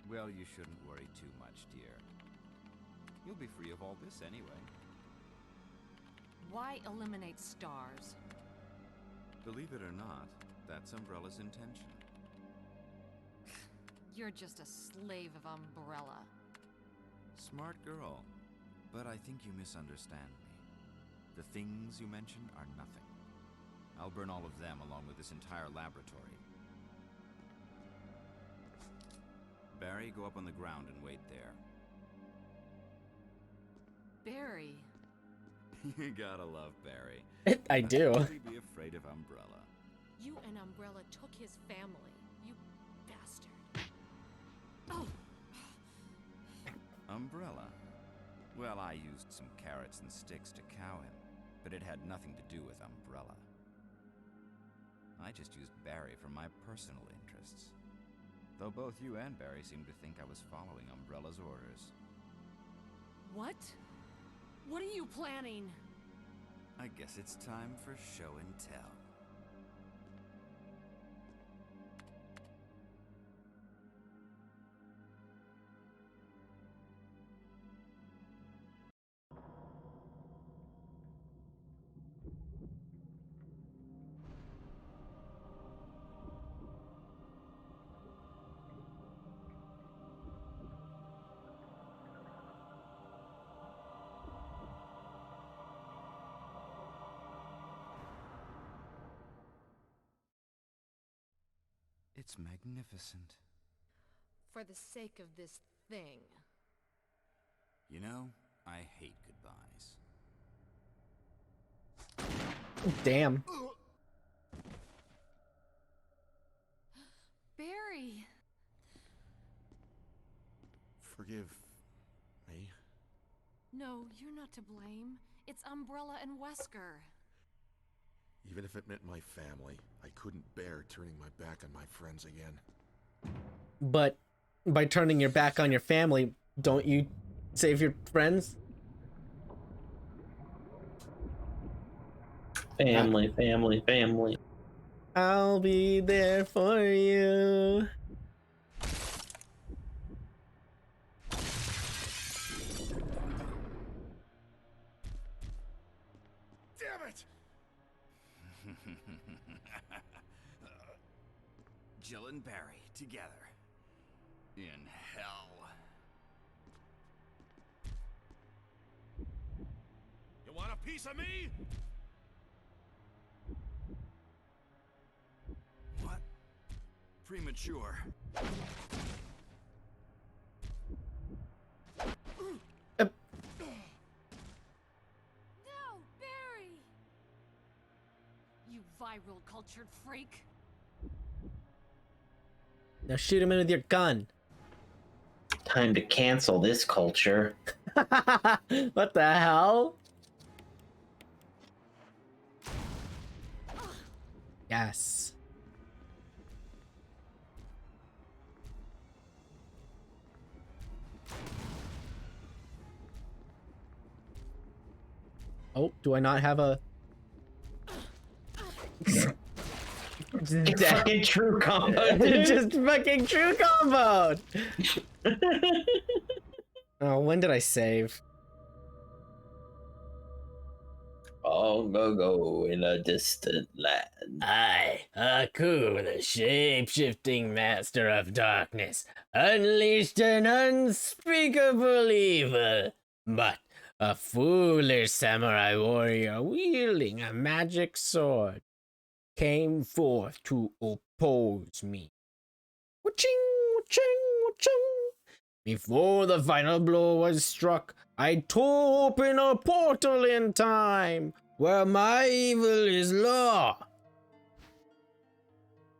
Well, you shouldn't worry too much, dear. You'll be free of all this anyway. Why eliminate stars? Believe it or not, that's Umbrella's intention. You're just a slave of Umbrella. Smart girl. But I think you misunderstand me. The things you mentioned are nothing. I'll burn all of them along with this entire laboratory. Barry, go up on the ground and wait there. Barry. You gotta love Barry. I do. I'd really be afraid of Umbrella. You and Umbrella took his family. You bastard. Oh! Umbrella? Well, I used some carrots and sticks to cow him, but it had nothing to do with Umbrella. I just used Barry for my personal interests. Though both you and Barry seem to think I was following Umbrella's orders. What? What are you planning? I guess it's time for show and tell. It's magnificent. For the sake of this thing. You know, I hate goodbyes. Damn. Barry! Forgive me. No, you're not to blame. It's Umbrella and Wesker. Even if it meant my family, I couldn't bear turning my back on my friends again. But by turning your back on your family, don't you save your friends? Family, family, family. I'll be there for you. Damn it! Jill and Barry together. In hell. You want a piece of me? What? Premature. No, Barry! You viral cultured freak. Now shoot him in with your gun. Time to cancel this culture. What the hell? Yes. Oh, do I not have a... It's fucking true combo, dude. Just fucking true combo. Oh, when did I save? Long ago in a distant land. I, Aku, the shape-shifting master of darkness, unleashed an unspeakable evil. But a foolish samurai warrior wielding a magic sword came forth to oppose me. Waching, waching, waching. Before the final blow was struck, I tore open a portal in time, where my evil is law.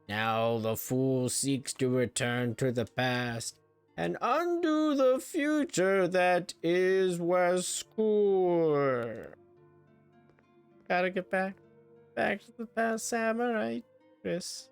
Now the fool seeks to return to the past and undo the future that is Wesker. Gotta get back to the past, samurai, Chris.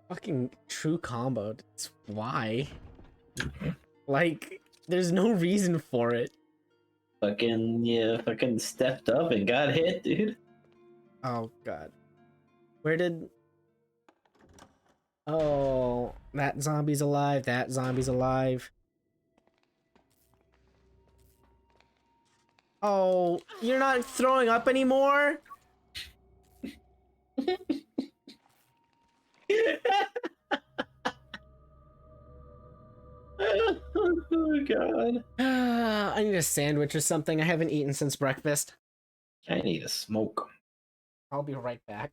Fucking true combo. It's why? Like, there's no reason for it. fucking stepped up and got hit, dude. Oh god. Where did... Oh, that zombie's alive, that zombie's alive. Oh, you're not throwing up anymore? Oh god. I need a sandwich or something. I haven't eaten since breakfast. I need a smoke. I'll be right back.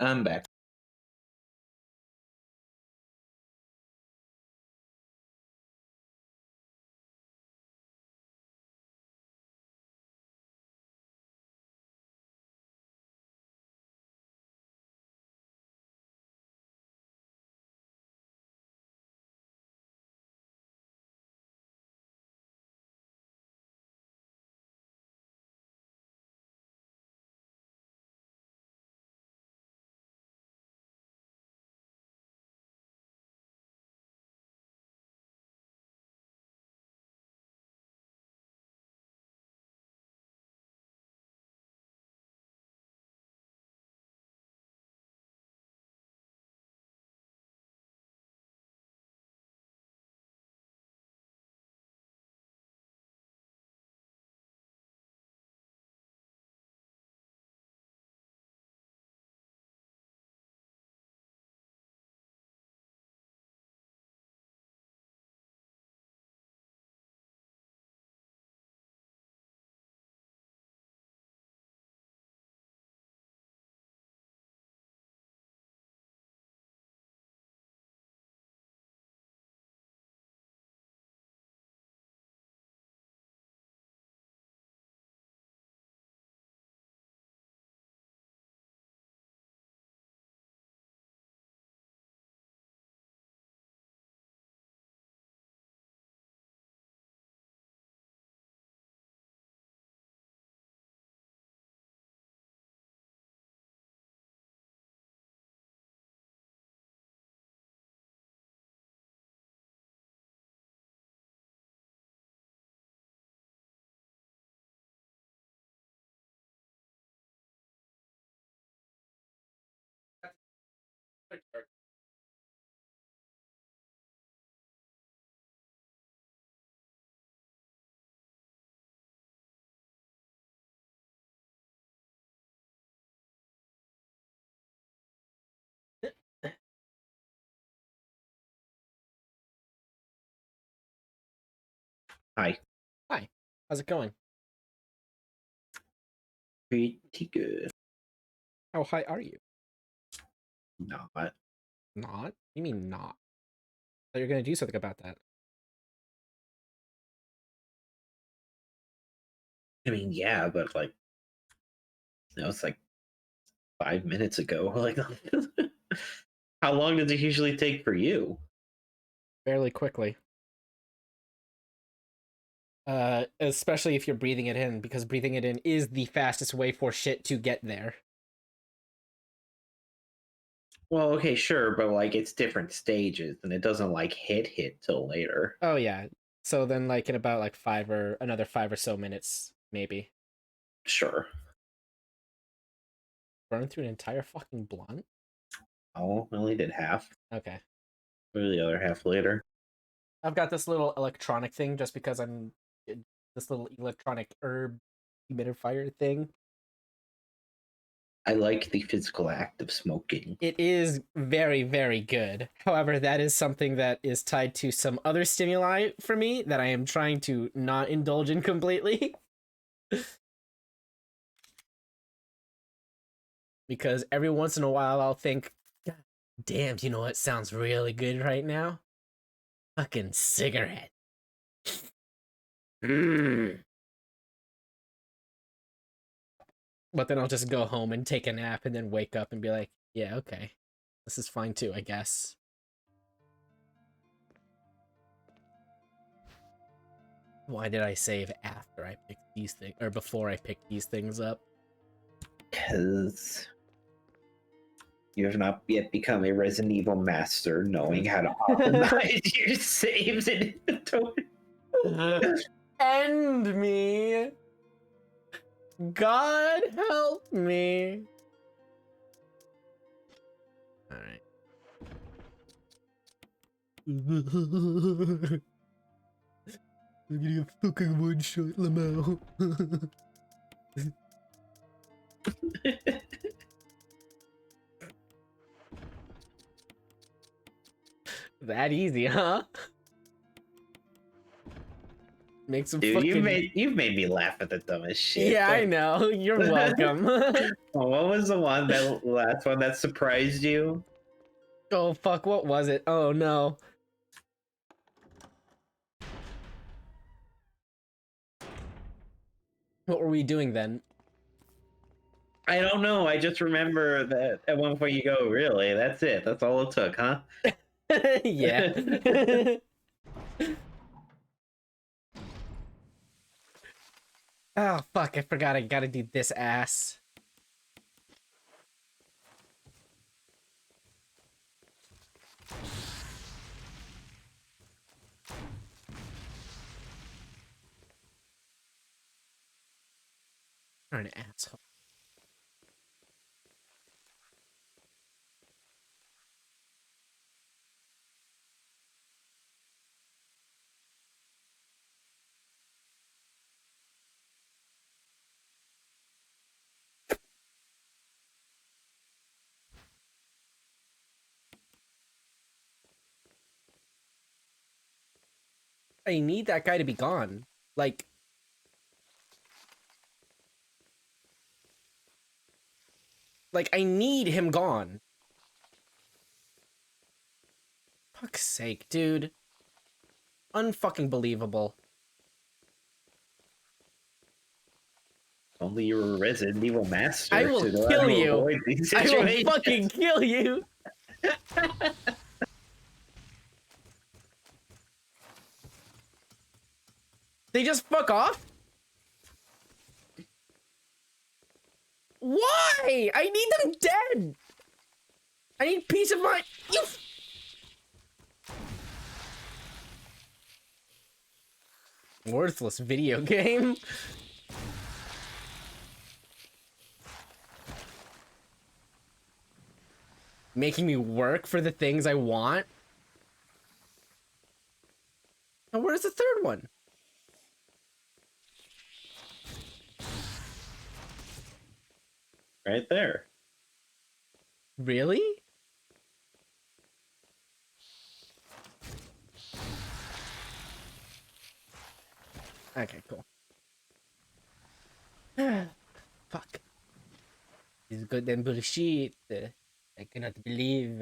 I'm back. Hi. Hi. How's it going? Pretty good. How high are you? Not. Not? You mean not? I thought you were gonna do something about that. I mean, yeah, but like, it's like 5 minutes ago. Like, how long does it usually take for you? Fairly quickly. Especially if you're breathing it in, because breathing it in is the fastest way for shit to get there. Well, okay, sure, but like it's different stages, and it doesn't like hit till later. Oh yeah. So then like in about like another 5 or so minutes, maybe. Sure. Burn through an entire fucking blunt? Oh, I only did half. Okay. Or the other half later. I've got this little electronic thing just because this little electronic herb humidifier thing. I like the physical act of smoking. It is very, very good. However, that is something that is tied to some other stimuli for me that I am trying to not indulge in completely. Because every once in a while I'll think, God damn, do you know what sounds really good right now? Fucking cigarette. But then I'll just go home and take a nap and then wake up and be like, yeah, okay. This is fine too, I guess. Why did I save after I picked these things, or before I picked these things up? Because you have not yet become a Resident Evil master, knowing how to optimize your saves and inventory. End me! God help me! Alright. I'm getting a fucking one-shot, Lamau. That easy, huh? Make some Dude, fucking... you've made me laugh at the dumbest shit. Yeah, I But- know. You're welcome. What was the last one that surprised you? Oh, fuck, what was it? Oh, no. What were we doing then? I don't know. I just remember that at one point you go, really? That's it? That's all it took, huh? Yeah. Oh, fuck, I forgot I gotta do this ass. You're an asshole. I need that guy to be gone. Like I need him gone. Fuck's sake, dude. Unfucking believable. Only you were a Resident Evil master. I will to know how kill to you. avoid these I will situations. fucking kill you. They just fuck off? Why? I need them dead. I need peace of mind. You. Worthless video game. Making me work for the things I want. Now where's the third one? Right there. Really? Okay, cool. Fuck. This goddamn bullshit. I cannot believe.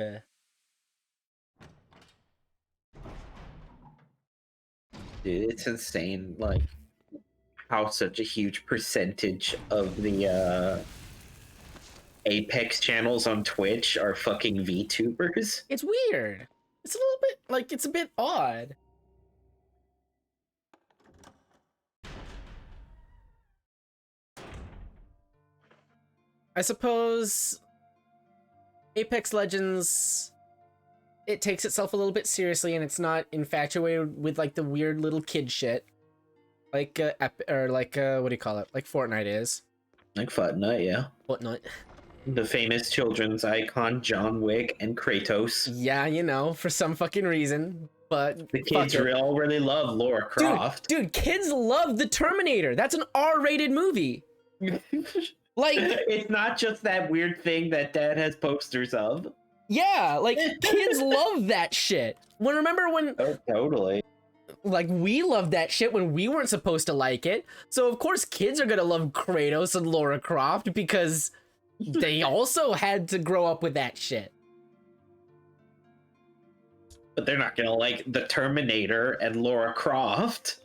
Dude, it's insane, like, how such a huge percentage of the Apex channels on Twitch are fucking VTubers. It's weird. It's a little bit, like, it's a bit odd. I suppose Apex Legends, it takes itself a little bit seriously and it's not infatuated with like the weird little kid shit. Like what do you call it? Like Fortnite is. Like Fortnite, yeah. Fortnite. The famous children's icon John Wick and Kratos. Yeah, you know, for some fucking reason. But The kids really love Lara Croft. Dude, kids love the Terminator. That's an R-rated movie. Like, it's not just that weird thing that Dad has posters of. yeah, like kids love that shit. Remember when Oh, totally. like we loved that shit when we weren't supposed to like it. So of course kids are gonna love Kratos and Lara Croft because they also had to grow up with that shit. But they're not gonna like the Terminator and Lara Croft.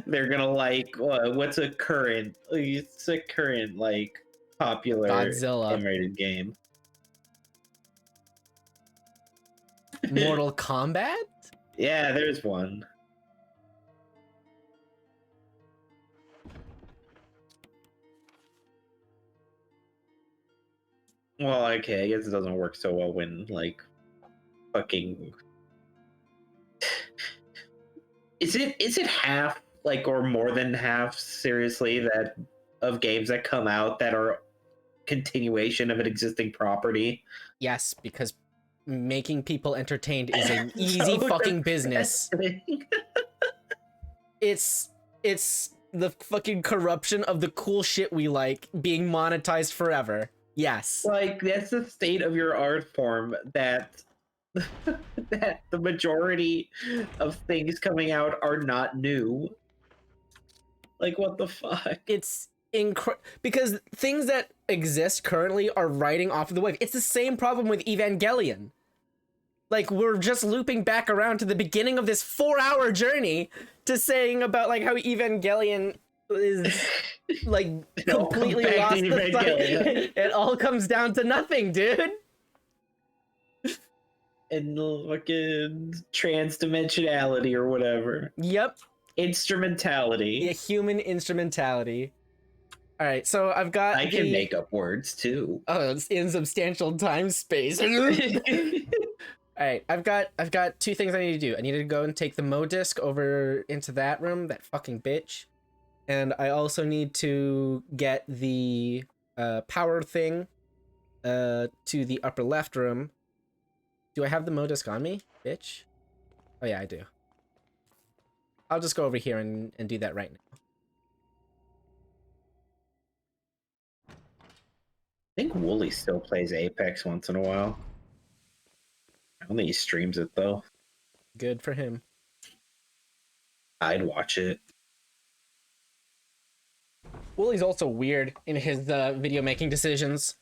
They're gonna like what's a current? It's a current like popular Godzilla. M-rated game. Mortal Kombat? Yeah, there's one. Well, okay, I guess it doesn't work so well when like fucking is it half like or more than half seriously that of games that come out that are continuation of an existing property? Yes, because making people entertained is an easy So fucking business. depressing. It's the fucking corruption of the cool shit we like being monetized forever. Yes. Like that's the state of your art form that that the majority of things coming out are not new. Like, what the fuck? It's because things that exist currently are riding off of the wave. It's the same problem with Evangelion. Like, we're just looping back around to the beginning of this 4-hour journey to saying about like how Evangelion is like completely back to lost the Evangelion. It all comes down to nothing, dude. And the fucking trans-dimensionality or whatever. Yep. Instrumentality. A human instrumentality. All right, so I've got I can make up words too. Oh, it's in substantial time space. All right, I've got 2 things I need to do. I need to go and take the Mo disc over into that room, that fucking bitch. And I also need to get the power thing to the upper left room. Do I have the Mo disc on me, bitch? Oh yeah, I do. I'll just go over here and do that right now. I think Wooly still plays Apex once in a while. I don't think he streams it though. Good for him. I'd watch it. Wooly's also weird in his video making decisions.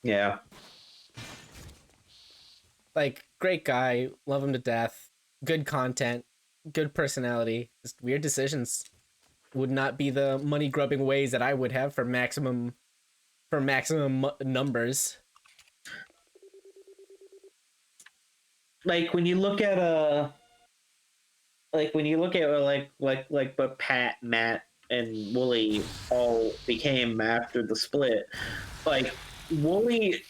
Yeah. Like, great guy, love him to death, good content, good personality, just weird decisions. Would not be the money grubbing ways that I would have for maximum numbers. Like when you look at what Pat, Matt, and Wooly all became after the split, like Wooly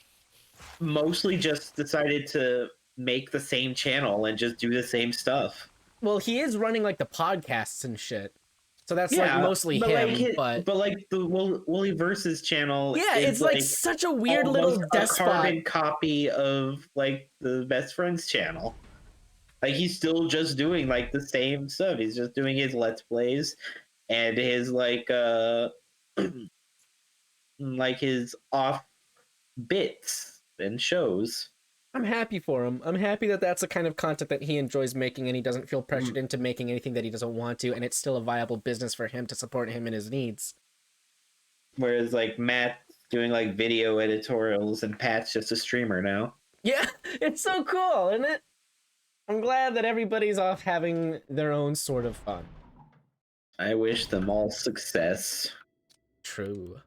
mostly just decided to make the same channel and just do the same stuff. Well, he is running like the podcasts and shit. So that's like mostly him, but like the Wooly Versus channel, yeah, it's like such a weird little despot. Carbon copy of like the Best Friends channel. Like he's still just doing like the same stuff. He's just doing his Let's Plays and his like his off bits and shows. I'm happy for him. I'm happy that that's the kind of content that he enjoys making and he doesn't feel pressured into making anything that he doesn't want to, and it's still a viable business for him to support him in his needs. Whereas like Matt's doing like video editorials and Pat's just a streamer now. Yeah, it's so cool, isn't it? I'm glad that everybody's off having their own sort of fun. I wish them all success. True.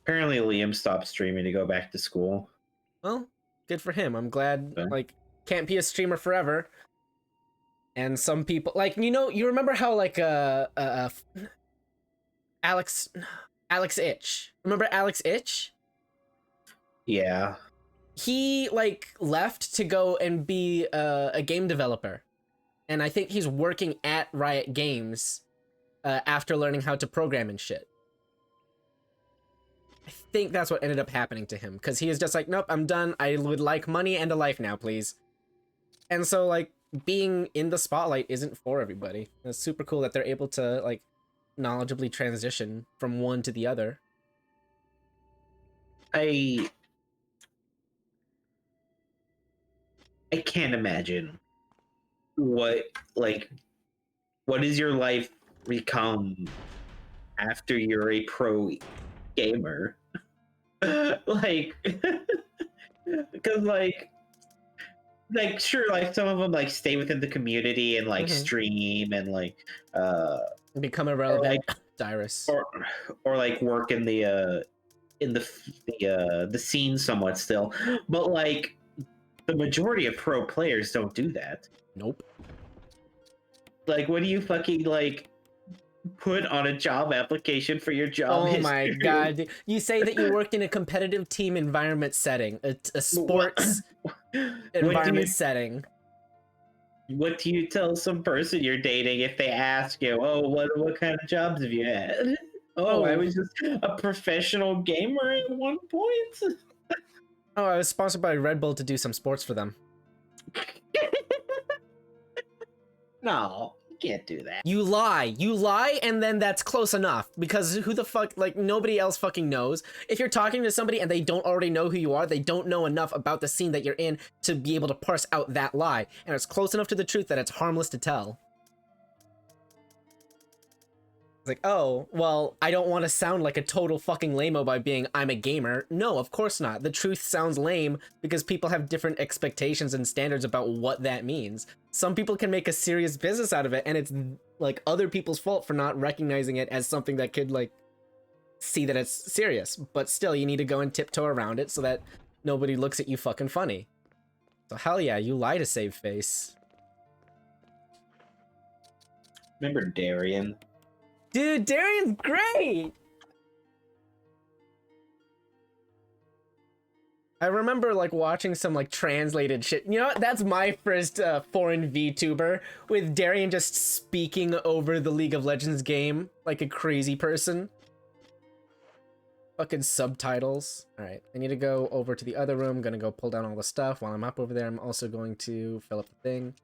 Apparently Liam stopped streaming to go back to school. Well, good for him. I'm glad, like, can't be a streamer forever. And some people, like, you remember how, like, Alex Itch. Remember Alex Itch? Yeah. He, like, left to go and be a game developer. And I think he's working at Riot Games after learning how to program and shit. I think that's what ended up happening to him, because he is just like, nope, I'm done. I would like money and a life now, please. And so, like, being in the spotlight isn't for everybody. It's super cool that they're able to, like, knowledgeably transition from one to the other. I can't imagine what does your life become after you're a pro gamer? Like, because like sure, like some of them like stay within the community and like stream and like become irrelevant, like, Cyrus, or like work in the scene somewhat still, but like the majority of pro players don't do that. Nope. Like, what do you fucking like put on a job application for your job? Oh my god! You say that you worked in a competitive team environment setting, a sports environment setting. What do you tell some person you're dating if they ask you, "Oh, what kind of jobs have you had?" Oh, I was just a professional gamer at one point. Oh, I was sponsored by Red Bull to do some sports for them. No, you can't do that. You lie, and then that's close enough, because who the fuck, like, nobody else fucking knows. If you're talking to somebody and they don't already know who you are, they don't know enough about the scene that you're in to be able to parse out that lie, and it's close enough to the truth that it's harmless to tell. It's like, oh, well, I don't want to sound like a total fucking lame-o by being I'm a gamer. No, of course not. The truth sounds lame because people have different expectations and standards about what that means. Some people can make a serious business out of it, and it's like other people's fault for not recognizing it as something that could like see that it's serious. But still, you need to go and tiptoe around it so that nobody looks at you fucking funny. So hell yeah, you lie to save face. Remember Darian? Dude, Darian's great! I remember like watching some like translated shit. You know what? That's my first foreign VTuber, with Darian just speaking over the League of Legends game like a crazy person. Fucking subtitles. Alright, I need to go over to the other room. I'm gonna go pull down all the stuff. While I'm up over there, I'm also going to fill up the thing.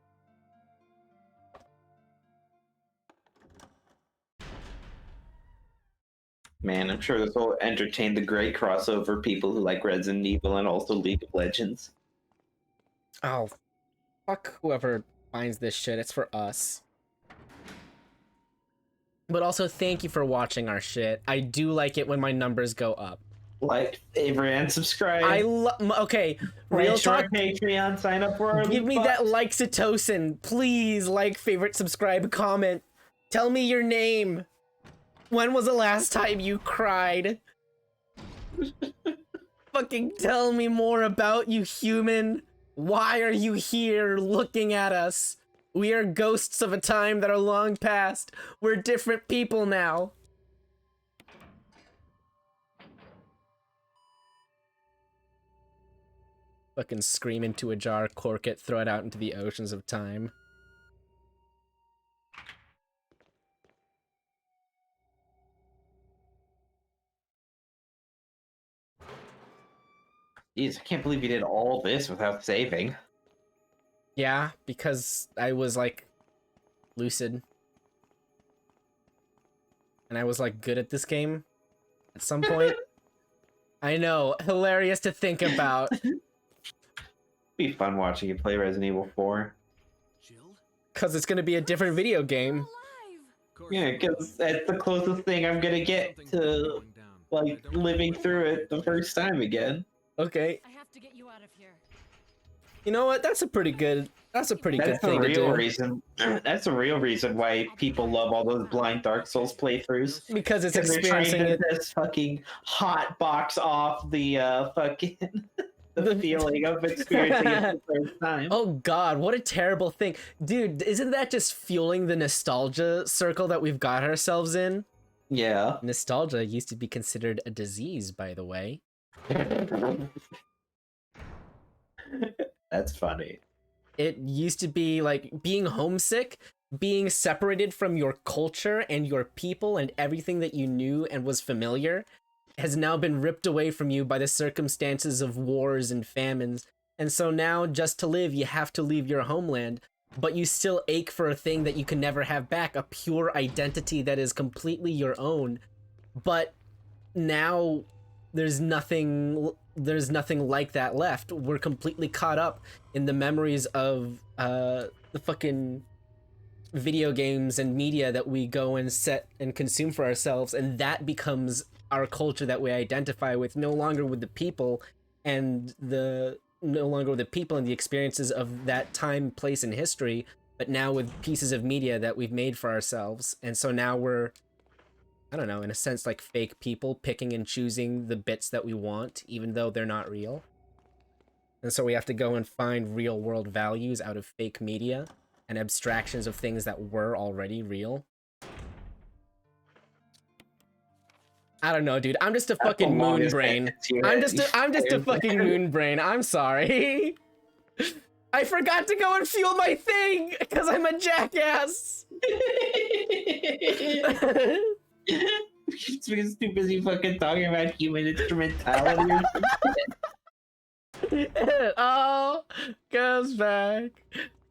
Man, I'm sure this will entertain the great crossover people who like Resident Evil and also League of Legends. Oh, fuck whoever finds this shit. It's for us. But also, thank you for watching our shit. I do like it when my numbers go up. Like, favorite, and subscribe. Okay, real talk. Patreon, sign up for our Give me that like-cytocin. Please, like, favorite, subscribe, comment. Tell me your name. When was the last time you cried? Fucking tell me more about you, human. Why are you here looking at us? We are ghosts of a time that are long past. We're different people now. Fucking scream into a jar, cork it, throw it out into the oceans of time. Jeez, I can't believe you did all this without saving. Yeah, because I was like lucid. And I was like good at this game at some point. I know, hilarious to think about. Be fun watching you play Resident Evil 4. Jill? Cause it's gonna be a different video game. Yeah, because that's the closest thing I'm gonna get to like living through it the first time again. Okay. I have to get you out of here. You know what? That's a pretty good That's thing the to real do. reason. That's the real reason why people love all those blind Dark Souls playthroughs. Because it's Because they're trying experiencing to it. just fucking hot box off the fucking the feeling of experiencing it the first time. Oh god, what a terrible thing. Dude, isn't that just fueling the nostalgia circle that we've got ourselves in? Yeah. Nostalgia used to be considered a disease, by the way. That's funny. It used to be like being homesick, being separated from your culture and your people and everything that you knew and was familiar has now been ripped away from you by the circumstances of wars and famines. And so now, just to live, you have to leave your homeland, but you still ache for a thing that you can never have back, a pure identity that is completely your own. But now there's nothing like that left. We're completely caught up in the memories of the fucking video games and media that we go and set and consume for ourselves, and that becomes our culture that we identify with, no longer with the people and the experiences of that time, place, and history, but now with pieces of media that we've made for ourselves. And so now we're, I don't know, in a sense, like fake people picking and choosing the bits that we want, even though they're not real. And so we have to go and find real world values out of fake media and abstractions of things that were already real. I don't know, dude. I'm just a fucking moon brain. I'm just a fucking moon brain. I'm sorry. I forgot to go and fuel my thing because I'm a jackass. He's too busy fucking talking about human instrumentality or something. It all goes back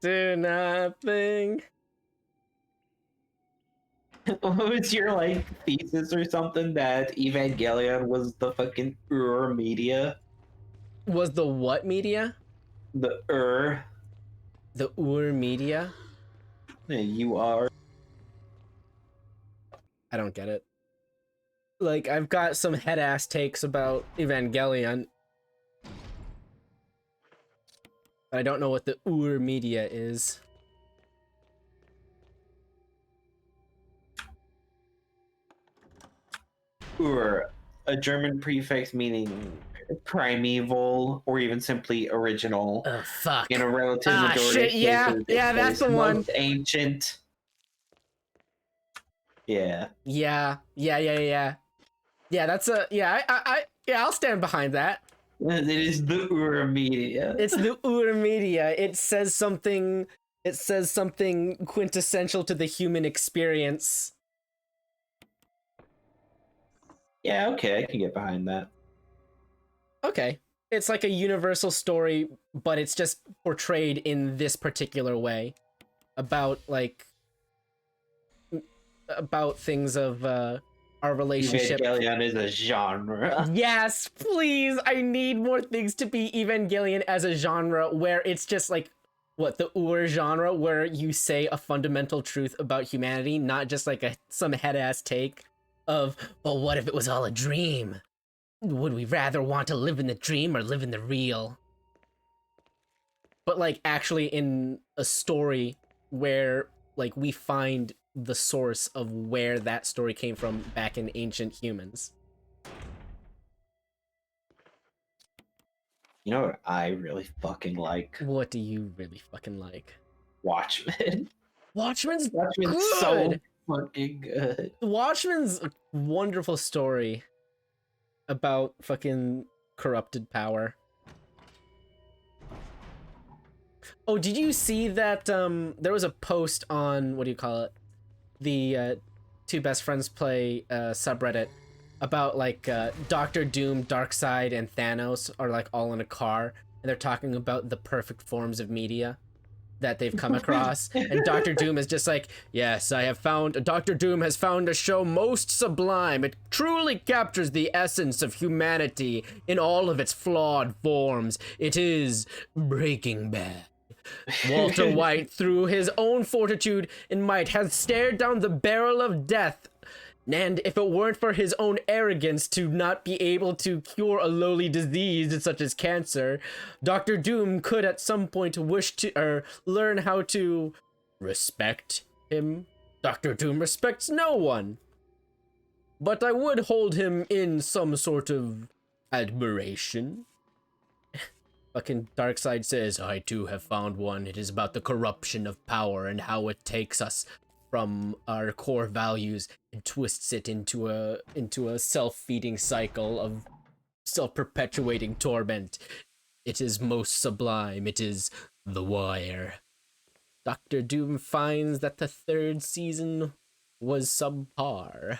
to nothing. What was your like thesis or something that Evangelion was the fucking media? Was the what media? The The media? You are. I don't get it. Like, I've got some head-ass takes about Evangelion. But I don't know what the Ur media is. Ur, a German prefix meaning primeval or even simply original. Oh, fuck. In a relative Ah, majority shit, of yeah, cases, yeah, it that's is the one. most ancient. Yeah. Yeah, that's a, yeah, yeah, I'll stand behind that. It is the Ur media. It's the Ur media. It says something quintessential to the human experience. Yeah, okay, I can get behind that. Okay. It's like a universal story, but it's just portrayed in this particular way. About, like, about things of, our relationship. Evangelion is a genre. Yes, please! I need more things to be Evangelion as a genre where it's just like, what, the Ur genre, where you say a fundamental truth about humanity, not just like some head-ass take of, well, what if it was all a dream? Would we rather want to live in the dream or live in the real? But, like, actually in a story where, like, we find the source of where that story came from back in ancient humans. You know what I really fucking like? What do you really fucking like? Watchmen. Watchmen's Watchmen's so fucking good. Watchmen's a wonderful story about fucking corrupted power. Oh, did you see that there was a post on, what do you call it? The Two Best Friends Play subreddit about like Doctor Doom, Darkseid, and Thanos are like all in a car and they're talking about the perfect forms of media that they've come across. And Doctor Doom is just like, yes, Doctor Doom has found a show most sublime. It truly captures the essence of humanity in all of its flawed forms. It is Breaking Bad. Walter White, through his own fortitude and might, has stared down the barrel of death. And if it weren't for his own arrogance to not be able to cure a lowly disease such as cancer, Dr. Doom could at some point wish to learn how to respect him. Dr. Doom respects no one. But I would hold him in some sort of admiration. Fucking Darkseid says, I too have found one. It is about the corruption of power and how it takes us from our core values and twists it into a self-feeding cycle of self-perpetuating torment. It is most sublime. It is The Wire. Dr. Doom finds that the third season was subpar.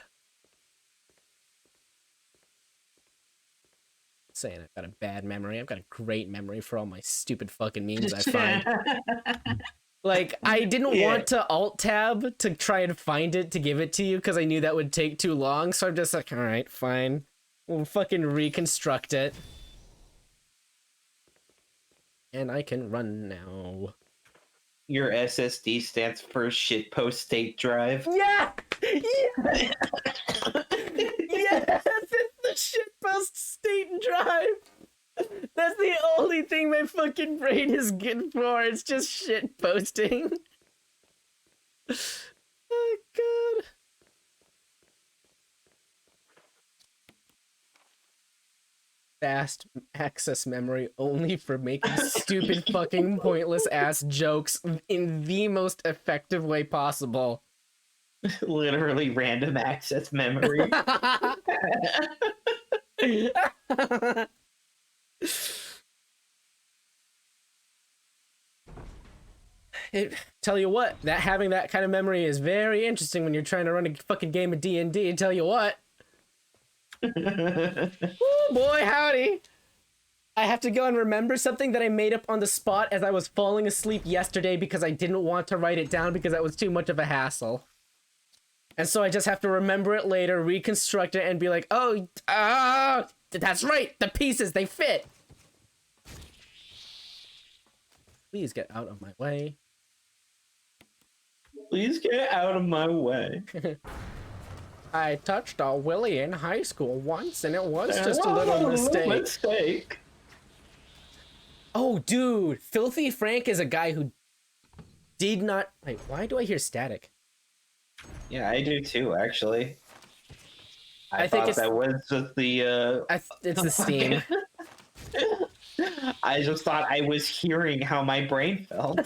Saying I've got a bad memory. I've got a great memory for all my stupid fucking memes I find. Like, I didn't want to alt-tab to try and find it to give it to you because I knew that would take too long, so I'm just like, alright, fine. We'll fucking reconstruct it. And I can run now. Your SSD stands for shitpost state drive. Yeah! Yeah! Yes! It's the shitpost state drive! That's the only thing my fucking brain is good for. It's just shit posting. Oh god. Fast access memory only for making stupid fucking pointless ass jokes in the most effective way possible. Literally random access memory. Tell you what, having that kind of memory is very interesting when you're trying to run a fucking game of D&D. Tell you what. Oh boy, howdy. I have to go and remember something that I made up on the spot as I was falling asleep yesterday because I didn't want to write it down because that was too much of a hassle. And so I just have to remember it later, reconstruct it, and be like, oh, that's right, the pieces, they fit. Please get out of my way. Please get out of my way. I touched a willy in high school once, and it was just a little mistake. Oh, dude, Filthy Frank is a guy who did not. Wait, why do I hear static? Yeah, I do too, actually. I think thought it's that was just the. It's the Steam. I just thought I was hearing how my brain felt.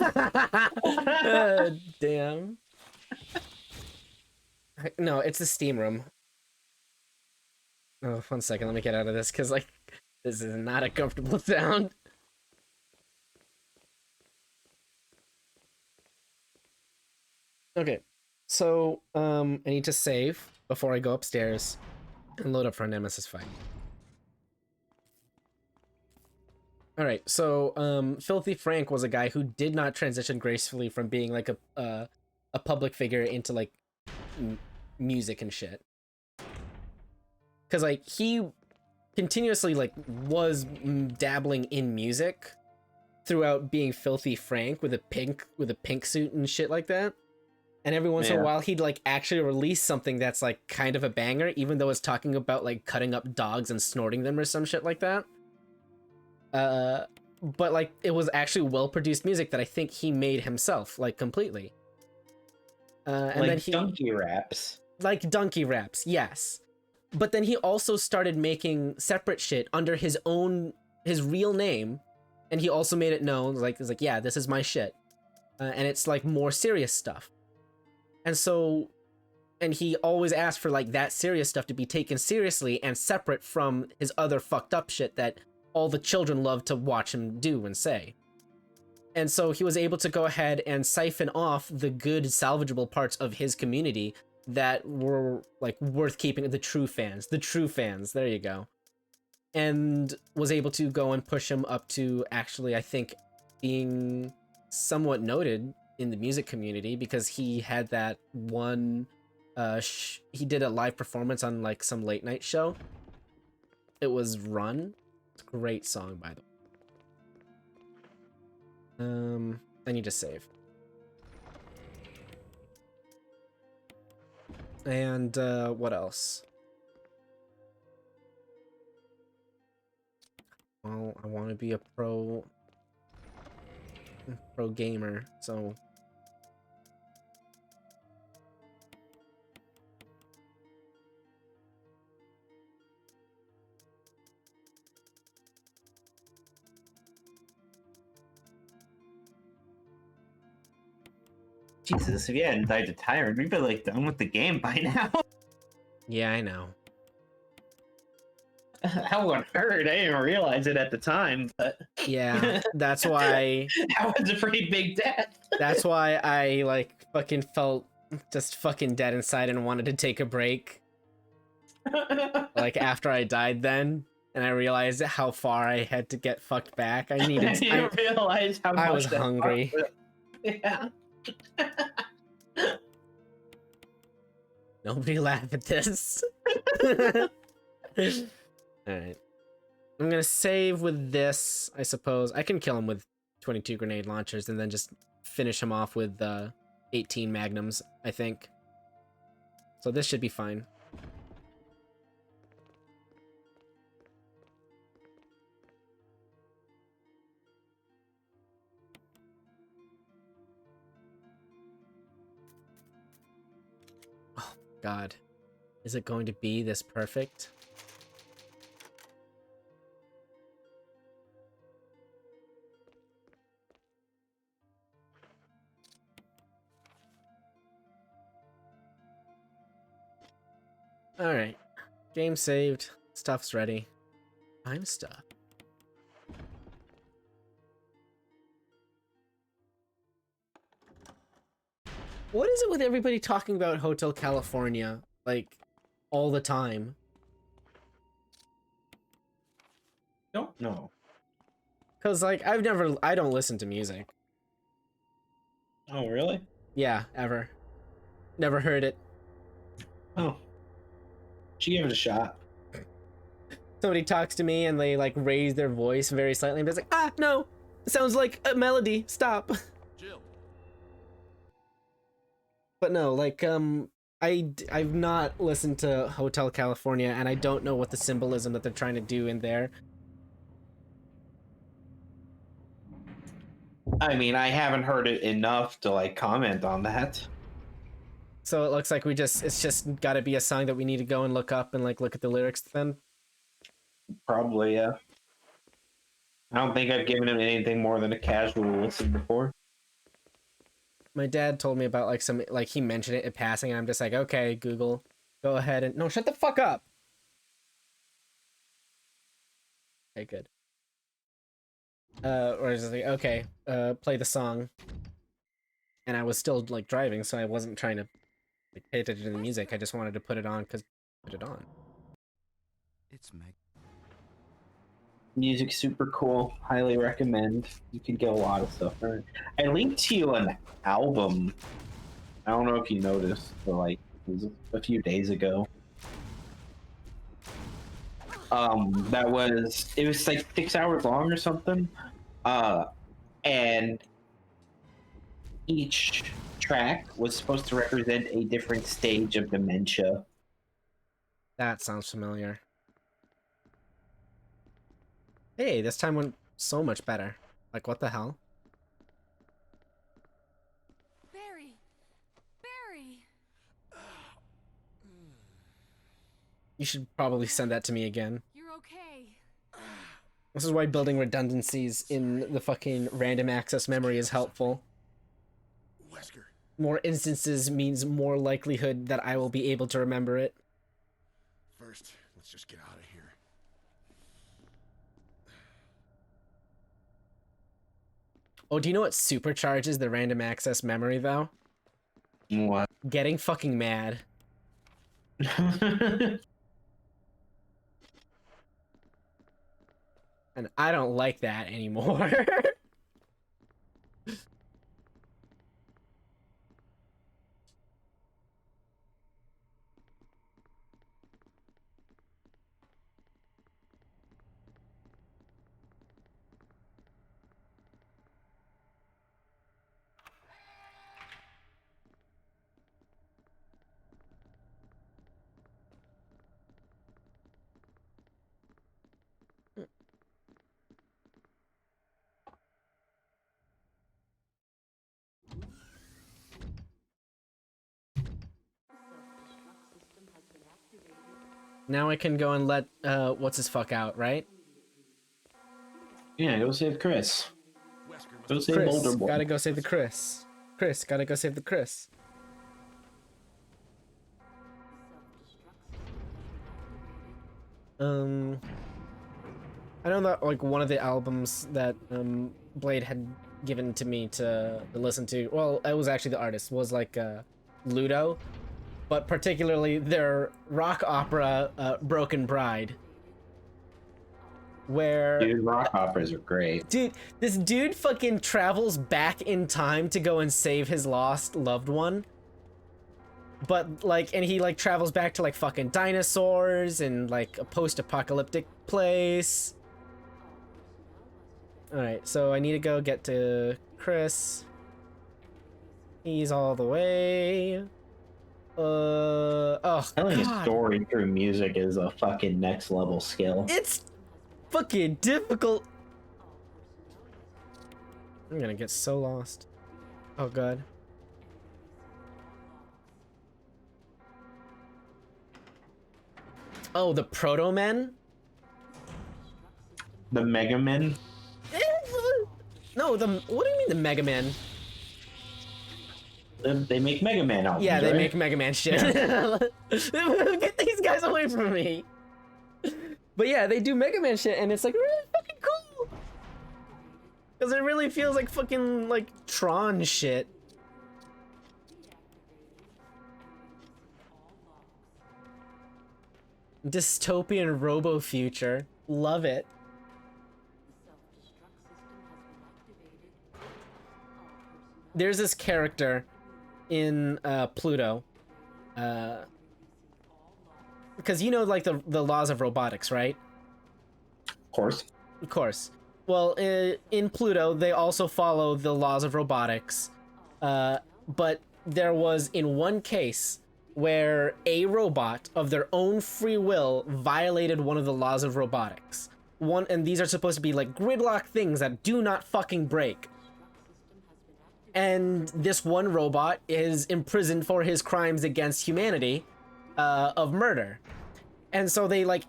Damn. No, it's the Steam room. Oh, 1 second, let me get out of this, because, like, this is not a comfortable sound. Okay, so, I need to save before I go upstairs and load up for a Nemesis fight. Alright, so, Filthy Frank was a guy who did not transition gracefully from being, like, a public figure into, like, music and shit. Because, like, he continuously, like, was dabbling in music throughout being Filthy Frank with a pink suit and shit like that. And every once in a while, he'd, like, actually release something that's, like, kind of a banger, even though it's talking about, like, cutting up dogs and snorting them or some shit like that. But, like, it was actually well-produced music that I think he made himself, like, completely. And like then he... donkey raps. Like donkey raps, yes. But then he also started making separate shit under his real name, and he also made it known, like, it's like, yeah, this is my shit. And it's, like, more serious stuff. And so... And he always asked for, like, that serious stuff to be taken seriously and separate from his other fucked up shit that all the children love to watch him do and say. And so he was able to go ahead and siphon off the good salvageable parts of his community that were, like, worth keeping. The true fans, there you go. And was able to go and push him up to actually, I think, being somewhat noted in the music community, because he had that one, he did a live performance on, like, some late night show. It was Run. It's a great song, by the way. I need to save. And, what else? Well, I want to be a pro gamer, so... Jesus, if you hadn't died to Tyrant, we'd be, like, done with the game by now. Yeah, I know. That one hurt. I didn't realize it at the time, but... Yeah, that's why... That was a pretty big death. That's why I, like, fucking felt just fucking dead inside and wanted to take a break. Like, after I died then, and I realized how far I had to get fucked back. I needed... I didn't realize how much I was that hungry. Yeah. Nobody laugh at this. Alright. I'm gonna save with this, I suppose. I can kill him with 22 grenade launchers and then just finish him off with 18 magnums, I think. So this should be fine. God, is it going to be this perfect? All right, game saved, stuff's ready. I'm stuck. What is it with everybody talking about Hotel California, like, all the time? Don't know. Cause, like, I don't listen to music. Oh, really? Yeah, ever. Never heard it. Oh. She gave it a shot. Somebody talks to me and they, like, raise their voice very slightly and it's like, ah, no, it sounds like a melody, stop. Jill. But no, like, I've not listened to Hotel California, and I don't know what the symbolism that they're trying to do in there. I mean, I haven't heard it enough to like comment on that. So it looks like it's just got to be a song that we need to go and look up and like look at the lyrics then. Probably, yeah. I don't think I've given him anything more than a casual listen before. My dad told me about like he mentioned it in passing, and I'm just like, okay, Google, go ahead and no, shut the fuck up. Okay, good. Or is it like, okay, play the song. And I was still like driving, so I wasn't trying to like pay attention to the music. I just wanted to put it on because put it on. It's Meg. Music's super cool. Highly recommend. You can get a lot of stuff from it. I linked to you an album. I don't know if you noticed, but like it was a few days ago. It was like 6 hours long or something. And each track was supposed to represent a different stage of dementia. That sounds familiar. Hey, this time went so much better. Like, what the hell? Barry! Barry! You should probably send that to me again. You're okay. This is why building redundancies in the fucking random access memory is helpful. Wesker, More instances means more likelihood that I will be able to remember it. first, let's just get out of here. Oh, do you know what supercharges the random access memory, though? What? Getting fucking mad. And I don't like that anymore. Now I can go and let what's his fuck out, right? Yeah, go save Chris. Wesker, Go save Chris, Boulder Boy. gotta go save the Chris. Chris, gotta go save the Chris. I know that like one of the albums that Blade had given to me to listen to, well, it was actually the artist, was like Ludo, but particularly their rock opera Broken Bride, where Dude, rock operas are great. dude, this dude fucking travels back in time to go and save his lost loved one. But like, and he like travels back to like fucking dinosaurs and like a post-apocalyptic place. Alright, so I need to go get to Chris. He's all the way. Oh, Telling a God. story through music is a fucking next level skill. It's fucking difficult. I'm gonna get so lost. Oh, God. Oh, the Proto Men? The Mega Men. No, what do you mean the Mega Man? They make Mega Man albums. Yeah, they right? make Mega Man shit. Get these guys away from me. But yeah, they do Mega Man shit, and it's like really fucking cool. Because it really feels like fucking like Tron shit. Dystopian robo future. Love it. There's this character in Pluto, because you know like the laws of robotics, right? Of course. Of course. Well, in Pluto, they also follow the laws of robotics, but there was in one case where a robot of their own free will violated one of the laws of robotics. And these are supposed to be like gridlock things that do not fucking break. And this one robot is imprisoned for his crimes against humanity, of murder. And so they like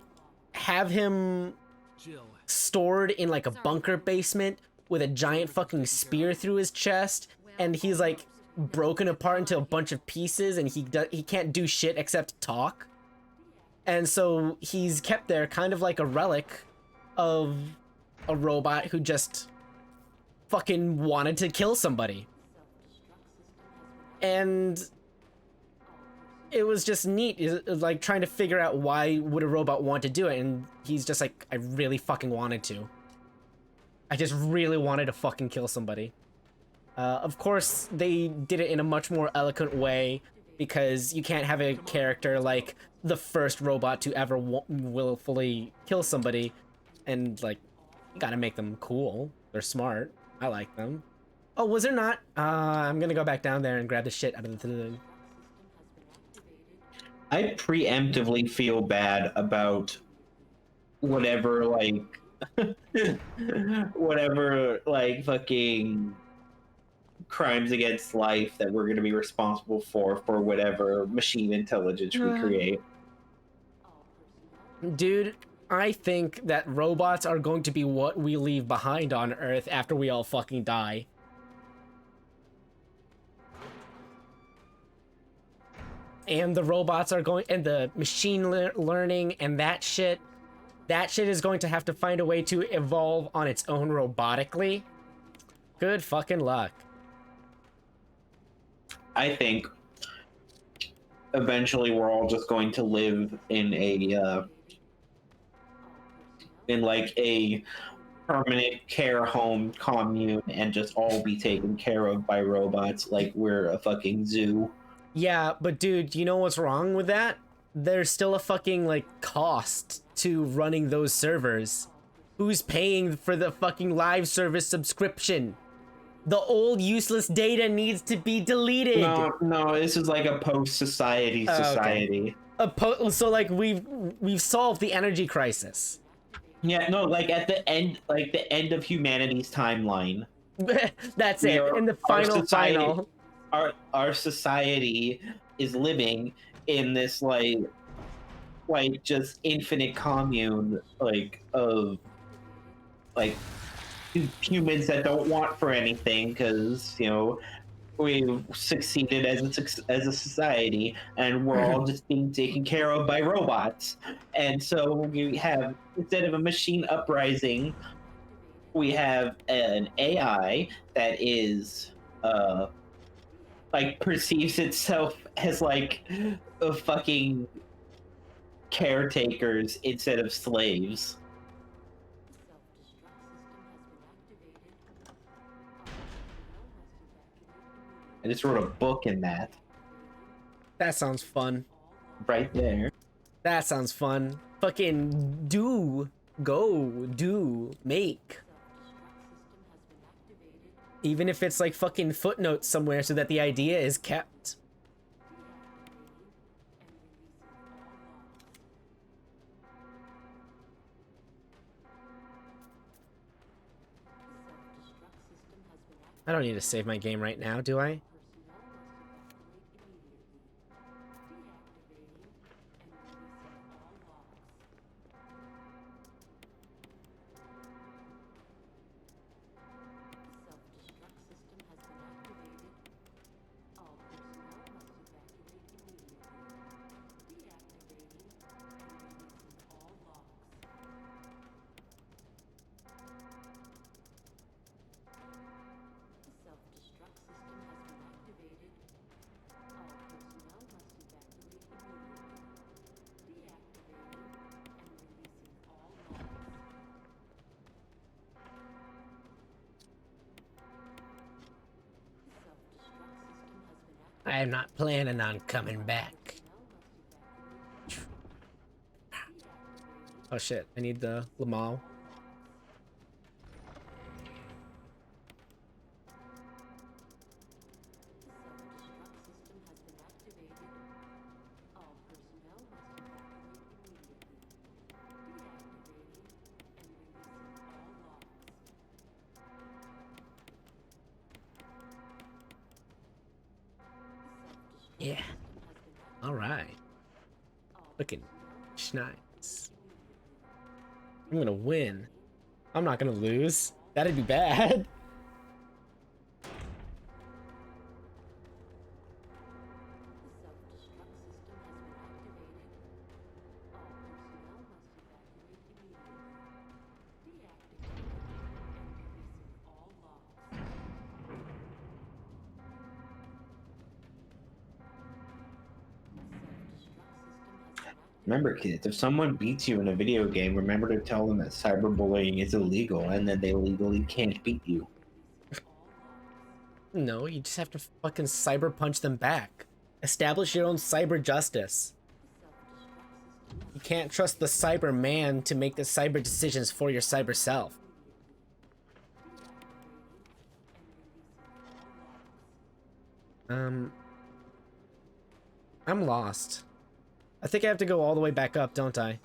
have him Jill. stored in like a bunker basement with a giant fucking spear through his chest, and he's like broken apart into a bunch of pieces, and he can't do shit except talk. And so he's kept there kind of like a relic of a robot who just fucking wanted to kill somebody. And it was just neat, like trying to figure out why would a robot want to do it, and he's just like, I really fucking wanted to. I just really wanted to fucking kill somebody. Of course, they did it in a much more eloquent way, because you can't have a character like the first robot to ever willfully kill somebody, and like, you gotta make them cool. They're smart. I like them. Oh, was there not? I'm gonna go back down there and grab the shit out of the thing. I preemptively feel bad about whatever, like, whatever, like, fucking crimes against life that we're going to be responsible for whatever machine intelligence we create. Dude, I think that robots are going to be what we leave behind on Earth after we all fucking die. And the robots are going, and the machine learning and that shit is going to have to find a way to evolve on its own robotically. Good fucking luck. I think eventually we're all just going to live in a in like a permanent care home commune and just all be taken care of by robots like we're a fucking zoo. Yeah, but dude, you know what's wrong with that? There's still a fucking, like, cost to running those servers. Who's paying for the fucking live service subscription? The old useless data needs to be deleted. No, this is like a post-society society. Okay. So, like, we've solved the energy crisis. Yeah, no, like at the end of humanity's timeline. That's it. In the final. Our society is living in this like just infinite commune of humans that don't want for anything because we've succeeded as a society and we're all just being taken care of by robots. And so we have, instead of a machine uprising, we have an AI that is perceives itself as like a fucking caretakers instead of slaves. I just wrote a book in that. That sounds fun. Right there. That sounds fun. Fucking make. Even if it's like fucking footnotes somewhere so that the idea is kept. I don't need to save my game right now, do I? I am not planning on coming back. Oh shit, I need the Lamal. Yeah. All right. Looking nice. I'm gonna win. I'm not gonna lose. That'd be bad. Remember, kids, if someone beats you in a video game, remember to tell them that cyberbullying is illegal and that they legally can't beat you. No, you just have to fucking cyber punch them back. Establish your own cyber justice. You can't trust the cyber man to make the cyber decisions for your cyber self. I'm lost. I think I have to go all the way back up, don't I?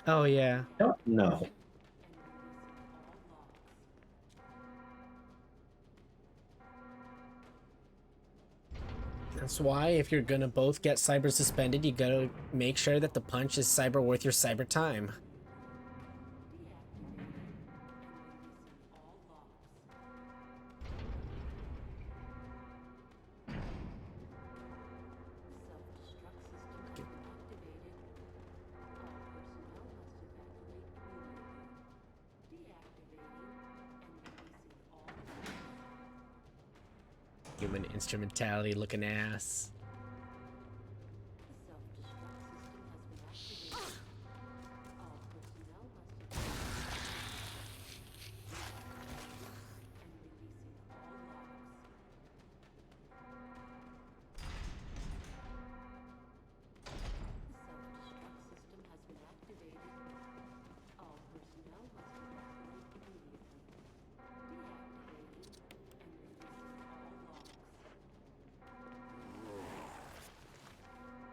Oh, yeah. No. That's why if you're gonna both get cyber suspended, you gotta make sure that the punch is cyber worth your cyber time. Human instrumentality looking ass.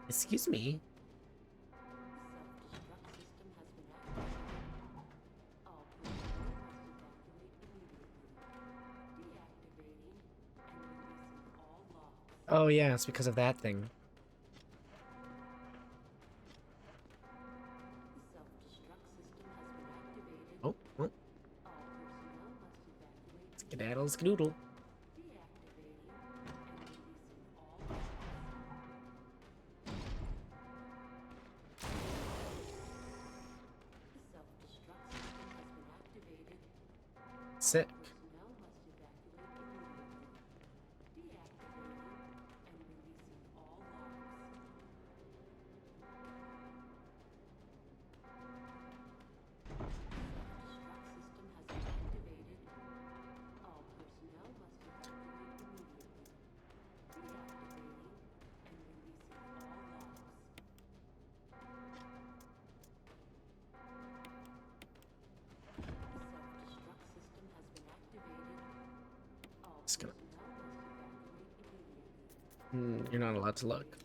Excuse me. Oh yeah, it's because of that thing. Oh, oh. Skedaddle, skedoodle. Sick. Just gonna... you're not allowed to look.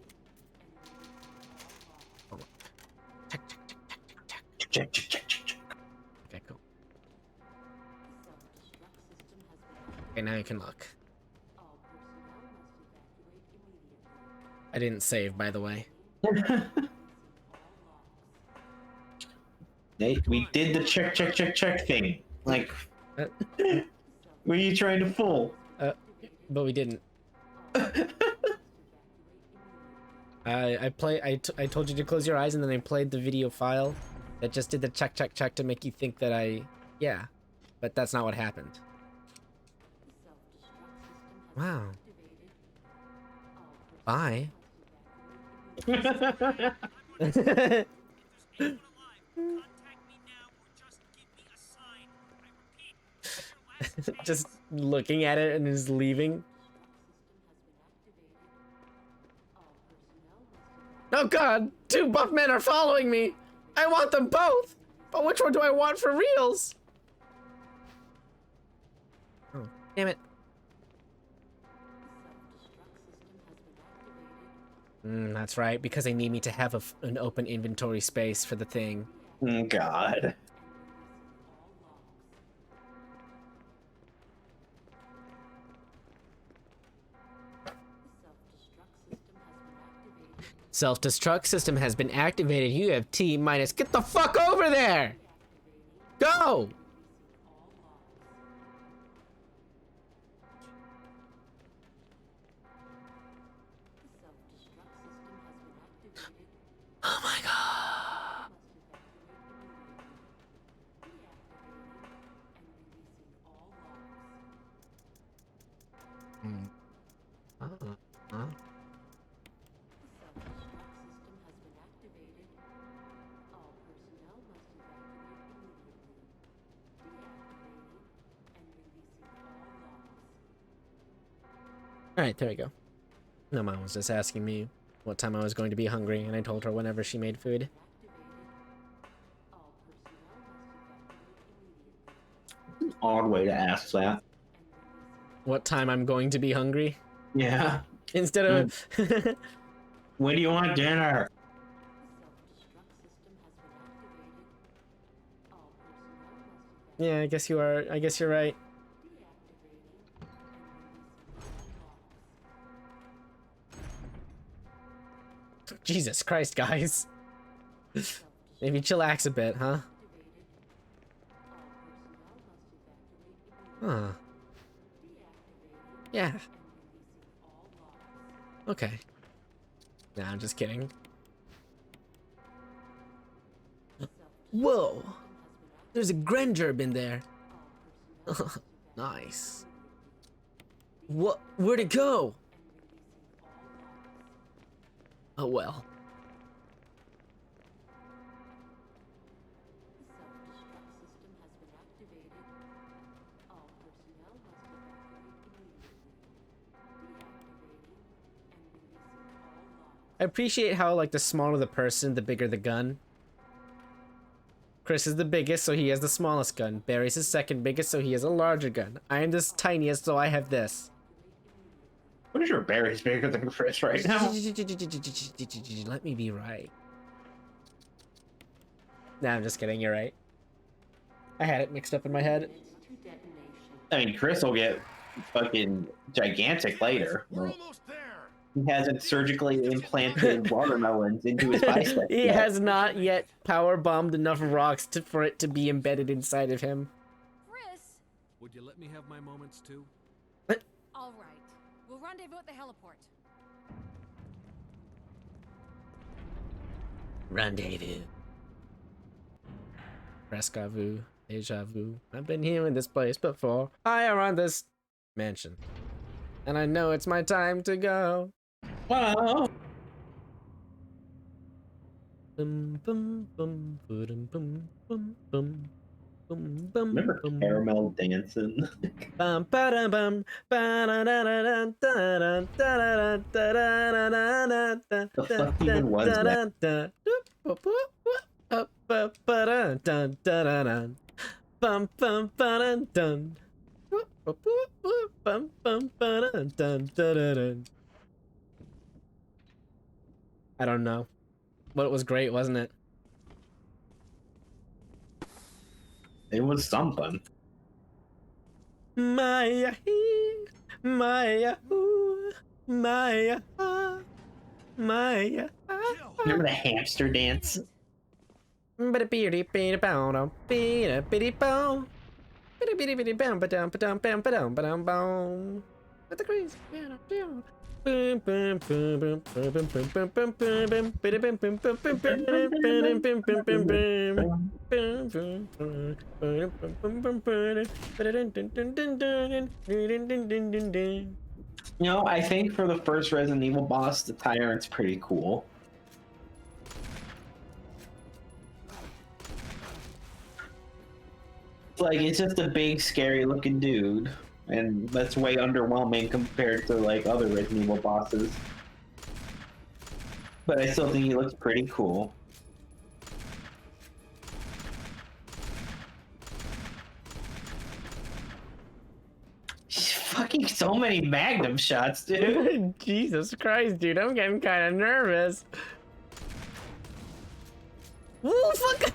Oh, look. Check. Okay, cool. Okay, now you can look. I didn't save, by the way. Nate, we did the check thing. Like, were you trying to fool? But we didn't. I told you to close your eyes, and then I played the video file that just did the check to make you think that yeah, but that's not what happened. Wow. Bye. Just looking at it and is leaving. Oh god! 2 buff men are following me! I want them both! But which one do I want for reals? Oh, damn it. That's right, because they need me to have an open inventory space for the thing. God. Self-destruct system has been activated. You have T minus. Get the fuck over there! Go! Oh my god. Alright, there we go. No, Mom was just asking me what time I was going to be hungry, and I told her whenever she made food. Odd way to ask that. What time I'm going to be hungry? Yeah. Instead of... When do you want dinner? Yeah, I guess you are. I guess you're right. Jesus Christ, guys. Maybe chillax a bit, huh? Huh. Yeah. Okay. Nah, I'm just kidding. Whoa! There's a Grengerb in there. Nice. What? Where'd it go? Oh well. I appreciate how, like, the smaller the person, the bigger the gun. Chris is the biggest, so he has the smallest gun. Barry's the second biggest, so he has a larger gun. I am the tiniest, so I have this. What is your Barry's bigger than Chris right now? Let me be right. Nah, I'm just kidding. You're right. I had it mixed up in my head. I mean, Chris will get fucking gigantic later. We're almost there. He hasn't surgically implanted watermelons into his bicep. He yet. has not yet power bombed enough rocks for it to be embedded inside of him. Chris! Would you let me have my moments too? All right. We'll rendezvous at the heliport. Rendezvous. Fresca-vu. Deja vu. I've been here in this place before. I am on this mansion. And I know it's my time to go. Wow. Bum, bum, bum, ba-dum, bum, bum, bum. Bum, bum, Remember bum. Caramel dancing? Bum, ba-dum, bum, ba-da-da-da-da, da-da, da-da, da-da, da-da, The fuck even was that? da-da, ba-da, da-da-da. Bum, bum, ba-dum, dun. Bum, bum, ba-dum, dun, da-da-da. I don't know, but it was great, wasn't it? It was something. Maya, Maya, Maya, Maya. Remember the hamster dance? With the grease. You know, I think for the first Resident Evil boss, the Tyrant's pretty cool. Like, it's just a big, scary looking dude. And that's way underwhelming compared to, like, other Resident Evil bosses. But I still think he looks pretty cool. Fucking so many Magnum shots, dude. Jesus Christ, dude, I'm getting kind of nervous. Ooh, fuck!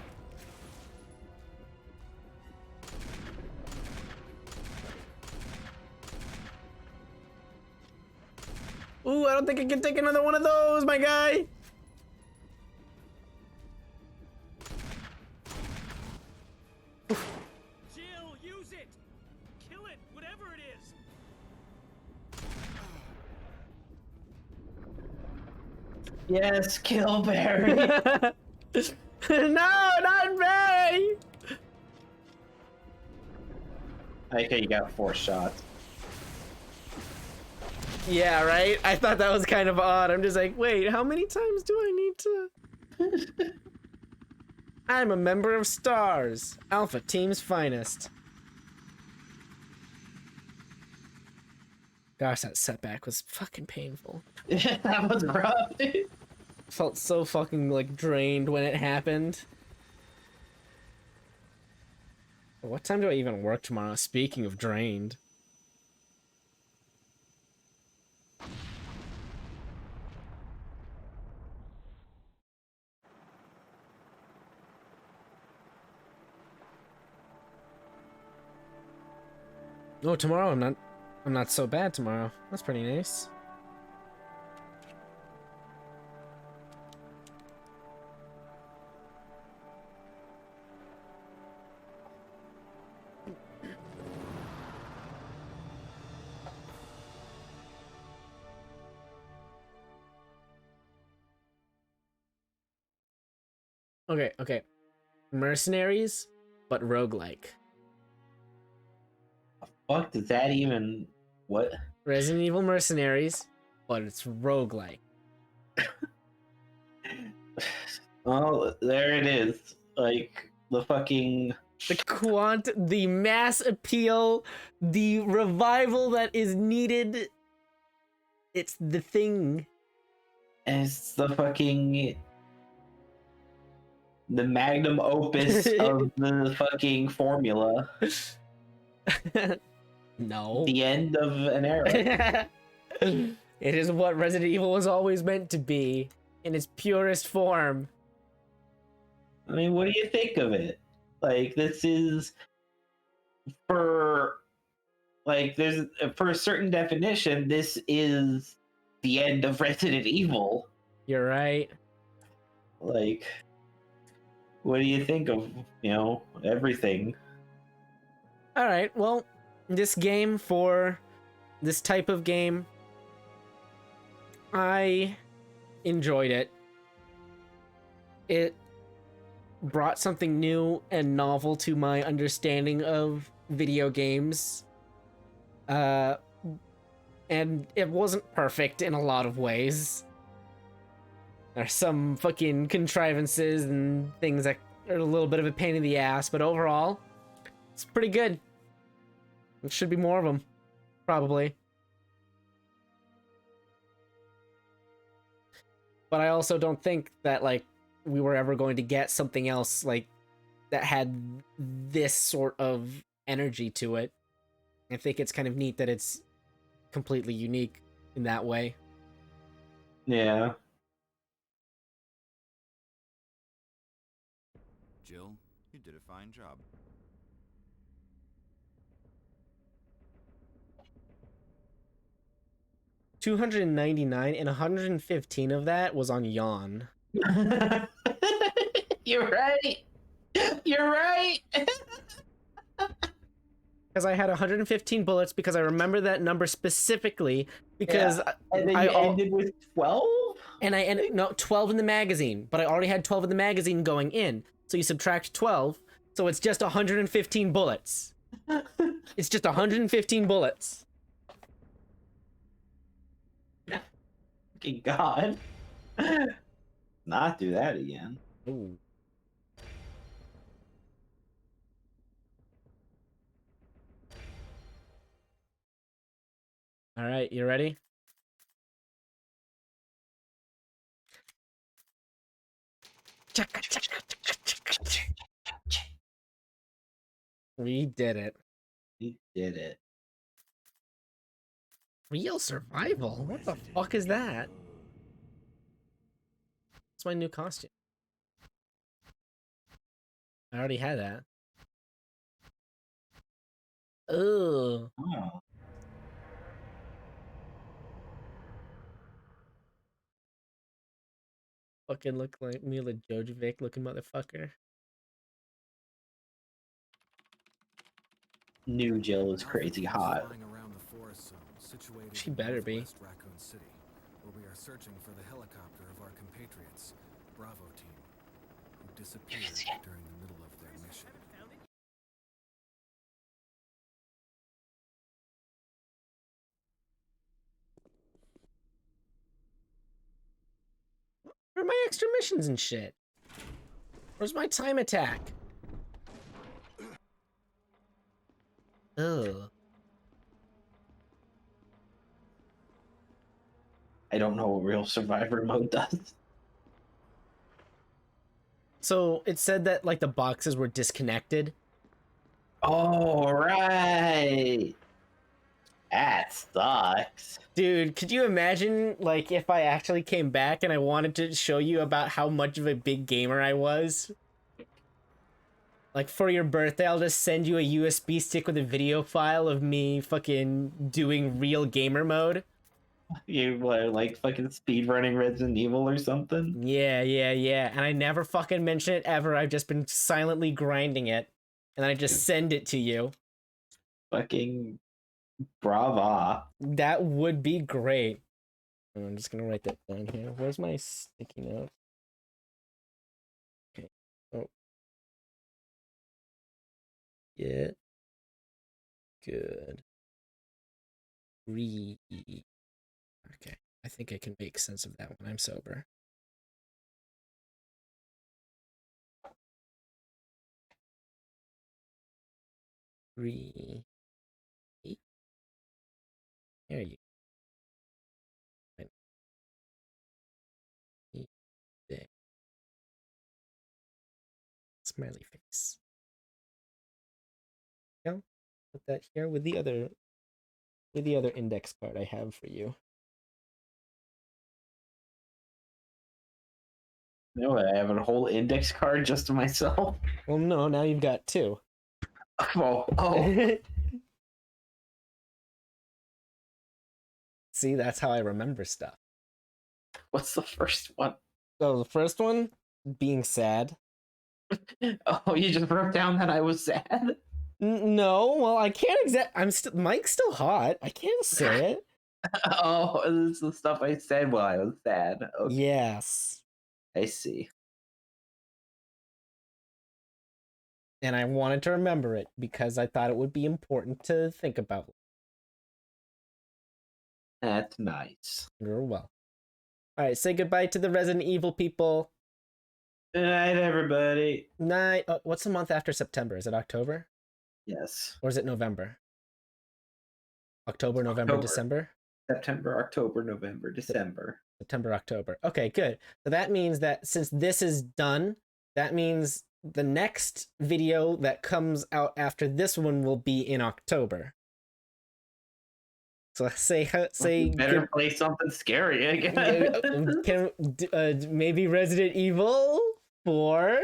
Ooh, I don't think I can take another one of those, my guy. Yes, kill Barry. No, not Barry! Okay, you got 4 shots. Yeah, right? I thought that was kind of odd. I'm just like, wait, how many times do I need to... I'm a member of S.T.A.R.S, Alpha Team's finest. Gosh, that setback was fucking painful. That was rough, dude. Felt so fucking, like, drained when it happened. What time do I even work tomorrow? Speaking of drained. Oh, tomorrow I'm not so bad tomorrow. That's pretty nice. Okay. Mercenaries, but roguelike. Fuck, does that even... What? Resident Evil Mercenaries, but it's roguelike. Oh, there it is. Like, the fucking... The mass appeal, the revival that is needed. It's the thing. It's the fucking... The magnum opus of the fucking formula. No. The end of an era. It is what Resident Evil was always meant to be, in its purest form. I mean, what do you think of it? Like, this is... For... Like, there's... For a certain definition, this is the end of Resident Evil. You're right. Like... What do you think of, everything? Alright, well, this game, for this type of game, I enjoyed it. It brought something new and novel to my understanding of video games. And it wasn't perfect in a lot of ways. There's some fucking contrivances and things that are a little bit of a pain in the ass, but overall, it's pretty good. There should be more of them, probably. But I also don't think that, like, we were ever going to get something else, like, that had this sort of energy to it. I think it's kind of neat that it's completely unique in that way. Yeah. Jill, you did a fine job. $299 and 115 of that was on Yawn. You're right. You're right. Because I had 115 bullets because I remember that number specifically because And then you ended with 12? And I ended 12 in the magazine, but I already had 12 in the magazine going in. So you subtract 12, so it's just 115 bullets. It's just 115 bullets. Fucking God. Not do that again. Ooh. All right, you ready? We did it. We did it. Real survival? What the fuck is that? It's my new costume. I already had that. Ugh. Oh. Fucking look like Mila Jojovic looking motherfucker. New Jill is crazy hot. Flying around the forest zone situated She in better be. northwest Raccoon City, where we are searching for the helicopter of our compatriots, Bravo team, who disappeared during the middle of their mission. Where are my extra missions and shit? Where's my time attack? Ugh. I don't know what real survivor mode does. So it said that like the boxes were disconnected. Oh, right. That sucks. Dude, could you imagine like if I actually came back and I wanted to show you about how much of a big gamer I was? Like for your birthday, I'll just send you a USB stick with a video file of me fucking doing real gamer mode. You were like fucking speedrunning Resident Evil or something? Yeah. And I never fucking mention it ever. I've just been silently grinding it. And then I just send it to you. Fucking brava. That would be great. I'm just gonna write that down here. Where's my sticky note? Okay. Oh. Get good. Read. Okay. I think I can make sense of that when I'm sober. Read. There you go. There. Smiley face. Yeah, put that here with the other index card I have for you. No, I have a whole index card just to myself. Well, no, now you've got two. Oh. See, that's how I remember stuff. What's the first one? So the first one, being sad. Oh, you just wrote down that I was sad? No, well, I can't Mike's still hot. I can't say it. Oh, this is the stuff I said while I was sad. Okay. Yes. I see. And I wanted to remember it because I thought it would be important to think about. That's nice. You're welcome. All right, say goodbye to the Resident Evil people. Good night, everybody. Night. Oh, what's the month after September? Is it October? Yes. Or is it November? October, November, December? September, October, November, December. September, October. Okay, good. So that means that since this is done, that means the next video that comes out after this one will be in October. So say better play something scary again. Can maybe Resident Evil 4?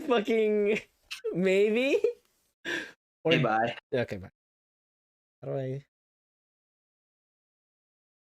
Fucking maybe. Okay, bye. Okay, bye. How do I?